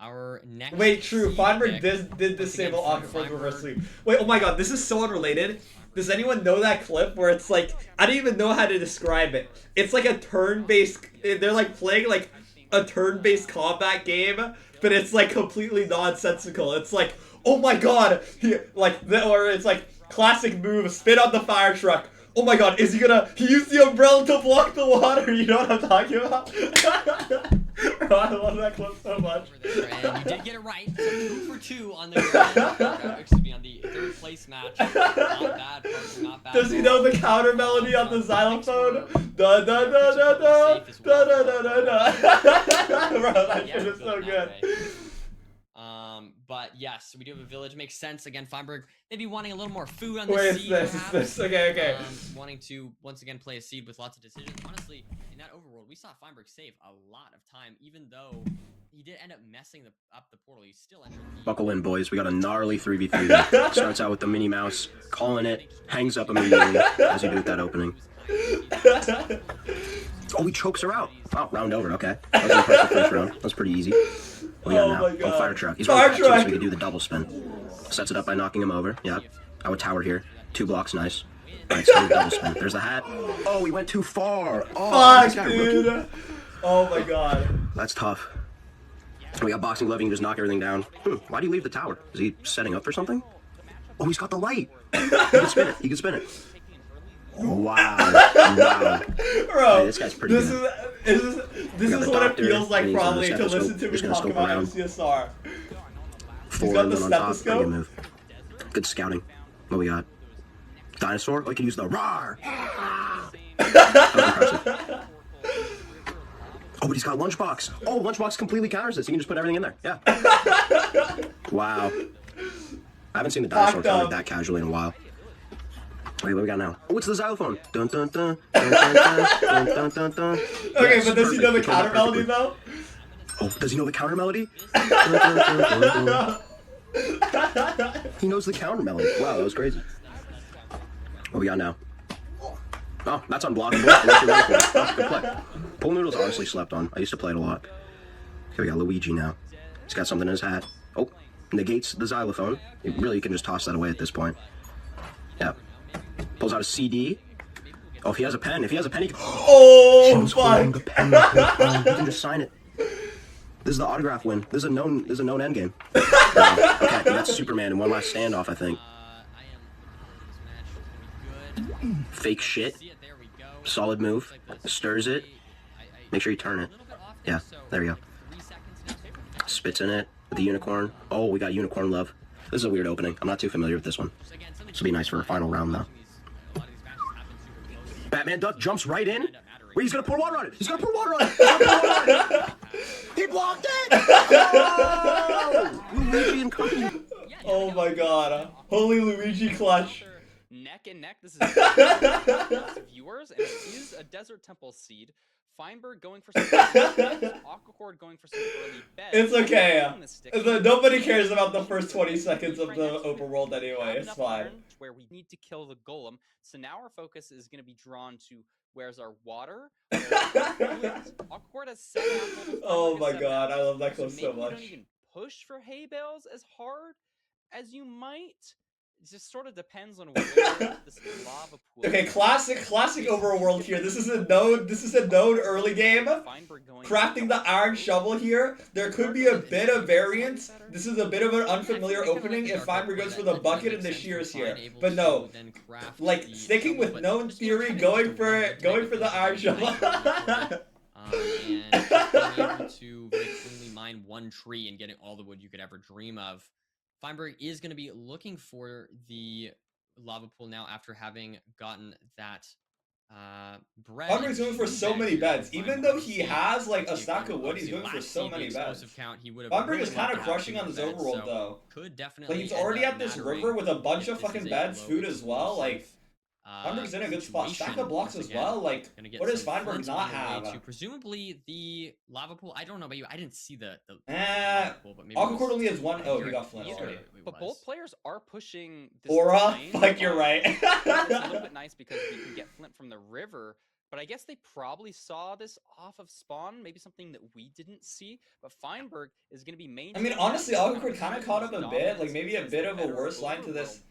S8: our next.
S1: Wait, true. Feinberg did disable Aquacord reverse sweep. Wait, oh my god, this is so unrelated. Does anyone know that clip where it's like, I don't even know how to describe it. It's like a turn-based, they're like playing like a turn-based combat game, but it's like completely nonsensical. It's like, oh my god, or it's like classic move, spin on the fire truck. Oh my god, he used the umbrella to block the water, you know what I'm talking about? Bro, I love that clip so much.
S8: And you did get it right, so 2 for 2 on the excuse me, on the third place match. Not bad, Parker, not bad.
S1: Does he know the counter melody on the xylophone? Da da da da da, da da da da da. Bro, that shit is so good.
S8: But yes, we do have a village. Makes sense. Again, Feinberg maybe wanting a little more food on the seed.
S1: It's this. Okay.
S8: Wanting to once again play a seed with lots of decisions. Honestly, in that overworld, we saw Feinberg save a lot of time, even though he did end up messing up the portal. He still ended up...
S11: Buckle in, boys. We got a gnarly 3v3. Starts out with the Minnie Mouse, calling it, hangs up immediately as you do with that opening. Oh, he chokes her out. Oh, round over. Okay. That was an impressive first round. That was pretty easy. We got now.
S1: My god.
S11: Oh, fire truck. He's running back too, so we can do the double spin. Sets it up by knocking him over. Yeah. I would tower here. 2 blocks, nice. Alright, so double spin. There's the hat. Oh, we went too far. Oh,
S1: fuck, dude. Oh my god.
S11: That's tough. We got boxing glove. You can just knock everything down. Why do you leave the tower? Is he setting up for something? Oh, he's got the light. He can spin it. He can spin it. Wow.
S1: Bro,
S11: hey, this guy's pretty good.
S1: This is what it feels like probably to listen to me talk about MCSR. He's got the stethoscope.
S11: Move. Good scouting. What we got? Dinosaur? Oh, we can use the roar. That was impressive. Oh, but he's got lunchbox. Oh, lunchbox completely counters this. You can just put everything in there. Yeah. Wow. I haven't seen the dinosaur counter that casually in a while. Wait, what we got now? Oh, it's the xylophone. Dun dun dun dun dun dun dun dun dun.
S1: Okay, yes, but does he know the counter melody though?
S11: Oh, does he know the counter melody? Dun, dun, dun, dun, dun. He knows the counter melody. Wow, that was crazy. What we got now? Oh, that's unblockable. Oh, good play. Pool Noodle's honestly slept on. I used to play it a lot. Okay, we got Luigi now. He's got something in his hat. Oh, negates the xylophone. Really, you can just toss that away at this point. Yeah. Pulls out a CD. Oh, if he has a pen, he can...
S1: Oh, fuck!
S11: The pen. He can just sign it. This is the autograph win. This is a known endgame. Okay, that's Superman in one last standoff, I think. Fake shit. Solid move. Stirs it. Make sure you turn it. Yeah, there we go. Spits in it with the unicorn. Oh, we got unicorn love. This is a weird opening. I'm not too familiar with this one. This will be nice for a final round, though. Batman Duck jumps right in. Wait, he's gonna pour water on it. He's gonna pour water on it. He blocked it. Oh! Luigi and company.
S1: Oh my god. Holy Luigi clutch.
S6: Neck neck and neck. This is viewers, and it is a Desert Temple seed. Feinberg going for some Aquacord going for some early bets.
S1: It's okay. Nobody cares about the first 20 seconds of the open world anyway. It's fine.
S6: Where we need to kill the golem. So now our focus is going to be drawn to where's our water. Aquacord has 7 apples.
S1: Oh my god, I love that clip so much.
S6: You don't even push for hay bales as hard as you might. It just sort of depends on where this lava pool.
S1: Okay, classic overworld here. This is a node early game. Crafting the iron shovel here. There could be a bit of variance. This is a bit of an unfamiliar opening if Feinberg goes for the bucket and the shears here. But no, like sticking with known theory, going for the iron shovel.
S8: And being able to very cleanly mine one tree and getting all the wood you could ever dream of. Feinberg is going to be looking for the lava pool now after having gotten that bread.
S1: Feinberg's going for so many beds. Even though he has like a stack of wood, he's going for so many beds. Feinberg is kind of crushing on his overworld though.
S8: Could definitely.
S1: Like he's already at this river with a bunch of fucking beds, food as well. Like Feinberg's in a good spot. Stack of blocks as well. Like what does Feinberg not have?
S8: Presumably the lava pool. I don't know about you. I didn't see the
S1: lava pool, but maybe Aquacord only has one. Oh, he got flint already.
S6: But both players are pushing this
S1: Aura. Like you're right.
S6: It's a little bit nice because we can get flint from the river. But I guess they probably saw this off of spawn, maybe something that we didn't see. But Feinberg is going to be main.
S1: I mean, honestly, Aquacord kind of caught up a bit, like maybe a bit of a worse line to this.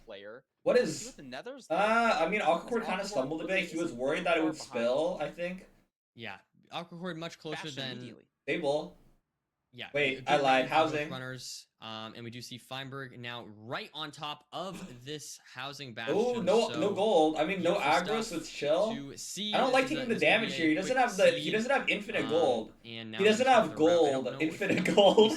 S1: What is? I mean, Aquacord kind of stumbled a bit. He was worried that it would spill, I think.
S8: Yeah, Aquacord much closer than
S1: stable.
S8: Yeah.
S1: Wait, I lied. Housing
S8: runners. And we do see Feinberg now right on top of this housing bastion.
S1: Oh, no gold. I mean, no aggro, so it's chill. I don't like taking the damage here. He doesn't have infinite gold. He doesn't have gold, infinite gold.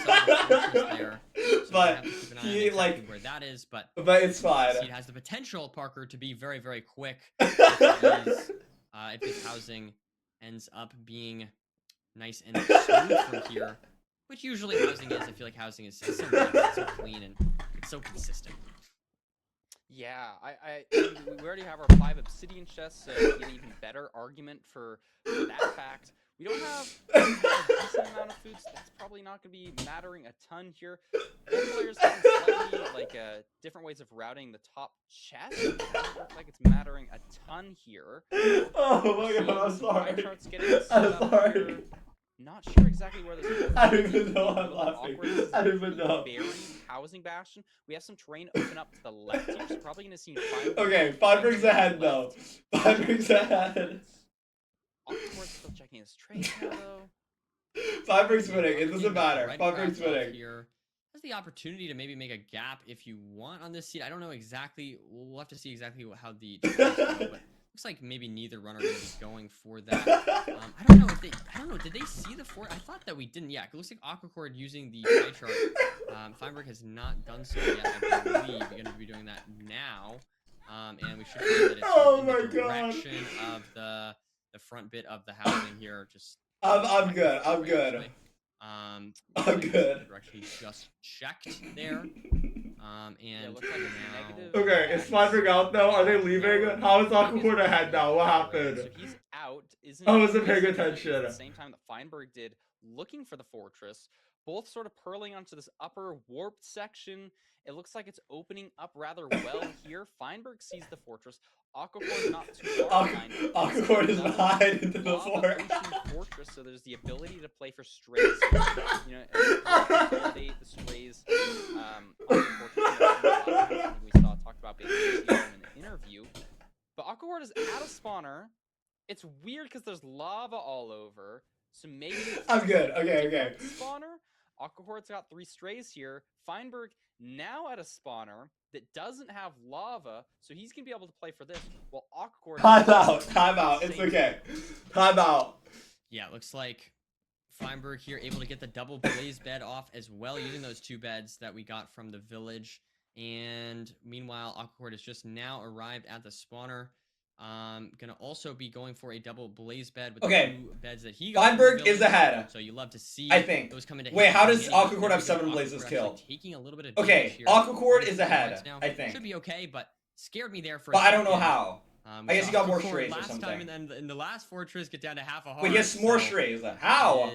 S1: But he like
S8: where that is, but
S1: it's fine.
S8: He has the potential, Parker, to be very, very quick. If this housing ends up being nice and smooth from here. Which usually housing is. I feel like housing is so nice, it's so clean, and it's so consistent.
S6: Yeah, we already have our 5 obsidian chests, so an even better argument for that fact. We don't have a decent amount of food, so that's probably not going to be mattering a ton here. Both players have slightly different ways of routing the top chest. It doesn't look like it's mattering a ton here.
S1: Oh my god, I'm sorry.
S6: I'm sorry. Not sure exactly where this is.
S1: I don't even know I'm laughing. I don't even know.
S6: Buried housing bastion. We have some terrain open up to the left here, so probably gonna see Feinberg.
S1: Okay, Feinberg's ahead though. Feinberg's ahead.
S6: Aquacord still checking his trade now though.
S1: Feinberg's winning. It doesn't matter. Feinberg's winning.
S8: Here has the opportunity to maybe make a gap if you want on this seed. I don't know exactly. We'll have to see exactly how the go, but looks like maybe neither runner going to be going for that. I don't know if they. I don't know. Did they see the fort? I thought that we didn't. Yeah, it looks like Aquacord using the pie chart. Feinberg has not done so yet. I believe you're going to be doing that now. And we should see that it's in the direction of the front bit of the housing here. Just.
S1: I'm good. I'm good. I'm good.
S8: Direction he just checked there. And
S6: looks like it's
S8: now...
S1: Okay, is Feinberg out though? Are they leaving? How is Aquacord ahead now? What happened?
S6: So he's out.
S1: I wasn't paying attention.
S6: At the same time that Feinberg did, looking for the fortress, both sort of purling onto this upper warped section. It looks like it's opening up rather well here. Feinberg sees the fortress. Aquacord not too far behind.
S1: Aquacord is behind into the fort.
S6: Fortress, so there's the ability to play for strays. You know, consolidate the strays on the fortress. We saw talked about being in an interview. But Aquacord is at a spawner. It's weird because there's lava all over. So maybe
S1: I'm good. Okay.
S6: Spawner. Aquacord's got 3 strays here. Feinberg now at a spawner that doesn't have lava, so he's gonna be able to play for this. While Aquacord.
S1: Time out. It's okay. Time out.
S8: Yeah, it looks like Feinberg here able to get the double blaze bed off as well, using those 2 beds that we got from the village. And meanwhile, Aquacord has just now arrived at the spawner. Gonna also be going for a double blaze bed with the 2 beds that he got.
S1: Feinberg is ahead.
S8: So you love to see.
S1: I think.
S8: Those come into
S1: Wait, how does Aquacord have 7 blazes killed?
S8: Taking a little bit of
S1: okay, Aquacord is ahead. I think
S8: should be okay, but scared me there for.
S1: But
S8: I
S1: I don't know how. I guess he got more
S8: Aquacord
S1: strays or
S8: last
S1: something.
S8: time in the last fortress get down to half a heart.
S1: Wait, he has more
S8: so
S1: strays. How?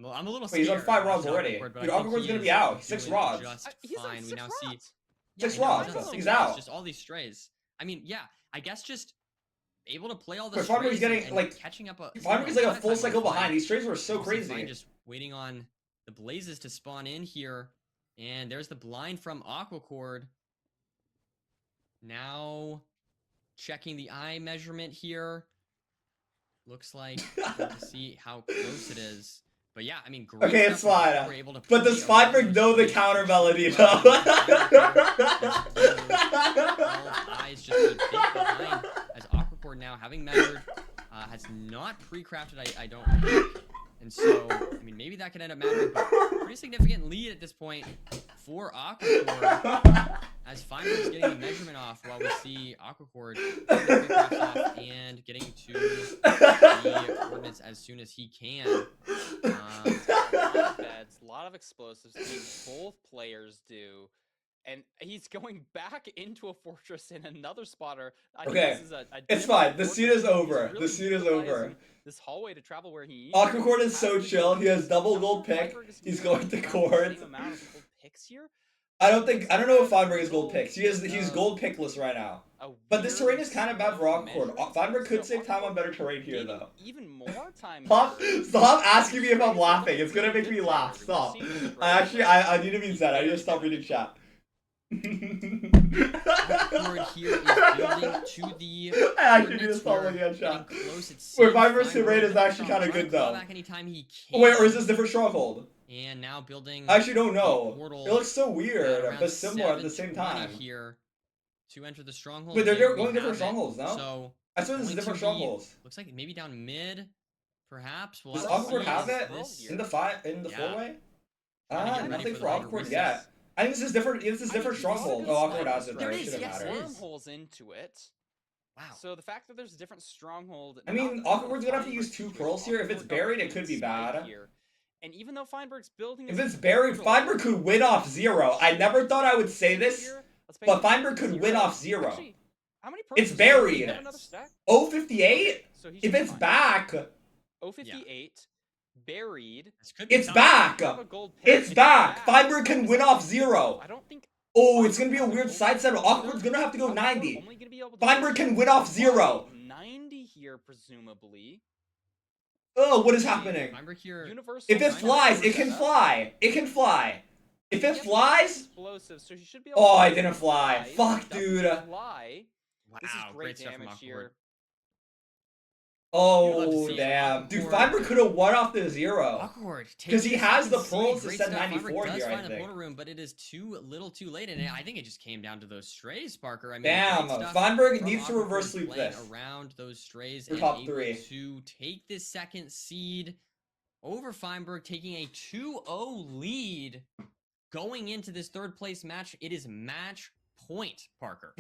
S8: I'm a little
S1: Wait,
S8: scared.
S1: he's on 5 rods
S8: about
S1: already.
S8: Aquacord, but
S1: Dude,
S8: I think
S1: Aquacord's
S8: he
S1: gonna be
S8: is
S1: out. He's 6
S8: doing
S1: rods.
S8: Just
S3: He's on
S8: fine. We
S3: 6
S8: now see.
S3: rods.
S1: 6
S8: I know,
S1: rods.
S8: he's on 6
S1: He's
S8: rods,
S1: out.
S8: Just all these strays. I mean, yeah. I guess just able to play all the
S1: Wait,
S8: strays
S1: Feinberg's getting,
S8: and
S1: like,
S8: catching up.
S1: Feinberg's like a full cycle behind. These strays were so
S8: Fine
S1: crazy.
S8: just waiting on the blazes to spawn in here, and there's the blind from Aquacord. Now checking the eye measurement here. Looks like to see how close it is. But yeah, I mean, great.
S1: Okay, it's fine.
S8: But
S1: But does Feinberg know the counter melody though?
S8: Eyes just a bit behind as Aquacord now having measured has not pre-crafted. I don't think. And so, I mean, maybe that could end up mattering, but pretty significant lead at this point for Aquacord as Feinberg's getting the measurement off while we see Aquacord getting the pre-crafts off and getting to the coordinates as soon as he can.
S6: A lot of beds, a lot of explosives. Both players do. And he's going back into a fortress in another spotter. I think
S1: Okay,
S6: this is a
S1: it's
S6: different
S1: fine. The
S6: fortress.
S1: scene is
S6: He's
S1: over.
S6: really
S1: The scene is
S6: utilizing
S1: over.
S6: This hallway to travel where he
S1: Aquacord is so chill. He has double gold pick. He's going to chords. I don't know if Feinberg has gold picks. He's gold pickless right now. But this terrain is kind of bad for Aquacord. Feinberg could save time on better terrain here though.
S6: Even more time.
S1: Stop asking me if I'm laughing. It's gonna make me laugh. Stop. I need to be zen. I need to stop reading chat.
S8: Aquacord here is building to the.
S1: I actually need to stop looking at chat. Wait, Feinberg's terrain is actually kind of good though. Wait, or is this different stronghold?
S8: And now building.
S1: I actually don't know. It looks so weird, but similar at the same
S8: 7:20
S1: time.
S8: Here to enter the stronghold.
S1: Wait, they're
S8: There we
S1: going different
S8: have it.
S1: strongholds now?
S8: So
S1: I swear this is
S8: going
S1: different
S8: to be-
S1: strongholds.
S8: Looks like maybe down mid, perhaps. We'll
S1: Does
S8: have to
S1: Aquacord
S8: see
S1: have
S8: as
S1: it
S8: this-
S1: in the
S8: Yeah.
S1: four-way?
S8: Gotta get ready
S1: Nothing
S8: for
S1: for
S8: the
S1: Aquacord
S8: recess.
S1: yet. I think this is different. This is different stronghold. Oh, Aquacord has it.
S8: There
S1: Right?
S8: it
S1: It
S8: is,
S1: shouldn't
S8: yes,
S1: matter.
S8: it is.
S6: Wormholes into it.
S8: Wow.
S6: So the fact that there's a different stronghold.
S1: I mean, Aquacord's gonna have to use 2 pearls here. If it's buried, it could be bad.
S6: And even though Feinberg's building,
S1: If it's buried, Feinberg could win off 0. I never thought I would say this, but Feinberg could win off 0.
S6: Actually, how many
S1: It's
S6: pearls?
S1: buried.
S6: Another stack?
S1: 058?
S6: So he
S1: If
S6: should be
S1: it's
S6: fine.
S1: back,
S6: 058 buried.
S1: it's back.
S6: Have a gold pick,
S1: It's back. Feinberg can win off 0.
S6: I don't think.
S1: Oh, it's gonna be a weird side set. Awkward's gonna have to go 90. Feinberg can win off 0.
S6: 90 here, presumably.
S1: Oh, what is happening?
S8: Feinberg here.
S1: If it flies, it can fly. It can fly. If it flies,
S6: Explosive, so he should be able
S1: oh,
S6: to
S1: it didn't fly. Fuck, dude.
S6: Fly. This is
S8: Wow,
S6: great
S8: great stuff from
S6: damage
S8: Aquacord.
S6: here.
S1: Oh, damn. Dude, Feinberg could have won off the 0.
S8: Awkward.
S1: Because he has the
S8: Seed,
S1: pearls to
S8: great
S1: send
S8: stuff.
S1: 94
S8: Feinberg
S1: here,
S8: does
S1: I
S8: find the
S1: think.
S8: portal room, but it is too little too late, and I think it just came down to those strays, Parker. I mean,
S1: Damn,
S8: great stuff
S1: Feinberg
S8: from
S1: needs to
S8: Aquacord
S1: reverse sweep
S8: playing
S1: this.
S8: around those strays
S1: For
S8: and
S1: top
S8: able
S1: 3.
S8: to take this second seed over Feinberg, taking a 2-0 lead going into this third place match. It is match point, Parker.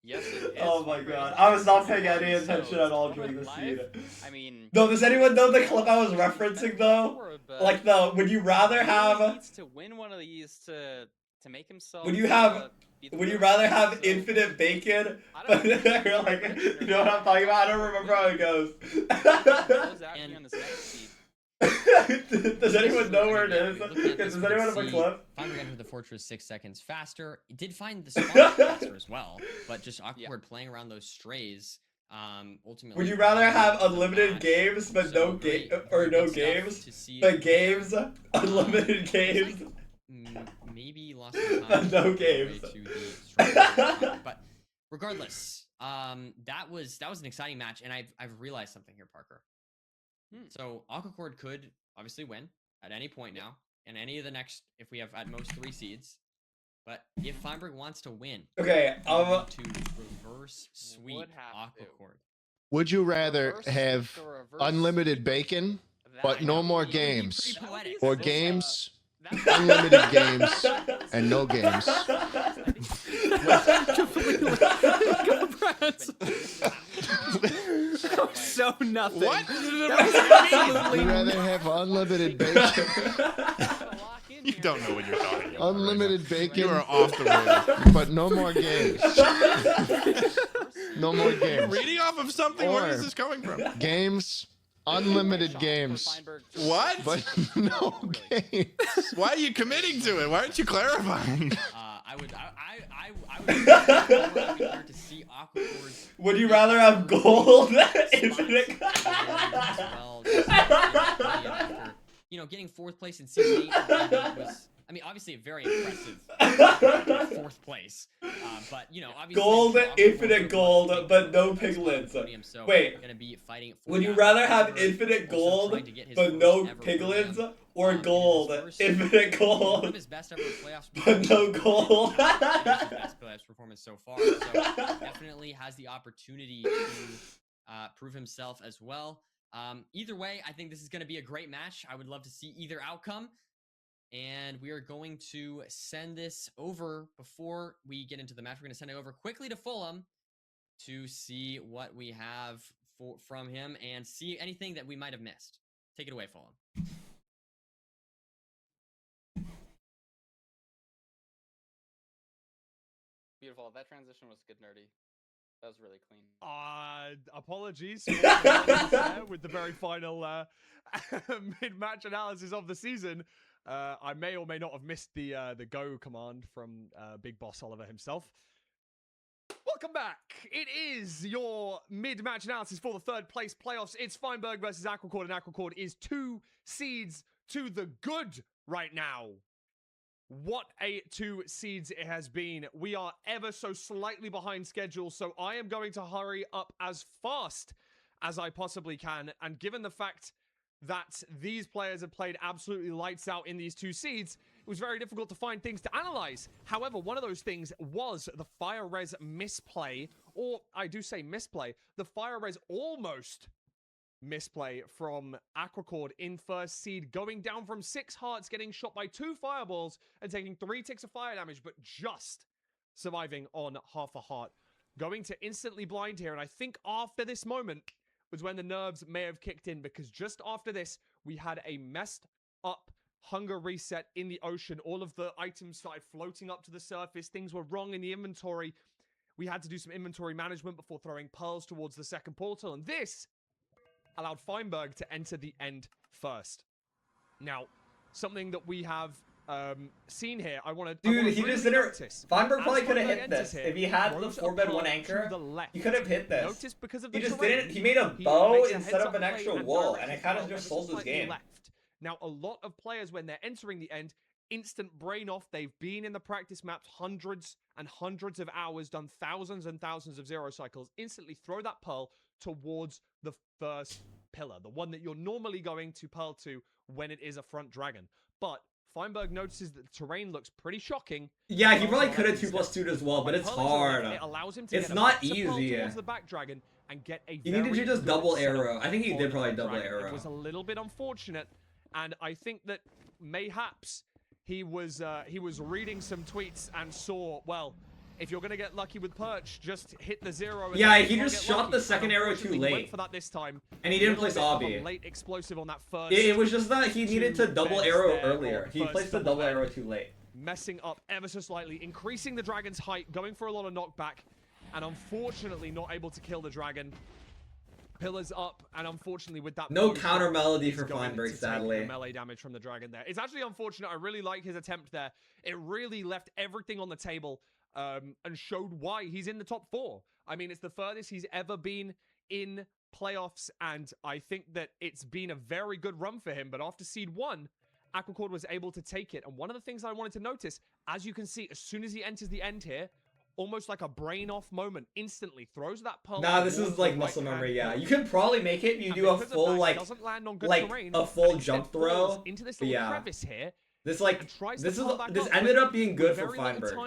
S6: Yes, it is.
S1: Oh my
S6: Feinberg
S1: god.
S6: is
S1: I was not
S6: so
S1: paying any
S6: on.
S1: attention
S6: So,
S1: at all
S6: it's
S1: during the
S6: live.
S1: scene.
S6: I mean,
S1: No, does anyone know the clip I was referencing though? Like the, would you rather
S6: he
S1: have,
S6: needs to win one of these to make himself.
S1: would you have,
S6: be the
S1: would you
S6: best.
S1: rather have
S6: So,
S1: infinite bacon?
S6: I
S1: But
S6: don't know.
S1: you're like, you know what I'm talking about? I don't remember how it goes.
S6: Those actually on this next seed.
S1: Does anyone know where it
S8: Yeah,
S1: is?
S8: we look at this,
S1: Does
S8: we
S1: anyone
S8: can
S1: have a
S8: see
S1: clip?
S8: Feinberg entered the fortress 6 seconds faster. It did find the spot faster as well, but just Awkward playing around those strays. Ultimately,
S1: Would you rather have
S8: won the
S1: unlimited
S8: match.
S1: games but
S8: So
S1: no
S8: great,
S1: game or
S8: very
S1: no
S8: good stuff
S1: games?
S8: to see
S1: But games, unlimited
S8: looks
S1: games.
S8: like, maybe lost some time.
S1: No
S8: on the way
S1: games.
S8: to the stronghold. But regardless, that was an exciting match, and I've realized something here, Parker. So Aquacord could obviously win at any point now, and any of the next, if we have at most 3 seeds. But if Feinberg wants to win,
S1: Okay,
S8: they need to reverse sweep
S6: Would have to.
S8: Aquacord.
S12: Would you rather
S6: Reverse
S12: have
S6: sweep or reverse
S12: unlimited
S6: sweep?
S12: bacon,
S6: That
S12: but no
S6: would
S12: more
S6: be-
S12: games,
S8: Pretty poetic.
S12: or
S6: That-
S12: games,
S6: that-
S12: unlimited games, and no games?
S7: So nothing.
S12: What?
S7: That was
S12: Would you rather have unlimited bacon?
S6: Lock in here.
S12: don't know what you're talking about.
S5: Unlimited bacon.
S12: You are off the rails. But no more games. No more games.
S13: Reading off of something? Where is this coming from?
S5: Games. Unlimited games.
S13: What?
S5: But no games.
S13: Why are you committing to it? Why aren't you clarifying?
S8: I would prefer to see Aquacor's.
S1: Would you rather have gold? Infinite.
S8: Well, after, getting 4th place in season 8 was, I mean, obviously a very impressive 4th place. But obviously
S1: Gold, infinite gold,
S8: wants to
S1: but no
S8: make
S1: piglins.
S8: podium, so
S1: Wait,
S8: gonna be fighting for
S1: would you
S8: that.
S1: rather have
S8: However,
S1: infinite
S8: also
S1: gold,
S8: trying to get his
S1: but
S8: first
S1: no
S8: ever
S1: piglins,
S8: podium,
S1: or
S8: in his
S1: gold,
S8: first-
S1: infinite
S8: one
S1: gold,
S8: of his best ever playoffs
S1: but no gold?
S8: his best playoffs performance so far. So definitely has the opportunity to prove himself as well. Either way, I think this is going to be a great match. I would love to see either outcome. And we are going to send this over before we get into the match. We're going to send it over quickly to Fulham to see what we have from him and see anything that we might have missed. Take it away, Fulham.
S6: Beautiful. That transition was good, nerdy. That was really clean.
S2: Apologies with the very final mid-match analysis of the season. I may or may not have missed the go command from Big Boss Oliver himself. Welcome back. It is your mid-match analysis for the 3rd place playoffs. It's Feinberg versus Aquacord, and Aquacord is 2 seeds to the good right now. What a 2 seeds it has been. We are ever so slightly behind schedule, so I am going to hurry up as fast as I possibly can. And given the fact that these players have played absolutely lights out in these 2 seeds, it was very difficult to find things to analyze. However, one of those things was the Fire Res misplay, or I do say misplay, the Fire Res almost misplay from Aquacord in 1st seed, going down from 6 hearts, getting shot by 2 fireballs and taking 3 ticks of fire damage, but just surviving on half a heart. Going to instantly blind here, and I think after this moment was when the nerves may have kicked in, because just after this, we had a messed up hunger reset in the ocean. All of the items started floating up to the surface. Things were wrong in the inventory. We had to do some inventory management before throwing pearls towards the 2nd portal, and this allowed Feinberg to enter the end first. Now, something that we have seen here, I want to
S1: Dude, he just didn't. Feinberg probably could have hit this if he had the 4-bed 1 anchor. He could have hit this.
S2: Notice because of
S1: He
S2: the
S1: just
S2: terrain,
S1: didn't. He made a
S2: he
S1: bow
S2: makes a
S1: instead of
S2: heads-up
S1: an
S2: play
S1: extra
S2: and
S1: wall,
S2: directs
S1: and it
S2: his
S1: kind of
S2: bow
S1: just
S2: ever so
S1: sold his
S2: slightly
S1: game.
S2: left. Now, a lot of players, when they're entering the end, instant brain off. They've been in the practice maps hundreds and hundreds of hours, done thousands and thousands of 0 cycles, instantly throw that pearl towards the 1st pillar, the one that you're normally going to pearl to when it is a front dragon. But Feinberg notices that the terrain looks pretty shocking.
S1: Yeah, he probably could have 2+2'd as well, but it's hard.
S2: It allows him to
S1: It's
S2: get
S1: not
S2: a pearl
S1: easy.
S2: towards the back dragon and get a
S1: He needed to just
S2: good
S1: double
S2: setup
S1: arrow. I think he
S2: on
S1: did probably
S2: the
S1: double
S2: dragon.
S1: arrow.
S2: It was a little bit unfortunate, and I think that mayhaps he was reading some tweets and saw, well, if you're gonna get lucky with perch, just hit the 0.
S1: Yeah, he just shot the 2nd arrow too late.
S2: Went for that this time.
S1: And he didn't place obby.
S2: Late explosive on that first.
S1: It was just that he needed to double arrow
S2: there
S1: earlier.
S2: on
S1: He
S2: first
S1: placed the double arrow too late.
S2: Messing up ever so slightly, increasing the dragon's height, going for a lot of knockback, and unfortunately not able to kill the dragon. Pillars up, and unfortunately with that
S1: No
S2: potion,
S1: counter melody
S2: he's
S1: for
S2: going
S1: Feinberg,
S2: to take
S1: sadly.
S2: the melee damage from the dragon there. It's actually unfortunate. I really like his attempt there. It really left everything on the table and showed why he's in the top 4. I mean, it's the furthest he's ever been in playoffs, and I think that it's been a very good run for him. But after Seed 1, Aquacord was able to take it. And one of the things I wanted to notice, as you can see, as soon as he enters the end here, almost like a brain off moment, instantly throws that pearl.
S1: Nah, this is like muscle memory, yeah. You can probably make it if you do a full, like a full jump throw.
S2: Into this
S1: But
S2: little
S1: yeah.
S2: crevice here.
S1: This ended up being good for Feinberg.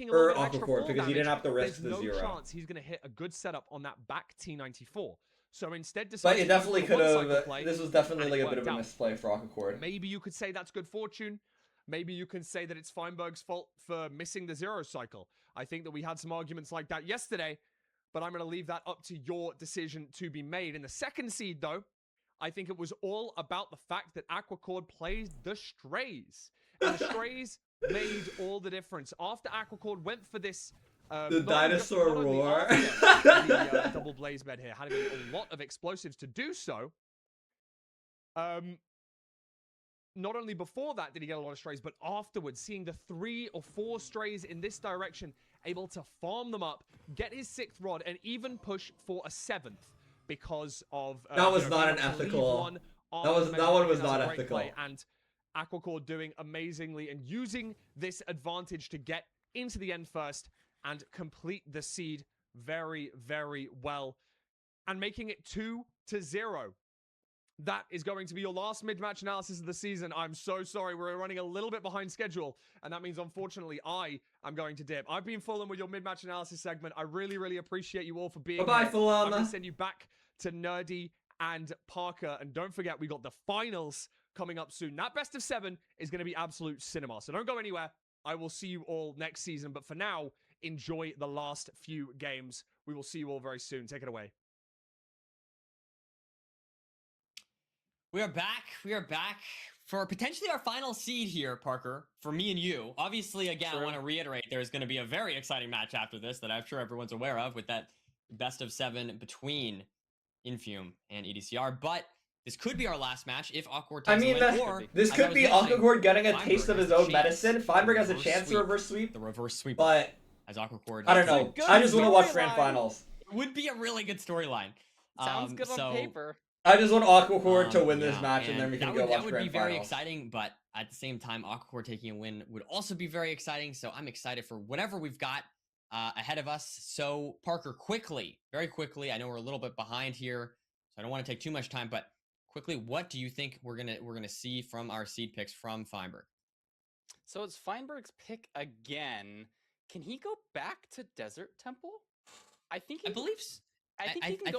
S1: Or Aquacord, because he didn't have to risk the 0.
S2: There's no chance he's going to hit a good setup on that back T94. So instead,
S1: But it definitely could have. This was definitely like a bit of a misplay for Aquacord.
S2: Maybe you could say that's good fortune. Maybe you can say that it's Feinberg's fault for missing the 0 cycle. I think that we had some arguments like that yesterday, but I'm going to leave that up to your decision to be made. In the 2nd seed, though, I think it was all about the fact that Aquacord plays the Strays. And the strays made all the difference. After Aquacord went for this
S1: The dinosaur roar.
S2: the double blaze bed here, having a lot of explosives to do so. Not only before that did he get a lot of strays, but afterwards, seeing the 3 or 4 strays in this direction, able to farm them up, get his 6th rod, and even push for a 7th because of
S1: that was not an ethical. That one was not ethical.
S2: And Aquacord doing amazingly and using this advantage to get into the end first and complete the seed very, very well, and making it 2-0. That is going to be your last mid-match analysis of the season. I'm so sorry. We're running a little bit behind schedule, and that means, unfortunately, I am going to dip. I've been Fulham with your mid-match analysis segment. I really, really appreciate you all for being
S1: Bye-bye,
S2: here.
S1: Fulham.
S2: I'm going to send you back to Nerdy and Parker, and don't forget, we got the finals coming up soon. That best of 7 is going to be absolute cinema, so don't go anywhere. I will see you all next season, but for now, enjoy the last few games. We will see you all very soon. Take it away.
S8: We are back. We are back for potentially our final seed here, Parker, for me and you. Obviously, again, I want to reiterate, there's going to be a very exciting match after this that I'm sure everyone's aware of with that best of 7 between Infume and EDCR. But this could be our last match if Awkward takes a win, or,
S1: this could be Awkward getting a taste of his own medicine. Feinberg has a chance to reverse sweep.
S8: The reverse sweep.
S1: But
S8: as Awkward,
S1: I don't know. I just want to watch grand finals.
S8: Would be a really good storyline.
S6: Sounds good on paper.
S1: I just want Aquacord to win this match, and then we can go watch
S8: That would
S1: grand
S8: be very
S1: finals.
S8: exciting, but at the same time, Aquacord taking a win would also be very exciting, so I'm excited for whatever we've got ahead of us. So, Parker, quickly, very quickly, I know we're a little bit behind here, so I don't want to take too much time, but quickly, what do you think we're gonna see from our seed picks from Feinberg?
S6: So it's Feinberg's pick again. Can he go back to Desert Temple? I think he can go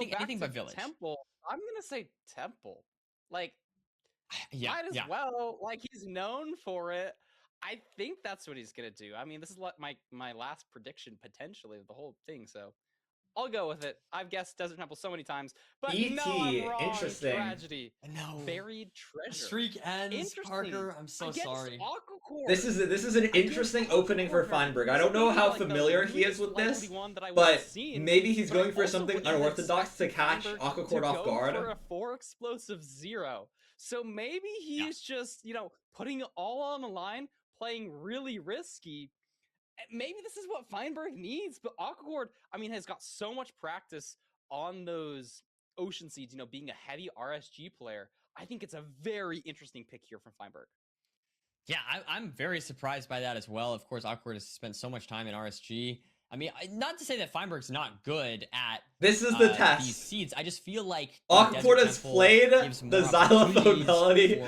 S6: back
S8: anything
S6: to
S8: but Village.
S6: Temple. I'm gonna say Temple. Like,
S8: might
S6: as well. Like, he's known for it. I think that's what he's gonna do. I mean, this is my last prediction potentially of the whole thing. So I'll go with it. I've guessed Desert Temple so many times, but no, I'm wrong.
S1: Interesting.
S6: Tragedy.
S8: No.
S6: Buried treasure.
S8: Streak ends, Parker. I'm so sorry.
S1: This is an interesting opening for Feinberg. I don't know how familiar he is with this, but maybe he's going for something unorthodox to catch Aquacord off guard.
S6: For a 4 explosive 0. So maybe he's just, putting it all on the line, playing really risky. Maybe this is what Feinberg needs, but Aquacord, has got so much practice on those ocean seeds, being a heavy RSG player. I think it's a very interesting pick here from Feinberg.
S8: Yeah, I'm very surprised by that as well. Of course, Awkward has spent so much time in RSG. Not to say that Feinberg's not good at
S1: this is the test.
S8: These seeds. I just feel like
S1: Awkward has played the xylophone melody.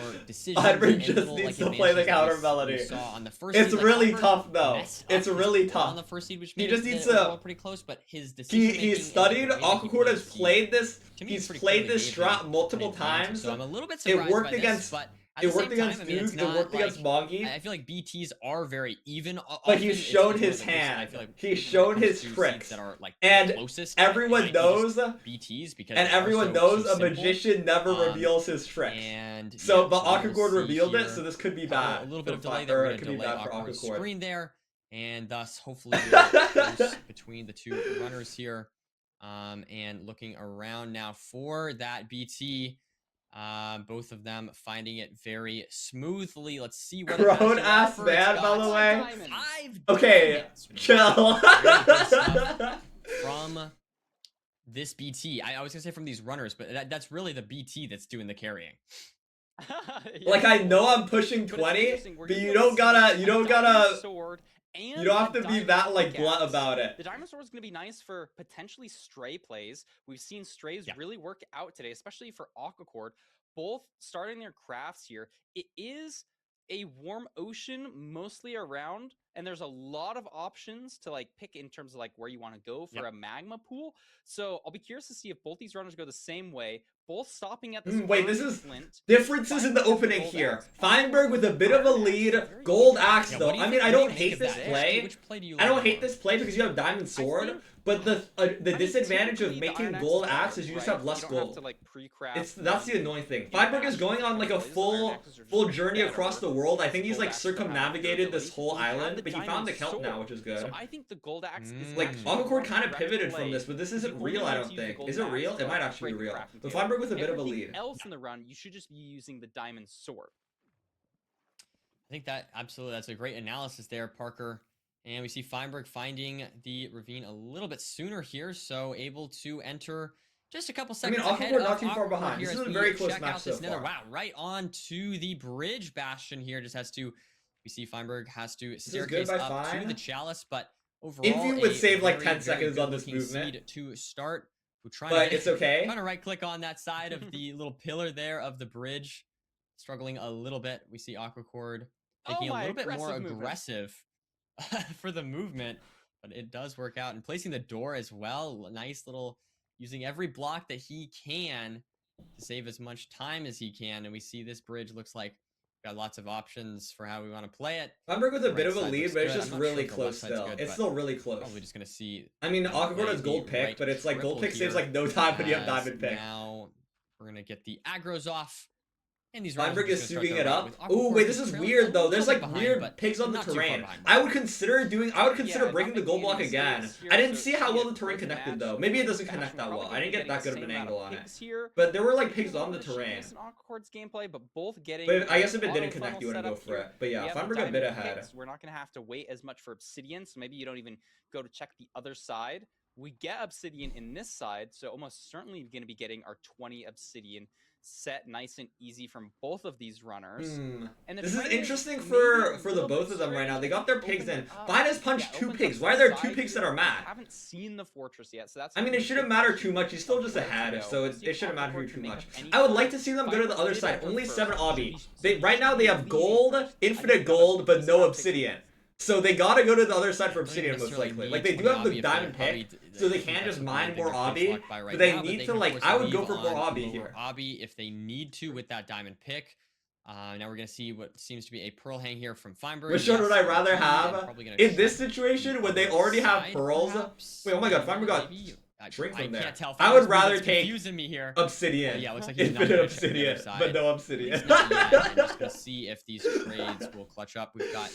S1: Feinberg just needs to play the counter melody. It's really tough though. It's really tough.
S8: On the first seed, which
S1: he just needs to
S8: pretty close, but his decision
S1: he's studied. Awkward has played this. He's played this strat multiple times.
S8: So I'm a little bit surprised
S1: it worked
S8: by
S1: against.
S8: This, but
S1: it worked against Duke, it worked against Mongi.
S8: I feel like BTs are very even.
S1: But he's shown his hand. He's shown his tricks. And everyone knows
S8: BTs because
S1: everyone knows a magician never reveals his tricks.
S8: And
S1: so, but Aquacord revealed it, so this could be bad.
S8: A little bit of delay there.
S1: It could be bad for Aquacord.
S8: Screen there, and thus hopefully close between the two runners here. And looking around now for that BT. Both of them finding it very smoothly. Let's see what
S1: grown ass man, by the way.
S8: 5
S1: okay, chill.
S8: From this BT, I was gonna say from these runners, but that's really the BT that's doing the carrying.
S1: Like I know I'm pushing 20, but you don't have to be that blunt about it.
S6: The Diamond Sword is going to be nice for potentially stray plays. We've seen strays really work out today, especially for Aquacord. Both starting their crafts here. It is a warm ocean mostly around, and there's a lot of options to pick in terms of where you want to go for a magma pool. So I'll be curious to see if both these runners go the same way. Both stopping at this.
S1: Wait, this is differences in the opening here. Feinberg with a bit of a lead. Gold axe though. I don't hate this play. I don't hate this play because you have Diamond Sword. But the disadvantage of
S6: typically, the
S1: making
S6: Iron Axe
S1: gold
S6: is
S1: axe
S6: better,
S1: is you just
S6: right?
S1: have less
S6: You don't
S1: gold.
S6: have to, like, pre-craft
S1: That's the annoying thing. Feinberg is going on like a full journey across the world. I think he's like circumnavigated this whole island, but he found the kelp now, which is good.
S6: So I think the gold axe is
S1: Like
S6: actually
S1: Aquacord
S6: more
S1: kind of
S6: direct
S1: pivoted
S6: play,
S1: from this, but this
S6: because you
S1: isn't
S6: only
S1: real. I
S6: need
S1: don't
S6: to use the
S1: think.
S6: gold
S1: Is it
S6: axe
S1: real?
S6: to
S1: It might
S6: upgrade
S1: actually be
S6: the
S1: real.
S6: crafting
S1: But
S6: table.
S1: Feinberg with a bit of a
S6: Everything
S1: lead.
S6: else in the run, you should just be using the diamond sword.
S8: I think that absolutely, that's a great analysis there, Parker. And we see Feinberg finding the ravine a little bit sooner here, so able to enter just a couple seconds ahead
S1: Aquacord
S8: of
S1: not too far
S8: Awkward
S1: behind.
S8: here
S1: This
S8: as
S1: is a
S8: we
S1: very close
S8: check
S1: match
S8: out
S1: so
S8: this nether.
S1: far.
S8: Wow, right on to the bridge bastion here. Just has to, we see Feinberg has to
S1: is good
S8: staircase
S1: by
S8: up to
S1: Fine.
S8: the chalice, but overall,
S1: Inview would save like
S8: very,
S1: 10
S8: very
S1: seconds on this
S8: good-looking
S1: movement.
S8: seed to start. We're trying
S1: But
S8: to get,
S1: it's okay.
S8: Trying to right click on that side of the little pillar there of the bridge. Struggling a little bit. We see Aquacord taking a little bit more aggressive for the movement, but it does work out. And placing the door as well. Nice little, using every block that he can to save as much time as he can. And we see this bridge looks like got lots of options for how we want to play it.
S1: Feinberg with a bit
S8: Right
S1: of a
S8: side
S1: lead,
S8: looks
S1: but it's
S8: good.
S1: just
S8: I'm not
S1: really
S8: sure if the left
S1: close
S8: side's
S1: still.
S8: good,
S1: It's
S8: but
S1: still really close.
S8: Probably just gonna see.
S1: I mean,
S8: him
S1: Aquacord
S8: play
S1: has gold
S8: the
S1: pick,
S8: right
S1: but it's like gold
S8: triple
S1: pick saves
S8: here
S1: like no time when you have
S8: as
S1: diamond pick.
S8: Now we're gonna get the aggros off. And these
S1: Feinberg is
S8: suiting
S1: suiting it up. Ooh, wait, this is weird though. There's like weird pigs on the terrain. I would consider breaking the gold block again. I didn't see how well the terrain connected though. Maybe it doesn't connect that well. I didn't get that good of an angle on it. But there were like pigs on the terrain.
S6: Awkward's gameplay, but both getting.
S1: But I guess if it didn't connect, you wouldn't go for it. But yeah, Feinberg a bit ahead.
S6: We're not gonna have to wait as much for obsidian, so maybe you don't even go to check the other side. We get obsidian in this side, so almost certainly going to be getting our 20 obsidian set nice and easy from both of these runners. And
S1: this is interesting for the both of them right now. They got their pigs in. Fine has punched 2 pigs. Why are there 2 pigs that are mad?
S6: I haven't seen the fortress yet, so that's.
S1: I mean, it shouldn't matter too much. He's still just ahead, so it shouldn't matter too much. I would like to see them go to the other side. Only 7 obby. Right now they have gold, infinite gold, but no obsidian. So they gotta go to the other side for obsidian most likely. Like they do have the diamond pick, so they can just mine more obby. But they need to like, I would go for more obby here.
S8: Obby if they need to with that diamond pick. Now we're gonna see what seems to be a pearl hang here from Feinberg.
S1: Which one would I rather have in this situation when they already have pearls? Wait, oh my god, Feinberg got shrink from there. I would rather take obsidian.
S8: Yeah, looks like
S1: infinite obsidian, but no obsidian.
S8: I'm just gonna see if these trades will clutch up. We've got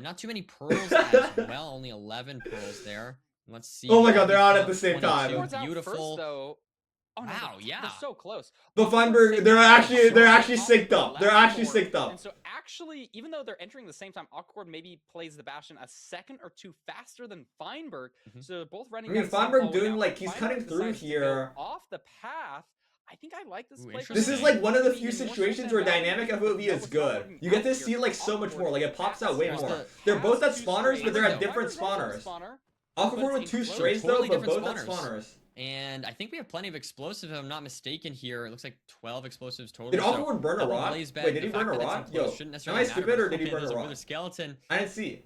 S8: not too many pearls as well, only 11 pearls there. Let's see.
S1: Oh my god, they're on at the same time.
S8: Beautiful.
S6: Though. Oh, no,
S8: wow, yeah.
S6: They're so close.
S1: But Feinberg, they're actually synced up. They're actually synced up.
S6: And so actually, even though they're entering the same time, Awkward maybe plays the Bastion a second or 2 faster than Feinberg. So they're both running.
S1: I mean, Feinberg doing like he's cutting through here.
S6: Off the path. I think I like this play.
S1: This is like one of the few situations where dynamic FOV is good. You get to see like so much more. Like it pops out way more. They're both at spawners, but they're at different spawners. Aquacord with 2 strays though, but both at spawners.
S8: And I think we have plenty of explosives, if I'm not mistaken here. It looks like 12 explosives total.
S1: Did Awkward burn a rod? Wait, did he burn a rod? Yo, am I stupid or did he burn a rod?
S8: Skeleton.
S1: I didn't see.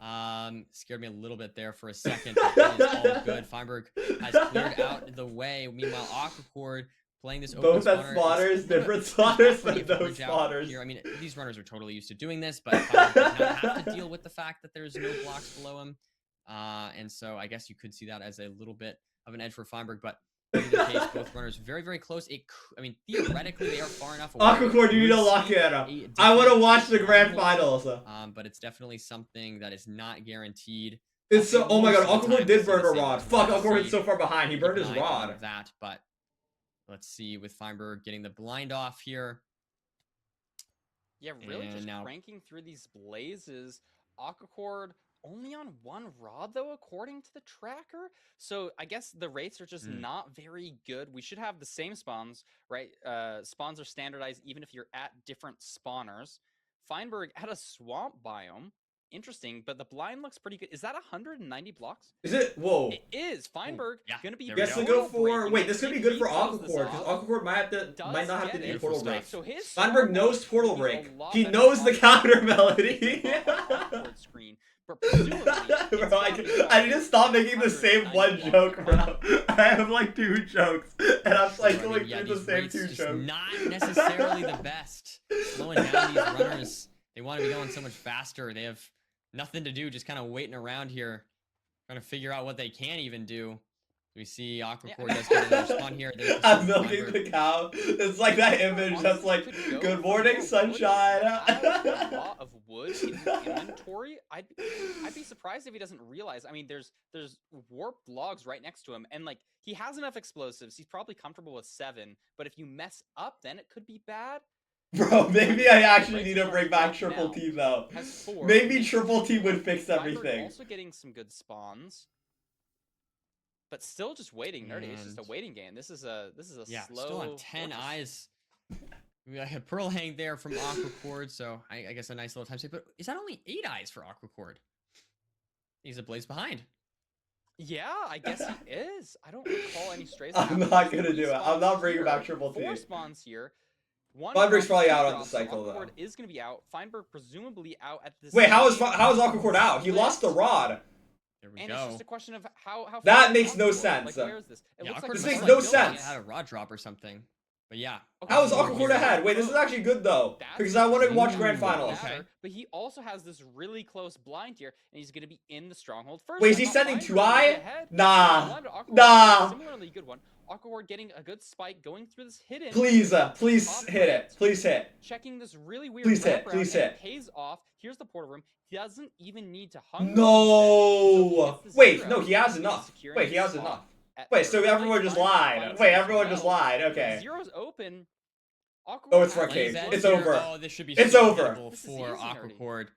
S8: Scared me a little bit there for a second. But it is all good. Feinberg has cleared out the way. Meanwhile, Aquacord playing this open
S1: both at spawners, different spawners, but no spawners.
S8: Here. I mean, these runners are totally used to doing this, but Feinberg does not have to deal with the fact that there's no blocks below him. And so I guess you could see that as a little bit of an edge for Feinberg, but in the case, both runners very, very close. I mean, theoretically, they are far enough away.
S1: Aquacord, you need to lock in. I want to watch the grand finals.
S8: But it's definitely something that is not guaranteed.
S1: It's so. Oh my god, Aquacord did burn a rod. Fuck, Aquacord is so far behind. He burned his rod.
S8: That, but let's see with Feinberg getting the blind off here.
S6: Yeah, really, just cranking through these blazes. Aquacord only on 1 rod though, according to the tracker. So I guess the rates are just not very good. We should have the same spawns, right? Spawns are standardized even if you're at different spawners. Feinberg at a swamp biome. Interesting, but the blind looks pretty good. Is that 190 blocks?
S1: Is it? Whoa.
S6: It is. Feinberg gonna be.
S1: Yes, to go for. Wait, this could be good for Aquacord because Aquacord might not have to do portal break.
S6: So
S1: Feinberg knows portal break. He knows the counter melody.
S6: Screen.
S1: Bro, I need to stop making the same one joke, bro. I have like 2 jokes, and I'm cycling through the same 2 jokes.
S8: Not necessarily the best. Slowing down these runners. They want to be going so much faster. They have nothing to do, just kind of waiting around here, trying to figure out what they can even do. We see Aquacore does get another spawn here. There's the
S1: I'm
S8: super
S1: milking
S8: Feinberg.
S1: the cow. It's like that image that's like, good morning, sunshine.
S6: A lot of wood in his inventory. I'd be surprised if he doesn't realize. I mean, there's warped logs right next to him, and like he has enough explosives. He's probably comfortable with 7. But if you mess up, then it could be bad.
S1: Bro, maybe I actually need to bring back Triple T though.
S6: Has 4.
S1: Maybe Triple T would fix
S6: Feinberg
S1: everything.
S6: Also getting some good spawns. But still just waiting, Nerdy. It's just a waiting game. This is a slow.
S8: Still on 10 eyes. We got a Pearl Hang there from Aquacord, so I guess a nice little time save. But is that only 8 eyes for Aquacord? He's a blaze behind.
S6: Yeah, I guess he is. I don't recall any strays.
S1: I'm not gonna do it. I'm not bringing back Triple T.
S6: 4 spawns here.
S1: Feinberg's probably out on the cycle though.
S6: Aquacord is gonna be out. Feinberg presumably out at this.
S1: Wait, how is Aquacord out? He lost the rod.
S8: There we
S6: And
S8: go.
S6: it's just a question of how
S1: That
S6: far
S1: makes
S6: is
S1: no
S6: Aquacord?
S1: sense.
S6: Like, where is this? It
S8: Yeah,
S6: looks
S8: Aquacord
S6: like
S1: This
S6: he's
S1: makes
S6: like
S1: no
S6: building
S1: sense.
S6: it.
S8: Had a rod drop or something. But yeah.
S1: How is
S8: Aquacord
S1: Aquacord
S8: here.
S1: ahead? Wait, this is actually good though,
S6: That's
S1: because I want to watch
S6: really
S1: Grand Finals.
S6: matter, But he also has this really close blind here, and he's going to be in the stronghold first.
S1: Wait, is
S6: I
S1: he
S6: thought
S1: sending
S6: Feinberg
S1: 2
S6: was
S1: eye?
S6: ahead.
S1: Nah,
S6: Blind to Aquacord,
S1: nah.
S6: Similarly good one. Aquacord getting a good spike, going through this hidden.
S1: Please, please
S6: off
S1: hit it.
S6: ramp,
S1: Please hit.
S6: Checking this really weird
S1: Please hit,
S6: wraparound,
S1: please
S6: and
S1: hit.
S6: it pays off. Here's the portal room. He doesn't even need to hunger.
S1: No.
S6: So
S1: Wait,
S6: zero,
S1: no, he has
S6: he's
S1: enough.
S6: securing
S1: Wait, he
S6: his
S1: has
S6: spot
S1: enough.
S6: at
S1: Wait, so
S6: third.
S1: everyone just
S6: Finds
S1: lied.
S6: himself
S1: Wait,
S6: as
S1: everyone just
S6: well.
S1: lied. Okay.
S6: Zero's open. Aquacord
S1: Oh, it's
S6: has
S1: Arcade.
S6: one
S1: It's
S6: zero.
S1: over.
S8: Oh, this should be
S1: It's
S8: so
S1: over.
S8: hittable
S6: This is
S8: for
S6: easy, Nerdy.
S8: Aquacord.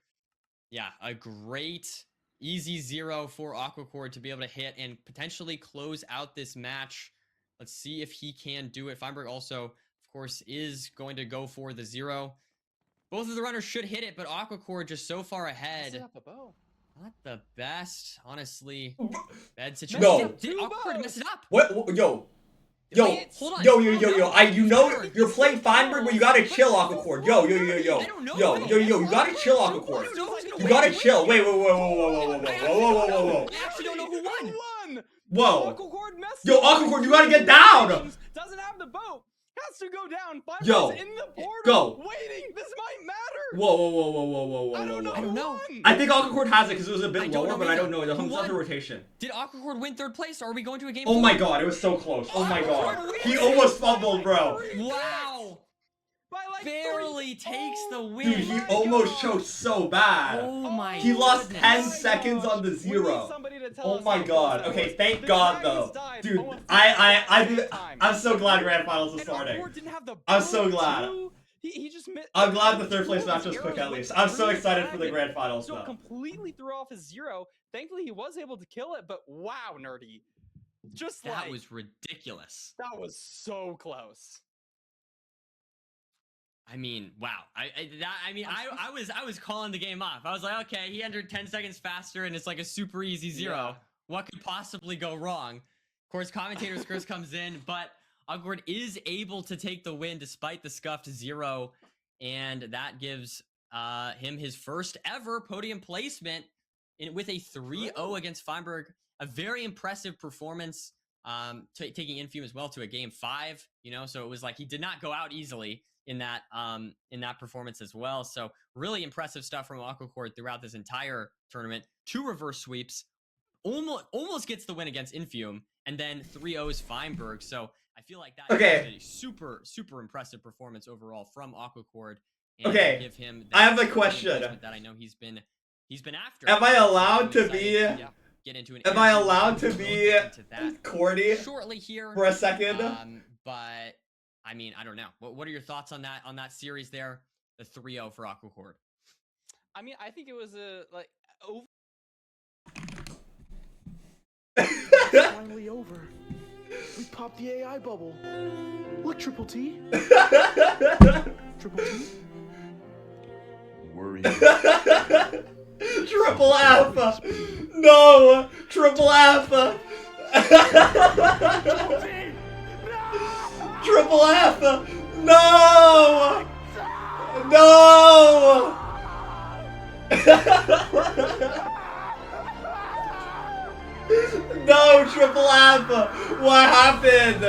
S8: Yeah, a great easy 0 for Aquacord to be able to hit and potentially close out this match. Let's see if he can do it. Feinberg also, of course, is going to go for the 0. Both of the runners should hit it, but Aquacord just so far ahead.
S6: Messes up a bow.
S8: Not the best, honestly. Bad situation.
S1: No.
S8: Did Aquacord mess it up?
S1: What? Yo.
S8: Wait, hold on.
S1: Yo. You know you're playing Feinberg, but you gotta chill, Aquacord. Yo.
S8: I don't know.
S1: You gotta chill, Aquacord.
S8: I don't know who's gonna
S1: You
S8: win.
S1: gotta chill. Wait, whoa.
S8: I actually don't know who won.
S1: Whoa.
S6: Aquacord messed
S1: Yo,
S6: up.
S1: Aquacord, you gotta get down.
S6: Doesn't have the boat. Has to go down. Feinberg's
S1: Yo,
S6: in the portal.
S1: go.
S6: Waiting. This might matter.
S1: Whoa.
S6: I don't know.
S8: I don't know.
S1: I think Aquacord has it because it was a
S8: I
S1: bit
S8: don't
S1: lower,
S8: know
S1: but I
S8: either.
S1: don't know. It
S8: Who
S1: comes down to
S8: won?
S1: rotation.
S8: Did Aquacord win 3rd place, or are we going to a game?
S1: Oh my
S8: 4?
S1: god, it was so close. Oh my god.
S8: Aquacord
S1: He
S8: wins
S1: almost
S8: it.
S1: fumbled, bro.
S8: Wow.
S6: By like
S8: Barely takes the win.
S1: Dude, he almost choked so bad.
S8: Oh my
S1: He lost
S8: goodness.
S1: 10 seconds on the 0. Oh my god. Okay, thank god though. Dude, I'm so glad Grand Finals is starting. I'm so glad.
S6: He just missed.
S1: I'm glad the 3rd place match was quick at least. I'm so excited for the Grand Finals
S6: So
S1: though.
S6: completely threw off his 0. Thankfully, he was able to kill it, but wow, Nerdy. Just
S8: That
S6: like
S8: was ridiculous.
S6: that was so close.
S8: I mean, wow. I was calling the game off. I was like, okay, he entered 10 seconds faster, and it's like a super easy 0.
S6: Yeah.
S8: What could possibly go wrong? Of course, commentator's curse comes in, but Aquacord is able to take the win despite the scuffed 0, and that gives him his first ever podium placement with a 3-0 against Feinberg. A very impressive performance, taking Infume as well to a game 5. So it was like he did not go out easily in that performance as well. So really impressive stuff from Aquacord throughout this entire tournament. 2 reverse sweeps, almost gets the win against Infume, and then 3-0s Feinberg. So I feel like that is a super impressive performance overall from Aquacord. And
S1: Okay,
S8: give him
S1: I have a
S8: that
S1: question.
S8: that I know he's been after.
S1: Am I
S8: So
S1: allowed
S8: I'm
S1: to
S8: excited
S1: be?
S8: get into an
S1: Am I
S8: interview
S1: allowed
S8: with
S1: to
S8: him. We'll
S1: be
S8: get into that
S1: corny
S8: shortly here
S1: for a second?
S8: But I mean, I don't know. What are your thoughts on that series there? The 3-0 for Aquacord.
S6: I mean, I think it was over.
S14: Finally over. We popped the AI bubble. Look, Triple T. Triple T.
S12: Worry.
S1: Triple F! No! Triple F! Triple F! No! No! No, Triple F! What happened?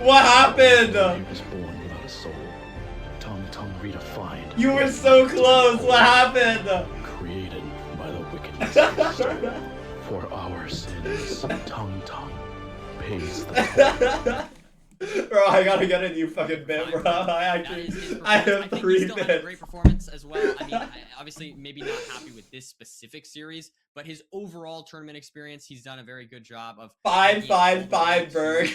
S1: What happened?
S14: He was born without a soul. Tongue redefined.
S1: You were so close. What happened?
S14: Created by the wickedness of the soul. For our sins, tongue pays the
S1: Bro, I gotta get a new fucking bit, bro. I have
S8: think
S1: 3
S8: he still had a
S1: bits.
S8: great performance as well. I mean, obviously, maybe not happy with this specific series, but his overall tournament experience, he's done a very good job of
S1: 5-5 Feinberg.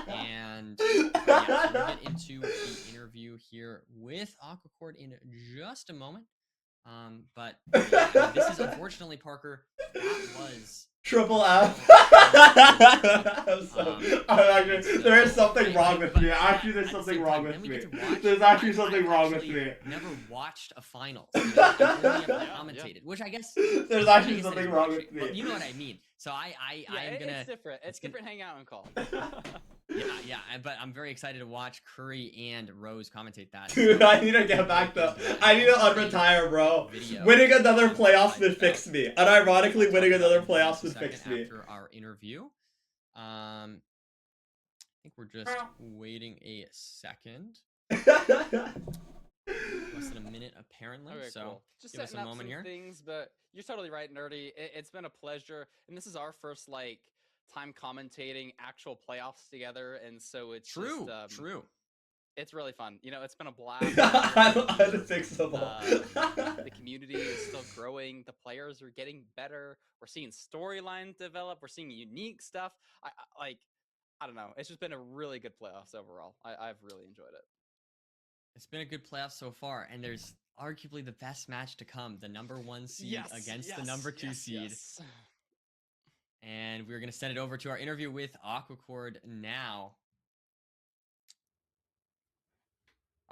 S8: And yeah, so we'll get into the interview here with Aquacord in just a moment. But yeah, I mean, this is unfortunately, Parker, that was
S1: Triple F. There is something wrong with me. Actually, there's something wrong with me. There's actually something wrong with me.
S8: Never watched a final. I've only ever commentated, which I guess
S1: there's actually something wrong with me.
S8: But you know what I mean. So I'm gonna.
S6: It's different. It's different hanging out in call.
S8: Yeah, but I'm very excited to watch Curry and Rose commentate that.
S1: Dude, I need to get back though. I need to unretire, bro. Winning another playoffs would fix me. Unironically, winning another playoffs would fix me.
S8: After our interview, I think we're just waiting a second. Less than a minute, apparently.
S6: Okay,
S8: so
S6: cool. Just
S8: give us a
S6: setting up
S8: moment
S6: some
S8: here.
S6: things, but you're totally right, Nerdy. It's been a pleasure, and this is our first time commentating actual playoffs together, and so it's
S8: true.
S6: True. It's really fun. You know, it's been a blast.
S1: Unfixable.
S6: The community is still growing. The players are getting better. We're seeing storylines develop. We're seeing unique stuff. I don't know. It's just been a really good playoffs overall. I've really enjoyed it.
S8: It's been a good playoff so far, and there's arguably the best match to come: the number 1 seed against the number 2 seed.
S6: Yes.
S8: And we're gonna send it over to our interview with Aquacord now.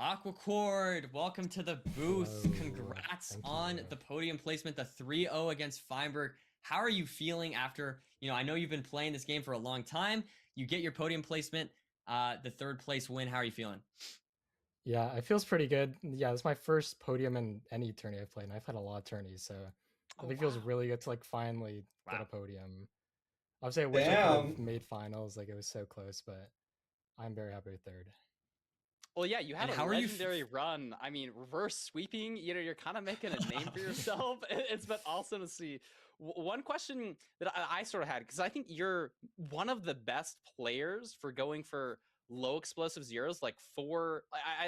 S8: Aquacord, welcome to the booth.
S15: Hello.
S8: Congrats
S15: Thank
S8: on
S15: you.
S8: the podium placement, the 3-0 against Feinberg. How are you feeling after, I know you've been playing this game for a long time. You get your podium placement, the 3rd place win. How are you feeling?
S15: Yeah, it feels pretty good. Yeah, it's my first podium in any tourney I've played, and I've had a lot of tourneys, so I think it feels really good to finally get a podium. Obviously, I wish I could have made finals, it was so close, but I'm very happy with 3rd.
S6: Well, yeah, you had
S8: And
S6: a
S8: how are you
S6: legendary run. I mean, reverse sweeping, you're kind of making a name for yourself. It's been awesome to see. One question that I sort of had, because I think you're one of the best players for going for low explosive zeros, I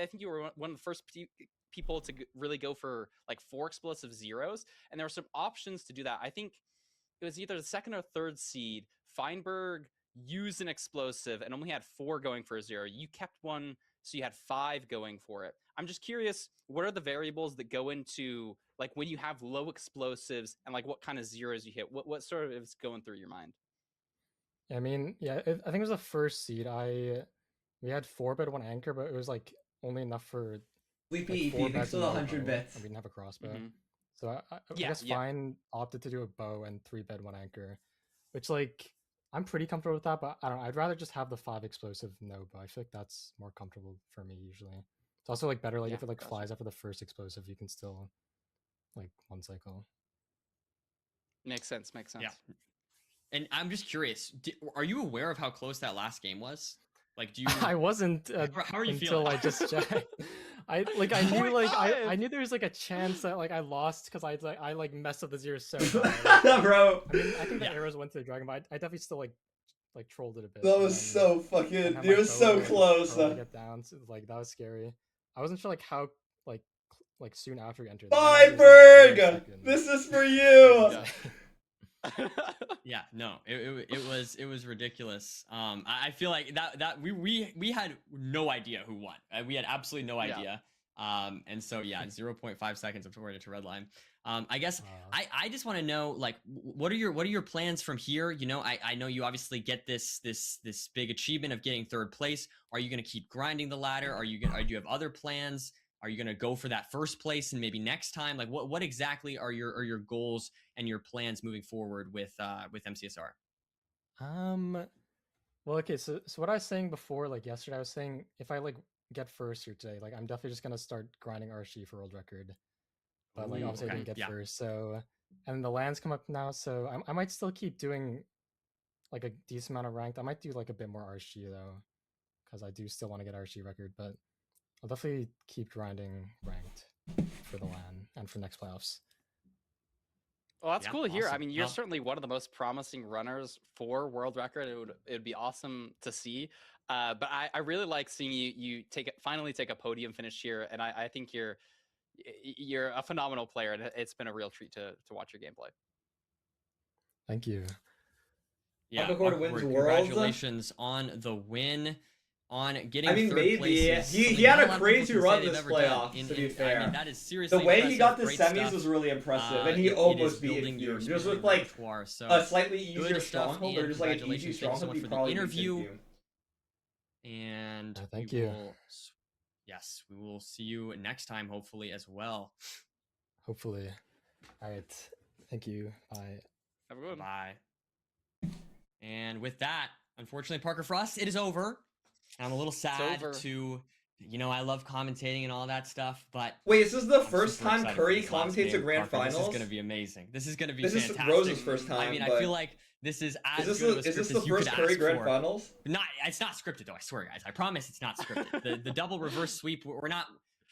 S6: think you were one of the first people to really go for 4 explosive zeros, and there were some options to do that. I think it was either the 2nd or 3rd seed. Feinberg used an explosive and only had 4 going for a 0. You kept one, so you had 5 going for it. I'm just curious, what are the variables that go into when you have low explosives and what kind of zeros you hit? What sort of is going through your mind?
S15: I mean, yeah, I think it was the 1st seed. We had 4 bed 1 anchor, but it was only enough for
S1: Sleepy
S15: 4
S1: EP,
S15: beds
S1: thanks for
S15: and
S1: the
S15: no
S1: 100
S15: bow,
S1: bits.
S15: and we didn't have a crossbow.
S6: Mhm.
S15: So I guess Fine opted to do a bow and 3 bed 1 anchor, which I'm pretty comfortable with that, but I don't know, I'd rather just have the 5 explosive no bow. I feel that's more comfortable for me usually. It's also better if it flies after the 1st explosive, you can still 1 cycle.
S6: Makes sense.
S8: Yeah. And I'm just curious, are you aware of how close that last game was? Do you?
S15: I wasn't
S8: how are you
S15: until
S8: feeling?
S15: I just checked. I knew I knew there was a chance that I lost because I messed up the zeros so bad.
S1: Bro.
S15: I mean, I think the arrows went to the dragon, but I definitely still trolled it a bit.
S1: That was so fucking. It was so close.
S15: To get down, so, that was scary. I wasn't sure how soon after we entered.
S1: Feinberg, this is for you.
S8: Yeah, no, it was ridiculous. I feel that we had no idea who won. We had absolutely no idea. And so 0.5 seconds before to red line. I guess I just want to know what are your plans from here? I know you obviously get this big achievement of getting 3rd place. Are you going to keep grinding the ladder? Do you have other plans? Are you going to go for that 1st place and maybe next time? What exactly are your goals and your plans moving forward with MCSR?
S15: Well, okay, so what I was saying before, yesterday, I was saying if I get 1st here today, I'm definitely just gonna start grinding RC for world record. But obviously I didn't get 1st, so and the lands come up now, so I might still keep doing a decent amount of ranked. I might do a bit more RC though, because I do still want to get RC record, but I'll definitely keep grinding ranked for the LAN and for next playoffs.
S6: Well, that's
S8: Yeah,
S6: cool to hear. I
S8: awesome.
S6: mean, you're
S8: Well-
S6: certainly one of the most promising runners for world record. It would be awesome to see. But I really like seeing you finally take a podium finish here, and I think you're a phenomenal player, and it's been a real treat to watch your gameplay.
S15: Thank you.
S8: Yeah,
S1: Awkward wins
S8: Awkward,
S1: Worlds.
S8: congratulations on the win, on getting
S1: I mean,
S8: third
S1: maybe.
S8: place.
S1: He had a crazy run this playoff, to be fair.
S8: I mean, that is seriously
S1: the way he got
S8: impressive,
S1: the
S8: great
S1: semis
S8: stuff.
S1: was really impressive, and he
S8: It is
S1: almost beat
S8: building your
S1: Infuse. Just
S8: speed
S1: with like
S8: repertoire, so
S1: a slightly
S8: good
S1: easier
S8: stuff,
S1: stronghold,
S8: and
S1: or just like an easy
S8: congratulations. Thank you so
S1: stronghold,
S8: much
S1: he
S8: for the
S1: probably beats
S8: interview.
S1: Infuse.
S8: And
S15: Thank
S8: we
S15: you.
S8: yes, we will see you next time, hopefully, as well.
S15: Hopefully. All right. Thank you. Bye.
S6: Have a good one.
S8: Bye. And with that, unfortunately, Parker, for us, it is over. I'm a little sad
S6: over.
S8: to, I love commentating and all that stuff, but
S1: Wait, is this the
S8: I'm
S1: first
S8: super
S1: time
S8: excited for
S1: Curry
S8: this last
S1: commentates a
S8: game,
S1: grand
S8: Parker.
S1: finals?
S8: This is going to be amazing. This is going to be
S1: This is
S8: fantastic.
S1: Rose's first time.
S8: I mean,
S1: but
S8: I feel like this is as
S1: is
S8: good of a
S1: this
S8: script
S1: the
S8: as you
S1: first
S8: could
S1: Curry
S8: ask
S1: grand
S8: for.
S1: finals?
S8: It's not scripted though. I swear, guys. I promise it's not scripted. the double reverse sweep. We're not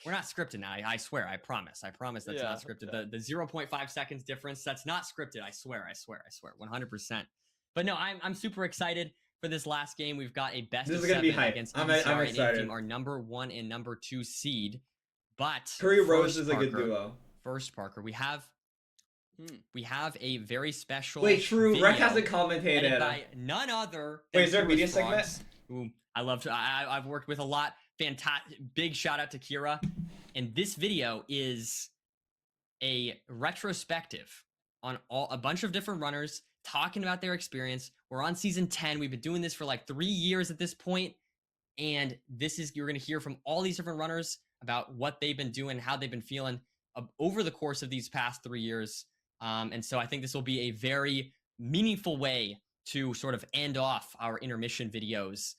S8: scripted now. I swear. I promise that's
S6: Yeah,
S8: not scripted. The 0.5 seconds difference. That's not scripted. I swear. 100%. But no, I'm super excited for this last game. We've got a best
S1: This
S8: of
S1: is gonna be
S8: 7
S1: hype.
S8: against
S1: I'm
S8: EDCR and
S1: excited.
S8: Infame, our number 1 and number 2 seed. But
S1: Curry Rose
S8: first,
S1: is a good
S8: Parker,
S1: duo.
S8: First, Parker, we have a very special.
S1: Wait, true. Rec
S8: video
S1: hasn't commentated.
S8: edited by none other.
S1: Wait,
S8: than
S1: is there a media
S8: Kira's
S1: segment?
S8: Frogs, who I love to. I've worked with a lot. Fantastic. Big shout out to Kira. And this video is a retrospective on a bunch of different runners talking about their experience. We're on season 10. We've been doing this for like 3 years at this point, and you're going to hear from all these different runners about what they've been doing, how they've been feeling over the course of these past 3 years. And so I think this will be a very meaningful way to sort of end off our intermission videos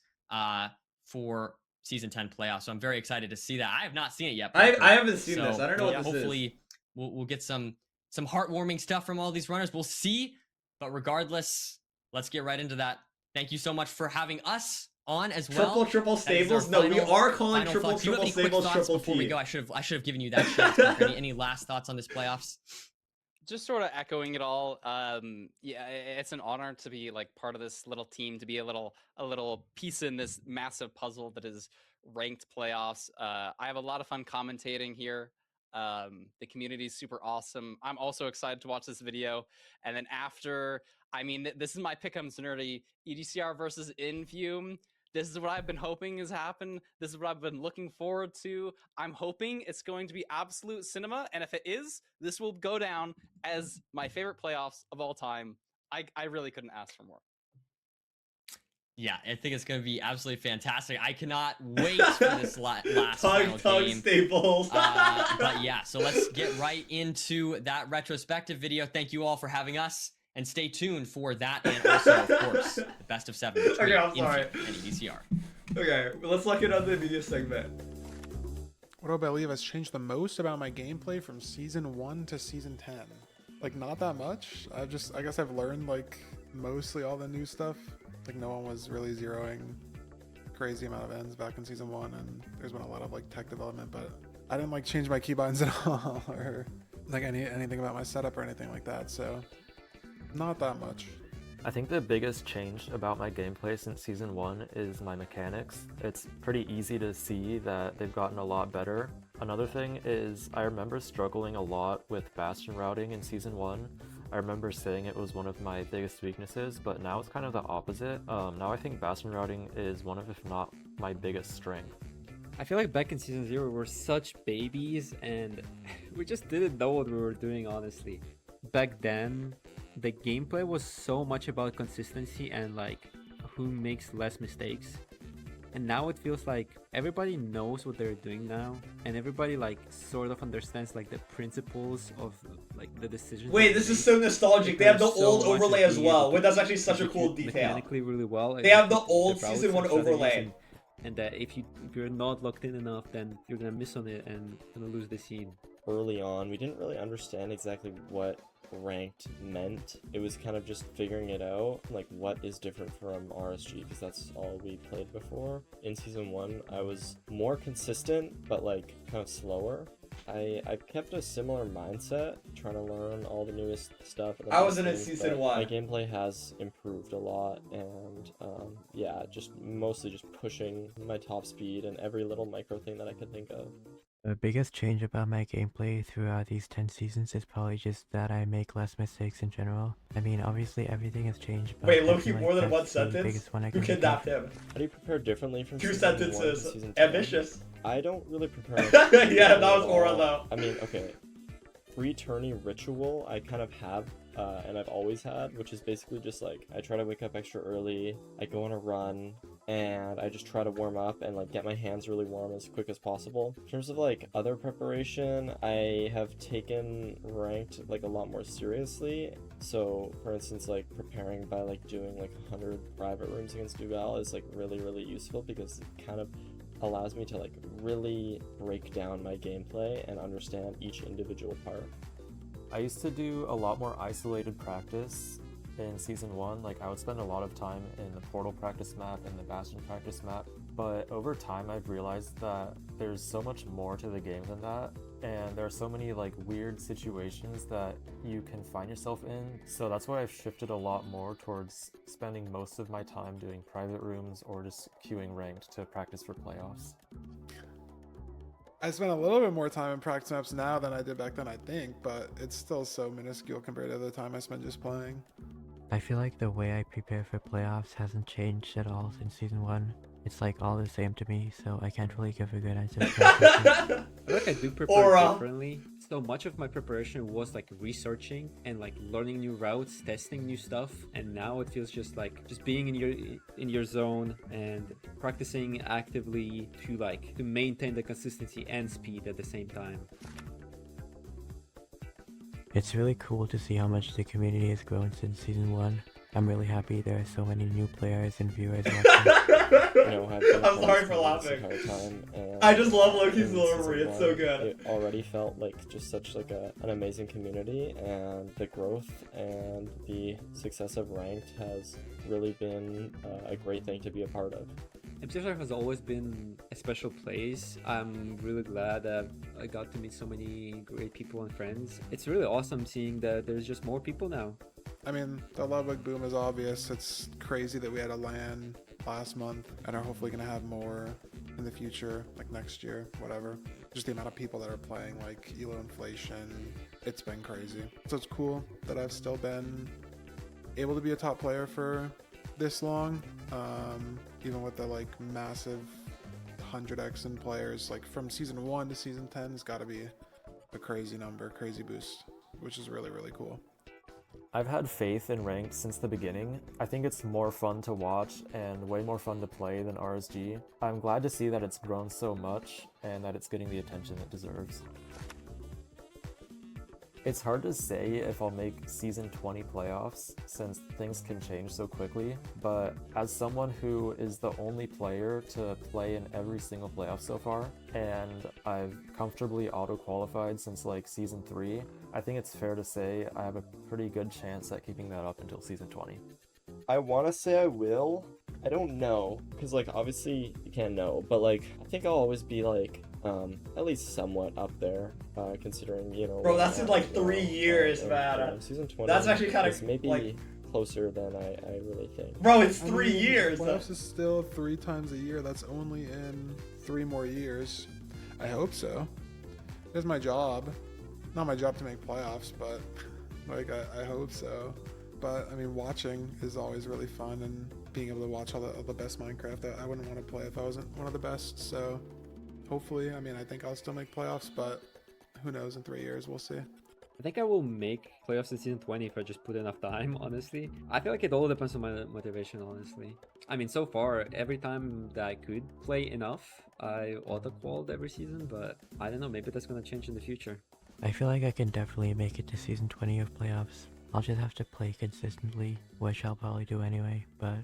S8: for season 10 playoffs. So I'm very excited to see that. I have not seen it yet.
S1: I haven't seen this. I don't know what this is.
S8: Hopefully we'll get some heartwarming stuff from all these runners. We'll see. But regardless, let's get right into that. Thank you so much for having us on as well.
S1: Triple
S8: That is our
S1: stables. No, we are calling
S8: final
S1: triple
S8: thoughts. Do you have any quick
S1: stables
S8: thoughts
S1: triple
S8: before we
S1: T.
S8: go? I should have given you that chance. any last thoughts on this playoffs?
S6: Just sort of echoing it all. Yeah, it's an honor to be like part of this little team, to be a little piece in this massive puzzle that is ranked playoffs. I have a lot of fun commentating here. The community is super awesome. I'm also excited to watch this video. And then after, I mean, this is my pick'ems nerdy. EDCR versus Infume. This is what I've been hoping has happened. This is what I've been looking forward to. I'm hoping it's going to be absolute cinema. And if it is, this will go down as my favorite playoffs of all time. I really couldn't ask for more.
S8: Yeah, I think it's going to be absolutely fantastic. I cannot wait for this last final game.
S1: Staples.
S8: But yeah, so let's get right into that retrospective video. Thank you all for having us, and stay tuned for that, and also, of course, the best of 7 between
S1: Okay, I'm sorry.
S8: Infame and EDCR.
S1: Okay, let's look at the media segment.
S5: What do I believe has changed the most about my gameplay from season 1 to season 10? Like, not that much. I guess I've learned like mostly all the new stuff. Like, no one was really zeroing crazy amount of ends back in season 1, and there's been a lot of like tech development, but I didn't like change my keybinds at all or like anything about my setup or anything like that, so not that much.
S16: I think the biggest change about my gameplay since season 1 is my mechanics. It's pretty easy to see that they've gotten a lot better. Another thing is I remember struggling a lot with Bastion routing in season 1. I remember saying it was one of my biggest weaknesses, but now it's kind of the opposite. Now I think Bastion routing is one of, if not my biggest strength.
S17: I feel like back in season 0 we were such babies and we just didn't know what we were doing, honestly. Back then, the gameplay was so much about consistency and like who makes less mistakes. And now it feels like everybody knows what they're doing now, and everybody like sort of understands like the principles of like the decisions.
S1: Wait, this is so nostalgic. They have the old overlay as well. Wait, that's actually such a cool detail.
S17: Mechanically really well.
S1: They have the old season 1 overlay.
S17: And that if you're not locked in enough, then you're gonna miss on it and gonna lose the scene.
S18: Early on, we didn't really understand exactly what ranked meant. It was kind of just figuring it out, like what is different from RSG, because that's all we played before. In season 1, I was more consistent, but like kind of slower. I've kept a similar mindset, trying to learn all the newest stuff. And the
S1: I
S18: best
S1: wasn't in
S18: things,
S1: season
S18: but
S1: 1.
S18: My gameplay has improved a lot, and yeah, just mostly just pushing my top speed and every little micro thing that I could think of.
S19: The biggest change about my gameplay throughout these 10 seasons is probably just that I make less mistakes in general. I mean, obviously everything has changed, but
S1: Wait,
S19: I
S1: Loki,
S19: feel
S1: more than
S19: that's
S1: one
S19: the
S1: sentence?
S19: biggest one I
S1: Who
S19: can think
S1: kidnapped
S19: of.
S1: him?
S18: How do you prepare differently from
S1: 2
S18: season 1 to
S1: sentences.
S18: season 10?
S1: Ambitious.
S18: I don't really prepare.
S1: Yeah, that was
S18: at
S1: Aura
S18: all.
S1: though.
S18: I mean, okay. Pre-tourney ritual I kind of have, and I've always had, which is basically just like I try to wake up extra early, I go on a run, and I just try to warm up and like get my hands really warm as quick as possible. In terms of like other preparation, I have taken ranked like a lot more seriously. So for instance, like preparing by like doing like 100 private rooms against Duval is like really useful because it kind of allows me to like really break down my gameplay and understand each individual part.
S16: I used to do a lot more isolated practice in season 1. Like I would spend a lot of time in the portal practice map and the bastion practice map, but over time I've realized that there's so much more to the game than that, and there are so many like weird situations that you can find yourself in. So that's why I've shifted a lot more towards spending most of my time doing private rooms or just queuing ranked to practice for playoffs.
S5: I spend a little bit more time in practice maps now than I did back then, I think, but it's still so minuscule compared to the time I spent just playing.
S19: I feel like the way I prepare for playoffs hasn't changed at all since season 1. It's like all the same to me, so I can't really give a good answer to that question.
S17: I feel like I do prepare differently. So much of my preparation was like researching and like learning new routes, testing new stuff, and now it feels just like just being in your zone and practicing actively to maintain the consistency and speed at the same time.
S19: It's really cool to see how much the community has grown since season 1. I'm really happy there are so many new players and viewers watching.
S1: I'm sorry for laughing. I just love Loki's delivery, it's so good.
S18: It already felt like just such like an amazing community, and the growth and the success of ranked has really been a great thing to be a part of.
S17: MCSR has always been a special place. I'm really glad that I got to meet so many great people and friends. It's really awesome seeing that there's just more people now.
S5: I mean, the Ludwig boom is obvious. It's crazy that we had a LAN last month and are hopefully going to have more in the future, like next year, whatever. Just the amount of people that are playing, like ELO inflation, it's been crazy. So it's cool that I've still been able to be a top player for this long, even with the like massive 100x in players. Like from season 1 to season 10 has got to be a crazy number, crazy boost, which is really cool.
S16: I've had faith in ranked since the beginning. I think it's more fun to watch and way more fun to play than RSG. I'm glad to see that it's grown so much and that it's getting the attention it deserves. It's hard to say if I'll make season 20 playoffs since things can change so quickly, but as someone who is the only player to play in every single playoff so far, and I've comfortably auto-qualified since like season 3, I think it's fair to say I have a pretty good chance at keeping that up until season 20.
S18: I want to say I will. I don't know, because like obviously you can't know, but like I think I'll always be like at least somewhat up there, considering, you know.
S1: Bro, that's in like 3 years, man.
S18: Season 20.
S1: That's actually kind of
S18: maybe
S1: like
S18: closer than I really think.
S1: Bro, it's
S5: I
S1: 3
S5: mean,
S1: years.
S5: Playoffs is still 3 times a year. That's only in 3 more years. I hope so. It's my job. Not my job to make playoffs, but like I hope so. But I mean, watching is always really fun, and being able to watch all the best Minecraft. I wouldn't want to play if I wasn't one of the best. So hopefully, I mean, I think I'll still make playoffs, but who knows? In 3 years, we'll see.
S17: I think I will make playoffs in season 20 if I just put enough time, honestly. I feel like it all depends on my motivation, honestly. I mean, so far, every time that I could play enough, I auto-qualled every season, but I don't know, maybe that's gonna change in the future.
S19: I feel like I can definitely make it to season 20 of playoffs. I'll just have to play consistently, which I'll probably do anyway, but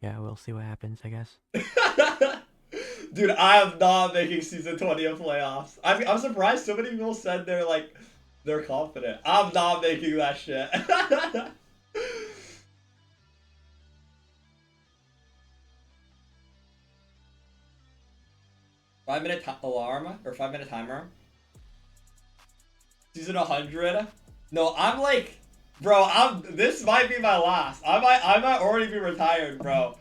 S19: yeah, we'll see what happens, I guess.
S1: Dude, I am not making season 20 of playoffs. I'm surprised so many people said they're confident. I'm not making that shit. 5-minute alarm or 5-minute timer. Season 100? No, I'm like, bro, this might be my last. I might already be retired, bro.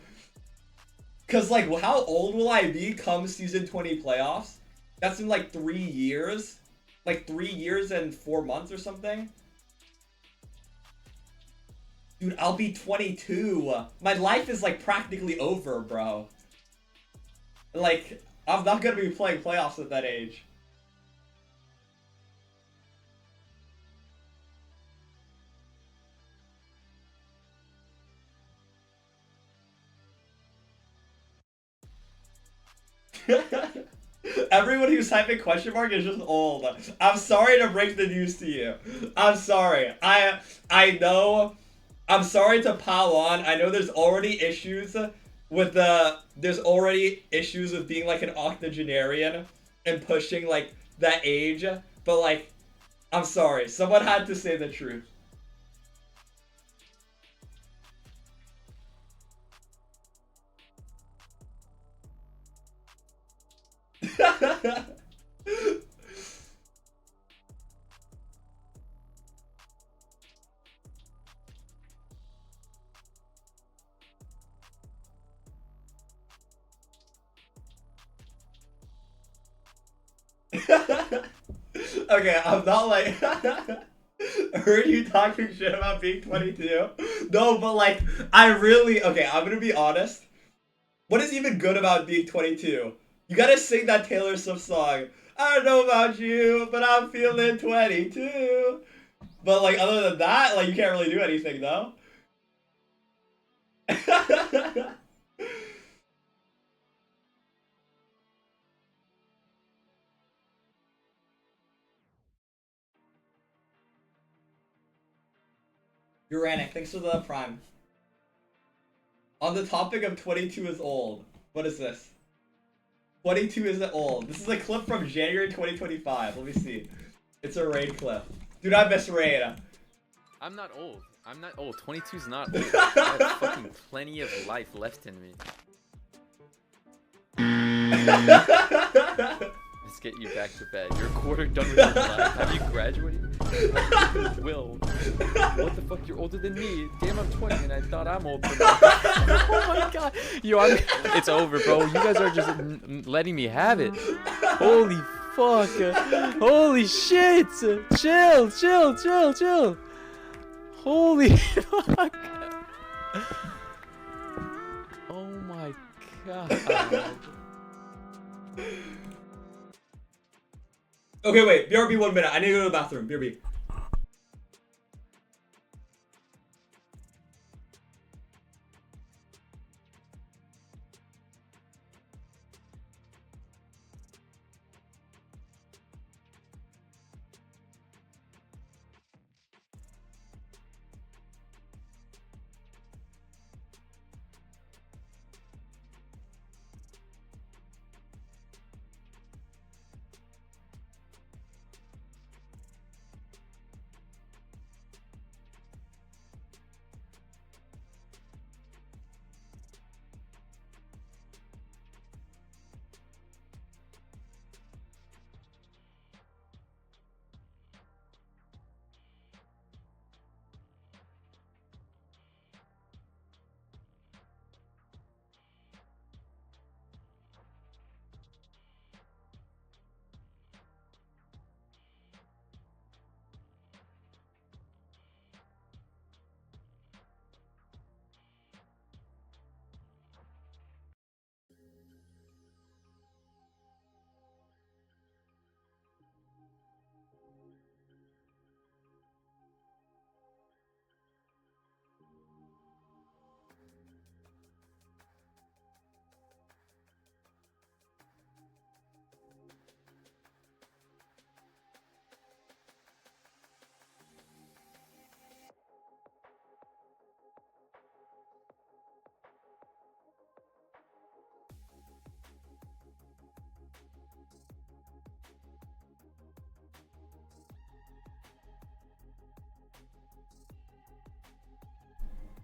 S1: Cause like, how old will I be come season 20 playoffs? That's in like 3 years. Like 3 years and 4 months or something. Dude, I'll be 22. My life is like practically over, bro. Like, I'm not gonna be playing playoffs at that age. Everyone who's typing question mark is just old. I'm sorry to break the news to you. I'm sorry. I know. I'm sorry to pile on. I know there's already issues with being like an octogenarian and pushing like that age. But like, I'm sorry. Someone had to say the truth. Okay, I'm not like heard you talking shit about being 22. No, but like okay, I'm gonna be honest. What is even good about being 22? You gotta sing that Taylor Swift song. I don't know about you, but I'm feeling 22. But like other than that, like you can't really do anything though. Uranic, thanks for the prime. On the topic of 22 is old. What is this? 22 isn't old. This is a clip from January 2025. Let me see. It's a raid clip. Dude, I miss raid.
S20: I'm not old. I'm not old. 22's not old. I have fucking plenty of life left in me. Let's get you back to bed. You're a quarter done with your life. Have you graduated? Will. What the fuck? You're older than me. Damn, I'm 20 and I thought I'm older. Oh my god. Yo, it's over, bro. You guys are just letting me have it. Holy fuck. Holy shit. Chill. Holy fuck. Oh my god.
S1: Okay, wait. BRB 1 minute. I need to go to the bathroom. BRB.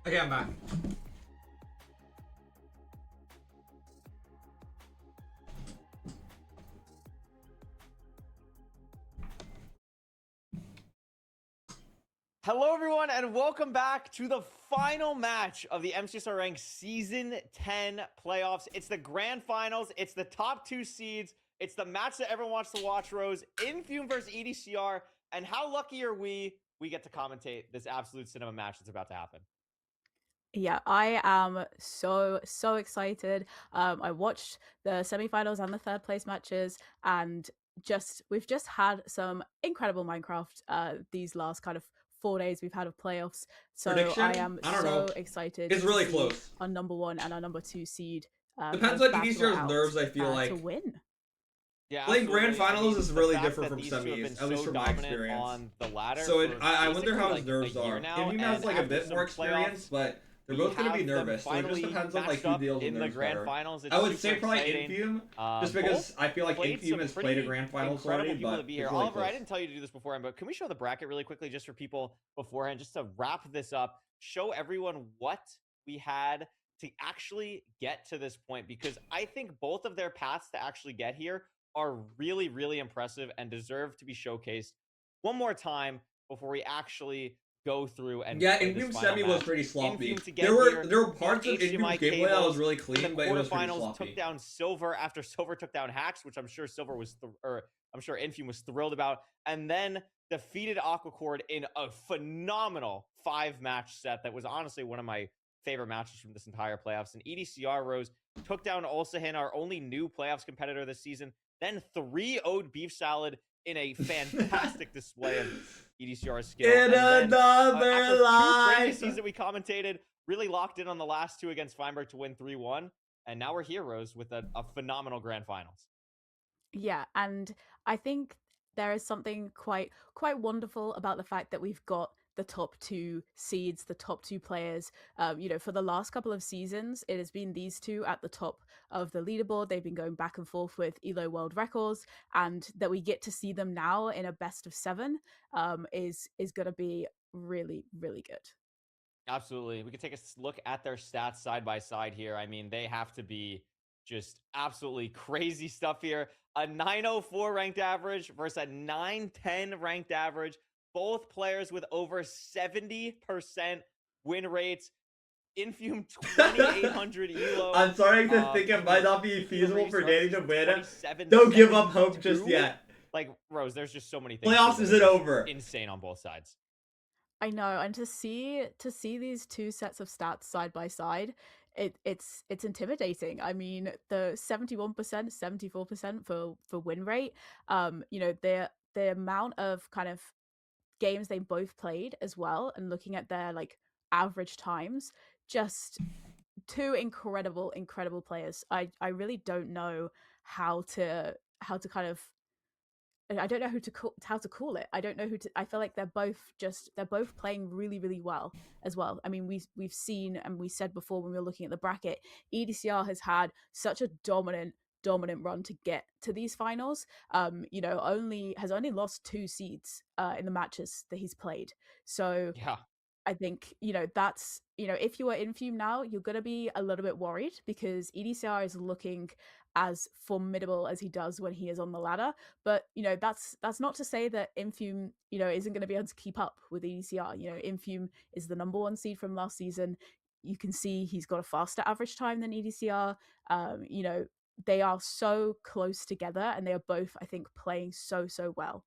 S1: Okay, I'm back.
S3: Hello, everyone, and welcome back to the final match of the MCSR Rank Season 10 playoffs. It's the grand finals. It's the top 2 seeds. It's the match that everyone wants to watch, Rose. Infume versus EDCR. And how lucky are we get to commentate this absolute cinema match that's about to happen.
S4: Yeah, I am so excited. I watched the semifinals and the third place matches, and we've just had some incredible Minecraft these last kind of 4 days we've had of playoffs. So
S1: Prediction?
S4: I am
S1: I don't
S4: so
S1: know.
S4: excited.
S1: It's
S4: to
S1: really
S4: see
S1: close.
S4: Our number 1 and our number 2 seed.
S1: Depends
S4: kind of
S1: on
S4: battle
S1: EDCR's
S4: out,
S1: nerves, I feel like.
S4: to win.
S3: Yeah,
S1: Playing grand
S3: absolutely. I
S1: finals
S3: mean,
S1: is
S3: the
S1: really
S3: fact
S1: different
S3: that
S1: from
S3: these two have been
S1: semis, at least
S3: so
S1: from my
S3: dominant
S1: experience.
S3: on the ladder
S1: So
S3: for
S1: I wonder how
S3: basically,
S1: his nerves
S3: like, a year
S1: are.
S3: now,
S1: Infume has
S3: and
S1: like a
S3: after
S1: bit
S3: some
S1: more experience,
S3: playoffs,
S1: but they're
S3: we
S1: both going to be
S3: have them
S1: nervous, so it just
S3: finally
S1: depends on like
S3: matched
S1: who
S3: up
S1: deals with
S3: in the
S1: nerves
S3: grand
S1: better.
S3: finals. It's
S1: I would say
S3: super
S1: probably
S3: exciting.
S1: Infume, just because I feel like Infume has played a grand finals
S3: incredible
S1: already,
S3: people
S1: but
S3: to be here.
S1: it's really
S3: Oliver, I
S1: close.
S3: didn't tell you to do this beforehand, but can we show the bracket really quickly just for people beforehand, just to wrap this up, show everyone what we had to actually get to this point, because I think both of their paths to actually get here are really, really impressive and deserve to be showcased one more time before we actually go through and
S1: Yeah,
S3: play this
S1: Infume
S3: final
S1: semi
S3: match.
S1: was pretty sloppy.
S3: Infume to get
S1: There were
S3: here,
S1: parts of
S3: used
S1: Infume's
S3: HDMI
S1: gameplay that was
S3: cables
S1: really
S3: in
S1: clean,
S3: the
S1: but it was pretty
S3: quarterfinals,
S1: sloppy.
S3: took down Silver after Silver took down Hacks, which I'm sure Silver was, I'm sure Infume was thrilled about, and then defeated Aquacord in a phenomenal 5-match set that was honestly one of my favorite matches from this entire playoffs. And EDCR Rose took down Ulsahin, our only new playoffs competitor this season, then 3-0'd Beef Salad in a fantastic display of EDCR's skill.
S1: In
S3: and then,
S1: another
S3: after 2
S1: life.
S3: crazy seasons that we commentated, really locked in on the last 2 against Feinberg to win 3-1. And now we're heroes with a phenomenal grand finals.
S4: Yeah, and I think there is something quite wonderful about the fact that we've got the top 2 seeds, the top 2 players. For the last couple of seasons, it has been these two at the top of the leaderboard. They've been going back and forth with ELO World Records, and that we get to see them now in a best of 7 is going to be really, really good.
S3: Absolutely. We can take a look at their stats side by side here. I mean, they have to be just absolutely crazy stuff here. A 904 ranked average versus a 910 ranked average. Both players with over 70% win rates. Infume 2800 elo.
S1: I'm starting to think it might not be feasible for Danny to win. Don't give up hope just yet.
S3: Like, Rose, there's just so many things.
S1: Playoffs isn't over.
S3: Insane on both sides.
S4: I know, and to see these 2 sets of stats side by side, it's intimidating. I mean, the 71%, 74% for win rate, the amount of kind of games they both played as well, and looking at their like average times, just 2 incredible players. I really don't know how to kind of, I don't know how to call it. I don't know I feel like they're both playing really, really well as well. I mean, we've seen, and we said before when we were looking at the bracket, EDCR has had such a dominant run to get to these finals. Only lost 2 seeds in the matches that he's played. So
S3: yeah,
S4: I think, that's, if you are Infume now, you're going to be a little bit worried because EDCR is looking as formidable as he does when he is on the ladder. But, that's not to say that Infume, isn't going to be able to keep up with EDCR. Infume is the number 1 seed from last season. You can see he's got a faster average time than EDCR. They are so close together, and they are both, I think, playing so well.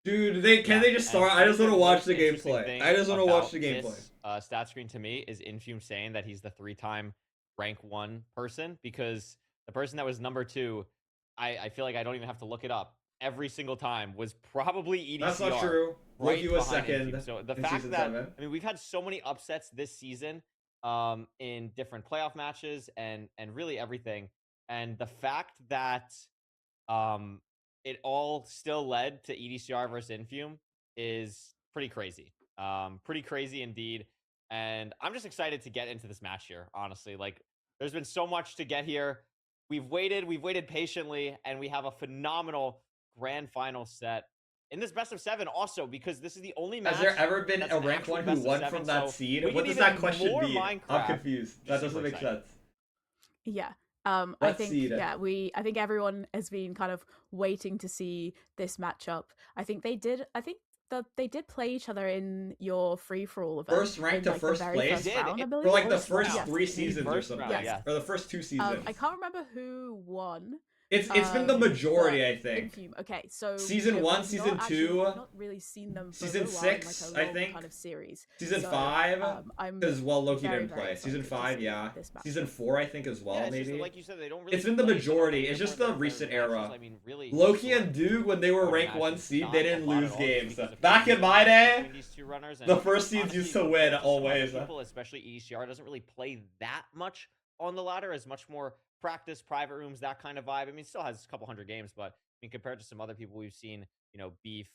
S1: Dude, can they just start? I just want to watch the gameplay. I just want to watch the gameplay.
S3: Stat screen to me is Infume saying that he's the 3-time rank 1 person, because the person that was number 2, I feel like I don't even have to look it up. Every single time was probably EDCR.
S1: That's not true.
S3: Right,
S1: Loki was
S3: behind
S1: second.
S3: Infume. So the
S1: in
S3: fact
S1: season
S3: that
S1: 7.
S3: I mean, we've had so many upsets this season, in different playoff matches and really everything, and the fact that it all still led to EDCR versus Infume is pretty crazy. Pretty crazy indeed. And I'm just excited to get into this match here, honestly. Like, there's been so much to get here. We've waited patiently, and we have a phenomenal grand final set in this best of 7 also, because this is the only match.
S1: Has there ever been a rank 1 who won from that seed? What does that question mean? I'm confused. That doesn't make sense.
S4: Yeah. I think I think everyone has been kind of waiting to see this matchup. I think they did play each other in your free for all event.
S1: First rank
S4: in,
S1: to
S4: like,
S1: first
S4: the very
S1: place
S4: first round, I believe.
S1: for like
S4: or
S1: the
S4: just
S1: first
S4: round.
S1: three seasons or
S3: First
S1: something,
S3: round, yeah.
S1: or the first 2 seasons.
S4: I can't remember who won.
S1: It's been the majority,
S4: but
S1: I think.
S4: Infume. Okay, so
S1: Season 1,
S4: we've
S1: season
S4: not actually-
S1: 2,
S4: we've not really seen them for
S1: season
S4: a little while in,
S1: 6,
S4: like, a
S1: I
S4: long
S1: think.
S4: kind of series.
S1: Season
S4: So,
S1: 5,
S4: I'm
S1: because Loki
S4: very,
S1: didn't
S4: very
S1: play.
S4: excited
S1: Season
S4: to
S1: 5,
S4: see
S1: yeah.
S4: this match.
S1: Season 4, I think, as well,
S3: Yeah, it's just
S1: maybe.
S3: that, like you said, they don't really
S1: It's been the
S3: play each other
S1: majority.
S3: in
S1: It's just
S3: their
S1: the recent
S3: matches.
S1: era.
S3: I mean, really
S1: Loki
S3: short
S1: and Duke, when they were
S3: short
S1: ranked 1
S3: matches,
S1: seed,
S3: not
S1: they
S3: a
S1: didn't
S3: lot at
S1: lose
S3: all,
S1: games.
S3: because of
S1: Back in my
S3: between
S1: day,
S3: these two runners,
S1: the
S3: and
S1: first seeds
S3: honestly,
S1: used to
S3: compared
S1: win
S3: to some other
S1: always.
S3: people, especially EDCR, doesn't really play that much on the ladder, as much more practice, private rooms, that kind of vibe. I mean, it still has a couple hundred games, but I mean, compared to some other people we've seen, you know, Beef,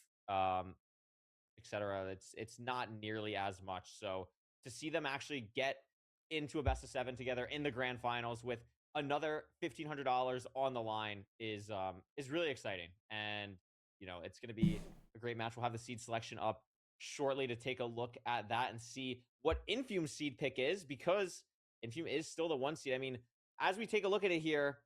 S3: etc., it's not nearly as much. So to see them actually get into a best of 7 together in the grand finals with another $1,500 on the line is really exciting. And you know, it's going to be a great match. We'll have the seed selection up shortly to take a look at that and see what Infume's seed pick is, because Infume is still the 1 seed. I mean, as we take a look at it here,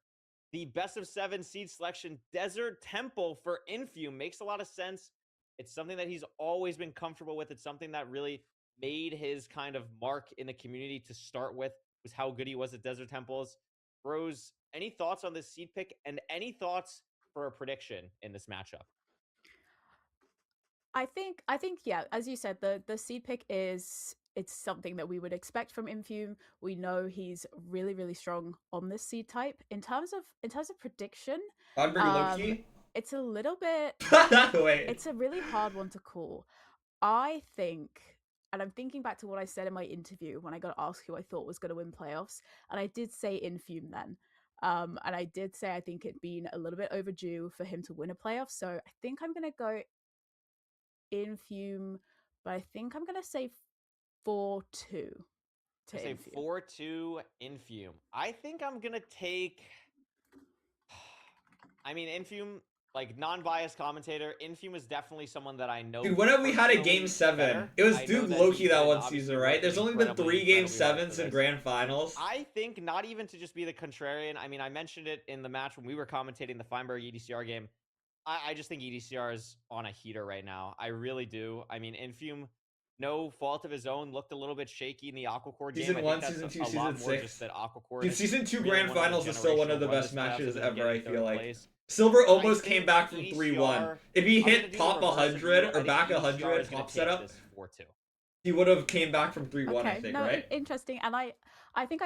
S3: the best of 7 seed selection, Desert Temple for Infume, makes a lot of sense. It's something that he's always been comfortable with. It's something that really made his kind of mark in the community to start with, was how good he was at Desert Temples. Rose, any thoughts on this seed pick, and any thoughts for a prediction in this matchup?
S4: I think yeah, as you said, the seed pick it's something that we would expect from Infume. We know he's really, really strong on this seed type. In terms of prediction,
S1: Feinberg Loki?
S4: it's a little bit
S1: Wait.
S4: it's a really hard one to call. I think, and I'm thinking back to what I said in my interview when I got asked who I thought was going to win playoffs, and I did say Infume then. And I did say I think it'd been a little bit overdue for him to win a playoff. So I think I'm going to go Infume, but I think I'm going to say 4-2 to
S3: Say
S4: Infume.
S3: 4-2 Infume. I think I'm going to take... I mean, Infume, like, non-biased commentator, Infume is definitely someone that I know.
S1: Dude, when have we had a
S3: personally
S1: game 7?
S3: better.
S1: It was
S3: I know
S1: Duke
S3: that
S1: Loki
S3: he's
S1: that
S3: been
S1: one
S3: obviously
S1: season, right? There's
S3: working
S1: only been
S3: incredibly,
S1: 3 game
S3: incredibly hard for
S1: 7s in
S3: this.
S1: grand finals.
S3: I think, not even to just be the contrarian, I mean, I mentioned it in the match when we were commentating the Feinberg EDCR game. I just think EDCR is on a heater right now. I really do. I mean, Infume, no fault of his own, looked a little bit shaky in the Aquacord game.
S1: Season 1,
S3: I think
S1: season
S3: that's
S1: 2,
S3: a lot
S1: season
S3: more
S1: 6.
S3: just that Aquacord
S1: Dude,
S3: is
S1: season 2
S3: really
S1: grand
S3: one of the
S1: finals is still one of the
S3: generational run
S1: best
S3: this playoffs
S1: matches
S3: and
S1: ever,
S3: getting
S1: I
S3: third
S1: feel like.
S3: place.
S1: Silver
S3: I
S1: almost
S3: think
S1: came back from
S3: EDCR
S1: 3-1. If he
S3: I'm gonna
S1: hit
S3: do the
S1: top
S3: reverse of
S1: 100
S3: you. I
S1: or
S3: think
S1: back
S3: EDCR
S1: 100
S3: is gonna
S1: top
S3: take
S1: setup,
S3: this 4-2.
S1: he would have came back from 3-1,
S4: Okay,
S1: I think,
S4: no,
S1: right?
S4: interesting, and I think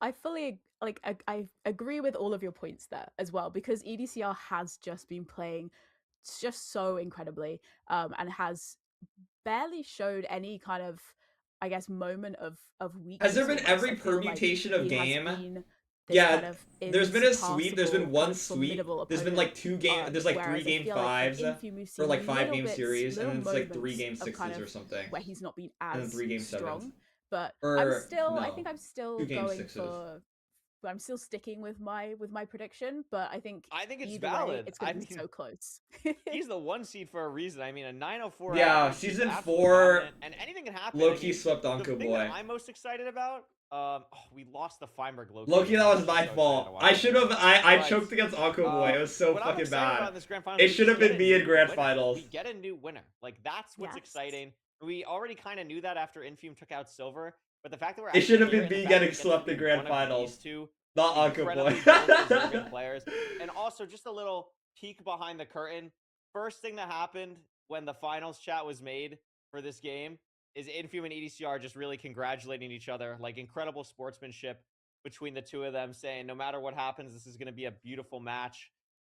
S4: I fully like I agree with all of your points there as well, because EDCR has just been playing just so incredibly, and has barely showed any kind of, I guess, moment of weakness.
S1: Has there been
S4: almost.
S1: every
S4: I feel like
S1: permutation of
S4: he has
S1: game?
S4: been this
S1: Yeah,
S4: kind of
S1: there's been a sweep. There's been
S4: insurpassable,
S1: one
S4: kind of
S1: sweep.
S4: formidable
S1: There's been
S4: opponent,
S1: like 2 game. There's like 3
S4: whereas I
S1: game
S4: feel like
S1: 5s
S4: from Infume, we've
S1: for
S4: seen
S1: like 5
S4: little
S1: game
S4: bits,
S1: series, and
S4: little
S1: then it's like 3
S4: moments
S1: game
S4: of
S1: 6s
S4: kind
S1: or
S4: of
S1: something.
S4: where he's not been
S1: And then
S4: as
S1: 3 game 7s.
S4: strong. But
S1: Or
S4: I
S1: no,
S4: think I'm still
S1: 2 game
S4: going
S1: 6s.
S4: for. I'm still sticking with my prediction, but I think
S3: it's
S4: either way,
S3: valid.
S4: it's going
S3: I
S4: to be
S3: mean,
S4: so close.
S3: He's the 1 seed for a reason. I mean, a 904.
S1: Yeah,
S3: average, he's
S1: season
S3: absolutely
S1: 4,
S3: dominant, and anything can happen.
S1: Loki swept
S3: the
S1: Onko
S3: thing that
S1: Boy.
S3: I'm most excited about, we lost the Feinberg Loki.
S1: Loki,
S3: game.
S1: that
S3: I'm
S1: was
S3: so
S1: my
S3: excited to
S1: fault.
S3: watch
S1: I
S3: it.
S1: should have. I
S3: But,
S1: choked against Onko Boy. It was so
S3: what I'm
S1: fucking
S3: excited about
S1: bad.
S3: in this grand finals
S1: It
S3: is
S1: should have
S3: we
S1: been
S3: get a
S1: me in
S3: new
S1: grand
S3: winner.
S1: finals.
S3: We get a new winner. Like, that's what's
S4: Yes.
S3: exciting. We already kind of knew that after Infume took out Silver, but the fact that we're
S1: It should have
S3: actually
S1: been
S3: here and
S1: me
S3: the fact that
S1: getting
S3: we get to
S1: swept in
S3: be
S1: grand
S3: one of
S1: finals.
S3: these two
S1: Not Onko
S3: incredibly
S1: Boy.
S3: goal-deserving players. And also, just a little peek behind the curtain. First thing that happened when the finals chat was made for this game is Infume and EDCR just really congratulating each other. Like, incredible sportsmanship between the two of them, saying no matter what happens, this is going to be a beautiful match.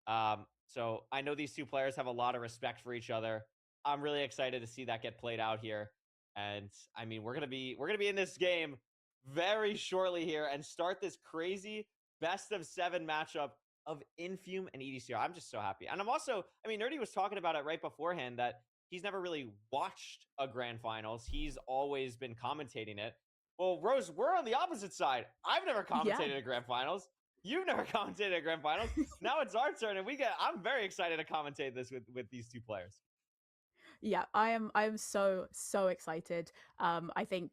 S3: So I know these two players have a lot of respect for each other. I'm really excited to see that get played out here. And I mean, we're gonna be in this game very shortly here and start this crazy best of 7 matchup of Infume and EDCR. I'm just so happy. And I'm also, I mean, Nerdy was talking about it right beforehand that he's never really watched a grand finals. He's always been commentating it. Well, Rose, we're on the opposite side. I've never commentated a grand finals. You've never commentated a grand finals. Now it's our turn, and I'm very excited to commentate this with these two players.
S4: Yeah, I am so excited. I think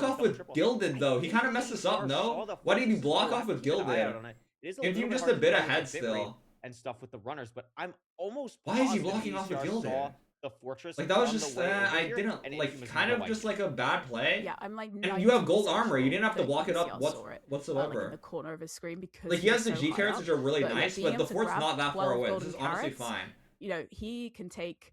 S1: block off with Gilded though? He kind of messed us up, no? Why didn't he block off with Gilded?
S3: It is a little
S1: Infuse
S3: bit
S1: just
S3: hard
S1: a
S3: to
S1: bit
S3: tell
S1: ahead
S3: with the bit rate
S1: still.
S3: and stuff with the runners, but I'm almost
S1: Why is he
S3: positive
S1: blocking off with
S3: ECR
S1: Gilded?
S3: saw the fortress
S1: Like that was
S3: on the
S1: just
S3: way over
S1: I
S3: here,
S1: didn't
S3: and
S1: like
S3: Infamous
S1: kind
S3: never
S1: of just
S3: liked
S1: like a bad play.
S4: Yeah, I'm like.
S1: And you have gold
S4: 90%
S1: armor. You didn't have to
S4: that
S1: block it up
S4: ECR saw it, like in
S1: whatsoever.
S4: the corner of his screen because
S1: Like he has
S4: was
S1: the
S4: so
S1: G
S4: high
S1: carrots
S4: up.
S1: which are really
S4: But,
S1: nice,
S4: being
S1: but
S4: able
S1: the
S4: to
S1: fort's
S4: grab
S1: not that far
S4: 12
S1: away. This
S4: golden
S1: is honestly
S4: carrots,
S1: fine.
S4: You know, he can take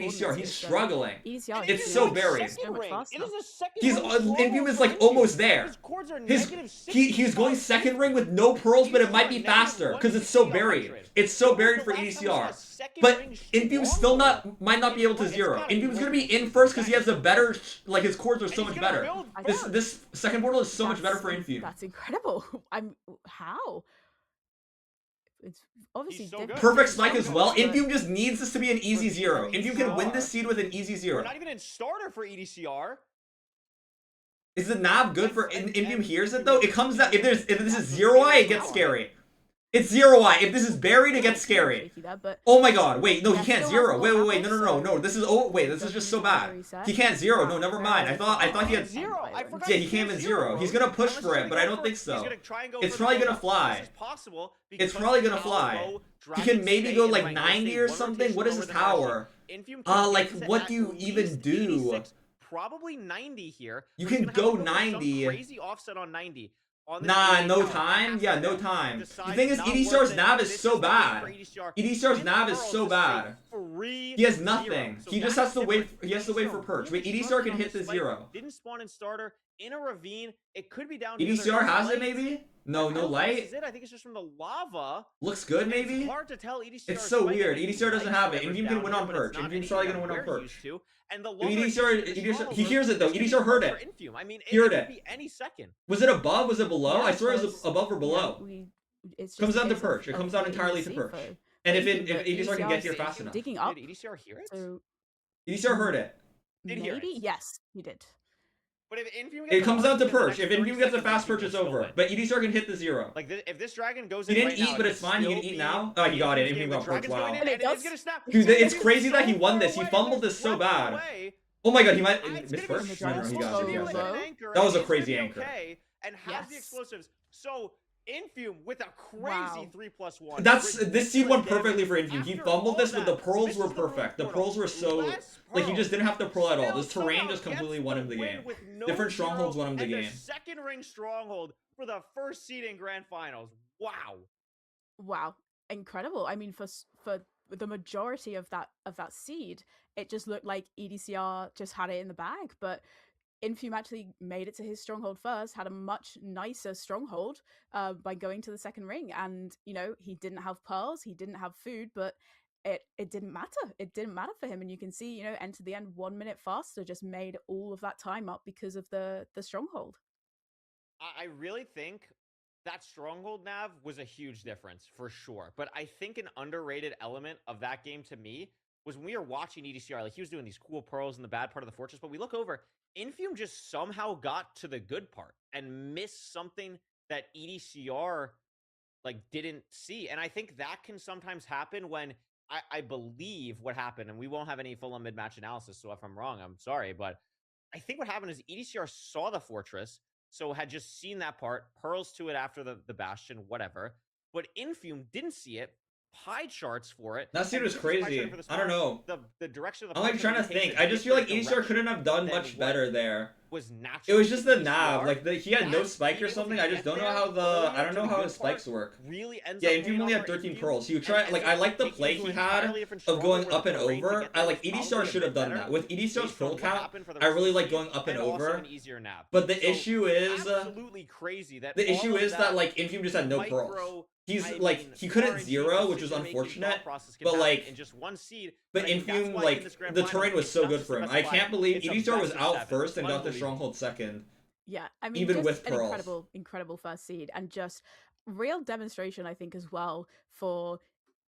S1: EDCR. He's struggling.
S4: EDCR
S1: It's
S4: is
S1: so
S4: like
S1: buried.
S4: so much faster.
S1: He's Infume is like almost there. He's going second ring with no pearls, but it might be faster because it's so buried. It's so buried for EDCR. But Infume still might not be able to zero. Infume's gonna be in first because he has a better, like his cores are so much better. This second portal is so much better for Infume.
S4: That's incredible. How? It's obviously different.
S1: Perfect spike as well. Infume just needs this to be an easy zero. Infume can win this seed with an easy
S3: We're
S1: zero.
S3: not even in starter for EDCR.
S1: Is the knob good for Infume hears it though? It comes down if this is 0i, it gets scary. It's 0i. If this is buried, it gets scary. Oh my god, wait, no, he can't zero. Wait, no. This is just so bad. He can't zero. No, never mind. I thought he had
S3: zero.
S1: Yeah, he can't even zero. He's gonna push for it, but I don't think so. It's probably gonna fly. It's probably gonna fly. He can maybe go like 90 or something. What is his tower? Like what do you even do?
S3: Probably 90 here.
S1: You can go 90.
S3: Crazy offset on 90. on the
S1: Nah,
S3: team
S1: no
S3: account.
S1: time? Yeah, no time. The
S3: Decides
S1: thing is,
S3: not
S1: EDCR's
S3: worth it.
S1: nav is
S3: This
S1: so
S3: the game
S1: bad.
S3: for EDCR.
S1: EDCR's
S3: It's
S1: nav is
S3: Pearls
S1: so
S3: to
S1: bad.
S3: stay
S1: He has
S3: 3-0.
S1: nothing.
S3: So
S1: He just
S3: that's
S1: has to wait.
S3: different.
S1: He has to wait for
S3: EDCR
S1: perch. Wait,
S3: really
S1: EDCR
S3: struggled
S1: can
S3: on
S1: hit the
S3: this fight.
S1: 0.
S3: Didn't spawn in starter in a ravine. It could be down here.
S1: EDCR has it maybe? No,
S3: I
S1: no
S3: don't think this
S1: light.
S3: is it. I think it's just from the lava.
S1: Looks good
S3: And
S1: maybe?
S3: It's hard to tell EDCR.
S1: It's so weird. EDCR doesn't have it. Infume can win on perch. Infume's probably gonna win on perch.
S3: And the
S1: EDCR, he hears it though. EDCR heard it.
S3: I mean,
S1: He heard
S3: could
S1: it.
S3: be any second.
S1: Was it above? Was it below?
S4: Yeah,
S1: I swear it was
S4: because,
S1: above or below.
S4: It's
S1: Comes
S4: just
S1: down to
S4: a case
S1: perch. It
S4: of
S1: comes down
S4: waiting
S1: entirely
S4: to
S1: to
S4: see
S1: perch.
S4: for
S1: And if
S4: Infume, but
S1: EDCR can get here
S4: is
S1: fast enough.
S4: digging up.
S3: Did EDCR hear it?
S4: So
S1: EDCR heard it.
S3: Did hear
S4: maybe
S3: it.
S4: yes, he did.
S3: But if Infume
S1: It
S3: gets
S1: comes
S3: a
S1: down to
S3: perch in the
S1: perch.
S3: next
S1: If
S3: 30
S1: Infume gets a
S3: seconds,
S1: fast
S3: Infume
S1: perch, it's
S3: will still
S1: over.
S3: win.
S1: But EDCR can hit the 0.
S3: Like if this dragon goes
S1: He
S3: in
S1: didn't
S3: right
S1: eat,
S3: now,
S1: but
S3: it
S1: it's
S3: could
S1: fine. He
S3: still
S1: can eat
S3: be
S1: now. Oh, he got it.
S3: Infume's
S1: Infume
S3: game.
S1: got
S3: The
S1: perch.
S3: dragon's going
S1: Wow.
S3: in, and it's gonna snap.
S1: Dude, it's
S3: Infume's
S1: crazy that he
S3: so
S1: won
S3: far
S1: this. He
S3: away,
S1: fumbled
S3: and
S1: this
S3: it's
S1: so
S3: swept
S1: bad.
S3: away.
S1: Oh my god, he might
S3: It's
S1: miss
S3: gonna be
S1: first. No, no, he got
S3: so
S1: it. He got
S3: with
S1: it.
S3: an anchor,
S1: That was a
S3: and it's gonna
S1: crazy
S3: be
S1: anchor.
S3: okay, and has the
S4: Yes.
S3: explosives. So Infume with a crazy
S4: Wow.
S3: 3+1.
S1: That's this seed won
S3: ridiculous
S1: perfectly for
S3: damage.
S1: Infume. He
S3: After
S1: fumbled
S3: all
S1: this, but the
S3: that,
S1: pearls
S3: misses
S1: were
S3: the ruin
S1: perfect. The
S3: portal.
S1: pearls were so
S3: Less
S1: like he just didn't have to pearl at all.
S3: Still
S1: This terrain
S3: somehow
S1: just completely
S3: gets
S1: won
S3: the
S1: him the
S3: win
S1: game.
S3: with no
S1: Different
S3: zero
S1: strongholds won him the
S3: and
S1: game.
S3: Second ring stronghold for the first seed in grand finals. Wow.
S4: Wow, incredible. I mean, for the majority of that seed, it just looked like EDCR just had it in the bag, but Infume actually made it to his stronghold first, had a much nicer stronghold by going to the second ring, and he didn't have pearls, he didn't have food, but it didn't matter. It didn't matter for him, and you can see enter the end 1 minute faster, just made all of that time up because of the stronghold.
S3: I really think that stronghold nav was a huge difference for sure. But I think an underrated element of that game to me was when we were watching EDCR, like he was doing these cool pearls in the bad part of the fortress, but we look over, Infume just somehow got to the good part and missed something that EDCR didn't see. And I think that can sometimes happen when I believe what happened, and we won't have any full-on mid-match analysis, so if I'm wrong, I'm sorry, but I think what happened is EDCR saw the fortress, so had just seen that part, pearls to it after the bastion, whatever. But Infume didn't see it, pie charts for it.
S1: That seed was crazy. I don't know.
S3: The direction of the
S1: I'm trying to think. I just feel like EDCR couldn't have done much better there. It was just the nav. He had no spike or something. I just don't know how I don't know how his spikes work.
S3: Really ends
S1: Yeah,
S3: up
S1: Infume
S3: paying
S1: only
S3: off
S1: had
S3: for
S1: 13
S3: Infume.
S1: pearls. He tried I like the play he had of going up and over. EDCR should have done that. With EDCR's pearl count, I really like going up and over. But the issue is
S3: absolutely crazy that
S1: the issue is that Infume just had no pearls. He's he couldn't zero, which was unfortunate. But
S3: in just one seed.
S1: But Infume the terrain was so good for him. I can't believe EDCR was out first and got the stronghold second.
S4: Yeah, I mean,
S1: even
S4: just
S1: with
S4: an
S1: pearls.
S4: incredible first seed, and just real demonstration, I think, as well for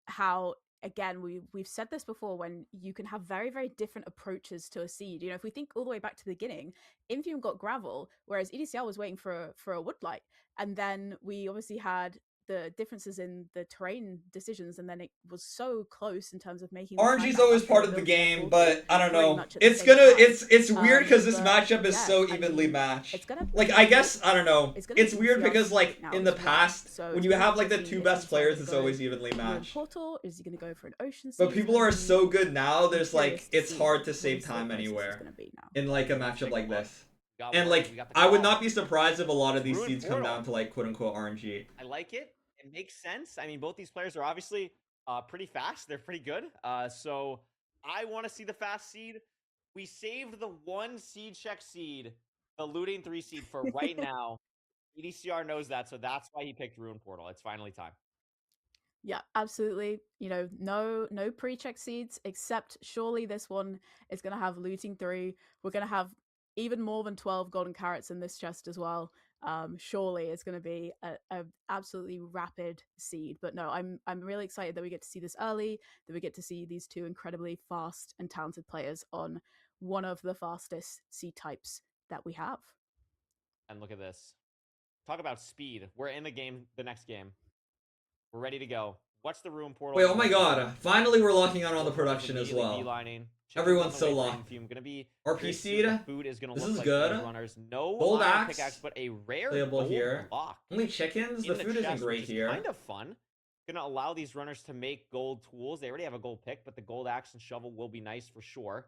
S4: how, again, we've said this before, when you can have very, very different approaches to a seed. If we think all the way back to the beginning, Infume got gravel, whereas EDCR was waiting for a woodlight, and then we obviously had the differences in the terrain decisions, and then it was so close in terms of making
S1: RNG's always part of the game, but I don't know. It's weird because this matchup is so evenly matched. I guess I don't know. It's weird because in the past, when you have the two best players, it's always evenly matched.
S4: Portal, is he going to go for an ocean?
S1: But people are so good now. There's it's hard to save time anywhere in a matchup like this. And I would not be surprised if a lot of these seeds come down to quote unquote RNG.
S3: I like it. It makes sense. I mean, both these players are obviously pretty fast. They're pretty good. So I want to see the fast seed. We saved the 1 seed check seed, the looting 3 seed for right now. EDCR knows that, so that's why he picked Ruin Portal. It's finally time.
S4: Yeah, absolutely. No pre-check seeds, except surely this one is going to have looting 3. We're going to have even more than 12 golden carrots in this chest as well. Surely it's going to be a absolutely rapid seed. But no, I'm really excited that we get to see this early, that we get to see these two incredibly fast and talented players on one of the fastest seed types that we have.
S3: And look at this. Talk about speed. We're in the game, the next game. We're ready to go. What's the Ruin Portal?
S1: Wait, oh my god. Finally we're locking on the production as well. Everyone's so locked. RP seed.
S3: Food is gonna
S1: this
S3: look
S1: is
S3: like
S1: good.
S3: Runners. No
S1: gold axe,
S3: pickaxe, but a rare
S1: playable
S3: gold
S1: here.
S3: block.
S1: Only chickens. The food isn't great here.
S3: Kind of fun. Gonna allow these runners to make gold tools. They already have a gold pick, but the gold axe and shovel will be nice for sure.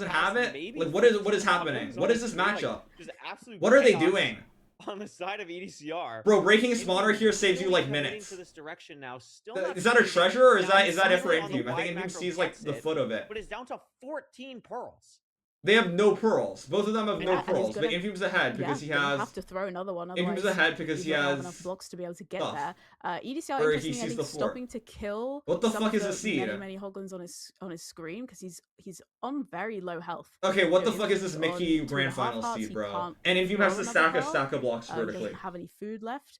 S1: doesn't have it?
S3: maybe
S1: Like, what is
S3: 15
S1: happening?
S3: Hoglins
S1: What
S3: on
S1: is this
S3: the screen, like,
S1: matchup?
S3: just absolute
S1: What are they
S3: chaos
S1: doing?
S3: on the side of EDCR?
S1: Bro, breaking
S3: Infume
S1: spawner here saves you
S3: really
S1: like
S3: committing
S1: minutes.
S3: To this direction now. Still not
S1: Is that a
S3: seeing it.
S1: treasure or is
S3: Now,
S1: that it for
S3: finally on the
S1: Infume? I think
S3: wide
S1: Infume
S3: macro
S1: sees like
S3: gets
S1: the
S3: it,
S1: foot of it.
S3: But it's down to 14 pearls.
S1: They have no pearls. Both of them have no
S4: And he's
S1: pearls. But
S4: gonna-
S1: Infume's ahead because he
S4: gonna
S1: has.
S4: have to throw another one.
S1: Infume's
S4: Otherwise,
S1: ahead because
S4: he's
S1: he
S4: not gonna have
S1: has.
S4: enough blocks to be able to get
S1: stuff.
S4: there. EDCR
S1: Or he
S4: interestingly, I
S1: sees
S4: think,
S1: the floor.
S4: stopping to kill.
S1: What the
S4: some
S1: fuck
S4: of
S1: is a seed?
S4: Many Hoglins on his screen because he's on very low health.
S1: Okay, what
S4: You
S1: the
S4: know,
S1: fuck is this
S4: Infume's
S1: Mickey
S4: on 2.5
S1: Grand Finals
S4: hearts,
S1: seed,
S4: he
S1: bro?
S4: can't
S1: And Infume has to
S4: throw another
S1: stack a
S4: pearl.
S1: stack of blocks
S4: He
S1: vertically.
S4: doesn't have any food left.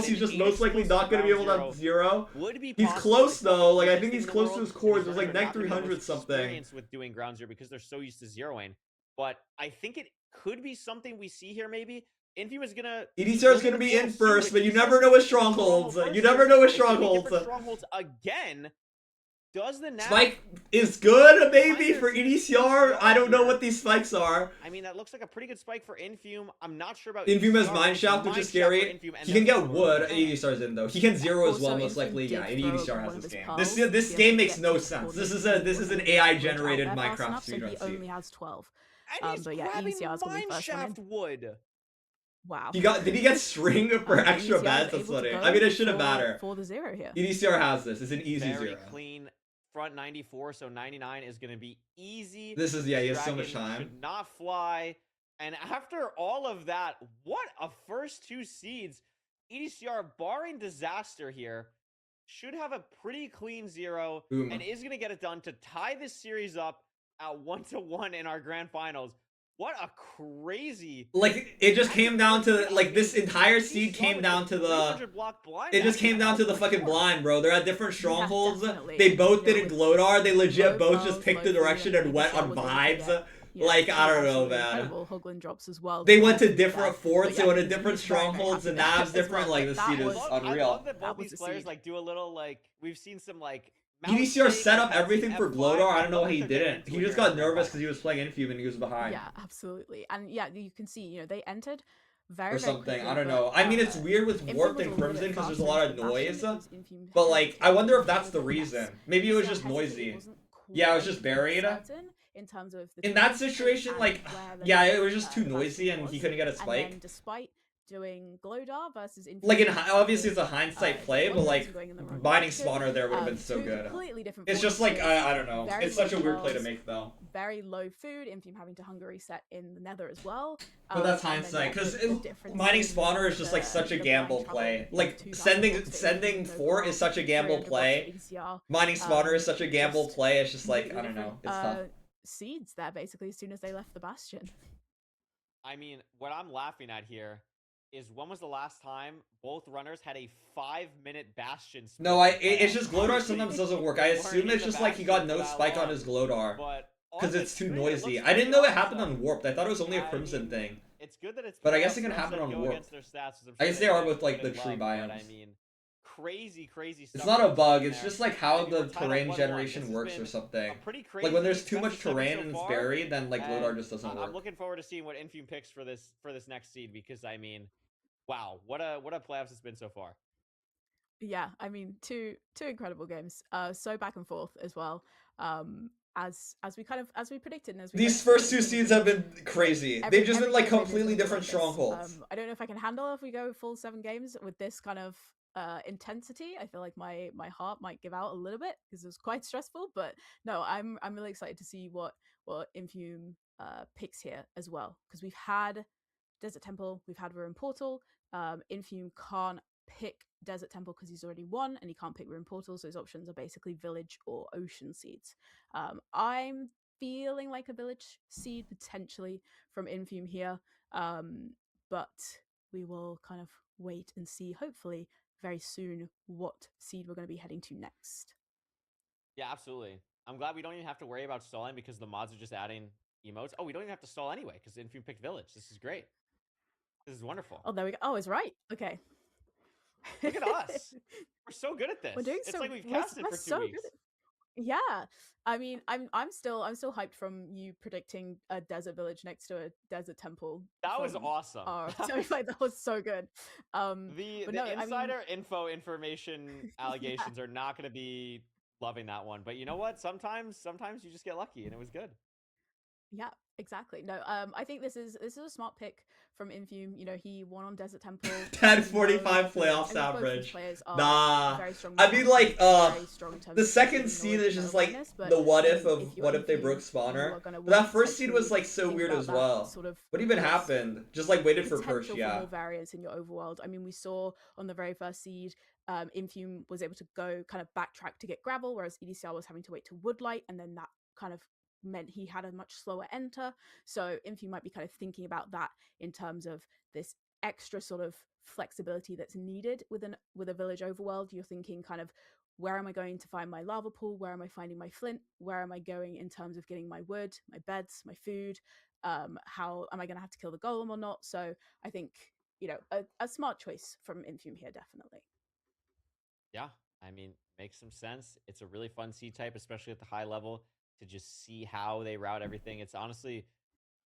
S1: walls,
S3: but
S1: he's
S3: an
S1: just most likely
S3: explosive
S1: not going to be able to
S3: ground
S1: zero.
S3: would be
S1: He's
S3: possible.
S1: close
S3: It's not the
S1: though. Like I
S3: easiest
S1: think
S3: thing
S1: he's
S3: in the
S1: close to
S3: world,
S1: his
S3: and
S1: cores.
S3: his
S1: It was like
S3: runners are
S1: neg
S3: not gonna be the most
S1: 300 something.
S3: experienced with doing ground zero because they're so used to zeroing. But I think it could be something we see here maybe. Infum is gonna.
S1: EDCR is going to be in first, but you never know his strongholds. You never know his strongholds.
S3: Strongholds again. Does the
S1: Spike is good, maybe, for EDCR. I don't know what these spikes are.
S3: I mean, that looks like a pretty good spike for Infum. I'm not sure about
S1: Infum has
S3: EDCR,
S1: Mine Shaft, which is scary. He can get wood. EDCR's in though. He can zero as well, most likely. Yeah, and EDCR has this game. This game makes no sense. This is an AI generated Minecraft
S4: so he
S1: speedrun
S4: only
S1: scene.
S4: has 12.
S3: And he's
S4: But yeah,
S3: grabbing
S4: EDCR is gonna be
S3: Mine
S4: first one in.
S3: Shaft wood.
S4: Wow.
S1: Did he get string for extra
S4: EDCR
S1: beds?
S4: is
S1: That's
S4: able to
S1: funny.
S4: go
S1: I mean, it shouldn't
S4: for-
S1: matter.
S4: for the 0 here.
S1: EDCR has this. It's an easy
S3: Very
S1: 0.
S3: clean front 94, so 99 is going to be easy.
S1: This is, yeah, he has so much
S3: Dragon
S1: time.
S3: Should not fly. And after all of that, what a first 2 seeds. EDCR, barring disaster here, should have a pretty clean 0
S1: Boom.
S3: and is going to get it done to tie this series up at 1-1 in our grand finals. What a crazy...
S1: Like, it just came down to, like, this entire seed came down to the...
S3: 300 block blind
S1: It just
S3: action
S1: came down to the
S3: for
S1: fucking
S3: sure.
S1: blind, bro. They're at different strongholds.
S4: definitely.
S1: They both
S4: You know,
S1: did in
S4: with
S1: Glodar. They legit
S4: low
S1: both just
S4: pearls,
S1: picked
S4: low
S1: the direction
S4: food,
S1: and went
S4: EDCR
S1: on
S4: was able to
S1: vibes.
S4: get, you know,
S1: Like,
S4: two
S1: I don't know,
S4: absolutely
S1: man.
S4: incredible Hoglin drops as well.
S1: They
S4: to
S1: went to
S4: that.
S1: different forts. They
S4: But
S1: went to
S4: yeah,
S1: different
S4: he's very, very
S1: strongholds. The
S4: happy with that
S1: nav's
S4: as
S1: different.
S4: well.
S1: Like, the
S4: That
S1: seed is
S4: was-
S3: I
S1: unreal.
S3: love that both
S4: That was
S3: these
S4: the
S3: players
S4: seed.
S3: like do a little like we've seen some like
S1: EDCR set up
S3: mouse
S1: everything
S3: shake
S1: for
S3: F5.
S1: Glodar. I don't know
S3: love
S1: why he
S3: that they're getting
S1: didn't.
S3: into
S1: He
S3: it
S1: just
S3: here in
S1: got
S3: the grand
S1: nervous because
S3: finals.
S1: he was playing Infume and he was behind.
S4: Yeah, absolutely. And yeah, you can see, you know, they entered very,
S1: Or
S4: very
S1: something.
S4: quickly,
S1: I don't
S4: but,
S1: know. I mean, it's weird with
S4: Infume
S1: Warped
S4: was
S1: and
S4: a little bit
S1: Crimson because there's a
S4: faster
S1: lot of
S4: into the Bastion
S1: noise.
S4: because Infume
S1: But,
S4: had
S1: like,
S4: to
S1: I wonder if
S4: hold
S1: that's the
S4: the
S1: reason.
S4: gas.
S1: Maybe it was
S4: EDCR
S1: just
S4: hesitated,
S1: noisy.
S4: wasn't
S1: Yeah, it was
S4: quite
S1: just buried.
S4: certain in terms of the
S1: In that
S4: position
S1: situation,
S4: and
S1: like,
S4: where the
S1: yeah,
S4: next,
S1: it was just too
S4: Bastion
S1: noisy and
S4: was.
S1: he couldn't get a
S4: And then
S1: spike.
S4: despite doing Glodar versus Infume,
S1: Like, obviously it's a hindsight play, but, like,
S4: wasn't going in the wrong
S1: binding
S4: direction.
S1: spawner there would have been so
S4: Two
S1: good.
S4: completely different
S1: It's just like,
S4: forces,
S1: I don't know.
S4: very
S1: It's such a
S4: low
S1: weird play to
S4: pearls,
S1: make, though.
S4: very low food, Infume having to hunger reset in the nether as well.
S1: But that's
S4: And then,
S1: hindsight,
S4: yeah,
S1: because
S4: the difference
S1: mining
S4: in
S1: spawner is just like
S4: the-
S1: such a
S4: the
S1: gamble
S4: blind
S1: play.
S4: travel,
S1: Like
S4: 2,000
S1: sending
S4: blocks to
S1: sending
S4: Infume
S1: fort
S4: overall,
S1: is such a gamble
S4: 300 blocks
S1: play.
S4: to EDCR.
S1: Mining spawner is such a gamble
S4: just
S1: play. It's just like I
S4: completely
S1: don't know. It's
S4: different,
S1: tough.
S4: Seeds there basically as soon as they left the Bastion.
S3: I mean, what I'm laughing at here is when was the last time both runners had a 5-minute Bastion split
S1: No,
S3: in
S1: it's
S3: playoffs?
S1: just Glodar sometimes doesn't work. I
S3: They weren't
S1: assume
S3: in
S1: it's
S3: the
S1: just like he
S3: Bastion
S1: got
S3: for
S1: no
S3: that
S1: spike on
S3: long.
S1: his Glodar.
S3: But on
S1: Because
S3: the
S1: it's too
S3: screen, it
S1: noisy.
S3: looks
S1: I didn't
S3: pretty
S1: know it
S3: awesome.
S1: happened on Warped. I thought it was only a
S3: I
S1: Crimson
S3: mean,
S1: thing.
S3: It's good that it's
S1: But I guess
S3: playoffs,
S1: it can
S3: so
S1: happen
S3: that
S1: on
S3: go
S1: Warped.
S3: against their stats, 'cause I'm
S1: I
S3: sure
S1: guess they are
S3: get
S1: with like the
S3: love,
S1: tree
S3: but
S1: biomes.
S3: I mean, crazy
S1: It's
S3: stuff.
S1: not a
S3: going
S1: bug.
S3: on
S1: It's
S3: there.
S1: just like how
S3: I mean,
S1: the
S3: we're tied up
S1: terrain
S3: 1-1.
S1: generation
S3: This has
S1: works or
S3: been
S1: something.
S3: a pretty
S1: Like when there's
S3: crazy
S1: too much
S3: best of seven
S1: terrain
S3: so
S1: and it's
S3: far,
S1: buried, then like Glodar
S3: and
S1: just doesn't
S3: I'm
S1: work.
S3: looking forward to seeing what Infume picks for this next seed because I mean, wow, what a playoffs it's been so far.
S4: Yeah, I mean, two incredible games. So back and forth as well. As we predicted, and as we
S1: These
S4: kind of
S1: first two
S4: predicted,
S1: seeds have been crazy. They've just been like
S4: game is
S1: completely
S4: gonna be
S1: different
S4: like this.
S1: strongholds.
S4: I don't know if I can handle if we go full 7 games with this kind of intensity. I feel like my heart might give out a little bit because it was quite stressful. But no, I'm really excited to see what Infume picks here as well because we've had Desert Temple, we've had Ruin Portal. Infume can't pick Desert Temple because he's already won, and he can't pick Ruin Portal, so his options are basically Village or Ocean Seeds. I'm feeling like a Village seed potentially from Infume here, but we will kind of wait and see, hopefully, very soon what seed we're going to be heading to next.
S3: Yeah, absolutely. I'm glad we don't even have to worry about stalling because the mods are just adding emotes. Oh, we don't even have to stall anyway because Infume picked Village. This is great. This is wonderful.
S4: Oh, there we go. Oh, it's right. Okay.
S3: Look at us. We're so good at this.
S4: We're doing
S3: it's
S4: so.
S3: like we've
S4: we're-
S3: casted
S4: we're
S3: for 2
S4: so good
S3: weeks.
S4: at- Yeah, I mean, I'm still hyped from you predicting a desert village next to a desert temple.
S3: That was
S4: from
S3: awesome.
S4: our- that was so good.
S3: The
S4: but no, I mean-
S3: insider information allegations are not going to be loving that one. But you know what? Sometimes you just get lucky, and it was good.
S4: Yeah, exactly. No, I think this is a smart pick from Infume. You know, he won on Desert Temple.
S1: 1045 playoffs
S4: I mean, both these
S1: average.
S4: players are
S1: Nah.
S4: very strong
S1: I mean,
S4: now,
S1: like,
S4: very strong in terms
S1: the
S4: of
S1: second
S4: knowledge
S1: seed
S4: and
S1: is just like
S4: awareness, but
S1: the what if
S4: I mean,
S1: of
S4: if you're
S1: what if they
S4: Infume,
S1: broke
S4: you
S1: spawner.
S4: are gonna
S1: But that
S4: want to
S1: first seed was
S4: potentially
S1: like so
S4: think
S1: weird
S4: about
S1: as
S4: that
S1: well.
S4: sort of
S1: What even
S4: this
S1: happened? Just like waited for
S4: potential
S1: Perch, yeah.
S4: for more variance in your overworld. I mean, we saw on the very first seed, Infume was able to go kind of backtrack to get gravel, whereas EDCR was having to wait to woodlight, and then that kind of meant he had a much slower enter. So Infume might be kind of thinking about that in terms of this extra sort of flexibility that's needed with a village overworld. You're thinking kind of, where am I going to find my lava pool? Where am I finding my flint? Where am I going in terms of getting my wood, my beds, my food? How am I going to have to kill the golem or not? So I think, you know, a smart choice from Infume here, definitely.
S3: Yeah, I mean, makes some sense. It's a really fun seed type, especially at the high level, to just see how they route everything. It's honestly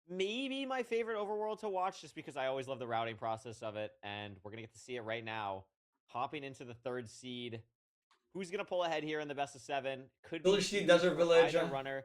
S3: maybe my favorite overworld to watch just because I always love the routing process of it, and we're going to get to see it right now. Hopping into the 3rd seed. Who's going to pull ahead here in the best of 7? Could be
S1: Village seed,
S3: huge
S1: Desert
S3: for
S1: Village.
S3: either runner.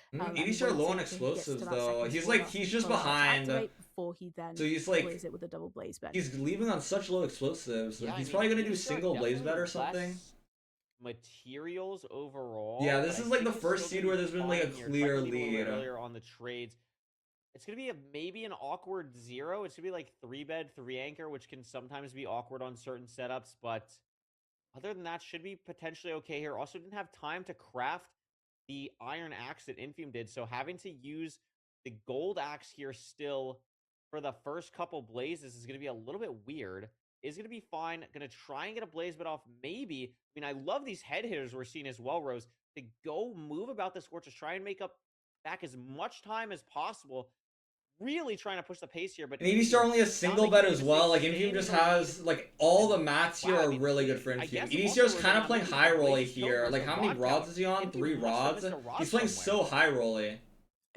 S4: and
S1: EDC are low on
S4: waits until he gets to
S1: explosives
S4: that
S1: though.
S4: second
S1: He's just
S4: follow-up to
S1: behind.
S4: activate before he then
S1: So he's like
S4: plays it with a double blaze bet.
S1: he's leaving on such low explosives.
S3: Yeah, I
S1: he's
S3: mean,
S1: probably gonna do
S3: EDC are
S1: single blaze bet or
S3: definitely
S1: something.
S3: materials overall.
S1: Yeah, this
S3: but I
S1: is like the
S3: think it's
S1: first
S3: still
S1: seed
S3: gonna
S1: where
S3: be
S1: there's been like a
S3: fine here.
S1: clear
S3: Tried to leave a little bit
S1: lead.
S3: earlier on the trades. It's gonna be maybe an awkward 0. It's gonna be like 3-bed, 3-anchor, which can sometimes be awkward on certain setups, but other than that, should be potentially okay here. Also didn't have time to craft the iron axe that Infume did, so having to use the gold axe here still for the first couple blazes is going to be a little bit weird. Is going to be fine. Going to try and get a blaze bit off maybe. I mean, I love these head hitters we're seeing as well, Rose, to go move about the Scorch, to try and make up back as much time as possible. Really trying to push the pace here, but
S1: And EDStar only a single bet as well. Like Infume just has like all the mats here are really good for Infume. EDStar is kind of playing high rolly here. Like how many rods is he on? 3 rods. He's playing so high rolly.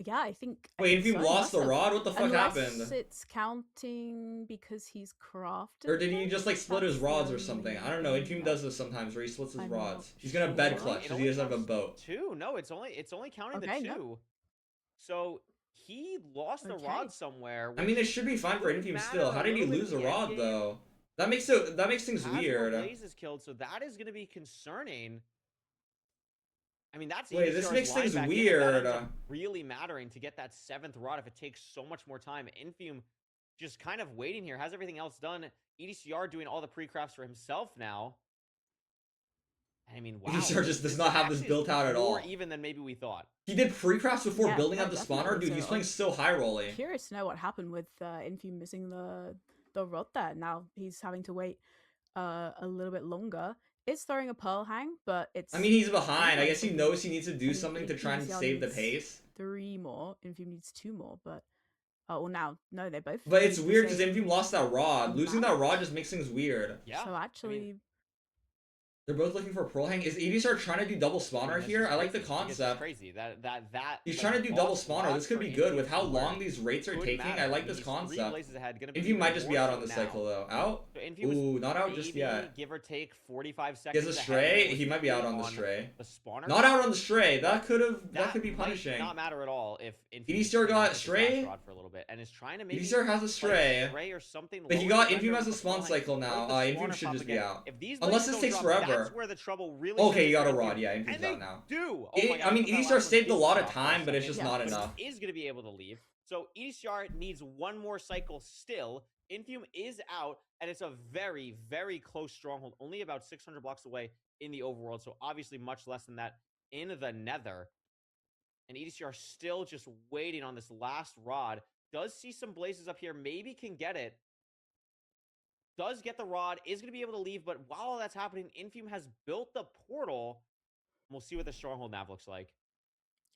S4: Yeah, I think.
S1: Wait, Infume lost the rod? What the fuck happened?
S4: Unless it's counting because he's crafted.
S1: Or did he just like split his rods or something? I don't know. Infume does this sometimes where he splits his rods. He's gonna bed clutch because he doesn't have a boat.
S3: 2. No, it's only counting the 2.
S4: No.
S3: So he lost the rod somewhere.
S1: I mean, it should be fine for Infume still. How did he lose a rod though? That makes things weird.
S3: Blazes killed, so that is going to be concerning. I mean, that's
S1: Wait, this
S3: EDCR's
S1: makes
S3: line
S1: things
S3: back in,
S1: weird.
S3: that ends up really mattering to get that 7th rod if it takes so much more time. Infume just kind of waiting here, has everything else done. EDCR doing all the pre-crafts for himself now. I mean, wow.
S1: EDCR just does not have this built out at all.
S3: More even than maybe we thought.
S1: He did pre-crafts before building
S4: no,
S1: out the
S4: definitely.
S1: spawner? Dude, he's playing so high rolly.
S4: Curious to know what happened with Infume missing the rod there. Now he's having to wait a little bit longer. It's throwing a pearl hang, but it's.
S1: I mean, he's behind. I guess he knows he needs to do something to try and
S4: EDCR
S1: save the
S4: needs
S1: pace.
S4: 3 more. Infume needs 2 more, but. Oh, well, now. No, they both.
S1: But it's
S4: need the
S1: weird because
S4: same
S1: Infume lost that rod. Losing that
S4: amount.
S1: rod just makes things weird.
S3: Yeah.
S4: So actually.
S1: They're both looking for a pearl hang. Is EDStar trying to do double spawner here? I like the concept.
S3: Crazy. That
S1: He's
S3: like,
S1: trying to do double
S3: lost
S1: spawner.
S3: rod
S1: This could
S3: for
S1: be good
S3: Infume
S1: with how
S3: could
S1: long these rates are taking.
S3: matter.
S1: I like
S3: He's
S1: this
S3: 3
S1: concept.
S3: blazes ahead, gonna be
S1: Infume
S3: even
S1: might just be
S3: more
S1: out
S3: so
S1: on the
S3: now.
S1: cycle though. Out?
S3: So Infume was
S1: Ooh, not out just
S3: maybe,
S1: yet.
S3: Give or take 45
S1: He
S3: seconds.
S1: has a
S3: ahead
S1: stray.
S3: of
S1: He might be out on the
S3: on
S1: stray.
S3: The spawner.
S1: Not out on the stray. That could be
S3: might
S1: punishing.
S3: Not matter at all if Infume
S1: EDStar got
S3: his
S1: stray.
S3: last rod for a little bit and is trying to maybe
S1: EDStar has a stray.
S3: stray or something.
S1: But he
S3: lower
S1: got
S3: the
S1: Infume
S3: render
S1: has a
S3: with the
S1: spawn
S3: flying.
S1: cycle now.
S3: Let the
S1: Infume
S3: spawner
S1: should
S3: pop
S1: just be
S3: again.
S1: out.
S3: If these
S1: Unless
S3: blazes
S1: this
S3: don't
S1: takes
S3: drop,
S1: forever.
S3: That's where the trouble really.
S1: Okay, you
S3: starts
S1: got a
S3: for
S1: rod.
S3: Infume.
S1: Yeah, Infume's
S3: And they
S1: out now.
S3: do. Oh my God,
S1: I mean,
S3: that last
S1: EDStar
S3: one
S1: saved a
S3: did
S1: lot of
S3: stop for a
S1: time, but it's
S3: second.
S1: just not
S3: But
S1: enough.
S3: Is going to be able to leave. So EDCR needs one more cycle still. Infume is out, and it's a very, very close stronghold, only about 600 blocks away in the overworld, so obviously much less than that in the nether. And EDCR still just waiting on this last rod. Does see some blazes up here, maybe can get it. Does get the rod, is going to be able to leave, but while all that's happening, Infume has built the portal. We'll see what the stronghold nav looks like.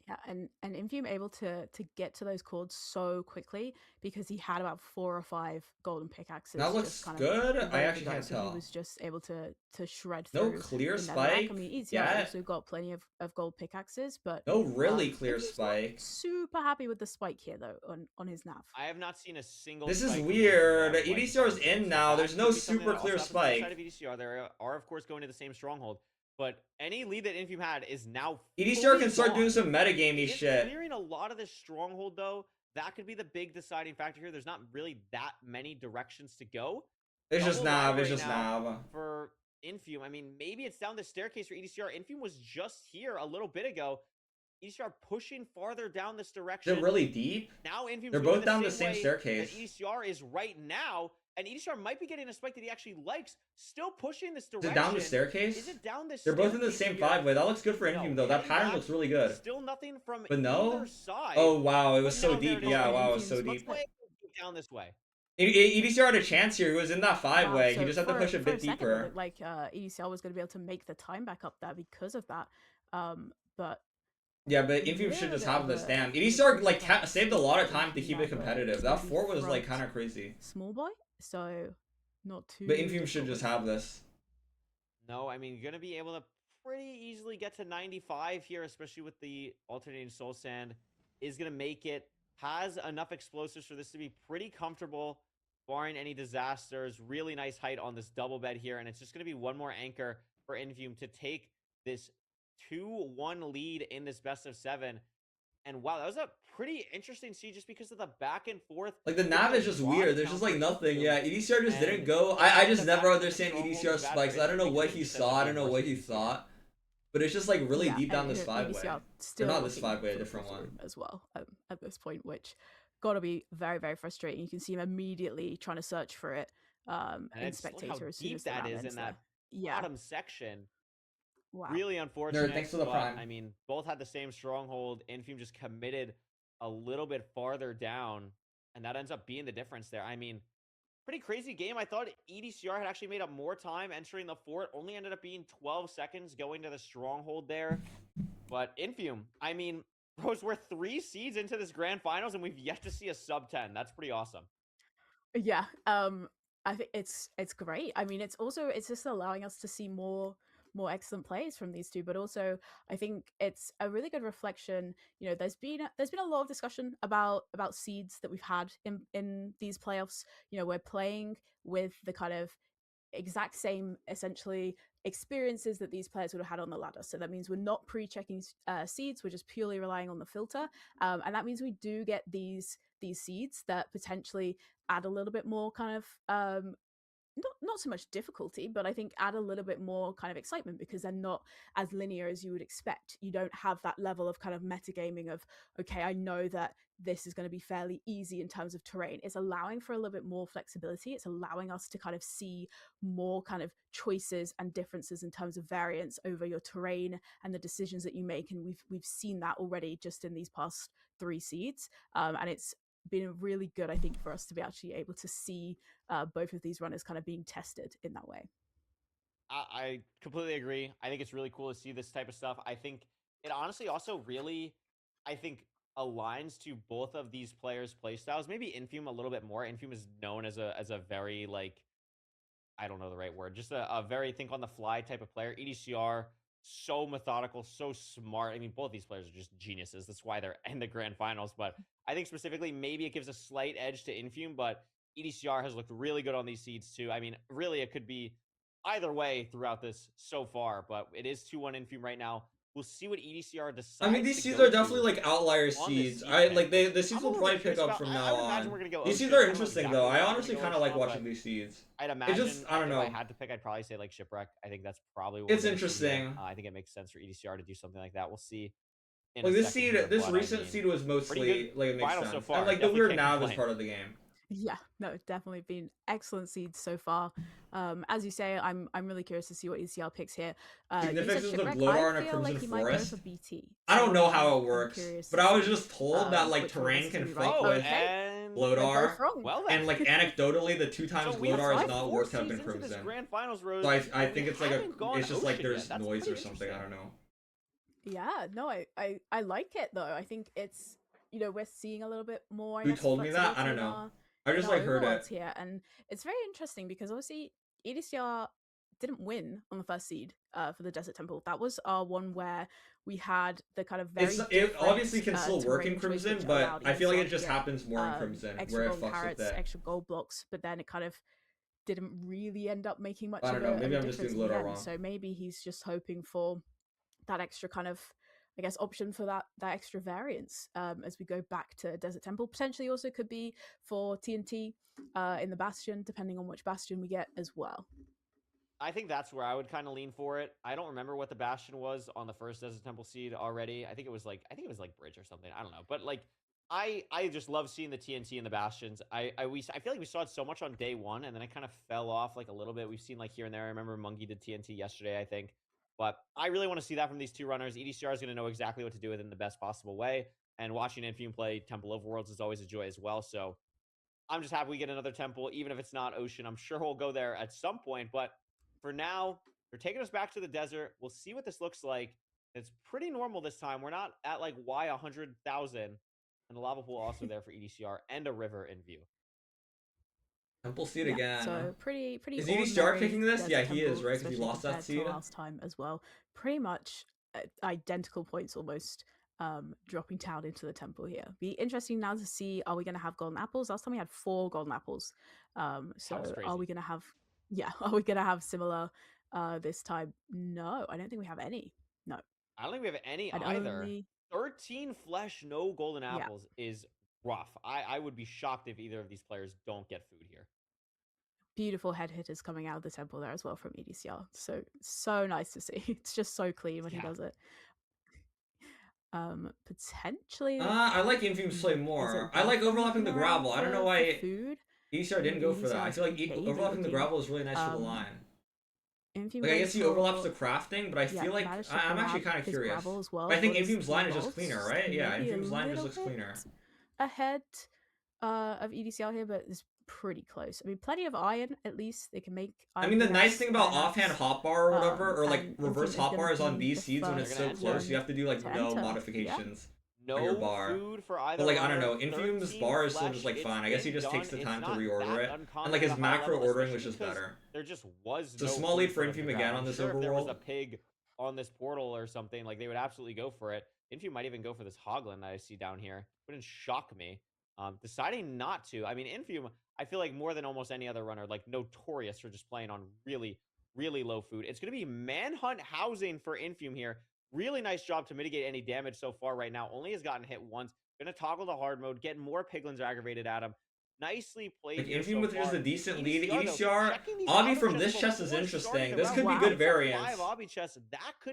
S4: Yeah, and Infume able to get to those chords so quickly because he had about 4 or 5 golden pickaxes.
S1: That looks
S4: just kind of
S1: good.
S4: ready
S1: I
S4: to
S1: actually
S4: go,
S1: can't
S4: so
S1: tell.
S4: He was just able to shred
S1: No
S4: through.
S1: clear
S4: the netherrack.
S1: spike
S4: I mean, ECR
S1: yet.
S4: also got plenty of gold pickaxes, but
S1: No really clear
S4: Infume's not
S1: spike.
S4: super happy with the spike here though on his nav.
S3: I have not seen a single.
S1: This is
S3: spike
S1: weird.
S3: from this nav,
S1: EDCR's in now. There's no
S3: could be something
S1: super
S3: that
S1: clear
S3: also happens
S1: spike.
S3: outside of EDCR. There are, of course, going to the same stronghold. But any lead that Infume had is now
S1: EDCR
S3: fully
S1: can start
S3: gone.
S1: doing some metagamey
S3: He is
S1: shit.
S3: Clearing a lot of this stronghold, though, that could be the big deciding factor here. There's not really that many directions to go.
S1: It's just
S3: Double
S1: nav. It's
S3: library
S1: just
S3: now
S1: nav.
S3: For Infume, I mean, maybe it's down the staircase for EDCR. Infume was just here a little bit ago. EDCR pushing farther down this direction.
S1: They're really deep.
S3: Now Infume's
S1: They're
S3: going
S1: both down the same
S3: way
S1: staircase.
S3: that EDCR is right now, and EDCR might be getting a spike that he actually likes. Still pushing this
S1: Is
S3: direction.
S1: it down the staircase?
S3: Is it down this
S1: They're both in the
S3: staircase
S1: same
S3: here?
S1: 5-way. That looks good for Infume though. That
S3: hitting
S1: pattern
S3: back,
S1: looks really good.
S3: Still nothing from
S1: But no?
S3: either side.
S1: Oh wow, it was
S3: But
S1: so
S3: now there
S1: deep.
S3: it is.
S1: Yeah, wow, it was
S3: Infume's
S1: so deep.
S3: way down this way.
S1: EDCR had a chance here. He was in that 5-way.
S4: So
S1: He just had to
S4: for
S1: push a
S4: for
S1: bit
S4: second, it
S1: deeper.
S4: looked like EDCR was going to be able to make the time back up there because of that. But
S1: Yeah, but Infume should just have this. Damn, EDCR like saved a lot of time to keep it competitive. That 4 was like kind of crazy.
S4: small boy, so not too.
S1: But Infume should just have this.
S3: No, I mean, you're going to be able to pretty easily get to 95 here, especially with the alternating soul sand. Is going to make it. Has enough explosives for this to be pretty comfortable, barring any disasters. Really nice height on this double bed here, and it's just going to be one more anchor for Infume to take this 2-1 lead in this best of 7. And wow, that was a pretty interesting siege just because of the back and forth.
S1: Like the nav is just
S3: rod
S1: weird. There's
S3: count
S1: just like
S3: for
S1: nothing.
S3: Infume.
S1: Yeah, EDCR just
S3: And
S1: didn't go. I just
S3: the
S1: never
S3: back
S1: understand
S3: stronghold
S1: EDCR
S3: is bad
S1: spikes.
S3: for
S1: I don't know
S3: Infume
S1: what
S3: because
S1: he
S3: it just
S1: saw. I
S3: ends
S1: don't
S3: up
S1: know
S3: being
S1: what he
S3: worse for EDCR.
S1: thought. but it's just like really
S4: Yeah,
S1: deep down
S4: and
S1: this five way.
S4: EDCR
S1: Or
S4: still
S1: not this
S4: looking
S1: 5-way, a
S4: for the
S1: different
S4: filter
S1: one.
S4: room as well at this point, which gotta be very, very frustrating. You can see him immediately trying to search for it
S3: And
S4: in
S3: it's look how
S4: spectator as soon
S3: deep
S4: as the
S3: that
S4: ram
S3: is
S4: ends
S3: in
S4: there.
S3: that
S4: Yeah,
S3: bottom section.
S4: wow.
S3: Really
S1: Nerd,
S3: unfortunate.
S1: thanks for the
S3: but,
S1: prime.
S3: I mean, both had the same stronghold. Infume just committed a little bit farther down, and that ends up being the difference there. I mean, pretty crazy game. I thought EDCR had actually made up more time entering the fort. Only ended up being 12 seconds going to the stronghold there. But Infume, I mean, Rose, we're 3 seeds into this grand finals, and we've yet to see a sub 10. That's pretty awesome.
S4: Yeah, I think it's great. I mean, it's just allowing us to see more excellent plays from these two, but also I think it's a really good reflection. You know, there's been a lot of discussion about seeds that we've had in these playoffs. You know, we're playing with the kind of exact same essentially experiences that these players would have had on the ladder. So that means we're not pre-checking seeds, we're just purely relying on the filter, and that means we do get these seeds that potentially add a little bit more kind of not so much difficulty, but I think add a little bit more kind of excitement because they're not as linear as you would expect. You don't have that level of kind of metagaming of, okay, I know that this is going to be fairly easy in terms of terrain. It's allowing for a little bit more flexibility. It's allowing us to kind of see more kind of choices and differences in terms of variance over your terrain and the decisions that you make. And we've seen that already just in these past 3 seeds. And it's been really good, I think, for us to be actually able to see both of these runners kind of being tested in that way.
S3: I completely agree. I think it's really cool to see this type of stuff. I think it honestly also really, I think, aligns to both of these players' playstyles. Maybe Infume a little bit more. Infume is known as a very like, I don't know the right word, just a very think on the fly type of player. EDCR, so methodical, so smart. I mean, both these players are just geniuses. That's why they're in the grand finals. But I think specifically, maybe it gives a slight edge to Infume, but EDCR has looked really good on these seeds too. I mean, really, it could be either way throughout this so far, but it is 2-1 Infume right now. We'll see what EDCR decides.
S1: I mean, these seeds are definitely like outlier
S3: on
S1: seeds.
S3: this seed
S1: I
S3: pick.
S1: like the seeds
S3: I'm a
S1: will
S3: little
S1: probably
S3: bit curious
S1: pick up
S3: about-
S1: from
S3: I
S1: now
S3: would imagine
S1: on.
S3: we're gonna go
S1: These
S3: Ocean.
S1: seeds are
S3: I don't know
S1: interesting
S3: exactly
S1: though.
S3: where
S1: I
S3: we're
S1: honestly
S3: gonna go
S1: kind of
S3: with
S1: like
S3: Sean,
S1: watching
S3: but
S1: these seeds.
S3: I'd
S1: It
S3: imagine
S1: just I don't know.
S3: if I had to pick, I'd probably say like Shipwreck. I think that's probably what
S1: It's
S3: we're gonna see here.
S1: interesting.
S3: I think it makes sense for EDCR to do something like that. We'll see. In
S1: Like
S3: a
S1: this
S3: second
S1: seed,
S3: here,
S1: this
S3: but,
S1: recent
S3: I mean,
S1: seed was
S3: pretty
S1: mostly
S3: good
S1: like it makes
S3: finals
S1: sense.
S3: so far.
S1: And like the
S3: Definitely
S1: weird
S3: can't
S1: nav is
S3: complain.
S1: part of the game.
S4: Yeah, no, definitely been excellent seeds so far. As you say, I'm really curious to see what ECL picks here. You said
S1: Significance of
S4: Shipwreck.
S1: Glodar
S4: I
S1: and a
S4: feel like
S1: Crimson
S4: he might go
S1: Forest.
S4: for BT.
S1: I don't
S4: So
S1: know how
S4: I'm
S1: it works,
S4: curious
S1: but
S4: to
S1: I was
S4: see,
S1: just told that like
S4: which one of
S1: terrain
S4: us
S1: can
S4: is
S1: fight
S4: gonna be right.
S1: with
S3: and
S4: We're
S1: Glodar,
S4: both wrong.
S3: well then.
S1: and like anecdotally, the 2 times
S3: So we've
S1: Glodar
S3: got
S1: is not
S3: 4
S1: worth have
S3: seeds
S1: been
S3: into this
S1: Crimson.
S3: grand finals, Rose,
S1: So I
S3: and we
S1: think it's like
S3: haven't gone
S1: it's just like
S3: Ocean
S1: there's
S3: yet. That's
S1: noise
S3: pretty
S1: or something. I
S3: interesting.
S1: don't know.
S4: Yeah, no, I like it though. I think it's, you know, we're seeing a little bit more. I
S1: Who
S4: guess,
S1: told me that? I
S4: flexibility
S1: don't
S4: in
S1: know.
S4: our
S1: I just
S4: in our
S1: like heard
S4: overlords
S1: it.
S4: here, and it's very interesting because obviously EDCR didn't win on the first seed for the Desert Temple. That was our one where we had the kind of very
S1: It obviously can
S4: different,
S1: still work in
S4: terrain choice,
S1: Crimson,
S4: which
S1: but
S4: allowed
S1: I feel like
S4: EDCR
S1: it
S4: to
S1: just
S4: get,
S1: happens more in Crimson,
S4: extra
S1: where it
S4: gold
S1: fucks with
S4: carrots,
S1: it.
S4: extra gold blocks, but then it kind of didn't really end up making much
S1: I
S4: of
S1: don't
S4: a,
S1: know.
S4: of
S1: Maybe
S4: a
S1: I'm just
S4: difference
S1: doing
S4: in the
S1: Glodar
S4: end.
S1: wrong.
S4: So maybe he's just hoping for that extra kind of, I guess, option for that extra variance as we go back to Desert Temple. Potentially also could be for TNT in the Bastion, depending on which Bastion we get as well.
S3: I think that's where I would kind of lean for it. I don't remember what the Bastion was on the first Desert Temple seed already. I think it was like Bridge or something. I don't know, but like I just love seeing the TNT and the Bastions. I feel like we saw it so much on day one, and then it kind of fell off like a little bit. We've seen like here and there. I remember Mungie did TNT yesterday, I think. But I really want to see that from these 2 runners. EDCR is going to know exactly what to do with it in the best possible way. And watching Infume play Temple of Worlds is always a joy as well. So I'm just happy we get another temple, even if it's not Ocean. I'm sure we'll go there at some point. But for now, they're taking us back to the desert. We'll see what this looks like. It's pretty normal this time. We're not at like Y 100,000. And the lava pool also there for EDCR and a river in view.
S1: Temple seed
S4: Yeah,
S1: again.
S4: so pretty
S1: Is EDCR
S4: ordinary
S1: picking this?
S4: Desert
S1: Yeah, he is,
S4: Temple,
S1: right? Because he
S4: especially
S1: lost that
S4: compared to
S1: seed.
S4: last time as well. Pretty much identical points almost, dropping down into the temple here. Be interesting now to see, are we going to have golden apples? Last time we had 4 golden apples. So are we going to have, are we going to have similar this time? No, I don't think we have any. No.
S3: I don't think we have any
S4: I'd
S3: either.
S4: only-
S3: 13 flesh, no golden apples is rough. I would be shocked if either of these players don't get food here.
S4: beautiful head hitters coming out of the temple there as well from EDCR. So nice to see. It's just so clean when he does it. Potentially.
S1: I like Infume's play more. I like overlapping the gravel. I don't know why EDCR didn't go for that. I feel like overlapping the gravel is really nice for the line. Like, I guess he overlaps the crafting, but I feel like I'm actually kind of curious. Well, I think Infume's line is just cleaner, right? Yeah, Infume's line just looks cleaner.
S4: Ahead of EDCR here, but it's pretty close. I mean, plenty of iron, at least. They can make iron.
S1: I mean, the nice thing about offhand hotbar or whatever, or like reverse hotbar is on these seeds when it's so close, you have to do like no modifications. On your bar.
S3: Food for either
S1: but like, I don't know, Infume's bar is still just like fine. I guess he just takes the time to reorder it. And like his macro ordering was just better.
S3: There just was
S1: It's a small lead for Infume again on this overworld.
S3: If there was a pig on this portal or something, like they would absolutely go for it. Infume might even go for this Hoglin that I see down here. Wouldn't shock me. Deciding not to. I mean, Infume, I feel like more than almost any other runner, like notorious for just playing on really, really low food. It's going to be Manhunt Housing for Infume here. Really nice job to mitigate any damage so far right now. Only has gotten hit once. Going to toggle the hard mode, get more piglins aggravated at him. Nicely played.
S1: Like, Infume with just a decent lead. EDCR, Obby from this chest is interesting. This could be good variance.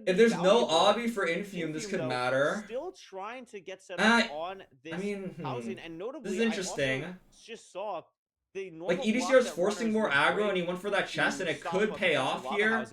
S1: If there's no Obby for Infume, this could matter.
S3: Still trying to get set up on this housing, and notably,
S1: this is interesting.
S3: I also just saw the
S1: like EDCR is forcing more aggro, and he went for that chest, and it could pay off here.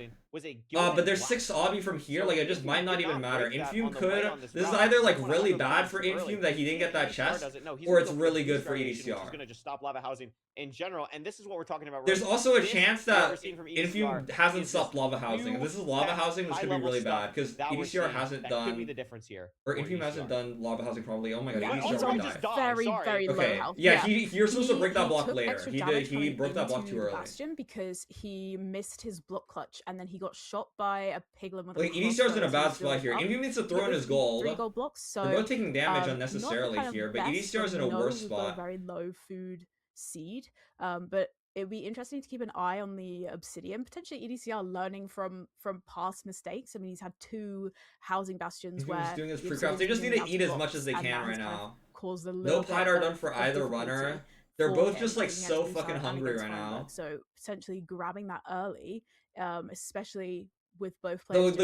S1: But there's 6 Obby from here, like it just might not even matter. Infume could. This is either like really bad for Infume that he didn't get that chest, or it's really good for EDCR.
S3: He's gonna just stop lava housing in general, and this is what we're talking about.
S1: There's also a chance that Infume hasn't stopped lava housing. If this is lava housing, this could be really bad because EDCR hasn't done.
S3: Could be the difference here.
S1: Or Infume hasn't done lava housing probably. Oh my god, EDCR would die.
S4: Very low health.
S1: Yeah, you're supposed to break that block later. He broke that block too early.
S4: Bastion because he missed his block clutch and then he got shot by a piglin with
S1: like EDCR's in a bad spot here. Infume needs to throw in his gold.
S4: 3 gold blocks, so
S1: they're both taking damage unnecessarily here, but EDCR's in a worse spot.
S4: Very low food seed, but it'd be interesting to keep an eye on the obsidian. Potentially EDCR learning from past mistakes. I mean, he's had 2 housing bastions where
S1: he's doing his pre-craft. They just need to eat as much as they can right now. No Pydar done for either runner. They're both just like so fucking hungry right now.
S4: So potentially grabbing that early, especially with both players.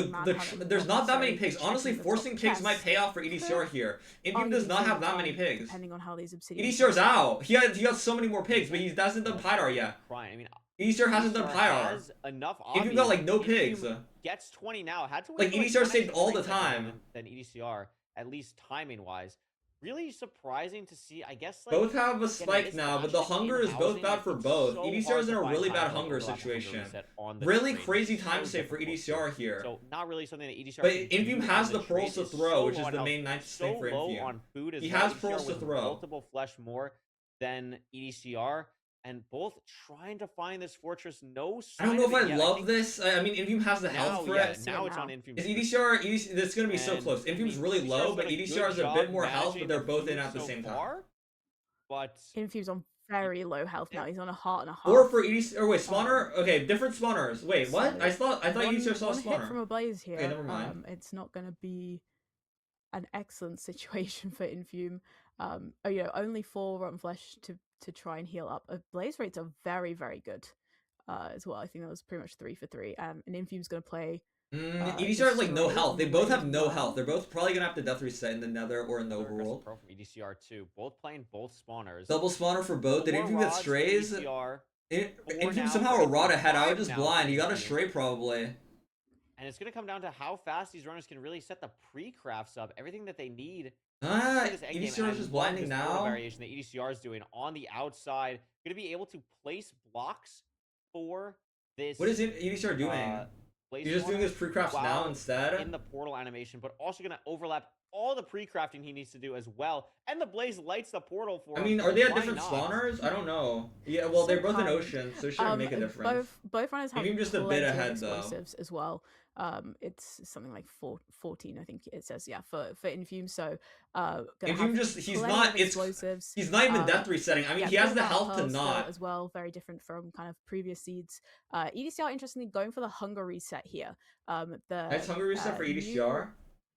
S1: There's not that many pigs. Honestly, forcing pigs might pay off for EDCR here. Infume does not have that many pigs.
S4: Depending on how these obsidian.
S1: EDCR's out. He got so many more pigs, but he hasn't done Pydar yet.
S3: I mean,
S1: EDCR hasn't done Pydar. Infume got like no pigs.
S3: Gets 20 now. Had to wait
S1: like EDCR saved all the time.
S3: Than EDCR, at least timing wise. Really surprising to see. I guess like,
S1: both have a spike now, but the hunger is both bad for both. EDCR is in a really bad hunger situation. Really crazy time save for EDCR here.
S3: So not really something that EDCR.
S1: But Infume has the pearls to throw, which is the main nice thing for Infume. He has pearls to throw.
S3: Multiple flesh more than EDCR. And both trying to find this fortress. No sign.
S1: I don't know if I love this. I mean, Infume has the health for it.
S3: Now it's on Infume.
S1: Is EDCR? It's going to be so close. Infume's really low, but EDCR has a bit more health, but they're both in at the same time.
S3: But
S4: Infume's on very low health now. He's on a heart and a half.
S1: Or for EDCR. Or wait, spawner. Okay, different spawners. Wait, what? I thought EDCR saw a
S4: spawner.
S1: Hit
S4: from a blaze here.
S1: Okay, never mind.
S4: It's not going to be an excellent situation for Infume. Only 4 rotten flesh to try and heal up. Blaze rates are very, very good as well. I think that was pretty much 3 for 3. And Infume's going to play.
S1: EDCR has like no health. They both have no health. They're both probably going to have to death reset in the nether or in the overworld.
S3: From EDCR too. Both playing both spawners.
S1: Double spawner for both. Did Infume get strays? Infume somehow errata ahead. I was just blind. He got a stray probably.
S3: And it's going to come down to how fast these runners can really set the pre-crafts up. Everything that they need.
S1: EDCR is just blinding now.
S3: Variation that EDCR is doing on the outside. Going to be able to place blocks for this.
S1: What is EDCR doing? He's just doing his pre-crafts now instead?
S3: In the portal animation, but also going to overlap all the pre-crafting he needs to do as well. And the blaze lights the portal for him.
S1: I mean, are they at different spawners? I don't know. Yeah, well, they're both in ocean, so it shouldn't make a difference.
S4: Both runners have
S1: just a bit ahead though.
S4: As well. It's something like 14, I think it says, for Infume. So
S1: Infume he's not even death resetting. I mean, he has the health to not
S4: as well. Very different from kind of previous seeds. EDCR interestingly going for the hunger reset here.
S1: That's hunger reset for EDCR.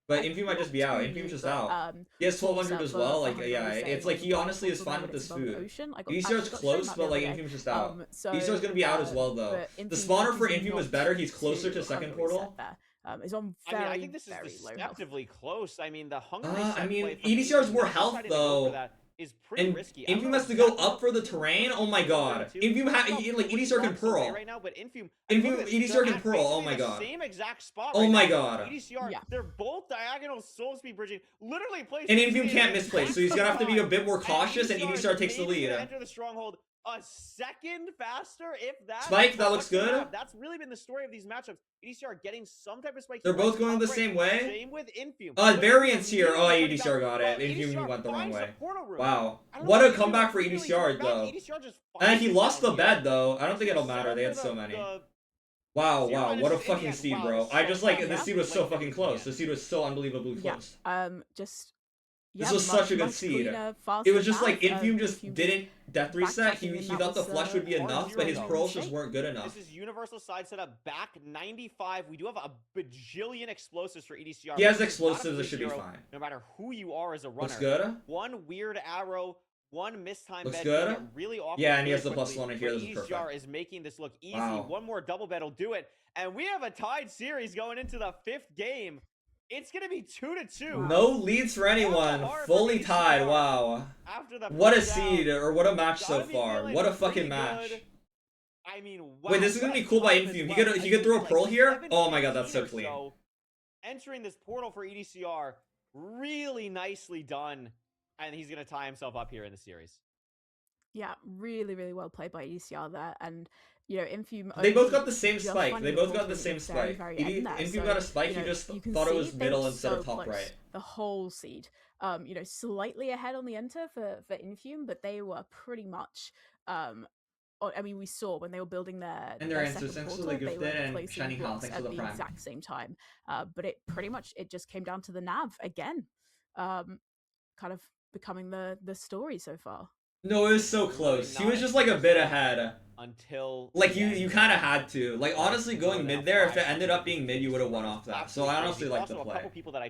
S1: But
S4: I
S1: Infume might just be
S4: not
S1: out.
S4: too
S1: Infume's
S4: new,
S1: just
S4: but,
S1: out. He has 1200 as
S4: for
S1: well. Like,
S4: Hunter
S1: yeah,
S4: was saying,
S1: it's like
S4: on
S1: he
S4: the
S1: honestly is
S4: Bible
S1: fine with
S4: that it's
S1: this
S4: above the
S1: food.
S4: ocean. I
S1: EDCR's
S4: actually got shown
S1: close,
S4: that
S1: but
S4: the
S1: like
S4: other day.
S1: Infume's just out.
S4: So,
S1: EDCR's gonna be out as well though.
S4: but
S1: The
S4: Infume
S1: spawner for
S4: is
S1: Infume is
S4: not
S1: better. He's closer to
S4: too
S1: second
S4: hungry set
S1: portal.
S4: there. Is on
S3: I mean,
S4: very,
S3: I think this is
S4: very low health.
S3: deceptively close. I mean, the Hungry
S1: I
S3: set
S1: mean,
S3: play from
S1: EDCR's
S3: Infume
S1: more
S3: not
S1: health
S3: deciding to go for
S1: though.
S3: that is pretty
S1: And
S3: risky. I don't
S1: Infume
S3: know
S1: has to go
S3: exactly
S1: up
S3: what
S1: for the
S3: Infume
S1: terrain.
S3: is
S1: Oh my
S3: doing
S1: god.
S3: too.
S1: Infume
S3: It's not
S1: like
S3: fully
S1: EDCR can
S3: mapped away
S1: pearl.
S3: right now, but Infume, I mean, look at this,
S1: EDCR
S3: they're
S1: can
S3: at
S1: pearl. Oh
S3: basically
S1: my
S3: the
S1: god.
S3: same exact spot
S1: Oh
S3: right
S1: my
S3: now.
S1: god.
S3: EDCR, they're both diagonal soul speed bridging, literally placed.
S1: And
S3: in
S1: Infume
S3: the
S1: can't misplace, so he's gonna have to be a bit more
S3: and
S1: cautious, and
S3: EDCR
S1: EDCR
S3: is
S1: takes the
S3: maybe
S1: lead.
S3: gonna enter the stronghold a second faster, if that.
S1: Spike, that
S3: But
S1: looks
S3: what's the
S1: good.
S3: map? That's really been the story of these matchups. EDCR getting some type of spike.
S1: They're
S3: right
S1: both going
S3: top
S1: the
S3: right.
S1: same way.
S3: Same with Infume.
S1: Variance here. Oh,
S3: Immediately
S1: EDCR
S3: turning
S1: got
S3: down.
S1: it. Infume
S3: EDCR
S1: went the wrong
S3: finds
S1: way.
S3: the portal room.
S1: Wow.
S3: I don't know
S1: What
S3: what
S1: a
S3: to do.
S1: comeback for
S3: Really
S1: EDCR
S3: turns back.
S1: though.
S3: EDCR just
S1: And he
S3: finds
S1: lost
S3: it
S1: the
S3: down
S1: bed
S3: here.
S1: though. I don't think
S3: It's
S1: it'll
S3: the
S1: matter. They had
S3: center
S1: so
S3: of
S1: many.
S3: the-
S1: Wow,
S3: Zero
S1: wow,
S3: minus
S1: what a
S3: in the
S1: fucking
S3: end.
S1: seed,
S3: Wow,
S1: bro.
S3: it's
S1: I
S3: so
S1: just like
S3: close.
S1: this
S3: That's
S1: seed was so
S3: like
S1: fucking
S3: 50
S1: close.
S3: again.
S1: The seed was so unbelievably close.
S4: Just
S1: This was such a good
S4: much
S1: seed.
S4: cleaner,
S1: It was
S4: faster
S1: just like
S4: path,
S1: Infume just
S4: Infume
S1: didn't death reset.
S4: backtracking, and
S1: He
S4: that
S1: thought the
S4: was,
S1: flush would be
S3: hard
S1: enough,
S3: zero
S1: but his
S3: zone.
S1: pearls just weren't good
S3: This
S1: enough.
S3: is universal side setup back 95. We do have a bajillion explosives for EDCR.
S1: He has
S3: This is not a
S1: explosives, it should be
S3: 3-0,
S1: fine.
S3: No matter who you are as a runner.
S1: Looks good.
S3: One weird arrow, one mistime
S1: Looks
S3: bed
S1: good.
S3: can get really awkward.
S1: Yeah, and he
S3: really
S1: has the plus
S3: quickly,
S1: one in here.
S3: but
S1: This is
S3: EDCR
S1: perfect.
S3: is making this look easy.
S1: Wow.
S3: One more double bed will do it. And we have a tied series going into the 5th game. It's going to be 2-2.
S1: No leads for anyone. Fully tied. Wow.
S3: After the
S1: What a
S3: first round.
S1: seed, or what a match so
S3: Gotta be
S1: far.
S3: feeling
S1: What a
S3: pretty
S1: fucking match.
S3: good. I mean, wow.
S1: Wait, this is gonna be cool by Infume. He could throw a pearl here. Oh my god, that's so clean.
S3: So, entering this portal for EDCR, really nicely done, and he's gonna tie himself up here in the series.
S4: Yeah, really, really well played by ECR there, and you know, Infume.
S1: They both
S4: only
S1: got the same
S4: just
S1: spike.
S4: finding
S1: They
S4: the
S1: both got
S4: portal
S1: the
S4: at
S1: same
S4: very,
S1: spike.
S4: very end there.
S1: Infume
S4: So,
S1: got a spike.
S4: you
S1: He
S4: know,
S1: just
S4: you can
S1: thought it
S4: see
S1: was
S4: they
S1: middle
S4: were
S1: instead of
S4: so
S1: top
S4: close,
S1: right.
S4: the whole seed. You know, slightly ahead on the enter for Infume, but they were pretty much. I mean, we saw when they were building their
S1: And their answers,
S4: second
S1: thanks for
S4: portal,
S1: the
S4: they were
S1: gifted and
S4: placing
S1: Shining Hell,
S4: blocks
S1: thanks
S4: at
S1: for the
S4: the
S1: prime.
S4: exact same time. But it pretty much just came down to the nav again, kind of becoming the story so far.
S1: No, it was so close. He was just like a bit ahead.
S3: Until
S1: like you kind of had to. Like honestly, going mid there, if it ended up being mid, you would have won off that. So I honestly like the play.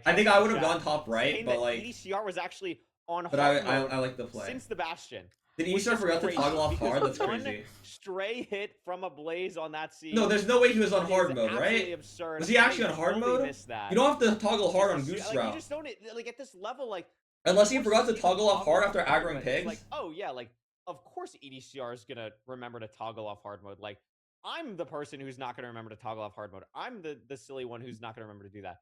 S1: I think I would have gone top right, but like.
S3: EDCR was actually on.
S1: But I like the play.
S3: Since the Bastion.
S1: Did EDCR forgot to toggle off hard? That's
S3: One
S1: crazy.
S3: stray hit from a Blaze on that seed.
S1: No, there's no way he was on hard mode, right?
S3: Absurd.
S1: Was he actually on hard mode? You don't have to toggle hard on Goose
S3: like,
S1: Route.
S3: You just don't like at this level, like.
S1: Unless he forgot to toggle off hard after aggroing pigs.
S3: Like, oh yeah, like of course EDCR is gonna remember to toggle off hard mode. Like I'm the person who's not gonna remember to toggle off hard mode. I'm the silly one who's not gonna remember to do that.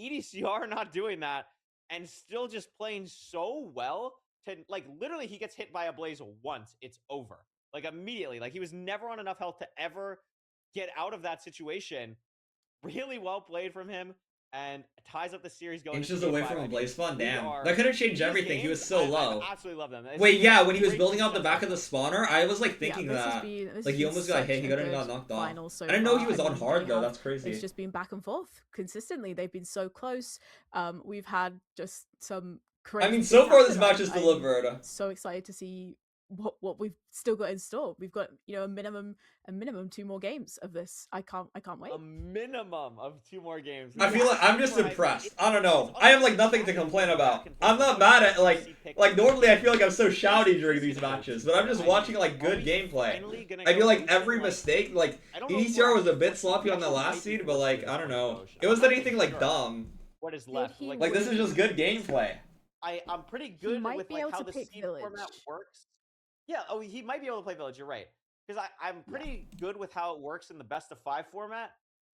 S3: EDCR not doing that and still just playing so well. To like literally he gets hit by a Blaze once, it's over. Like immediately. Like he was never on enough health to ever get out of that situation. Really well played from him and ties up the series going
S1: Inches
S3: into
S1: away
S3: Game
S1: from a
S3: 5.
S1: Blaze Spawn,
S3: We
S1: damn.
S3: are-
S1: That could have changed
S3: these
S1: everything. He was
S3: games,
S1: so
S3: I
S1: low.
S3: absolutely love them.
S1: Wait, yeah, when he was
S3: Great
S1: building out the
S3: success.
S1: back of the spawner, I was like thinking
S4: this has
S1: that.
S4: been- this
S1: Like he
S4: has
S1: almost
S4: been
S1: got hit,
S4: such
S1: he
S4: a
S1: couldn't
S4: good
S1: got knocked off.
S4: final so
S1: I didn't know he
S4: far.
S1: was
S4: I
S1: on
S4: mean,
S1: hard
S4: they
S1: though,
S4: have-
S1: that's crazy.
S4: It's just been back and forth consistently. They've been so close. We've had just some crazy.
S1: I mean,
S4: things
S1: so far this
S4: happen.
S1: match is
S4: I'm
S1: delivered.
S4: so excited to see what we've still got in store. We've got, you know, a minimum 2 more games of this. I can't wait.
S3: A minimum of 2 more games.
S1: I feel like I'm just impressed. I don't know. I have like nothing to complain about. I'm not mad at like normally I feel like I'm so shouty during these matches, but I'm just watching like good gameplay. I feel like every mistake, like EDCR was a bit sloppy on the last seed, but like I don't know. It wasn't anything like dumb.
S3: What is left?
S1: Like this is just good gameplay.
S3: I'm pretty good
S4: might
S3: with
S4: be
S3: like
S4: able
S3: how
S4: to
S3: the
S4: pick
S3: seed
S4: Village.
S3: format works. Yeah, oh, he might be able to play Village. You're right, because I'm pretty good with how it works in the best of 5 format.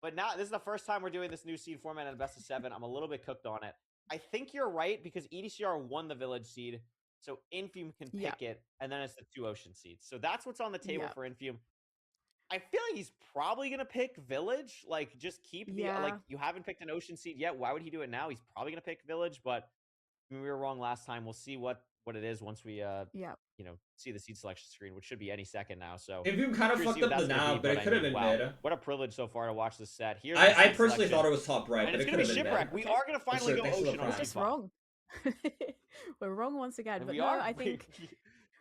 S3: But now this is the first time we're doing this new seed format in a best of 7. I'm a little bit cooked on it. I think you're right because EDCR won the Village seed, so Infume can pick it, and then it's the 2 Ocean seeds. So that's what's on the table for Infume. I feel like he's probably gonna pick Village. Like, just keep the like. You haven't picked an Ocean seed yet. Why would he do it now? He's probably gonna pick Village, but I mean, we were wrong last time. We'll see what it is once we you know, see the seed selection screen, which should be any second now. So
S1: Infume kind of fucked up the nav, but it could have been mid.
S3: What a priprivilege so far to watch this set. Here,
S1: I personally thought it was top right,
S3: and
S1: but
S3: it's
S1: it
S3: gonna
S1: could
S3: be
S1: have been
S3: shipwreck.
S1: mid.
S3: We are gonna finally go
S1: Thanks for the
S3: Ocean on
S1: prime.
S4: Just
S3: C5.
S4: wrong. We're wrong once again.
S3: And
S4: But
S3: we
S4: no,
S3: are.
S4: I think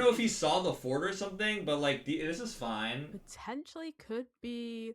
S1: know if he saw the fort or something, but like this is fine.
S4: Potentially could be.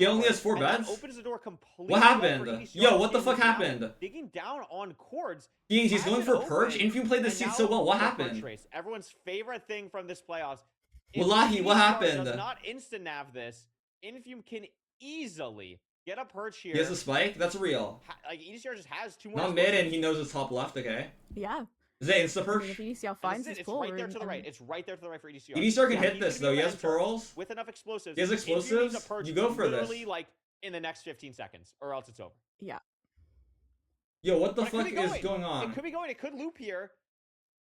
S1: He only has 4
S3: and that
S1: beds?
S3: opens the door completely.
S1: What
S3: up for
S1: happened?
S3: EDCR
S1: Yo, what the
S3: to
S1: fuck
S3: now
S1: happened?
S3: Digging down on cords.
S1: He's
S3: has
S1: going
S3: it
S1: for Perch?
S3: open,
S1: Infume played this
S3: and
S1: seed so
S3: now
S1: well. What
S3: the Perch
S1: happened?
S3: race. Everyone's favorite thing from this playoffs. If
S1: Wallahi, what
S3: EDCR
S1: happened?
S3: Does not instant nav this. Infume can easily get a Perch here.
S1: He has a spike? That's real.
S3: Like EDCR just has 2 more.
S1: Not mid and he knows it's top left, okay?
S4: Yeah.
S1: Is it insta
S4: I mean,
S1: perch?
S4: if EDCR finds his
S3: It's
S4: full
S3: right there
S4: room
S3: to the right.
S4: and-
S3: It's right there to the right for EDCR.
S1: EDCR can hit
S3: he's
S1: this
S3: gonna
S1: though.
S3: be
S1: He
S3: able
S1: has
S3: to enter
S1: pearls.
S3: with enough explosives.
S1: He has
S3: Infume needs a
S1: explosives?
S3: Perch
S1: You go for this.
S3: literally, like in the next 15 seconds, or else it's over.
S4: Yeah.
S1: Yo, what the
S3: But it could
S1: fuck
S3: be
S1: is going on?
S3: It could be going. It could loop here.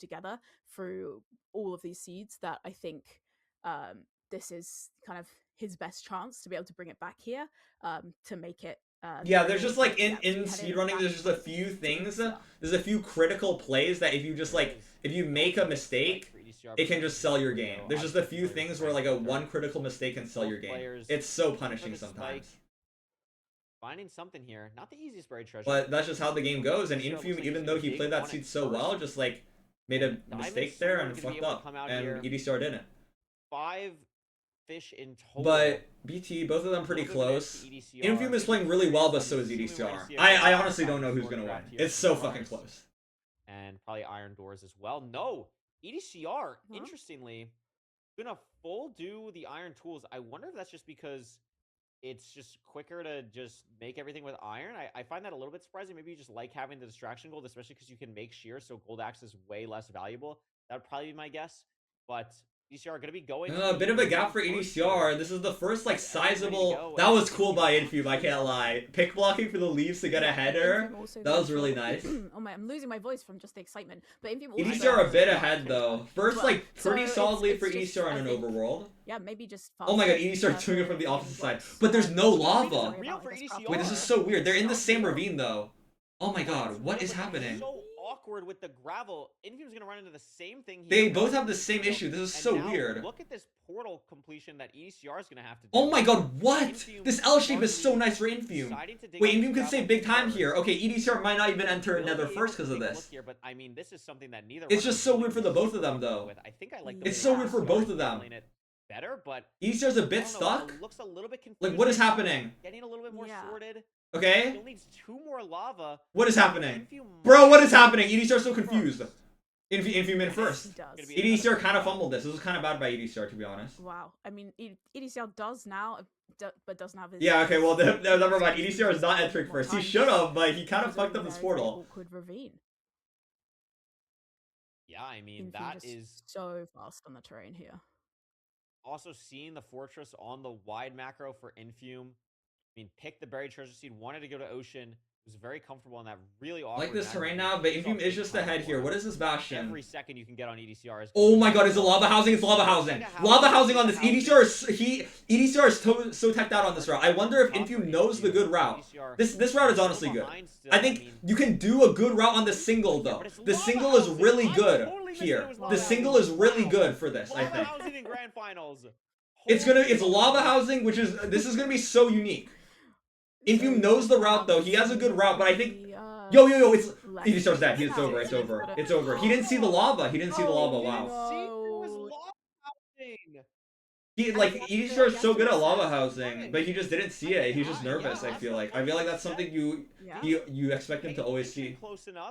S4: together through all of these seeds that I think this is kind of his best chance to be able to bring it back here, to make it.
S1: Yeah, there's just like in
S4: head
S1: speedrunning, there's just a few
S4: to
S1: things.
S4: EDCR.
S1: There's a few critical plays that if you just like, if you make a mistake, it can just sell your game. There's just a few things where like a one critical mistake can sell your game. It's so punishing sometimes.
S3: Finding something here, not the easiest buried treasure.
S1: But that's just how the game goes. And Infume, even though he played that seed so well, just like made a mistake there and fucked up. And EDCR didn't.
S3: 5 fish in total.
S1: But BT, both of them pretty close. Infume is playing really well, but so is EDCR. I honestly don't know who's gonna win. It's so fucking close.
S3: And probably Iron Doors as well. No, EDCR, interestingly, gonna full do the Iron Tools. I wonder if that's just because it's just quicker to just make everything with iron. I find that a little bit surprising. Maybe you just like having the distraction gold, especially because you can make shear, so gold axe is way less valuable. That would probably be my guess. But EDCR are going to be going.
S1: A bit of a gap for EDCR. This is the first like sizable. That was cool by Infume. I can't lie. Pick blocking for the leaves to get a header. That was really nice.
S4: Oh my, I'm losing my voice from just the excitement. But
S1: EDCR a bit ahead though. First like pretty solid lead for EDCR on an overworld.
S4: Yeah, maybe just.
S1: Oh my god, EDCR doing it from the opposite side. But there's no lava. Wait, this is so weird. They're in the same ravine though. Oh my god, what is happening?
S3: So awkward with the gravel. Infume's gonna run into the same thing here.
S1: They both have the same issue. This is so weird.
S3: Look at this portal completion that EDCR is gonna have to do.
S1: Oh my god, what? This L shape is so nice for Infume. Wait, Infume could save big time here. Okay, EDCR might not even enter Nether first because of this.
S3: Here, but I mean, this is something that neither.
S1: It's just so weird for the both of them though.
S3: I think I like the
S1: it's so weird for both of them.
S3: Better, but
S1: EDCR's a bit stuck.
S3: Looks a little bit confusing.
S1: Like, what is happening?
S3: Getting a little bit more sorted.
S1: Okay.
S3: Still needs 2 more lava.
S1: What is happening? Bro, what is happening? EDCR's so confused. Infume in first. EDCR kind of fumbled this. This was kind of bad by EDCR, to be honest.
S4: Wow. I mean, EDCR does now, but doesn't have his.
S1: Yeah, okay, well, never mind. EDCR is not entering first. He should have, but he kind of fucked up his portal.
S4: Awkward ravine.
S3: Yeah, I mean, that is
S4: so fast on the terrain here.
S3: Also, seeing the fortress on the wide macro for Infume. I mean, pick the buried treasure seed, wanted to go to Ocean. Was very comfortable on that really awkward.
S1: Like this terrain now, but Infume is just ahead here. What is this Bastion?
S3: Every second you can get on EDCR is.
S1: Oh my god, is it lava housing? It's lava housing. Lava housing on this. EDCR is so teched out on this route. I wonder if Infume knows the good route. This route is honestly good. I think you can do a good route on the single though. The single is really good here. The single is really good for this, I think. It's lava housing, which is this is gonna be so unique. Infume knows the route though. He has a good route, but I think yo, it's EDCR's dead. It's over. It's over. He didn't see the lava. Wow. He EDCR is so good at lava housing, but he just didn't see it. He's just nervous. I feel like that's something you expect him to always see.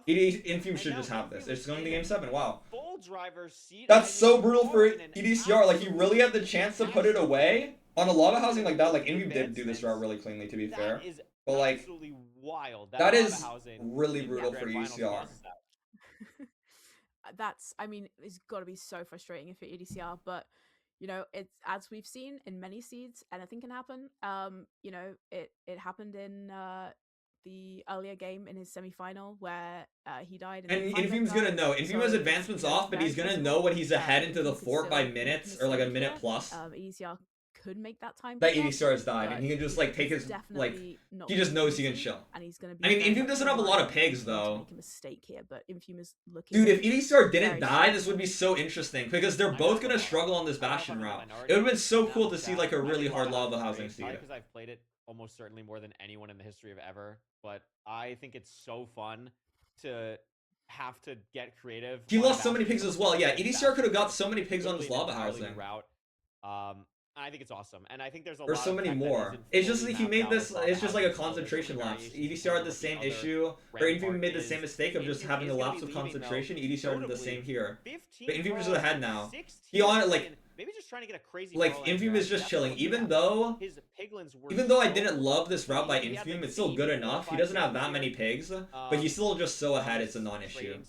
S1: Infume should just have this. It's going to game 7. Wow. That's so brutal for EDCR. Like he really had the chance to put it away. On a lava housing like that, like Infume did do this route really cleanly, to be fair. But like, that is really brutal for EDCR.
S4: I mean, it's got to be so frustrating for EDCR, but you know, it's as we've seen in many seeds, anything can happen. You know, it happened in the earlier game in his semi-final where he died.
S1: And Infume's gonna know. Infume has advancements off, but he's gonna know when he's ahead into the fort by minutes or like a minute plus.
S4: EDCR could make that time.
S1: That EDCR has died, and he can just like take his like. He just knows he can chill.
S4: And he's gonna be.
S1: I mean, Infume doesn't have a lot of pigs though.
S4: Make a mistake here, but Infume is looking.
S1: Dude, if EDCR didn't die, this would be so interesting because they're both gonna struggle on this Bastion route. It would have been so cool to see like a really hard lava housing seed.
S3: Because I've played it almost certainly more than anyone in the history of ever, but I think it's so fun to have to get creative.
S1: He lost so many pigs as well. Yeah, EDCR could have got so many pigs on this lava housing
S3: route. I think it's awesome, and I think there's
S1: so many more. It's just like he made this. It's just like a concentration lapse. EDCR had the same issue, or Infume made the same mistake of just having a lapse of concentration. EDCR did the same here, but Infume is ahead now. He on like.
S3: Maybe just trying to get a crazy.
S1: Like Infume is just chilling, even though I didn't love this route by Infume, it's still good enough. He doesn't have that many pigs, but he's still just so ahead. It's a non-issue.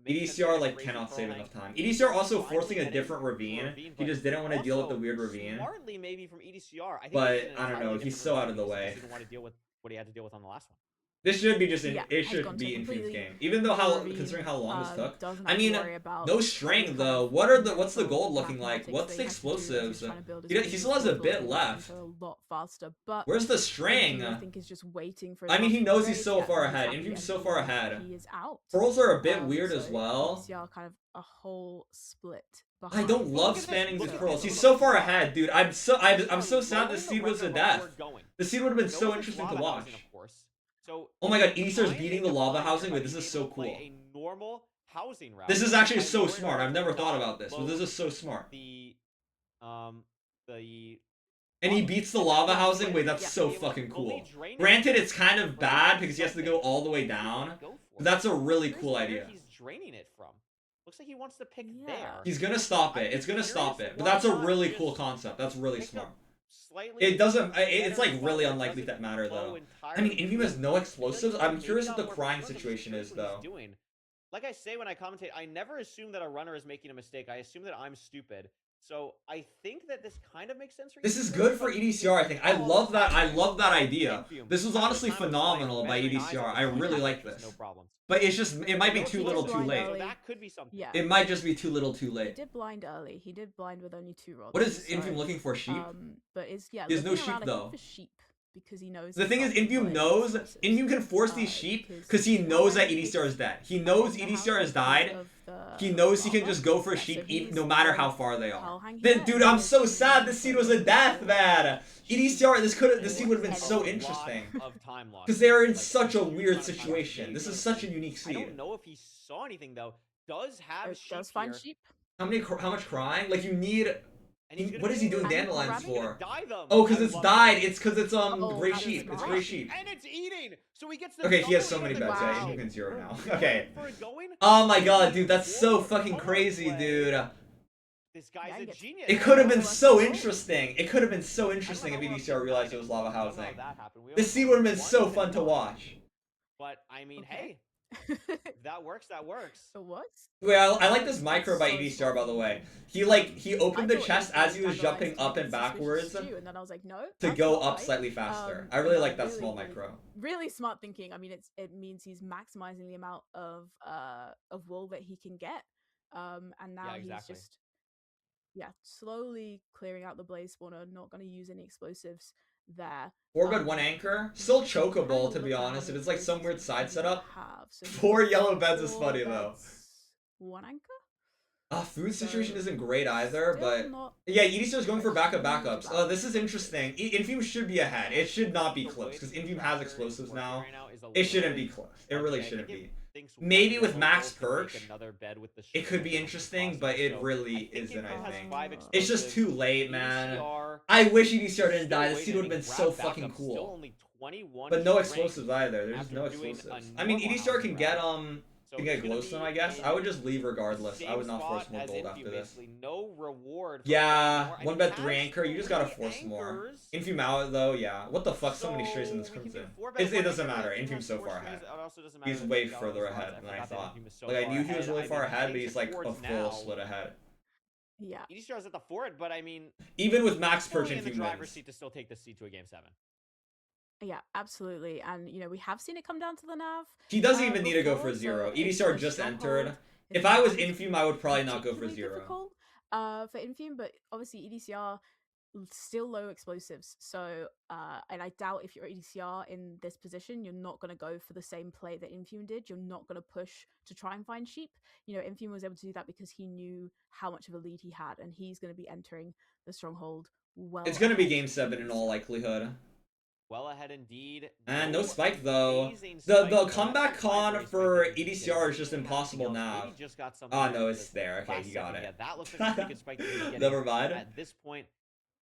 S1: EDCR like cannot save enough time. EDCR also forcing a different ravine. He just didn't want to deal with the weird ravine.
S3: Smartly, maybe from EDCR.
S1: But I don't know. He's so out of the way.
S3: Didn't want to deal with what he had to deal with on the last one.
S1: This should be just it should be Infume's game, even though considering how long this took. I mean, no string though. What's the gold looking like? What's the explosives? He still has a bit left.
S4: A lot faster, but
S1: where's the string?
S4: I think is just waiting for.
S1: I mean, he knows he's so far ahead. Infume's so far ahead.
S4: He is out.
S1: Pearls are a bit weird as well.
S4: Kind of a whole split.
S1: I don't love spanning these pearls. He's so far ahead, dude. I'm so sad this seed was a death. The seed would have been so interesting to watch. Oh my god, EDCR's beating the lava housing. Wait, this is so cool.
S3: A normal housing route.
S1: This is actually so smart. I've never thought about this, but this is so smart. And he beats the lava housing. Wait, that's so fucking cool. Granted, it's kind of bad because he has to go all the way down. But that's a really cool idea.
S3: He's draining it from. Looks like he wants to pick there.
S1: He's gonna stop it. It's gonna stop it. But that's a really cool concept. That's really smart. It doesn't. It's like really unlikely that matter though. I mean, Infume has no explosives. I'm curious what the crying situation is though.
S3: like I say when I commentate, I never assume that a runner is making a mistake. I assume that I'm stupid. So I think that this kind of makes sense for
S1: This is
S3: EDCR,
S1: good for
S3: but
S1: EDCR, I think. I love that. I love that idea.
S3: Infume.
S1: This was
S3: At the
S1: honestly
S3: time of
S1: phenomenal by
S3: measuring eyes
S1: EDCR.
S3: at
S1: I
S3: the point,
S1: really
S3: that
S1: like
S3: was
S1: this.
S3: No problems.
S1: But it's just, it might be
S3: No,
S1: too
S3: he
S1: little
S3: did
S1: too
S3: blind
S1: late.
S3: early. So that could be something.
S4: Yeah.
S1: It might just be too little too
S4: He
S1: late.
S4: did blind early. He did blind with only 2 rods.
S1: What is Infume looking for? Sheep?
S4: But it's
S1: There's no
S4: looking
S1: sheep
S4: around, I
S1: though.
S4: think, for sheep because he knows.
S1: The
S4: he's
S1: thing
S4: got
S1: is,
S4: some
S1: Infume
S4: good
S1: knows,
S4: explosives.
S1: Infume can force these sheep because he knows that EDCR is dead. He knows EDCR has died. He knows he can just go for sheep no matter how far they are. Then, dude, I'm so sad this seed was a death, man. EDCR, this seed would have been so interesting. Because they are in such a weird situation. This is such a unique
S3: I
S1: seed.
S3: don't know if he saw anything though. Does have sheep
S4: does find
S3: here.
S4: sheep.
S1: How much crying? Like, you need... What is he doing
S4: And
S1: dandelions
S4: grabbing
S1: for?
S3: Dye them.
S1: Oh, because
S3: I
S1: it's
S3: love
S1: dyed.
S3: it.
S1: It's because it's gray
S3: That is
S1: sheep. It's
S3: great.
S1: gray sheep.
S3: And it's eating. So he gets the
S1: Okay, he has so
S3: double
S1: many
S3: eat of
S1: bets.
S3: the
S1: Yeah,
S3: sheep.
S1: you can 0 now.
S3: We're
S1: Okay.
S3: going for it going.
S1: Oh my god, dude, that's so fucking crazy, dude.
S3: This guy's a genius.
S1: It could have been so interesting. It could have been so interesting if EDCR realized it was lava housing. This scene would have been so fun to watch.
S3: But I mean, hey, if that works, that works.
S4: It was.
S1: Well, I like this micro by EDCR, by the way. He opened the chest as he was jumping up and backwards
S4: And then I was like, no.
S1: to
S4: that's
S1: go
S4: not
S1: up
S4: right.
S1: slightly faster. I really like that
S4: really,
S1: small
S4: really,
S1: micro.
S4: Really smart thinking. I mean, it means he's maximizing the amount of wool that he can get. And now he's just slowly clearing out the blaze spawner. Not going to use any explosives there.
S1: 4 bed, 1 anchor. Still chokeable, to be honest. If it's like some weird side setup. 4 yellow beds is funny though.
S4: 1 anchor.
S1: Food situation isn't great either, but yeah, EDCR is going for backups. This is interesting. Infume should be ahead. It should not be close because Infume has explosives now. It shouldn't be close. It really shouldn't be. Maybe with max perch, it could be interesting, but it really isn't. I think it's just too late, man. I wish EDCR didn't die. This seed would have been so fucking cool. But no explosives either. There's just no explosives. I mean, EDCR can get glowstone, I guess. I would just leave regardless. I would not force more gold after this.
S3: No reward.
S1: Yeah, 1 bet, 3 anchor. You just gotta force more. Infume out though, yeah. What the fuck? So many strays in this crimson. It doesn't matter. Infume's so far ahead. He's way further ahead than I thought. Like, I knew he was really far ahead, but he's like a full split ahead.
S4: Yeah.
S3: EDCR's at the forward, but I mean,
S1: even with max perch,
S3: in the
S1: Infume
S3: driver's
S1: wins.
S3: seat to still take this seat to a game 7.
S4: Yeah, absolutely. And, we have seen it come down to the nav.
S1: He doesn't even need to go for
S4: before,
S1: 0.
S4: so it's
S1: EDCR
S4: a
S1: just
S4: stronghold.
S1: entered.
S4: It's
S1: If I was
S4: not
S1: Infume, I would probably not go for
S4: particularly
S1: 0.
S4: difficult, for Infume, but obviously EDCR still low explosives. So, and I doubt if you're EDCR in this position, you're not going to go for the same play that Infume did. You're not going to push to try and find sheep. Infume was able to do that because he knew how much of a lead he had, and he's going to be entering the stronghold well.
S1: It's gonna be
S4: ahead.
S1: game 7 in all likelihood.
S3: Well ahead indeed.
S1: And no spike though. The comeback con for EDCR is just impossible now. Oh no, it's there. Okay, he got it.
S3: Yeah, that looks like a pretty good spike.
S1: Never mind.
S3: At this point,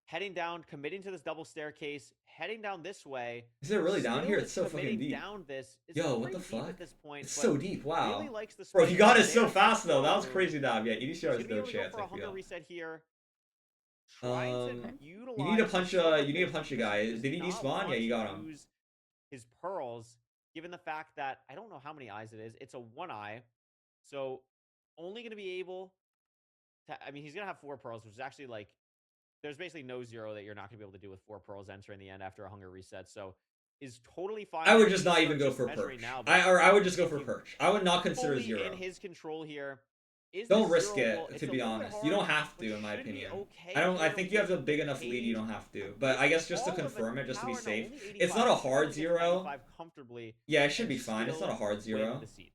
S3: heading down, committing to this double staircase, heading down this way.
S1: Is it really down
S3: Still
S1: here? It's so
S3: committing
S1: fucking deep.
S3: Down this. It's
S1: Yo, what
S3: pretty
S1: the
S3: deep
S1: fuck?
S3: At this point,
S1: It's
S3: but
S1: so deep. Wow.
S3: Really likes the
S1: Bro,
S3: spike
S1: you got
S3: right
S1: it so
S3: there.
S1: fast though. That was crazy dive. Yeah, EDCR has
S3: Gonna
S1: no
S3: be able to go
S1: chance.
S3: for a
S1: I
S3: hunger
S1: feel.
S3: reset here.
S1: You
S3: Utilize
S1: need to
S3: the
S1: punch
S3: silver
S1: you need to
S3: picks
S1: punch a
S3: because
S1: guy.
S3: he does
S1: Did he
S3: not
S1: despawn?
S3: want
S1: Yeah, you
S3: to
S1: got him.
S3: use his pearls, given the fact that I don't know how many eyes it is. It's a 1 eye, so only going to be able to. I mean, he's going to have 4 pearls, which is actually like there's basically no 0 that you're not going to be able to do with 4 pearls entering the end after a hunger reset. So is totally fine.
S1: I would just not even go
S3: Just
S1: for
S3: measuring
S1: perch.
S3: now,
S1: I would just go for perch. I would not consider
S3: fully
S1: 0.
S3: in his control here. Is
S1: Don't
S3: this
S1: risk
S3: 0
S1: it,
S3: it's
S1: to
S3: a
S1: be
S3: little bit
S1: honest. You
S3: hard,
S1: don't have
S3: but
S1: to, in my
S3: should be
S1: opinion.
S3: okay
S1: I
S3: here
S1: think you have a
S3: with
S1: big
S3: the
S1: enough lead. You don't have to.
S3: page.
S1: But I guess just to
S3: All of it,
S1: confirm it, just to be
S3: power now,
S1: safe.
S3: only
S1: It's
S3: 85,
S1: not a
S3: so
S1: hard
S3: he can get
S1: 0.
S3: 95 comfortably
S1: Yeah, it should
S3: and
S1: be fine. It's not a
S3: still
S1: hard
S3: win
S1: 0.
S3: the seed.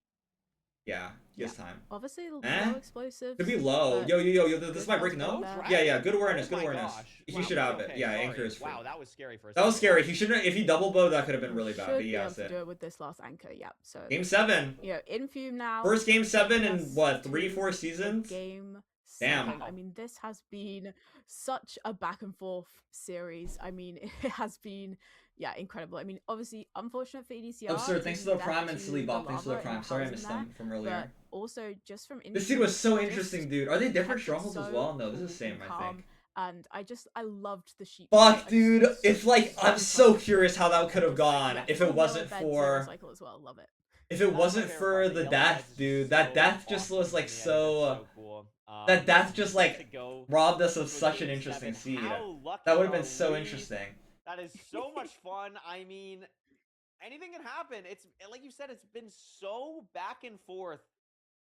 S1: Yeah, he has time.
S4: Obviously,
S1: Eh?
S4: low explosives.
S1: Could be low.
S4: but
S1: Yo, this
S4: good
S1: might break
S4: stuff
S1: no?
S4: there.
S1: Yeah, good awareness,
S3: Oh
S1: good
S3: my
S1: awareness.
S3: gosh.
S1: He
S3: Wow,
S1: should have it.
S3: okay,
S1: Yeah,
S3: sorry.
S1: anchor is free.
S3: Wow, that was scary for a
S1: That was
S3: second.
S1: scary. He shouldn't. If he double bow, that could have been really bad.
S4: Should
S1: But
S4: be
S1: he
S4: able
S1: has
S4: to
S1: it.
S4: do it with this last anchor. Yeah. So
S1: Game 7.
S4: Infume now.
S1: First game 7 in
S4: Yes,
S1: what,
S4: to
S1: 3-4 seasons?
S4: Game
S1: Damn.
S4: 7. I mean, this has been such a back and forth series. I mean, it has been, incredible. I mean, obviously, unfortunate for EDCR.
S1: Absurd. Thanks for the
S4: losing
S1: prime
S4: that
S1: and
S4: to
S1: Silly Bop. Thanks for the
S4: lava in
S1: prime. Sorry I
S4: housing
S1: missed
S4: there,
S1: them from earlier.
S4: But also, just from
S1: This seed was so
S4: just
S1: interesting, dude. Are they different
S4: kept it
S1: strongholds as
S4: so
S1: well? No, this is the
S4: cool
S1: same,
S4: and
S1: I
S4: calm,
S1: think.
S4: And I loved the sheep.
S1: Fuck, dude. It's like, I'm so curious how that could have gone if it wasn't for...
S4: Cycle as well. Love it.
S1: If it
S3: That's my
S1: wasn't
S3: favorite
S1: for
S3: part.
S1: the
S3: yellow
S1: death,
S3: dice is
S1: dude,
S3: so
S1: that death just
S3: awesome
S1: was like
S3: to me. I think that's
S1: so.
S3: cool.
S1: That death
S3: To
S1: just like
S3: go
S1: robbed us of
S3: to a
S1: such an
S3: game
S1: interesting
S3: 7.
S1: seed.
S3: How lucky
S1: That would have
S3: are
S1: been so
S3: we?
S1: interesting.
S3: That is so much fun. I mean, anything can happen. It's like you said, it's been so back and forth.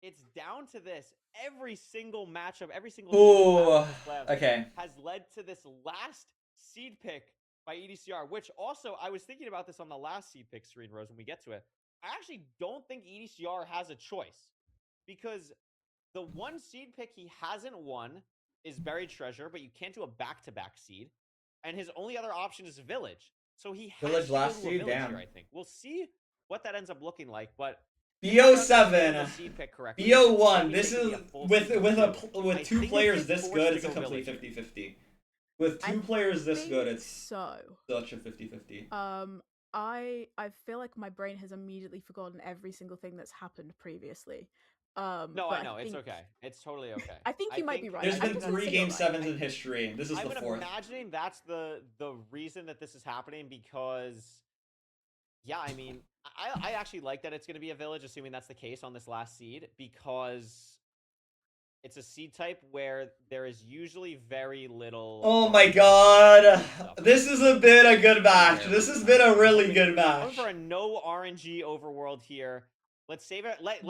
S3: It's down to this. Every single matchup, every single
S1: Ooh,
S3: playoffs
S1: okay.
S3: has led to this last seed pick by EDCR, which also, I was thinking about this on the last seed pick screen, Rose, when we get to it. I actually don't think EDCR has a choice because the one seed pick he hasn't won is Buried Treasure, but you can't do a back-to-back seed. And his only other option is Village. So he has
S1: Village
S3: to
S1: last
S3: go to a
S1: seed,
S3: Village
S1: damn.
S3: here, I think. We'll see what that ends up looking like, but
S1: BO7,
S3: correctly,
S1: BO1.
S3: it
S1: This
S3: could be
S1: is
S3: a full
S1: with
S3: season
S1: with a
S3: too.
S1: with
S3: I
S1: two
S3: think
S1: players
S3: it's
S1: this
S3: forced
S1: good,
S3: to
S1: it's a
S3: go
S1: complete
S3: Village.
S1: 50-50. With two players this good, it's
S4: So
S1: such a 50-50.
S4: I feel like my brain has immediately forgotten every single thing that's happened previously.
S3: No,
S4: but
S3: I know. It's
S4: think-
S3: okay. It's totally okay.
S4: I think you might be right.
S1: There's
S4: I
S1: been
S4: just wanna
S1: 3
S4: say
S1: game
S4: you're right.
S1: 7s in history. This is
S3: I'm
S1: the 4th.
S3: imagining that's the reason that this is happening because, yeah, I mean, I actually like that it's going to be a Village, assuming that's the case on this last seed, because it's a seed type where there is usually very little.
S1: Oh my god. This has been a good match. This has been a really good
S3: Going
S1: match.
S3: for a no RNG overworld here. Let's save it. Let's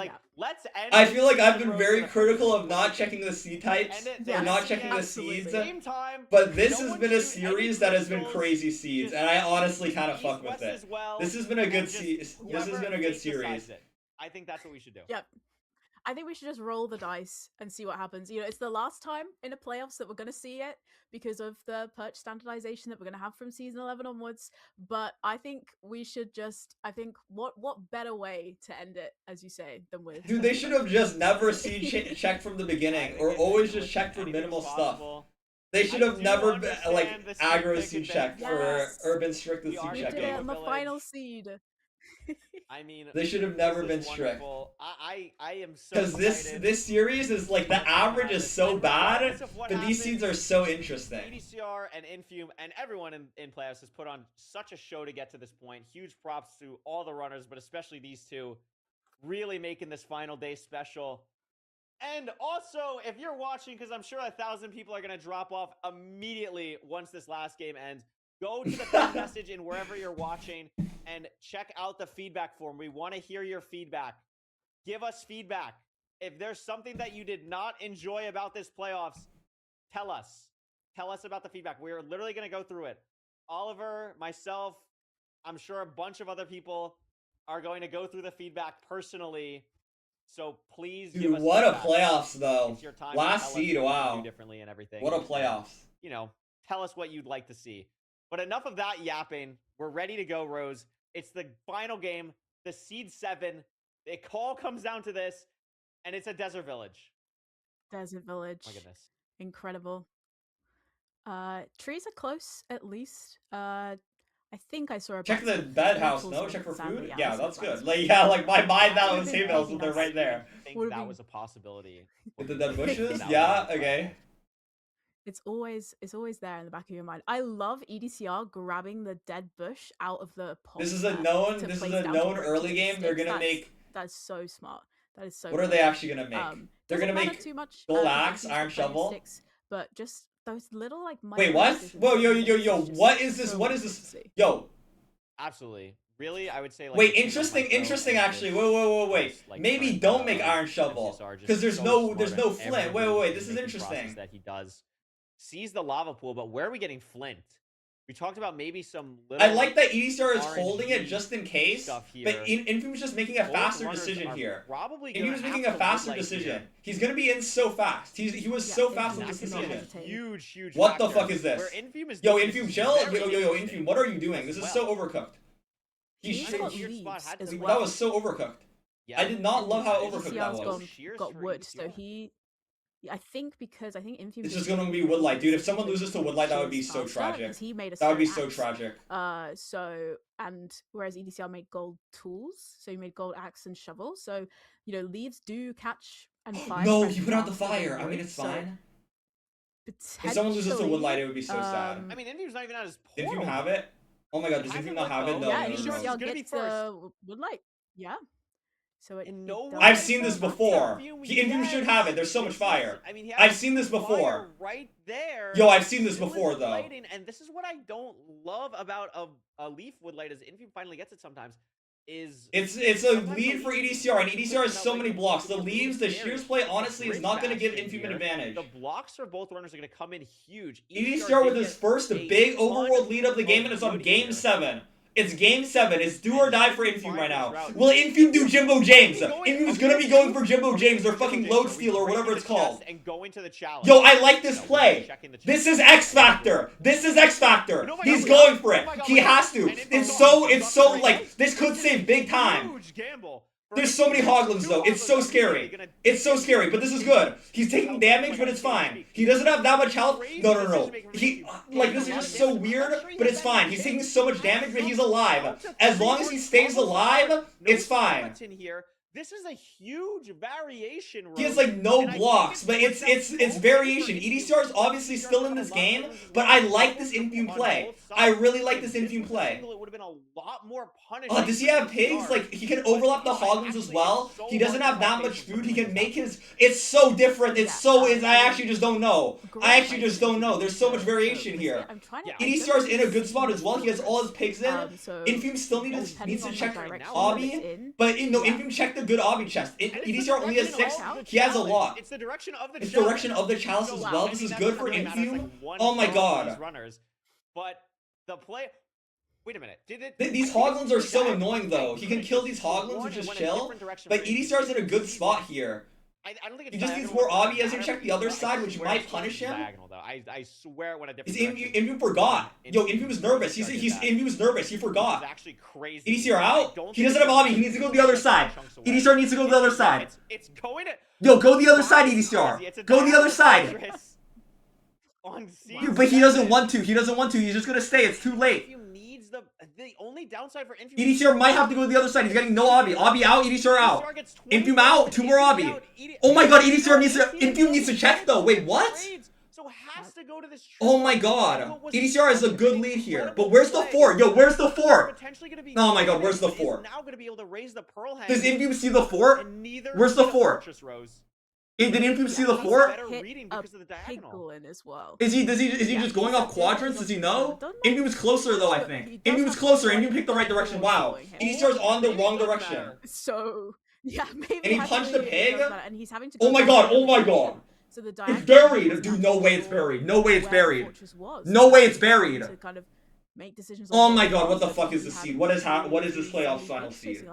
S3: end.
S1: I feel like
S3: this
S1: I've been
S3: road
S1: very
S3: with a
S1: critical
S3: perfect
S1: of not checking the seed types or not checking the seeds.
S3: Same time,
S1: But this
S3: no
S1: has
S3: one
S1: been a
S3: shoot any
S1: series that has been
S3: crystals,
S1: crazy seeds,
S3: just
S1: and I honestly kind of
S3: east,
S1: fuck with
S3: west
S1: it.
S3: as well,
S1: This has been a good
S3: and just
S1: this has
S3: whoever
S1: been a good
S3: fate decides
S1: series.
S3: it. I think that's what we should do.
S4: Yep. I think we should just roll the dice and see what happens. You know, it's the last time in the playoffs that we're going to see it because of the perch standardization that we're going to have from season 11 onwards. But I think we should just, what better way to end it, as you say, than with...
S1: Dude, they should have just never seed checked from the beginning, or always just checked for minimal stuff. They should have never been, like, aggro seed checked or been strict with seed
S4: We did it
S1: checking.
S4: on the final seed.
S3: I mean,
S1: They should have never
S3: this
S1: been
S3: is
S1: strict.
S3: wonderful. I am so
S1: Because
S3: excited.
S1: this series is like the average is so bad, but these seeds are so interesting.
S3: EDCR and Infume and everyone in playoffs has put on such a show to get to this point. Huge props to all the runners, but especially these two, really making this final day special. And also, if you're watching, because I'm sure 1,000 people are going to drop off immediately once this last game ends, go to the pinned message in wherever you're watching and check out the feedback form. We want to hear your feedback. Give us feedback. If there's something that you did not enjoy about this playoffs, tell us. Tell us about the feedback. We're literally going to go through it. Oliver, myself, I'm sure a bunch of other people are going to go through the feedback personally. So please give
S1: Dude,
S3: us
S1: what a
S3: feedback.
S1: playoffs though.
S3: It's your time to
S1: Last
S3: tell us
S1: seed,
S3: what you
S1: wow.
S3: do differently and everything.
S1: What a
S3: And,
S1: playoffs.
S3: you know, tell us what you'd like to see. But enough of that yapping. We're ready to go, Rose. It's the final game, the seed 7. It all comes down to this, and it's a Desert Village.
S4: Desert Village.
S3: My goodness.
S4: Incredible. Trees are close, at least. I think I saw a
S1: Check the
S4: box of
S1: bed house,
S4: lentils
S1: no?
S4: with
S1: Check for
S4: salmon,
S1: food?
S4: but
S1: Yeah,
S4: I saw
S1: that's
S4: box
S1: good.
S4: of
S1: Like, yeah, like my mind that was
S4: Would've been
S1: hay
S4: really
S1: they're right
S4: nice.
S1: there.
S3: I think
S4: Would've
S3: that
S4: been-
S3: was a possibility.
S1: With the dead bushes?
S3: That
S1: Yeah,
S3: was-
S1: okay.
S4: It's always there in the back of your mind. I love EDCR grabbing the dead bush out of the pot.
S1: This is a known early game. They're gonna make.
S4: That's so smart. That is so.
S1: What are they
S4: clever.
S1: actually gonna make? They're
S4: Doesn't
S1: gonna
S4: matter
S1: make
S4: too much,
S1: gold
S4: 'cause
S1: axe,
S4: it's used
S1: iron
S4: for playing
S1: shovel.
S4: sticks, but just those little like.
S1: Wait, what? Whoa, yo! What is this? What is this? Yo.
S3: Absolutely. Really, I would say. Like,
S1: Wait,
S3: the team on
S1: interesting.
S3: Micro
S1: Actually,
S3: and
S1: wait.
S3: just, like,
S1: Maybe
S3: current,
S1: don't make iron shovel
S3: MCSR just
S1: because there's
S3: so
S1: no
S3: smart on
S1: flint.
S3: every
S1: Wait. This is
S3: decision-making process
S1: interesting.
S3: that he does. Sees the lava pool, but where are we getting flint? We talked about maybe some little.
S1: I like that EDCR is holding it
S3: RNG
S1: just in case,
S3: stuff here.
S1: but Infam's just making a
S3: Both
S1: faster
S3: runners
S1: decision
S3: are
S1: here.
S3: probably
S1: Infam's
S3: gonna
S1: making
S3: have
S1: a
S3: to wood
S1: faster
S3: light
S1: decision.
S3: here.
S1: He's gonna be in so fast. He was so fast with this
S3: That could be a
S1: decision.
S3: Huge.
S1: What the
S3: factor.
S1: fuck is this?
S3: Where Infume is
S1: Yo,
S3: doing this
S1: Infume,
S3: is
S1: chill.
S3: very
S1: Yo,
S3: interesting
S1: Infume, what are you doing? This
S3: as
S1: is
S3: well.
S1: so overcooked.
S4: He's got
S3: Sheer
S4: leaves
S3: spot had to
S4: as
S3: be-
S4: well.
S1: That was so overcooked.
S3: Yeah.
S1: I did not love how
S3: It's
S1: overcooked
S3: just-
S1: that
S4: EDCR's
S1: was.
S4: got wood, so he. I think because Infume.
S1: It's just gonna be Woodlight, dude. If someone loses to Woodlight, that would be so tragic.
S4: He made a
S1: That would be
S4: stone
S1: so
S4: axe.
S1: tragic.
S4: And whereas EDCR made gold tools, so he made gold axe and shovel. So leaves do catch and fire.
S1: No,
S4: very
S1: he put out the
S4: faster than
S1: fire. I mean,
S4: wood,
S1: it's
S4: so
S1: fine. If someone loses to Woodlight, it would be so sad.
S3: I mean, Infume's not even at his
S1: Did
S3: portal.
S1: you have it? Oh my god, does
S3: Has
S1: Infame
S3: it
S1: not
S3: lit,
S1: have it?
S3: though?
S1: No,
S4: yeah,
S1: no, no,
S4: EDCR
S1: no.
S3: gonna be
S4: gets
S3: first.
S4: woodlight. Yeah. So it
S3: no
S4: does-
S3: way
S1: I've seen this
S3: for
S1: before.
S3: Infume,
S1: Infume should have it. There's so much
S3: This is-
S1: fire.
S3: I mean, he has
S1: I've seen this
S3: fire
S1: before.
S3: right there.
S1: Yo, I've seen this
S3: Still
S1: before,
S3: isn't
S1: though.
S3: lighting, and this is what I don't love about a Leaf would light, as Infume finally gets it sometimes.
S1: It's a lead for EDCR, and EDCR has so many blocks. The leaves, the shears play, honestly, is not going to give Infume an advantage.
S3: The blocks for both runners are going to come in huge.
S1: EDCR with his first big overworld lead of the game, and it's on Game 7. It's Game 7. It's do or die for Infume right now. Will Infume do Jimbo James? Infume's going to be going for Jimbo James, or fucking Load Steal, or whatever it's called.
S3: And going to the challenge.
S1: Yo, I like this play. This is X Factor. This is X Factor. He's going for it. He has to. It's so like, this could save big time.
S3: Huge gamble.
S1: There's so many Hoglins though. It's so scary. It's so scary, but this is good. He's taking damage, but it's fine. He doesn't have that much health. No. He, like, this is just so weird, but it's fine. He's taking so much damage, but he's alive. As long as he stays alive, it's fine.
S3: This is a huge variation.
S1: He has like no blocks, but it's variation. EDCR is obviously still in this game, but I like this Infume play. I really like this Infume play.
S3: It would have been a lot more
S1: Oh, does he have pigs? Like, he can overlap the Hoglins as well. He doesn't have that much food. He can make his... It's so different. I actually just don't know. There's so much variation here. EDCR's in a good spot as well. He has all his pigs in. Infume still needs to check Obby, but Infume checked the good Obby chest. EDCR only has 6. He has a lot.
S3: It's the direction of the
S1: It's direction of the chalice as well. This is good for Infume. Oh my god.
S3: But the play... Wait a minute.
S1: These Hoglins are so annoying though. He can kill these Hoglins, which is chill. But EDCR's in a good spot here.
S3: I don't think
S1: he just needs more Obby as he check the other side, which might punish him.
S3: I swear it went a different
S1: Infume forgot. Yo, Infume is nervous. Infume's nervous. He forgot.
S3: Actually crazy.
S1: EDCR out? He doesn't have Obby. He needs to go to the other side. EDCR needs to go to the other side.
S3: It's going to...
S1: Yo, go the other side, EDCR. Go the other side. But he doesn't want to. He's just gonna stay. It's too late.
S3: The only downside for Infume...
S1: EDCR might have to go to the other side. He's getting no Obby. Obby out, EDCR out. Infume out, 2 more Obby. Oh my god, Infume needs to check though. Wait, what?
S3: So has to go to this...
S1: Oh my god. EDCR has a good lead here. But where's the 4? Yo, where's the 4? Oh my god, where's the 4? Does Infume see the 4? Where's the 4? Did Infume see the 4?
S4: Piglin as well.
S1: Is he just going off quadrants? Does he know? Infume's closer though, I think. Infume's closer. Infume picked the right direction. Wow. EDCR's on the wrong direction.
S4: So yeah, maybe.
S1: And he punched the pig?
S4: And he's having to.
S1: Oh my god, oh my god.
S4: So the
S1: it's buried! Dude, no way it's buried. No way it's buried. No way it's buried.
S4: To kind of make decisions.
S1: Oh my god, what the fuck is the seed? What is this playoff final seed?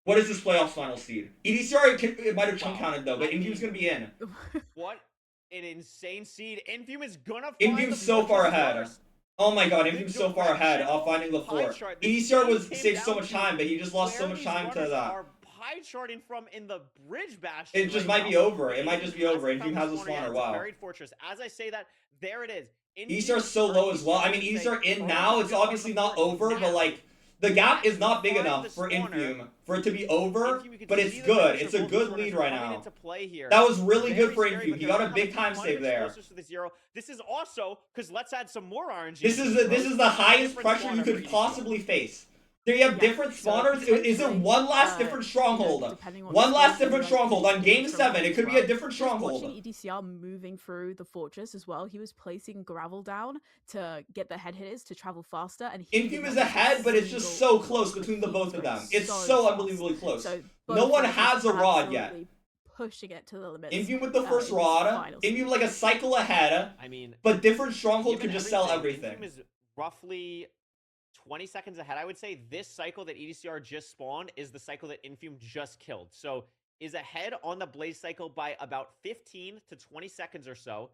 S1: What is this playoff final seed? EDCR it might have chunk counted though, but Infume's gonna be in.
S3: What an insane seed. Infume is gonna find
S1: Infume's so far ahead. Oh my god, Infume's so far ahead of finding the 4. EDCR saved so much time, but he just lost so much time to that.
S3: Pie charting from in the bridge bash.
S1: It just might be over. It might just be over. Infume has a spawner. Wow.
S3: Buried fortress. As I say that, there it is.
S1: EDCR's so low as well. I mean, EDCR in now. It's obviously not over, but like the gap is not big enough for Infume for it to be over. But it's good. It's a good lead right now. That was really good for Infume. He got a big time save there.
S3: This is also because let's add some more RNG.
S1: This is the highest pressure you could possibly face. Do you have different spawners? Is it one last different stronghold? One last different stronghold on Game 7. It could be a different stronghold.
S4: Watching EDCR moving through the fortress as well, he was placing gravel down to get the head hitters to travel faster. And
S1: Infume is ahead, but it's just so close between the both of them. It's so unbelievably close. No one has a rod yet.
S4: Pushing it to the limit.
S1: Infume with the first rod. Infume like a cycle ahead.
S3: I mean,
S1: but different stronghold could just sell everything.
S3: Infume is roughly 20 seconds ahead. I would say this cycle that EDCR just spawned is the cycle that Infume just killed. So is ahead on the Blaze cycle by about 15 to 20 seconds or so.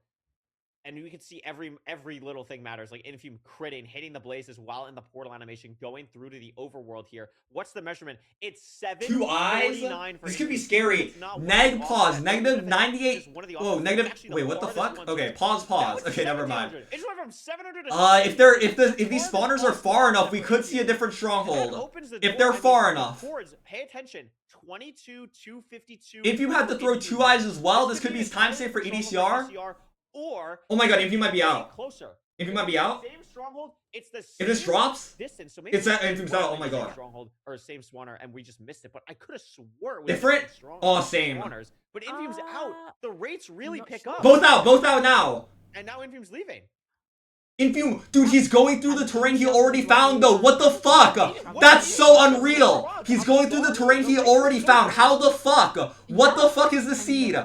S3: And we can see every little thing matters. Like Infume critting, hitting the Blazes while in the portal animation, going through to the overworld here. What's the measurement? It's 7.
S1: 2 eyes? This could be scary. Neg pause. Negative 98. Oh, negative. Wait, what the fuck? Okay, pause. Okay, never mind.
S3: It went from 700 to
S1: if these spawners are far enough, we could see a different stronghold. If they're far enough.
S3: Pay attention. 22, 252.
S1: If you have to throw 2 eyes as well, this could be time save for EDCR.
S3: Or
S1: oh my god, Infume might be out.
S3: Closer.
S1: Infuse might be out.
S3: Same stronghold. It's the
S1: If
S3: same
S1: this drops,
S3: distance. So maybe
S1: it's at Infume's out. Oh my
S3: same
S1: god.
S3: Stronghold or same Swanner, and we just missed it. But I could have swore it was
S1: Different?
S3: the same
S1: Oh, same.
S3: Swanners. But Infume's out. The rates really pick up.
S1: Both out now.
S3: And now Infume's leaving.
S1: Infume, dude, he's going through the terrain he already found though. What the fuck? That's so unreal. He's going through the terrain he already found. How the fuck? What the fuck is the seed?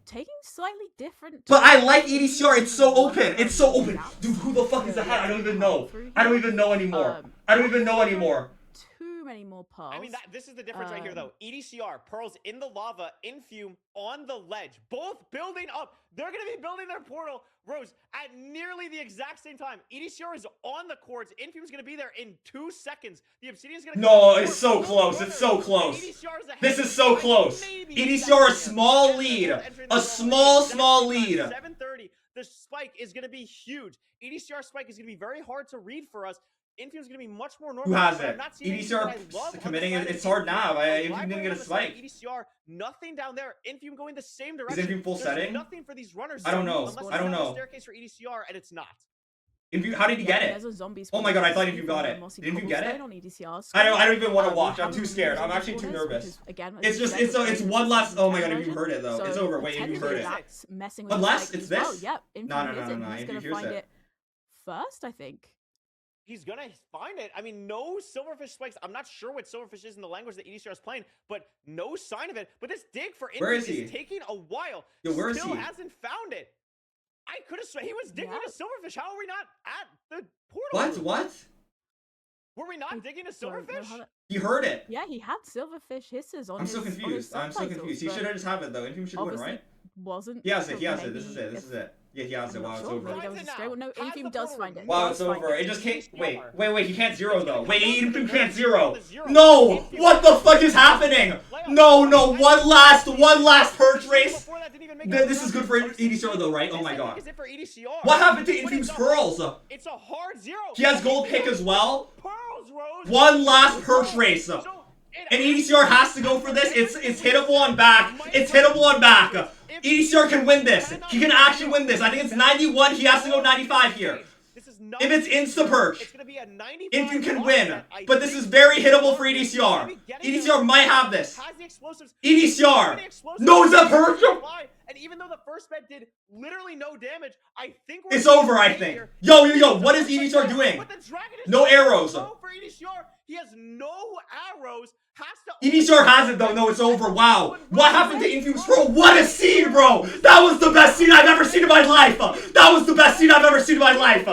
S4: Taking slightly different.
S1: But I like EDCR. It's so open. It's so open. Dude, who the fuck is ahead? I don't even know. I don't even know anymore. I don't even know anymore.
S4: Too many more pearls.
S3: I mean, this is the difference right here, though. EDCR, Pearls in the lava, Infume on the ledge, both building up. They're going to be building their portal, Rose, at nearly the exact same time. EDCR is on the courts. Infume's going to be there in 2 seconds. The Obsidian's going to
S1: No, it's so close. It's so close. This is so close. EDCR, a small lead. A small lead.
S3: 7:30. The spike is going to be huge. EDCR spike is going to be very hard to read for us. Infume's going to be much more normal.
S1: Who has it? EDCR committing it. It's hard now. Infume didn't get a spike.
S3: EDCR, nothing down there. Infume going the same direction.
S1: Is Infume full
S3: There's
S1: setting?
S3: Nothing for these runners.
S1: I don't know. I don't know.
S3: Staircase for EDCR, and it's not.
S1: Infume, how did he get it? Oh my god, I thought Infume got it. Did Infume get it? I don't even want to watch. I'm too scared. I'm actually too nervous. It's just it's one less. Oh my god, Infume heard it though. It's over. Wait, Infume heard it. Unless it's this.
S4: Yep.
S1: No. Infume hears it.
S4: First, I think.
S3: He's gonna find it. I mean, no silverfish spikes. I'm not sure what silverfish is in the language that EDCR is playing, but no sign of it. But this dig for Infume is taking a while.
S1: Yo, where is
S3: Still
S1: he?
S3: hasn't found it. I could have sworn he was digging a silverfish. How are we not at the portal?
S1: What?
S3: Were we not digging a silverfish?
S1: He heard it.
S4: Yeah, he had silverfish hisses on
S1: I'm so confused. I'm so confused. He should have just have it though. Infume should win, right?
S4: Wasn't.
S1: He has it. He has it. This is it. This is it. Yeah, he has it. Wow, it's over.
S4: No, Infume does find it.
S1: Wow, it's over. It just can't. Wait. He can't zero though. Wait, Infume can't zero. No. What the fuck is happening? No. One last perch race. This is good for EDCR though, right? Oh my god. What happened to Infume's pearls?
S3: It's a hard zero.
S1: He has gold pick as well. One last perch race. And EDCR has to go for this. It's hittable on back. It's hittable on back. EDCR can win this. He can actually win this. I think it's 91. He has to go 95 here. If it's insta perch, Infume can win. But this is very hittable for EDCR. EDCR might have this. EDCR. No, is that perch?
S3: And even though the first bet did literally no damage, I think
S1: it's over, I think. Yo, what is EDCR doing? No arrows.
S3: For EDCR, he has no arrows.
S1: EDCR has it though. No, it's over. Wow. What happened to Infume's Pro? What a scene, bro. That was the best scene I've ever seen in my life. That was the best scene I've ever seen in my life.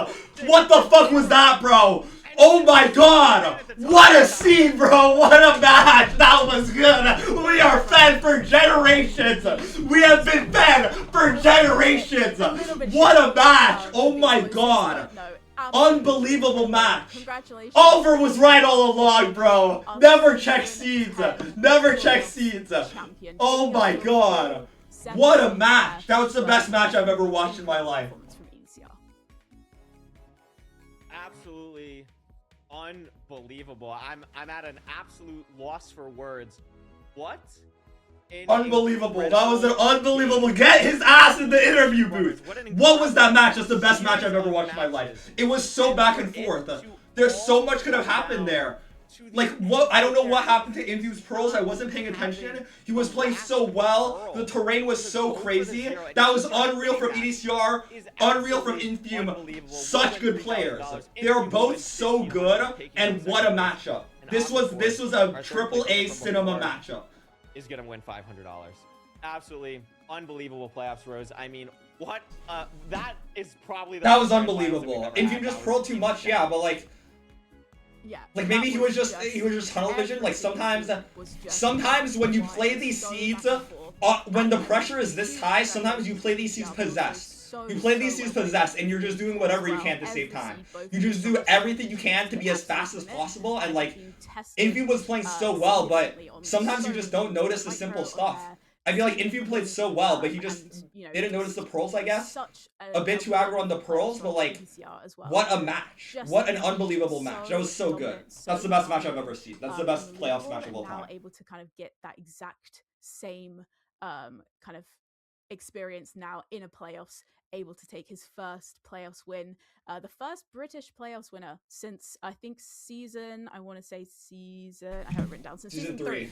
S1: What the fuck was that, bro? Oh my god. What a scene, bro. What a match. That was good. We are fed for generations. We have been fed for generations. What a match. Oh my god. Unbelievable match.
S4: Congratulations.
S1: Oliver was right all along, bro. Never check seeds. Never check seeds. Oh my god. What a match. That was the best match I've ever watched in my life.
S3: Absolutely unbelievable. I'm at an absolute loss for words. What?
S1: Unbelievable. That was an unbelievable. Get his ass in the interview booth. What was that match? That's the best match I've ever watched in my life. It was so back and forth. There's so much could have happened there. Like, what? I don't know what happened to Infume's pearls. I wasn't paying attention. He was playing so well. The terrain was so crazy. That was unreal from EDCR. Unreal from Infume. Such good players. They are both so good. And what a matchup. This was a triple A cinema matchup.
S3: Is gonna win $500. Absolutely unbelievable playoffs, Rose. I mean, what? That is probably
S1: that was unbelievable. Infume just pearled too much, yeah, but like.
S4: Yeah.
S1: Like maybe he was just tunnel vision. Like sometimes when you play these seeds, when the pressure is this high, sometimes you play these seeds possessed. You play these seeds possessed, and you're just doing whatever you can to save time. You just do everything you can to be as fast as possible, and like, Infume was playing so well, but sometimes you just don't notice the simple stuff. I feel like Infume played so well, but he just didn't notice the pearls, I guess. A bit too aggro on the pearls, but like, what a match. What an unbelievable match. That was so good. That's the best match I've ever seen. That's the best playoffs match of all time.
S4: Now able to kind of get that exact same kind of experience now in a playoffs able to take his first playoffs win, the first British playoffs winner since I think I have it written down, since
S1: Season
S4: season 3.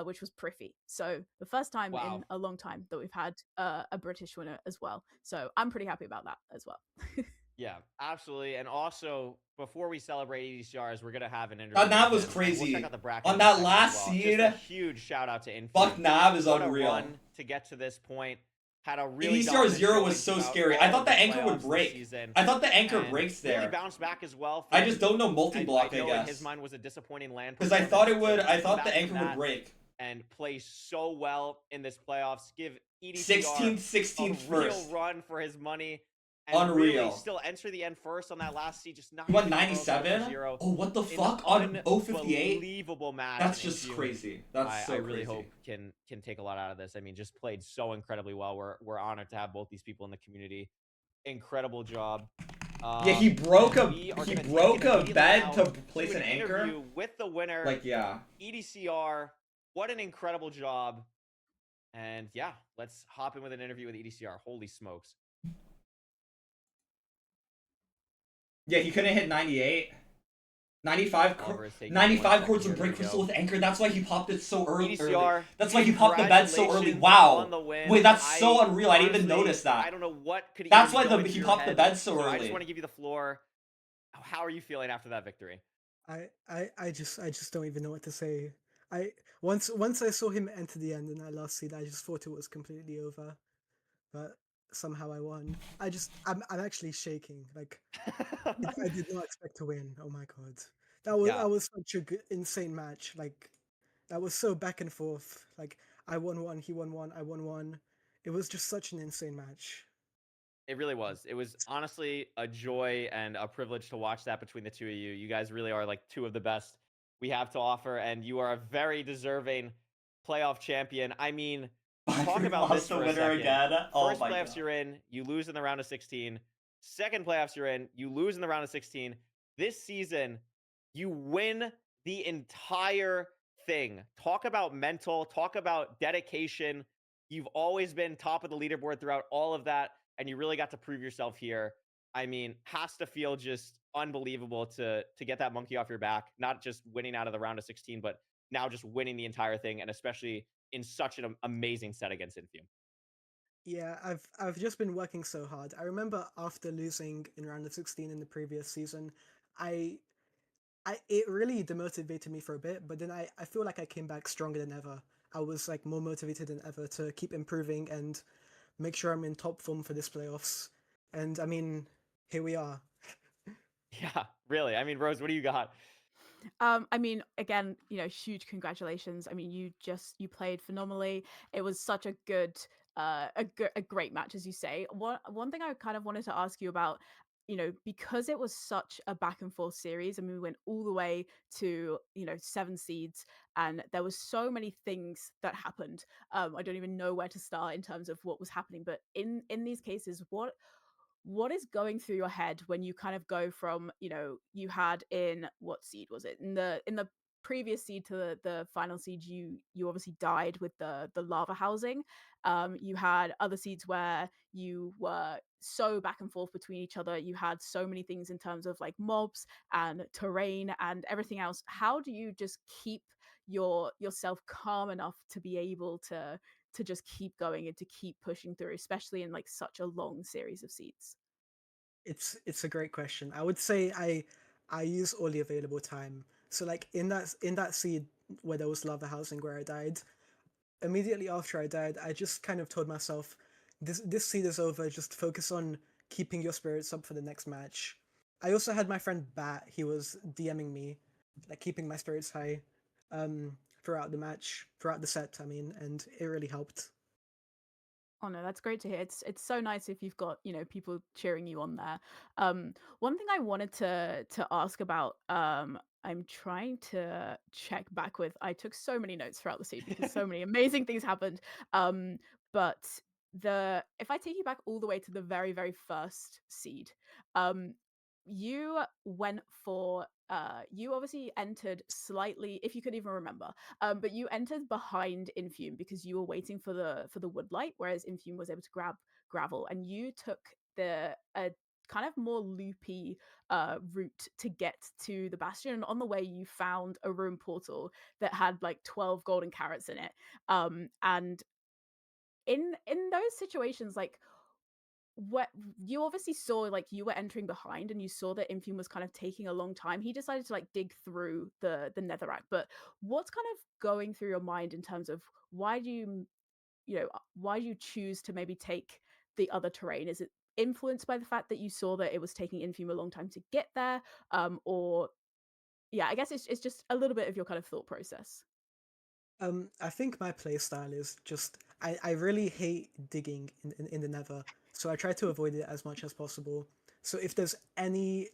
S4: Which was Priffy. So the first time in a long time that we've had a British winner as well. So I'm pretty happy about that as well.
S3: Yeah, absolutely. And also, before we celebrate EDCRs, we're gonna have an interview.
S1: That Nav
S3: with
S1: was
S3: him, and
S1: crazy.
S3: We'll check out the bracket
S1: On
S3: in a
S1: that
S3: second
S1: last
S3: as well.
S1: seed,
S3: Just a huge shout out to Infume.
S1: Fuck Nav is
S3: What
S1: unreal.
S3: A run to get to this point. Had a really
S1: EDCR
S3: dominant
S1: 0
S3: showing
S1: was so
S3: throughout
S1: scary.
S3: all
S1: I thought
S3: of
S1: the anchor
S3: playoffs
S1: would
S3: this
S1: break.
S3: season,
S1: I thought the anchor
S3: and
S1: breaks
S3: really
S1: there.
S3: bounced back as well.
S1: I just don't know
S3: I
S1: multi-block, I
S3: know in
S1: guess.
S3: his mind was a disappointing land
S1: Because I thought it
S3: performance,
S1: would.
S3: so
S1: I
S3: come
S1: thought
S3: back
S1: the
S3: from
S1: anchor would
S3: that
S1: break.
S3: and play so well in this playoffs. Give EDCR
S1: 16th, 16th
S3: a real
S1: first.
S3: run for his money. And really
S1: Unreal.
S3: still enter the end first on that last seed. Just not
S1: He won 97? Oh, what the fuck? On 058?
S3: Unbelievable match.
S1: That's
S3: in
S1: just
S3: Infume.
S1: crazy. That's so
S3: I really
S1: crazy.
S3: hope can take a lot out of this. I mean, just played so incredibly well. We're honored to have both these people in the community. Incredible job.
S1: Yeah, he broke a
S3: we are
S1: he
S3: gonna take
S1: broke
S3: it
S1: a
S3: immediately
S1: bed
S3: now
S1: to place
S3: to
S1: an anchor.
S3: interview with the winner.
S1: Like, yeah.
S3: EDCR. What an incredible job. And yeah, let's hop in with an interview with EDCR. Holy smokes.
S1: Yeah, he couldn't hit 98. 95
S3: Oliver's taking
S1: 95
S3: 1
S1: chords
S3: second.
S1: of
S3: Here
S1: break
S3: we
S1: crystal
S3: go.
S1: with anchor. That's why he popped it so early.
S3: EDCR,
S1: That's why he popped the bed so early.
S3: congratulations
S1: Wow.
S3: on the win.
S1: Wait, that's so
S3: I
S1: unreal. I didn't even
S3: honestly,
S1: notice that.
S3: I don't know what could
S1: That's
S3: even
S1: why
S3: go
S1: the,
S3: into
S1: he
S3: your
S1: popped the
S3: head,
S1: bed so
S3: I
S1: early.
S3: just want to give you the floor. How are you feeling after that victory?
S7: I just don't even know what to say. Once I saw him enter the end in that last seed, I just thought it was completely over. But somehow I won. I'm actually shaking. Like I did not expect to win. Oh my god. That was such a insane match. Like that was so back and forth. Like I won one, he won one, I won one. It was just such an insane match.
S3: It really was. It was honestly a joy and a privilege to watch that between the two of you. You guys really are like two of the best we have to offer, and you are a very deserving playoff champion. I mean, talk about this for a second. First playoffs you're in, you lose in the round of 16. Second playoffs you're in, you lose in the round of 16. This season, you win the entire thing. Talk about mental, talk about dedication. You've always been top of the leaderboard throughout all of that, and you really got to prove yourself here. I mean, has to feel just unbelievable to get that monkey off your back, not just winning out of the round of 16, but now just winning the entire thing, and especially in such an amazing set against Infume.
S7: Yeah, I've just been working so hard. I remember after losing in round of 16 in the previous season, it really demotivated me for a bit, but then I feel like I came back stronger than ever. I was like more motivated than ever to keep improving and make sure I'm in top form for this playoffs. And I mean, here we are.
S3: Yeah, really. I mean, Rose, what do you got?
S4: I mean, again, huge congratulations. I mean, you played phenomenally. It was such a good, a great match, as you say. One thing I kind of wanted to ask you about, because it was such a back and forth series. I mean, we went all the way to 7 seeds, and there was so many things that happened. I don't even know where to start in terms of what was happening. But in these cases, what is going through your head when you kind of go from, you had in what seed was it? In the previous seed to the final seed, you obviously died with the lava housing. You had other seeds where you were so back and forth between each other. You had so many things in terms of like mobs and terrain and everything else. How do you just keep yourself calm enough to be able to just keep going and to keep pushing through, especially in like such a long series of seeds?
S7: It's a great question. I would say I use all the available time. So like in that seed where there was lava housing where I died, immediately after I died, I just kind of told myself, this seed is over. Just focus on keeping your spirits up for the next match. I also had my friend Bat. He was DMing me, like keeping my spirits high, throughout the set. I mean, and it really helped.
S4: Oh no, that's great to hear. It's so nice if you've got, people cheering you on there. One thing I wanted to ask about, I'm trying to check back with. I took so many notes throughout the seed because so many amazing things happened. But if I take you back all the way to the very, very first seed, you went for you obviously entered slightly, if you could even remember, but you entered behind Infume because you were waiting for the woodlight, whereas Infume was able to grab gravel, and you took the kind of more loopy route to get to the bastion. And on the way, you found a room portal that had like 12 golden carrots in it. And in those situations, like, what you obviously saw, like, you were entering behind and you saw that Infume was kind of taking a long time. He decided to like dig through the netherrack. But what's kind of going through your mind in terms of why do why do you choose to maybe take the other terrain? Is it influenced by the fact that you saw that it was taking Infume a long time to get there? Or yeah, I guess it's just a little bit of your kind of thought process.
S7: I think my playstyle is just I really hate digging in the nether, so I try to avoid it as much as possible. So if there's any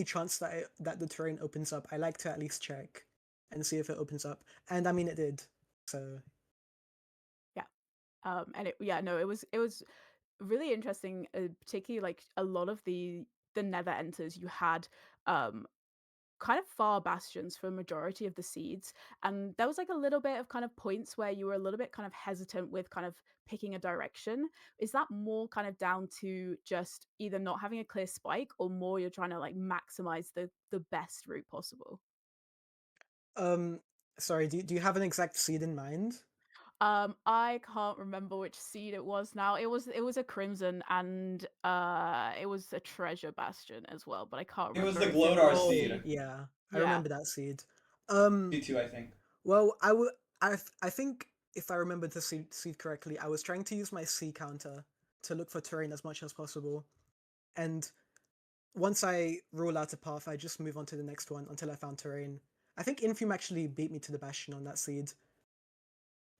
S7: chance that the terrain opens up, I like to at least check and see if it opens up. And I mean, it did. So
S4: And it was really interesting, particularly like a lot of the nether enters you had kind of far bastions for a majority of the seeds, and there was like a little bit of kind of points where you were a little bit kind of hesitant with kind of picking a direction. Is that more kind of down to just either not having a clear spike, or more you're trying to like maximize the best route possible?
S7: sorry, do you have an exact seed in mind?
S4: I can't remember which seed it was now. It was a crimson, and it was a treasure bastion as well, but I can't
S1: It was
S4: remember.
S1: the
S4: if it
S1: Glodar
S4: was-
S1: seed.
S7: Yeah, I
S4: Yeah.
S7: remember that seed.
S1: Me too, I think.
S7: Well, I think if I remember the seed correctly, I was trying to use my C counter to look for terrain as much as possible, and once I rule out a path, I just move on to the next one until I found terrain. I think Infume actually beat me to the bastion on that seed.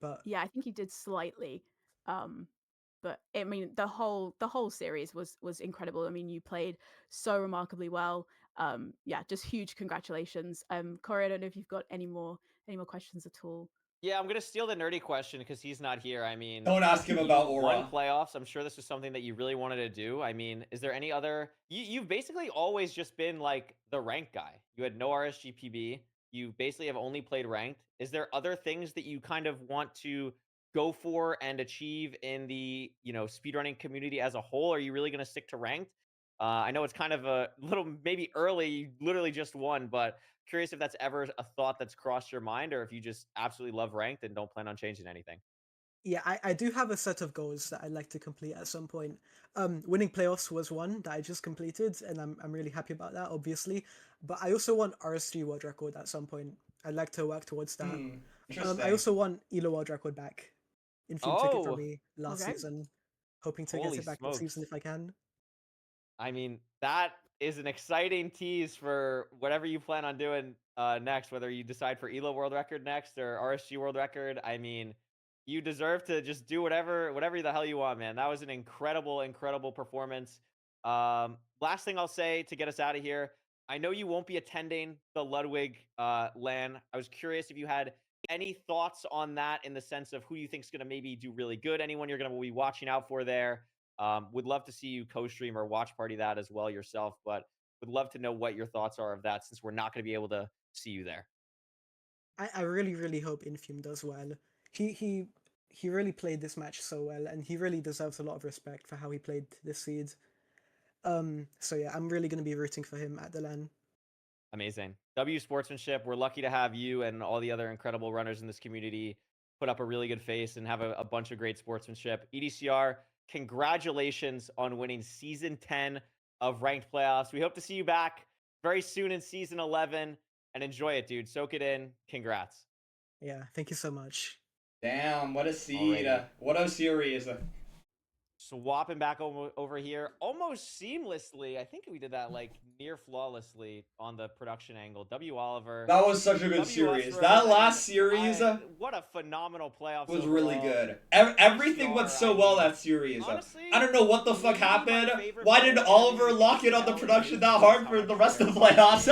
S7: But
S4: Yeah, I think he did slightly. But I mean, the whole series was incredible. I mean, you played so remarkably well. Yeah, just huge congratulations. Corey, I don't know if you've got any more questions at all.
S3: Yeah, I'm gonna steal the nerdy question because he's not here. I mean,
S1: Don't ask him
S3: you
S1: about
S3: won
S1: Aura.
S3: playoffs. I'm sure this was something that you really wanted to do. I mean, is there any other? You've basically always just been like the rank guy. You had no RSGPB. You basically have only played ranked. Is there other things that you kind of want to go for and achieve in the speedrunning community as a whole? Or are you really gonna stick to ranked? I know it's kind of a little maybe early. You literally just won, but curious if that's ever a thought that's crossed your mind, or if you just absolutely love ranked and don't plan on changing anything.
S7: yeah, I do have a set of goals that I'd like to complete at some point. Winning playoffs was one that I just completed, and I'm really happy about that, obviously. But I also want RSG world record at some point. I'd like to work towards that. I also want ELO world record back. Infume took it from me last
S3: Okay.
S7: season. Hoping to
S3: Holy
S7: get it back
S3: smokes.
S7: this season if I can.
S3: I mean, that is an exciting tease for whatever you plan on doing next, whether you decide for ELO world record next or RSG world record. I mean, you deserve to just do whatever the hell you want, man. That was an incredible performance. Last thing I'll say to get us out of here, I know you won't be attending the Ludwig LAN. I was curious if you had any thoughts on that, in the sense of who you think is going to maybe do really good, anyone you're going to be watching out for there. Would love to see you co-stream or watch party that as well yourself, but would love to know what your thoughts are of that, since we're not going to be able to see you there.
S7: I really hope Infume does well. He really played this match so well, and he really deserves a lot of respect for how he played this seed. So yeah, I'm really going to be rooting for him at the LAN.
S3: Amazing. W Sportsmanship, we're lucky to have you and all the other incredible runners in this community put up a really good face and have a bunch of great sportsmanship. EDCR, congratulations on winning Season 10 of Ranked Playoffs. We hope to see you back very soon in Season 11, and enjoy it, dude. Soak it in. Congrats.
S7: Yeah, thank you so much.
S1: Damn, what a seed. What a series.
S3: Swapping back over here almost seamlessly. I think we did that like near flawlessly on the production angle. W Oliver.
S1: That was such a good series. That last series
S3: what a phenomenal playoff.
S1: was really good. Everything went so well that series. I don't know what the fuck happened. Why did Oliver lock it on the production that hard for the rest of the playoffs?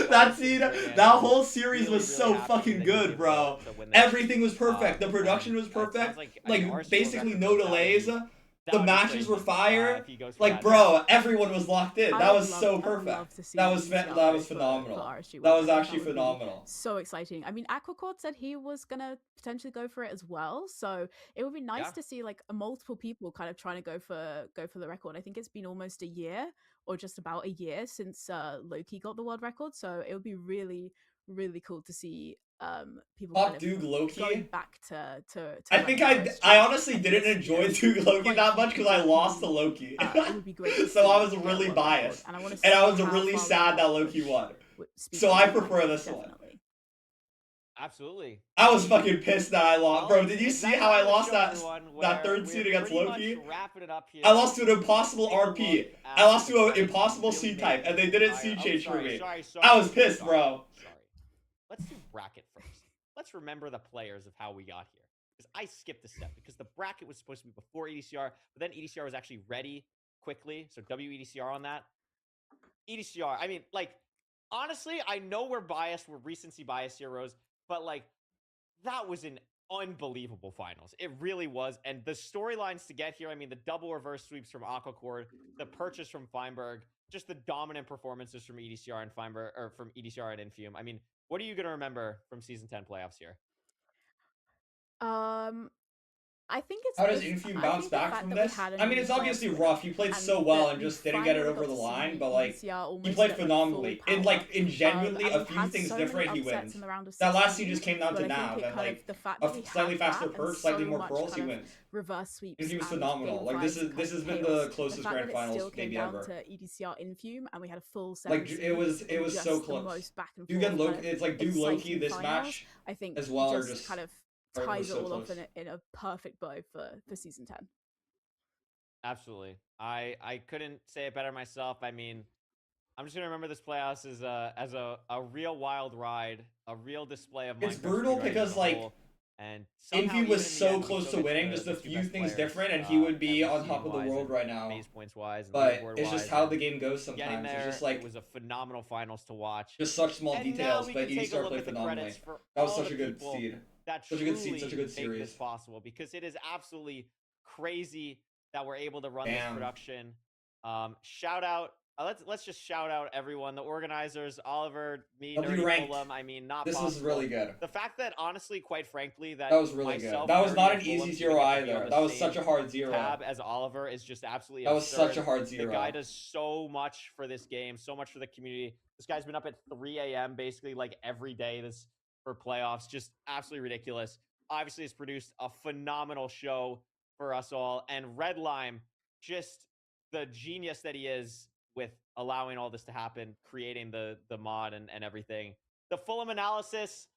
S1: That scene, that whole series was so fucking good, bro. Everything was perfect. The production was perfect. Like basically no delays.
S3: That
S1: The
S3: would be
S1: matches were
S3: crazy,
S1: fire.
S3: if he goes for
S1: Like,
S3: that.
S1: bro, everyone was locked in.
S4: I
S1: That
S4: would
S1: was
S4: love-
S1: so
S4: I would
S1: perfect.
S4: love to see
S1: That was
S4: ECR
S1: that
S4: go
S1: was
S4: for
S1: phenomenal.
S4: RSG
S1: That
S4: World
S1: was
S4: Cup.
S1: actually
S4: would be
S1: phenomenal.
S4: So exciting. I mean, Aquacord said he was gonna potentially go for it as well, so it would be nice
S3: Yeah.
S4: to see like multiple people kind of trying to go for the record. I think it's been almost a year or just about a year since Loki got the world record, so it would be really cool to see people
S1: Top
S4: kind of
S1: Duke Loki.
S4: going back to
S1: I think
S4: ranked
S1: I
S4: RSG.
S1: honestly
S4: I think
S1: didn't
S4: it's, you know,
S1: enjoy Duke Loki
S4: quite a
S1: that
S4: few
S1: much because I
S4: people
S1: lost to
S4: who,
S1: Loki.
S4: it would be great to
S1: So I
S4: see
S1: was
S4: get
S1: really
S4: world record,
S1: biased.
S4: and I want to
S1: And
S4: see
S1: I was
S4: how
S1: really
S4: far we
S1: sad
S4: can
S1: that Loki
S4: push
S1: won.
S4: speed
S1: So I
S4: ranked,
S1: prefer this one.
S4: definitely.
S3: Absolutely.
S1: I was fucking pissed that I lost.
S3: Well,
S1: Bro, did you
S3: it's
S1: see
S3: that
S1: how I
S3: time of the
S1: lost
S3: show,
S1: that
S3: everyone,
S1: that
S3: where
S1: third
S3: we're
S1: seed against
S3: pretty
S1: Loki?
S3: much wrapping it up here.
S1: I lost to an impossible
S3: Take a
S1: RP.
S3: look
S1: I
S3: at
S1: lost
S3: the
S1: to an
S3: credits
S1: impossible
S3: really
S1: C type,
S3: making
S1: and they didn't
S3: the
S1: C
S3: entire-
S1: change for
S3: sorry,
S1: me.
S3: sorry.
S1: I was pissed,
S3: Sorry.
S1: bro.
S3: Let's do bracket first. Let's remember the players of how we got here. Because I skipped a step because the bracket was supposed to be before EDCR, but then EDCR was actually ready quickly. So WEDCR on that. EDCR, I mean, like, honestly, I know we're biased, we're recency biased here, Rose, but like, that was an unbelievable finals. It really was. And the storylines to get here, I mean, the double reverse sweeps from Aquacord, the purchase from Feinberg, just the dominant performances from EDCR and Feinberg, or from EDCR and Infume. I mean, what are you going to remember from Season 10 playoffs here?
S4: I think it's.
S1: How does
S4: it's-
S1: Infume
S4: I
S1: bounce
S4: think the
S1: back
S4: fact
S1: from
S4: that we
S1: this?
S4: had a
S1: I mean,
S4: new
S1: it's
S4: playoffs
S1: obviously
S4: winner,
S1: rough. He played
S4: and
S1: so well
S4: that
S1: and
S4: we
S1: just didn't get it
S4: finally
S1: over
S4: got
S1: the
S4: to
S1: line,
S4: see
S1: but like
S4: EDCR
S1: he
S4: almost
S1: played
S4: get, like,
S1: phenomenally.
S4: full
S1: In like
S4: power.
S1: in genuinely
S4: And
S1: a
S4: we've
S1: few
S4: had
S1: things
S4: so many
S1: different, he
S4: upsets
S1: wins.
S4: in the round of
S1: That last
S4: 16,
S1: seed just came down
S4: but
S1: to
S4: I think
S1: Nav
S4: it
S1: and
S4: kind
S1: like
S4: of the fact
S1: a
S4: that we
S1: slightly
S4: had
S1: faster
S4: that
S1: perk,
S4: and
S1: slightly
S4: so
S1: more
S4: much
S1: pearls, he
S4: kind of
S1: wins.
S4: reverse sweeps
S1: Infume was
S4: and
S1: phenomenal.
S4: game
S1: Like
S4: fights and
S1: this
S4: kind
S1: has
S4: of
S1: been
S4: chaos.
S1: the closest
S4: the fact
S1: grand
S4: that it
S1: finals
S4: still came
S1: maybe
S4: down
S1: ever.
S4: to EDCR Infume and we had a full
S1: Like
S4: seven
S1: it was
S4: seeds and
S1: so
S4: just
S1: close.
S4: the most back and
S1: Duke
S4: forth
S1: and
S4: kind
S1: Loki,
S4: of
S1: it's like Duke Loki
S4: exciting
S1: this
S4: finals.
S1: match
S4: I think
S1: as well, or
S4: just
S1: just
S4: kind of
S1: or it was
S4: ties it
S1: so
S4: all off
S1: close.
S4: in a perfect bow for season 10.
S3: Absolutely. I couldn't say it better myself. I mean, I'm just gonna remember this playoffs as a real wild ride, a real display of Minecraft.
S1: It's brutal
S3: speedrunning
S1: because
S3: as a
S1: like
S3: whole, and somehow,
S1: Infume was
S3: even in the
S1: so
S3: end, we
S1: close
S3: still
S1: to
S3: get
S1: winning,
S3: the
S1: just a
S3: two
S1: few
S3: best
S1: things
S3: players,
S1: different, and he would
S3: at
S1: be
S3: least
S1: on top of the
S3: seeding-wise
S1: world
S3: and
S1: right now.
S3: base points wise, and
S1: But
S3: leaderboard
S1: it's just
S3: wise,
S1: how
S3: and
S1: the game goes
S3: getting
S1: sometimes.
S3: there,
S1: It's just like
S3: it was a phenomenal finals to watch.
S1: just such small
S3: And
S1: details,
S3: now we
S1: but
S3: can take a
S1: EDCR
S3: look
S1: played
S3: at the
S1: phenomenally.
S3: credits for
S1: That was
S3: all
S1: such
S3: the
S1: a good
S3: people
S1: seed.
S3: that
S1: Such a good seed, such a
S3: truly
S1: good
S3: make
S1: series.
S3: this possible, because it is absolutely crazy that we're able to run this
S1: Damn.
S3: production. Shout out. Let's just shout out everyone, the organizers, Oliver, me,
S1: W
S3: Nerdy
S1: ranked.
S3: Fulham. I mean, not
S1: This was
S3: possible.
S1: really good.
S3: The fact that, honestly, quite frankly, that
S1: That was really good.
S3: myself,
S1: That was
S3: Nerdy,
S1: not
S3: and
S1: an easy
S3: Fulham
S1: zero
S3: even get to be on
S1: either.
S3: the
S1: That was
S3: same
S1: such a hard zero.
S3: tab as Oliver is just absolutely
S1: That was such
S3: absurd.
S1: a hard
S3: The
S1: zero.
S3: guy does so much for this game, so much for the community. This guy's been up at 3 a.m. basically like every day this for playoffs. Just absolutely ridiculous. Obviously, has produced a phenomenal show for us all. And Red Lime, just the genius that he is with allowing all this to happen, creating the mod and everything. The Fulham analysis,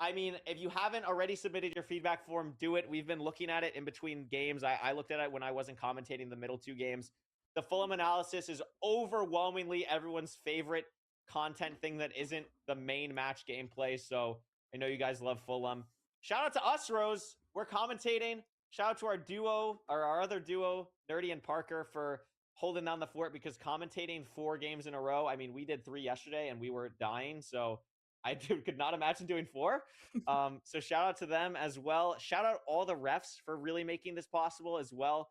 S3: I mean, if you haven't already submitted your feedback form, do it. We've been looking at it in between games. I looked at it when I wasn't commentating the middle two games. The Fulham analysis is overwhelmingly everyone's favorite content thing that isn't the main match gameplay. So I know you guys love Fulham. Shout out to us, Rose. We're commentating. Shout out to our duo, or our other duo, Nerdy and Parker, for holding down the fort, because commentating 4 games in a row. I mean, we did 3 yesterday and we were dying. So I could not imagine doing 4. So shout out to them as well. Shout out all the refs for really making this possible as well.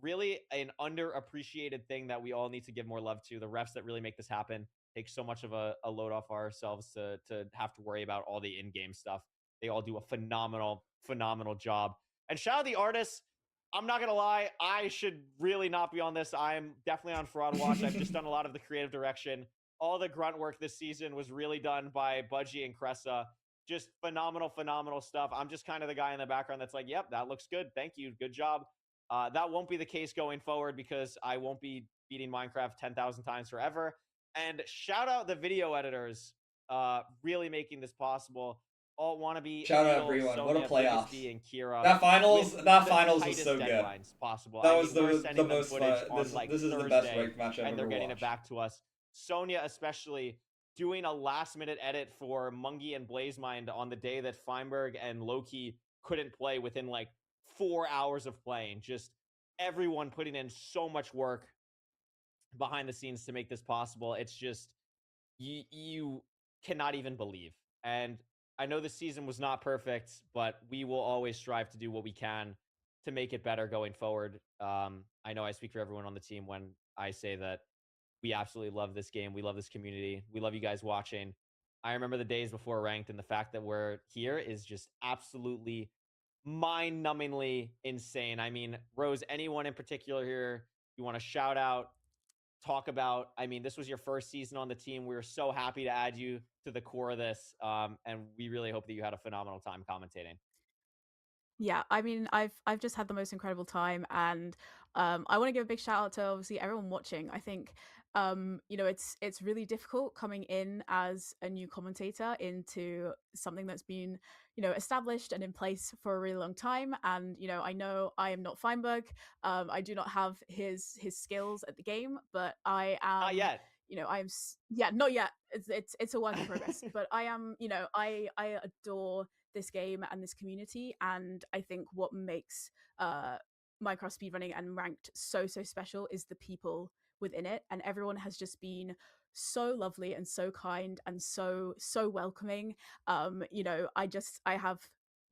S3: Really an underappreciated thing that we all need to give more love to. The refs that really make this happen take so much of a load off ourselves to have to worry about all the in-game stuff. They all do a phenomenal job. And shout out the artists. I'm not gonna lie, I should really not be on this. I'm definitely on Fraud Watch. I've just done a lot of the creative direction. All the grunt work this season was really done by Budgie and Cressa. Just phenomenal stuff. I'm just kind of the guy in the background that's like, yep, that looks good. Thank you. Good job. That won't be the case going forward, because I won't be beating Minecraft 10,000 times forever. And shout out the video editors, really making this possible. All wannabe.
S1: Shout out
S3: Needle,
S1: everyone.
S3: Sonia,
S1: What a playoffs.
S3: Biggest and Kira,
S1: That finals
S3: with
S1: that
S3: the
S1: finals was
S3: tightest
S1: so good.
S3: deadlines possible.
S1: That
S3: I
S1: was
S3: mean, we're
S1: the
S3: sending them
S1: most
S3: footage
S1: fun.
S3: on like
S1: This is the
S3: Thursday,
S1: best ranked match I've
S3: and they're
S1: ever
S3: getting
S1: watched.
S3: it back to us. Sonia especially doing a last minute edit for Mungie and Blazemind on the day that Feinberg and Loki couldn't play, within like 4 hours of playing. Just everyone putting in so much work behind the scenes to make this possible. It's just you cannot even believe. And I know the season was not perfect, but we will always strive to do what we can to make it better going forward. I know I speak for everyone on the team when I say that we absolutely love this game. We love this community. We love you guys watching. I remember the days before ranked, and the fact that we're here is just absolutely mind-numbingly insane. I mean, Rose, anyone in particular here you want to shout out, talk about? I mean, this was your first season on the team. We were so happy to add you to the core of this, and we really hope that you had a phenomenal time commentating.
S4: Yeah, I mean, I've just had the most incredible time, and I want to give a big shout out to obviously everyone watching. I think you know, it's really difficult coming in as a new commentator into something that's been, you know, established and in place for a really long time. And you know I am not Feinberg. I do not have his skills at the game, but I am.
S3: Not yet.
S4: You know, yeah, not yet. It's a work in progress, but I am. You know, I adore this game and this community, and I think what makes Minecraft speedrunning and ranked so special is the people within it, and everyone has just been so lovely and so kind and so welcoming. You know, I have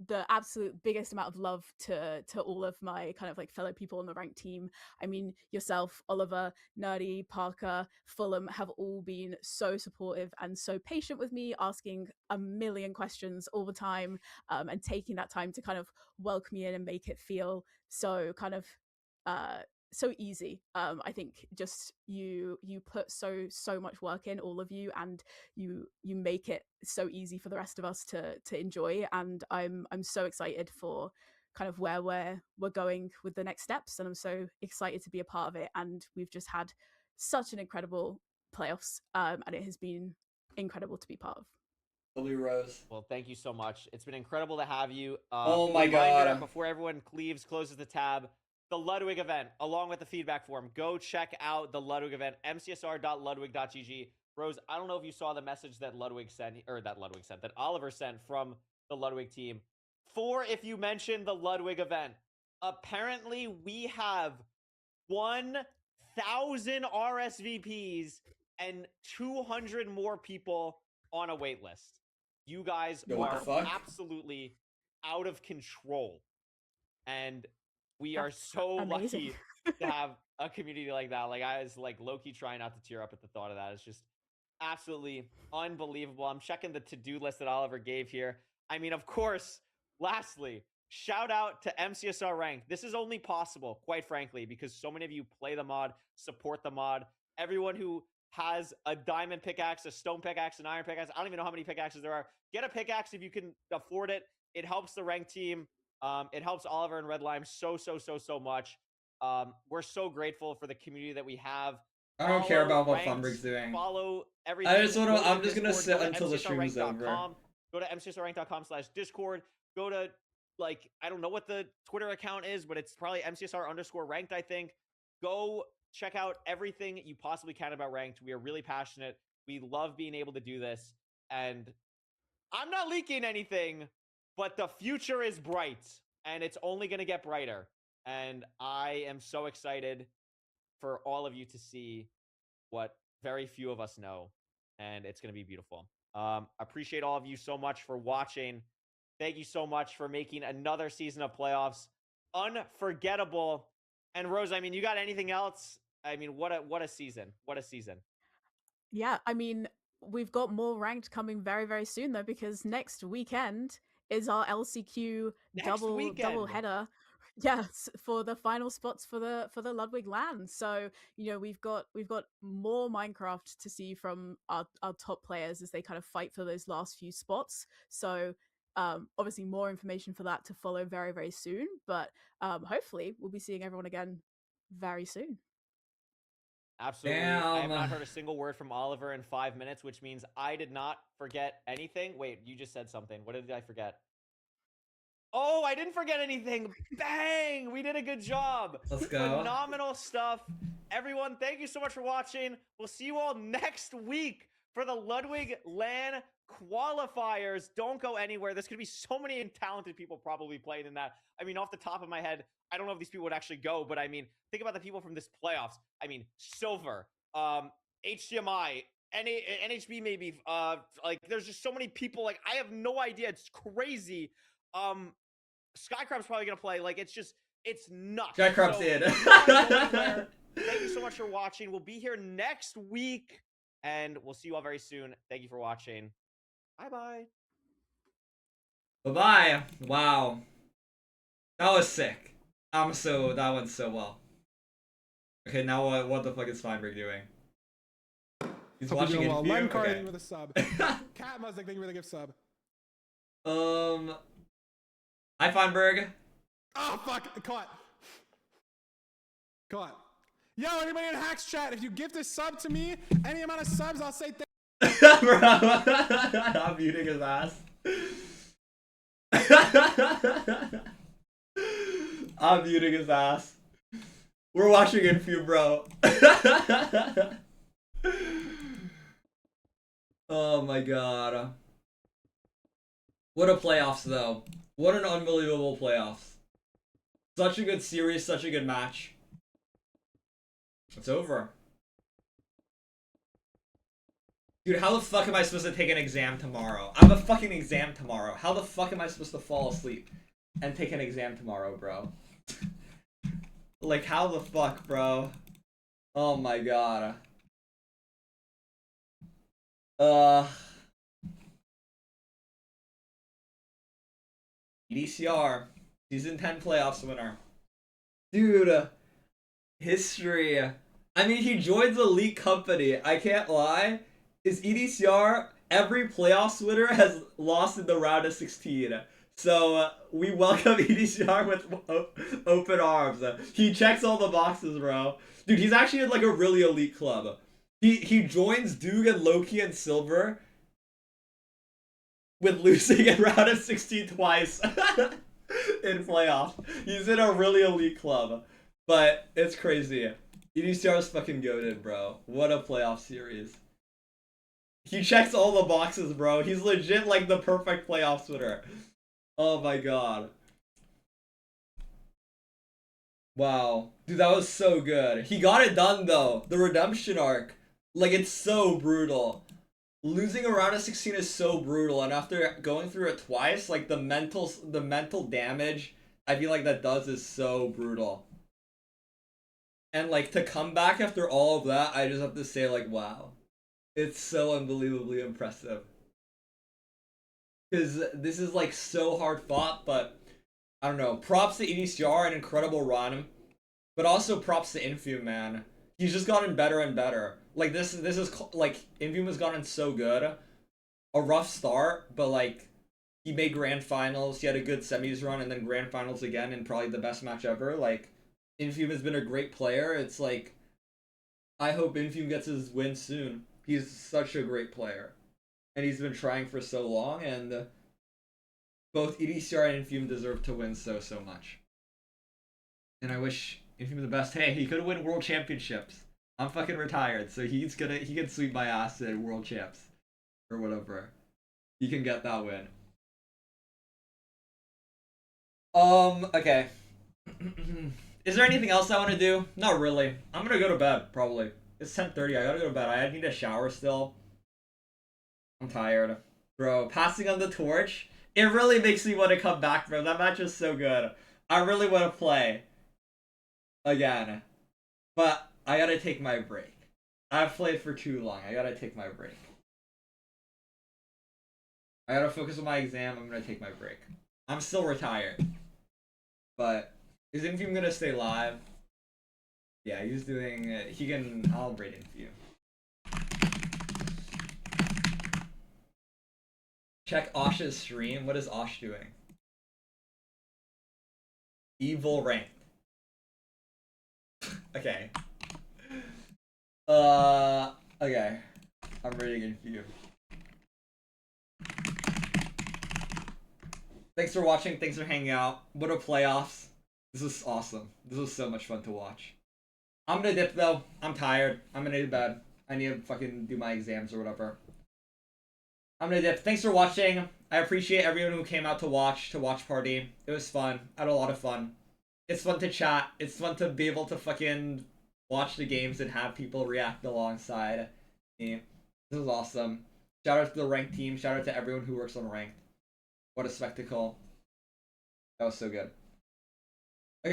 S4: the absolute biggest amount of love to all of my kind of like fellow people on the ranked team. I mean, yourself, Oliver, Nerdy, Parker, Fulham have all been so supportive and so patient with me, asking a million questions all the time, and taking that time to kind of welcome me in and make it feel so kind of so easy. I think just you put so much work in, all of you, and you make it so easy for the rest of us to enjoy. And I'm so excited for kind of where we're going with the next steps, and I'm so excited to be a part of it. And we've just had such an incredible playoffs, and it has been incredible to be part of.
S1: Blue Rose.
S3: Well, thank you so much. It's been incredible to have you.
S1: Oh my
S3: reminder,
S1: God.
S3: Before everyone closes the tab, the Ludwig event, along with the feedback form, go check out the Ludwig event, mcsr.ludwig.gg. Rose, I don't know if you saw the message that that Oliver sent from the Ludwig team. If you mentioned the Ludwig event, apparently we have 1,000 RSVPs and 200 more people on a wait list. You guys are absolutely out of control. And we are so lucky to have a community like that. Like, I was like low-key trying not to tear up at the thought of that. It's just absolutely unbelievable. I'm checking the to-do list that Oliver gave here. I mean, of course, lastly, shout out to MCSR Ranked. This is only possible, quite frankly, because so many of you play the mod, support the mod. Everyone who has a diamond pickaxe, a stone pickaxe, an iron pickaxe. I don't even know how many pickaxes there are. Get a pickaxe if you can afford it. It helps the ranked team. It helps Oliver and Redlime so much. We're so grateful for the community that we have.
S1: I don't care about what Feinberg's doing.
S3: Follow everything.
S1: I'm just gonna sit until the stream is over.
S3: Go to mcsrrank.com/discord. Go to, like, I don't know what the Twitter account is, but it's probably mcsr_ranked, I think. Go check out everything you possibly can about ranked. We are really passionate. We love being able to do this. And I'm not leaking anything, but the future is bright, and it's only going to get brighter. And I am so excited for all of you to see what very few of us know, and it's going to be beautiful. Appreciate all of you so much for watching. Thank you so much for making another season of playoffs unforgettable. And Rose, I mean, you got anything else? I mean, what a season. What a season.
S4: Yeah, I mean, we've got more ranked coming very, very soon, though, because next weekend is our LCQ double header. Yes, for the final spots for the Ludwig LAN. So, you know, we've got more Minecraft to see from our top players as they kind of fight for those last few spots. So obviously more information for that to follow very, very soon. But hopefully we'll be seeing everyone again very soon.
S3: Absolutely. I have not heard a single word from Oliver in 5 minutes, which means I did not forget anything. Wait, you just said something. What did I forget? Oh, I didn't forget anything. Bang! We did a good job.
S1: Let's go.
S3: Phenomenal stuff. Everyone, thank you so much for watching. We'll see you all next week for the Ludwig LAN qualifiers. Don't go anywhere. There's going to be so many talented people probably playing in that. I mean, off the top of my head, I don't know if these people would actually go, but I mean, think about the people from this playoffs. I mean, Silver, HDMI, NHB maybe. Like, there's just so many people. Like, I have no idea. It's crazy. Skycrab's probably going to play. Like, it's just, It's nuts.
S1: Jack Crump's
S3: So,
S1: in.
S3: you guys go anywhere. Thank you so much for watching. We'll be here next week, and we'll see you all very soon. Thank you for watching. Bye-bye.
S1: Bye-bye. Wow. That was sick. That went so well. Okay, now what the fuck is Feinberg doing? He's
S5: Hope you're
S1: watching
S5: doing
S1: it.
S5: well. Len
S1: Okay.
S5: Carden with a sub. Cat Muzik, thank you for the gift sub.
S1: Hi Feinberg.
S5: Oh fuck! Caught. Caught. Yo, anybody in Hacks chat? If you gift a sub to me, any amount of subs, I'll say
S1: Bro, I'm muting his ass. I'm muting his ass. We're watching Infuse, bro. Oh my god. What a playoffs, though. What an unbelievable playoffs. Such a good series, such a good match. It's over. Dude, how the fuck am I supposed to take an exam tomorrow? I have a fucking exam tomorrow. How the fuck am I supposed to fall asleep and take an exam tomorrow, bro? Like, how the fuck, bro? Oh my god. EDCR, Season 10 playoffs winner. Dude, history. I mean, he joins a elite company. I can't lie. His EDCR, every playoffs winner has lost in the round of 16. So, we welcome EDCR with open arms. He checks all the boxes, bro. Dude, he's actually in like a really elite club. He joins Doog and Loki and Silver with losing in round of 16 twice in playoffs. He's in a really elite club. But it's crazy. EDCR is fucking goated, bro. What a playoff series. He checks all the boxes, bro. He's legit like the perfect playoffs winner. Oh my god. Wow. Dude, that was so good. He got it done, though. The redemption arc. Like, it's so brutal. Losing a round of 16 is so brutal, and after going through it twice, like, the mental damage I feel like that does is so brutal. And, like, to come back after all of that, I just have to say, like, wow. It's so unbelievably impressive. Because this is, like, so hard fought, but I don't know. Props to EDCR, an incredible run. But also props to Infuse, man. He's just gotten better and better. Like, this is, like, Infuse has gotten so good. A rough start, but, like, he made grand finals. He had a good semis run, and then grand finals again, and probably the best match ever. Like, Infuse has been a great player. It's like, I hope Infuse gets his win soon. He's such a great player. And he's been trying for so long, and both EDCR and Infuse deserve to win so much. And I wish Infuse the best. Hey, he could win world championships. I'm fucking retired, so he can sweep my ass in world champs. Or whatever. He can get that win. Okay. Is there anything else I want to do? Not really. I'm gonna go to bed, probably. It's 10:30, I gotta go to bed. I need a shower still. I'm tired. Bro, passing on the torch, it really makes me want to come back, bro. That match was so good. I really want to play again. But I gotta take my break. I've played for too long. I gotta take my break. I gotta focus on my exam. I'm gonna take my break. I'm still retired. But is Infuse gonna stay live? Yeah, he's doing. He can. I'll rate Infuse. Check Osh's stream. What is Osh doing? Evil ranked. Okay. Okay. I'm rating Infuse. Thanks for watching. Thanks for hanging out. What a playoffs. This was awesome. This was so much fun to watch. I'm gonna dip though. I'm tired. I'm gonna go to bed. I need to fucking do my exams or whatever. I'm gonna dip. Thanks for watching. I appreciate everyone who came out to watch Watchparty. It was fun. I had a lot of fun. It's fun to chat. It's fun to be able to fucking watch the games and have people react alongside me. This was awesome. Shout out to the ranked team. Shout out to everyone who works on ranked. What a spectacle. That was so good.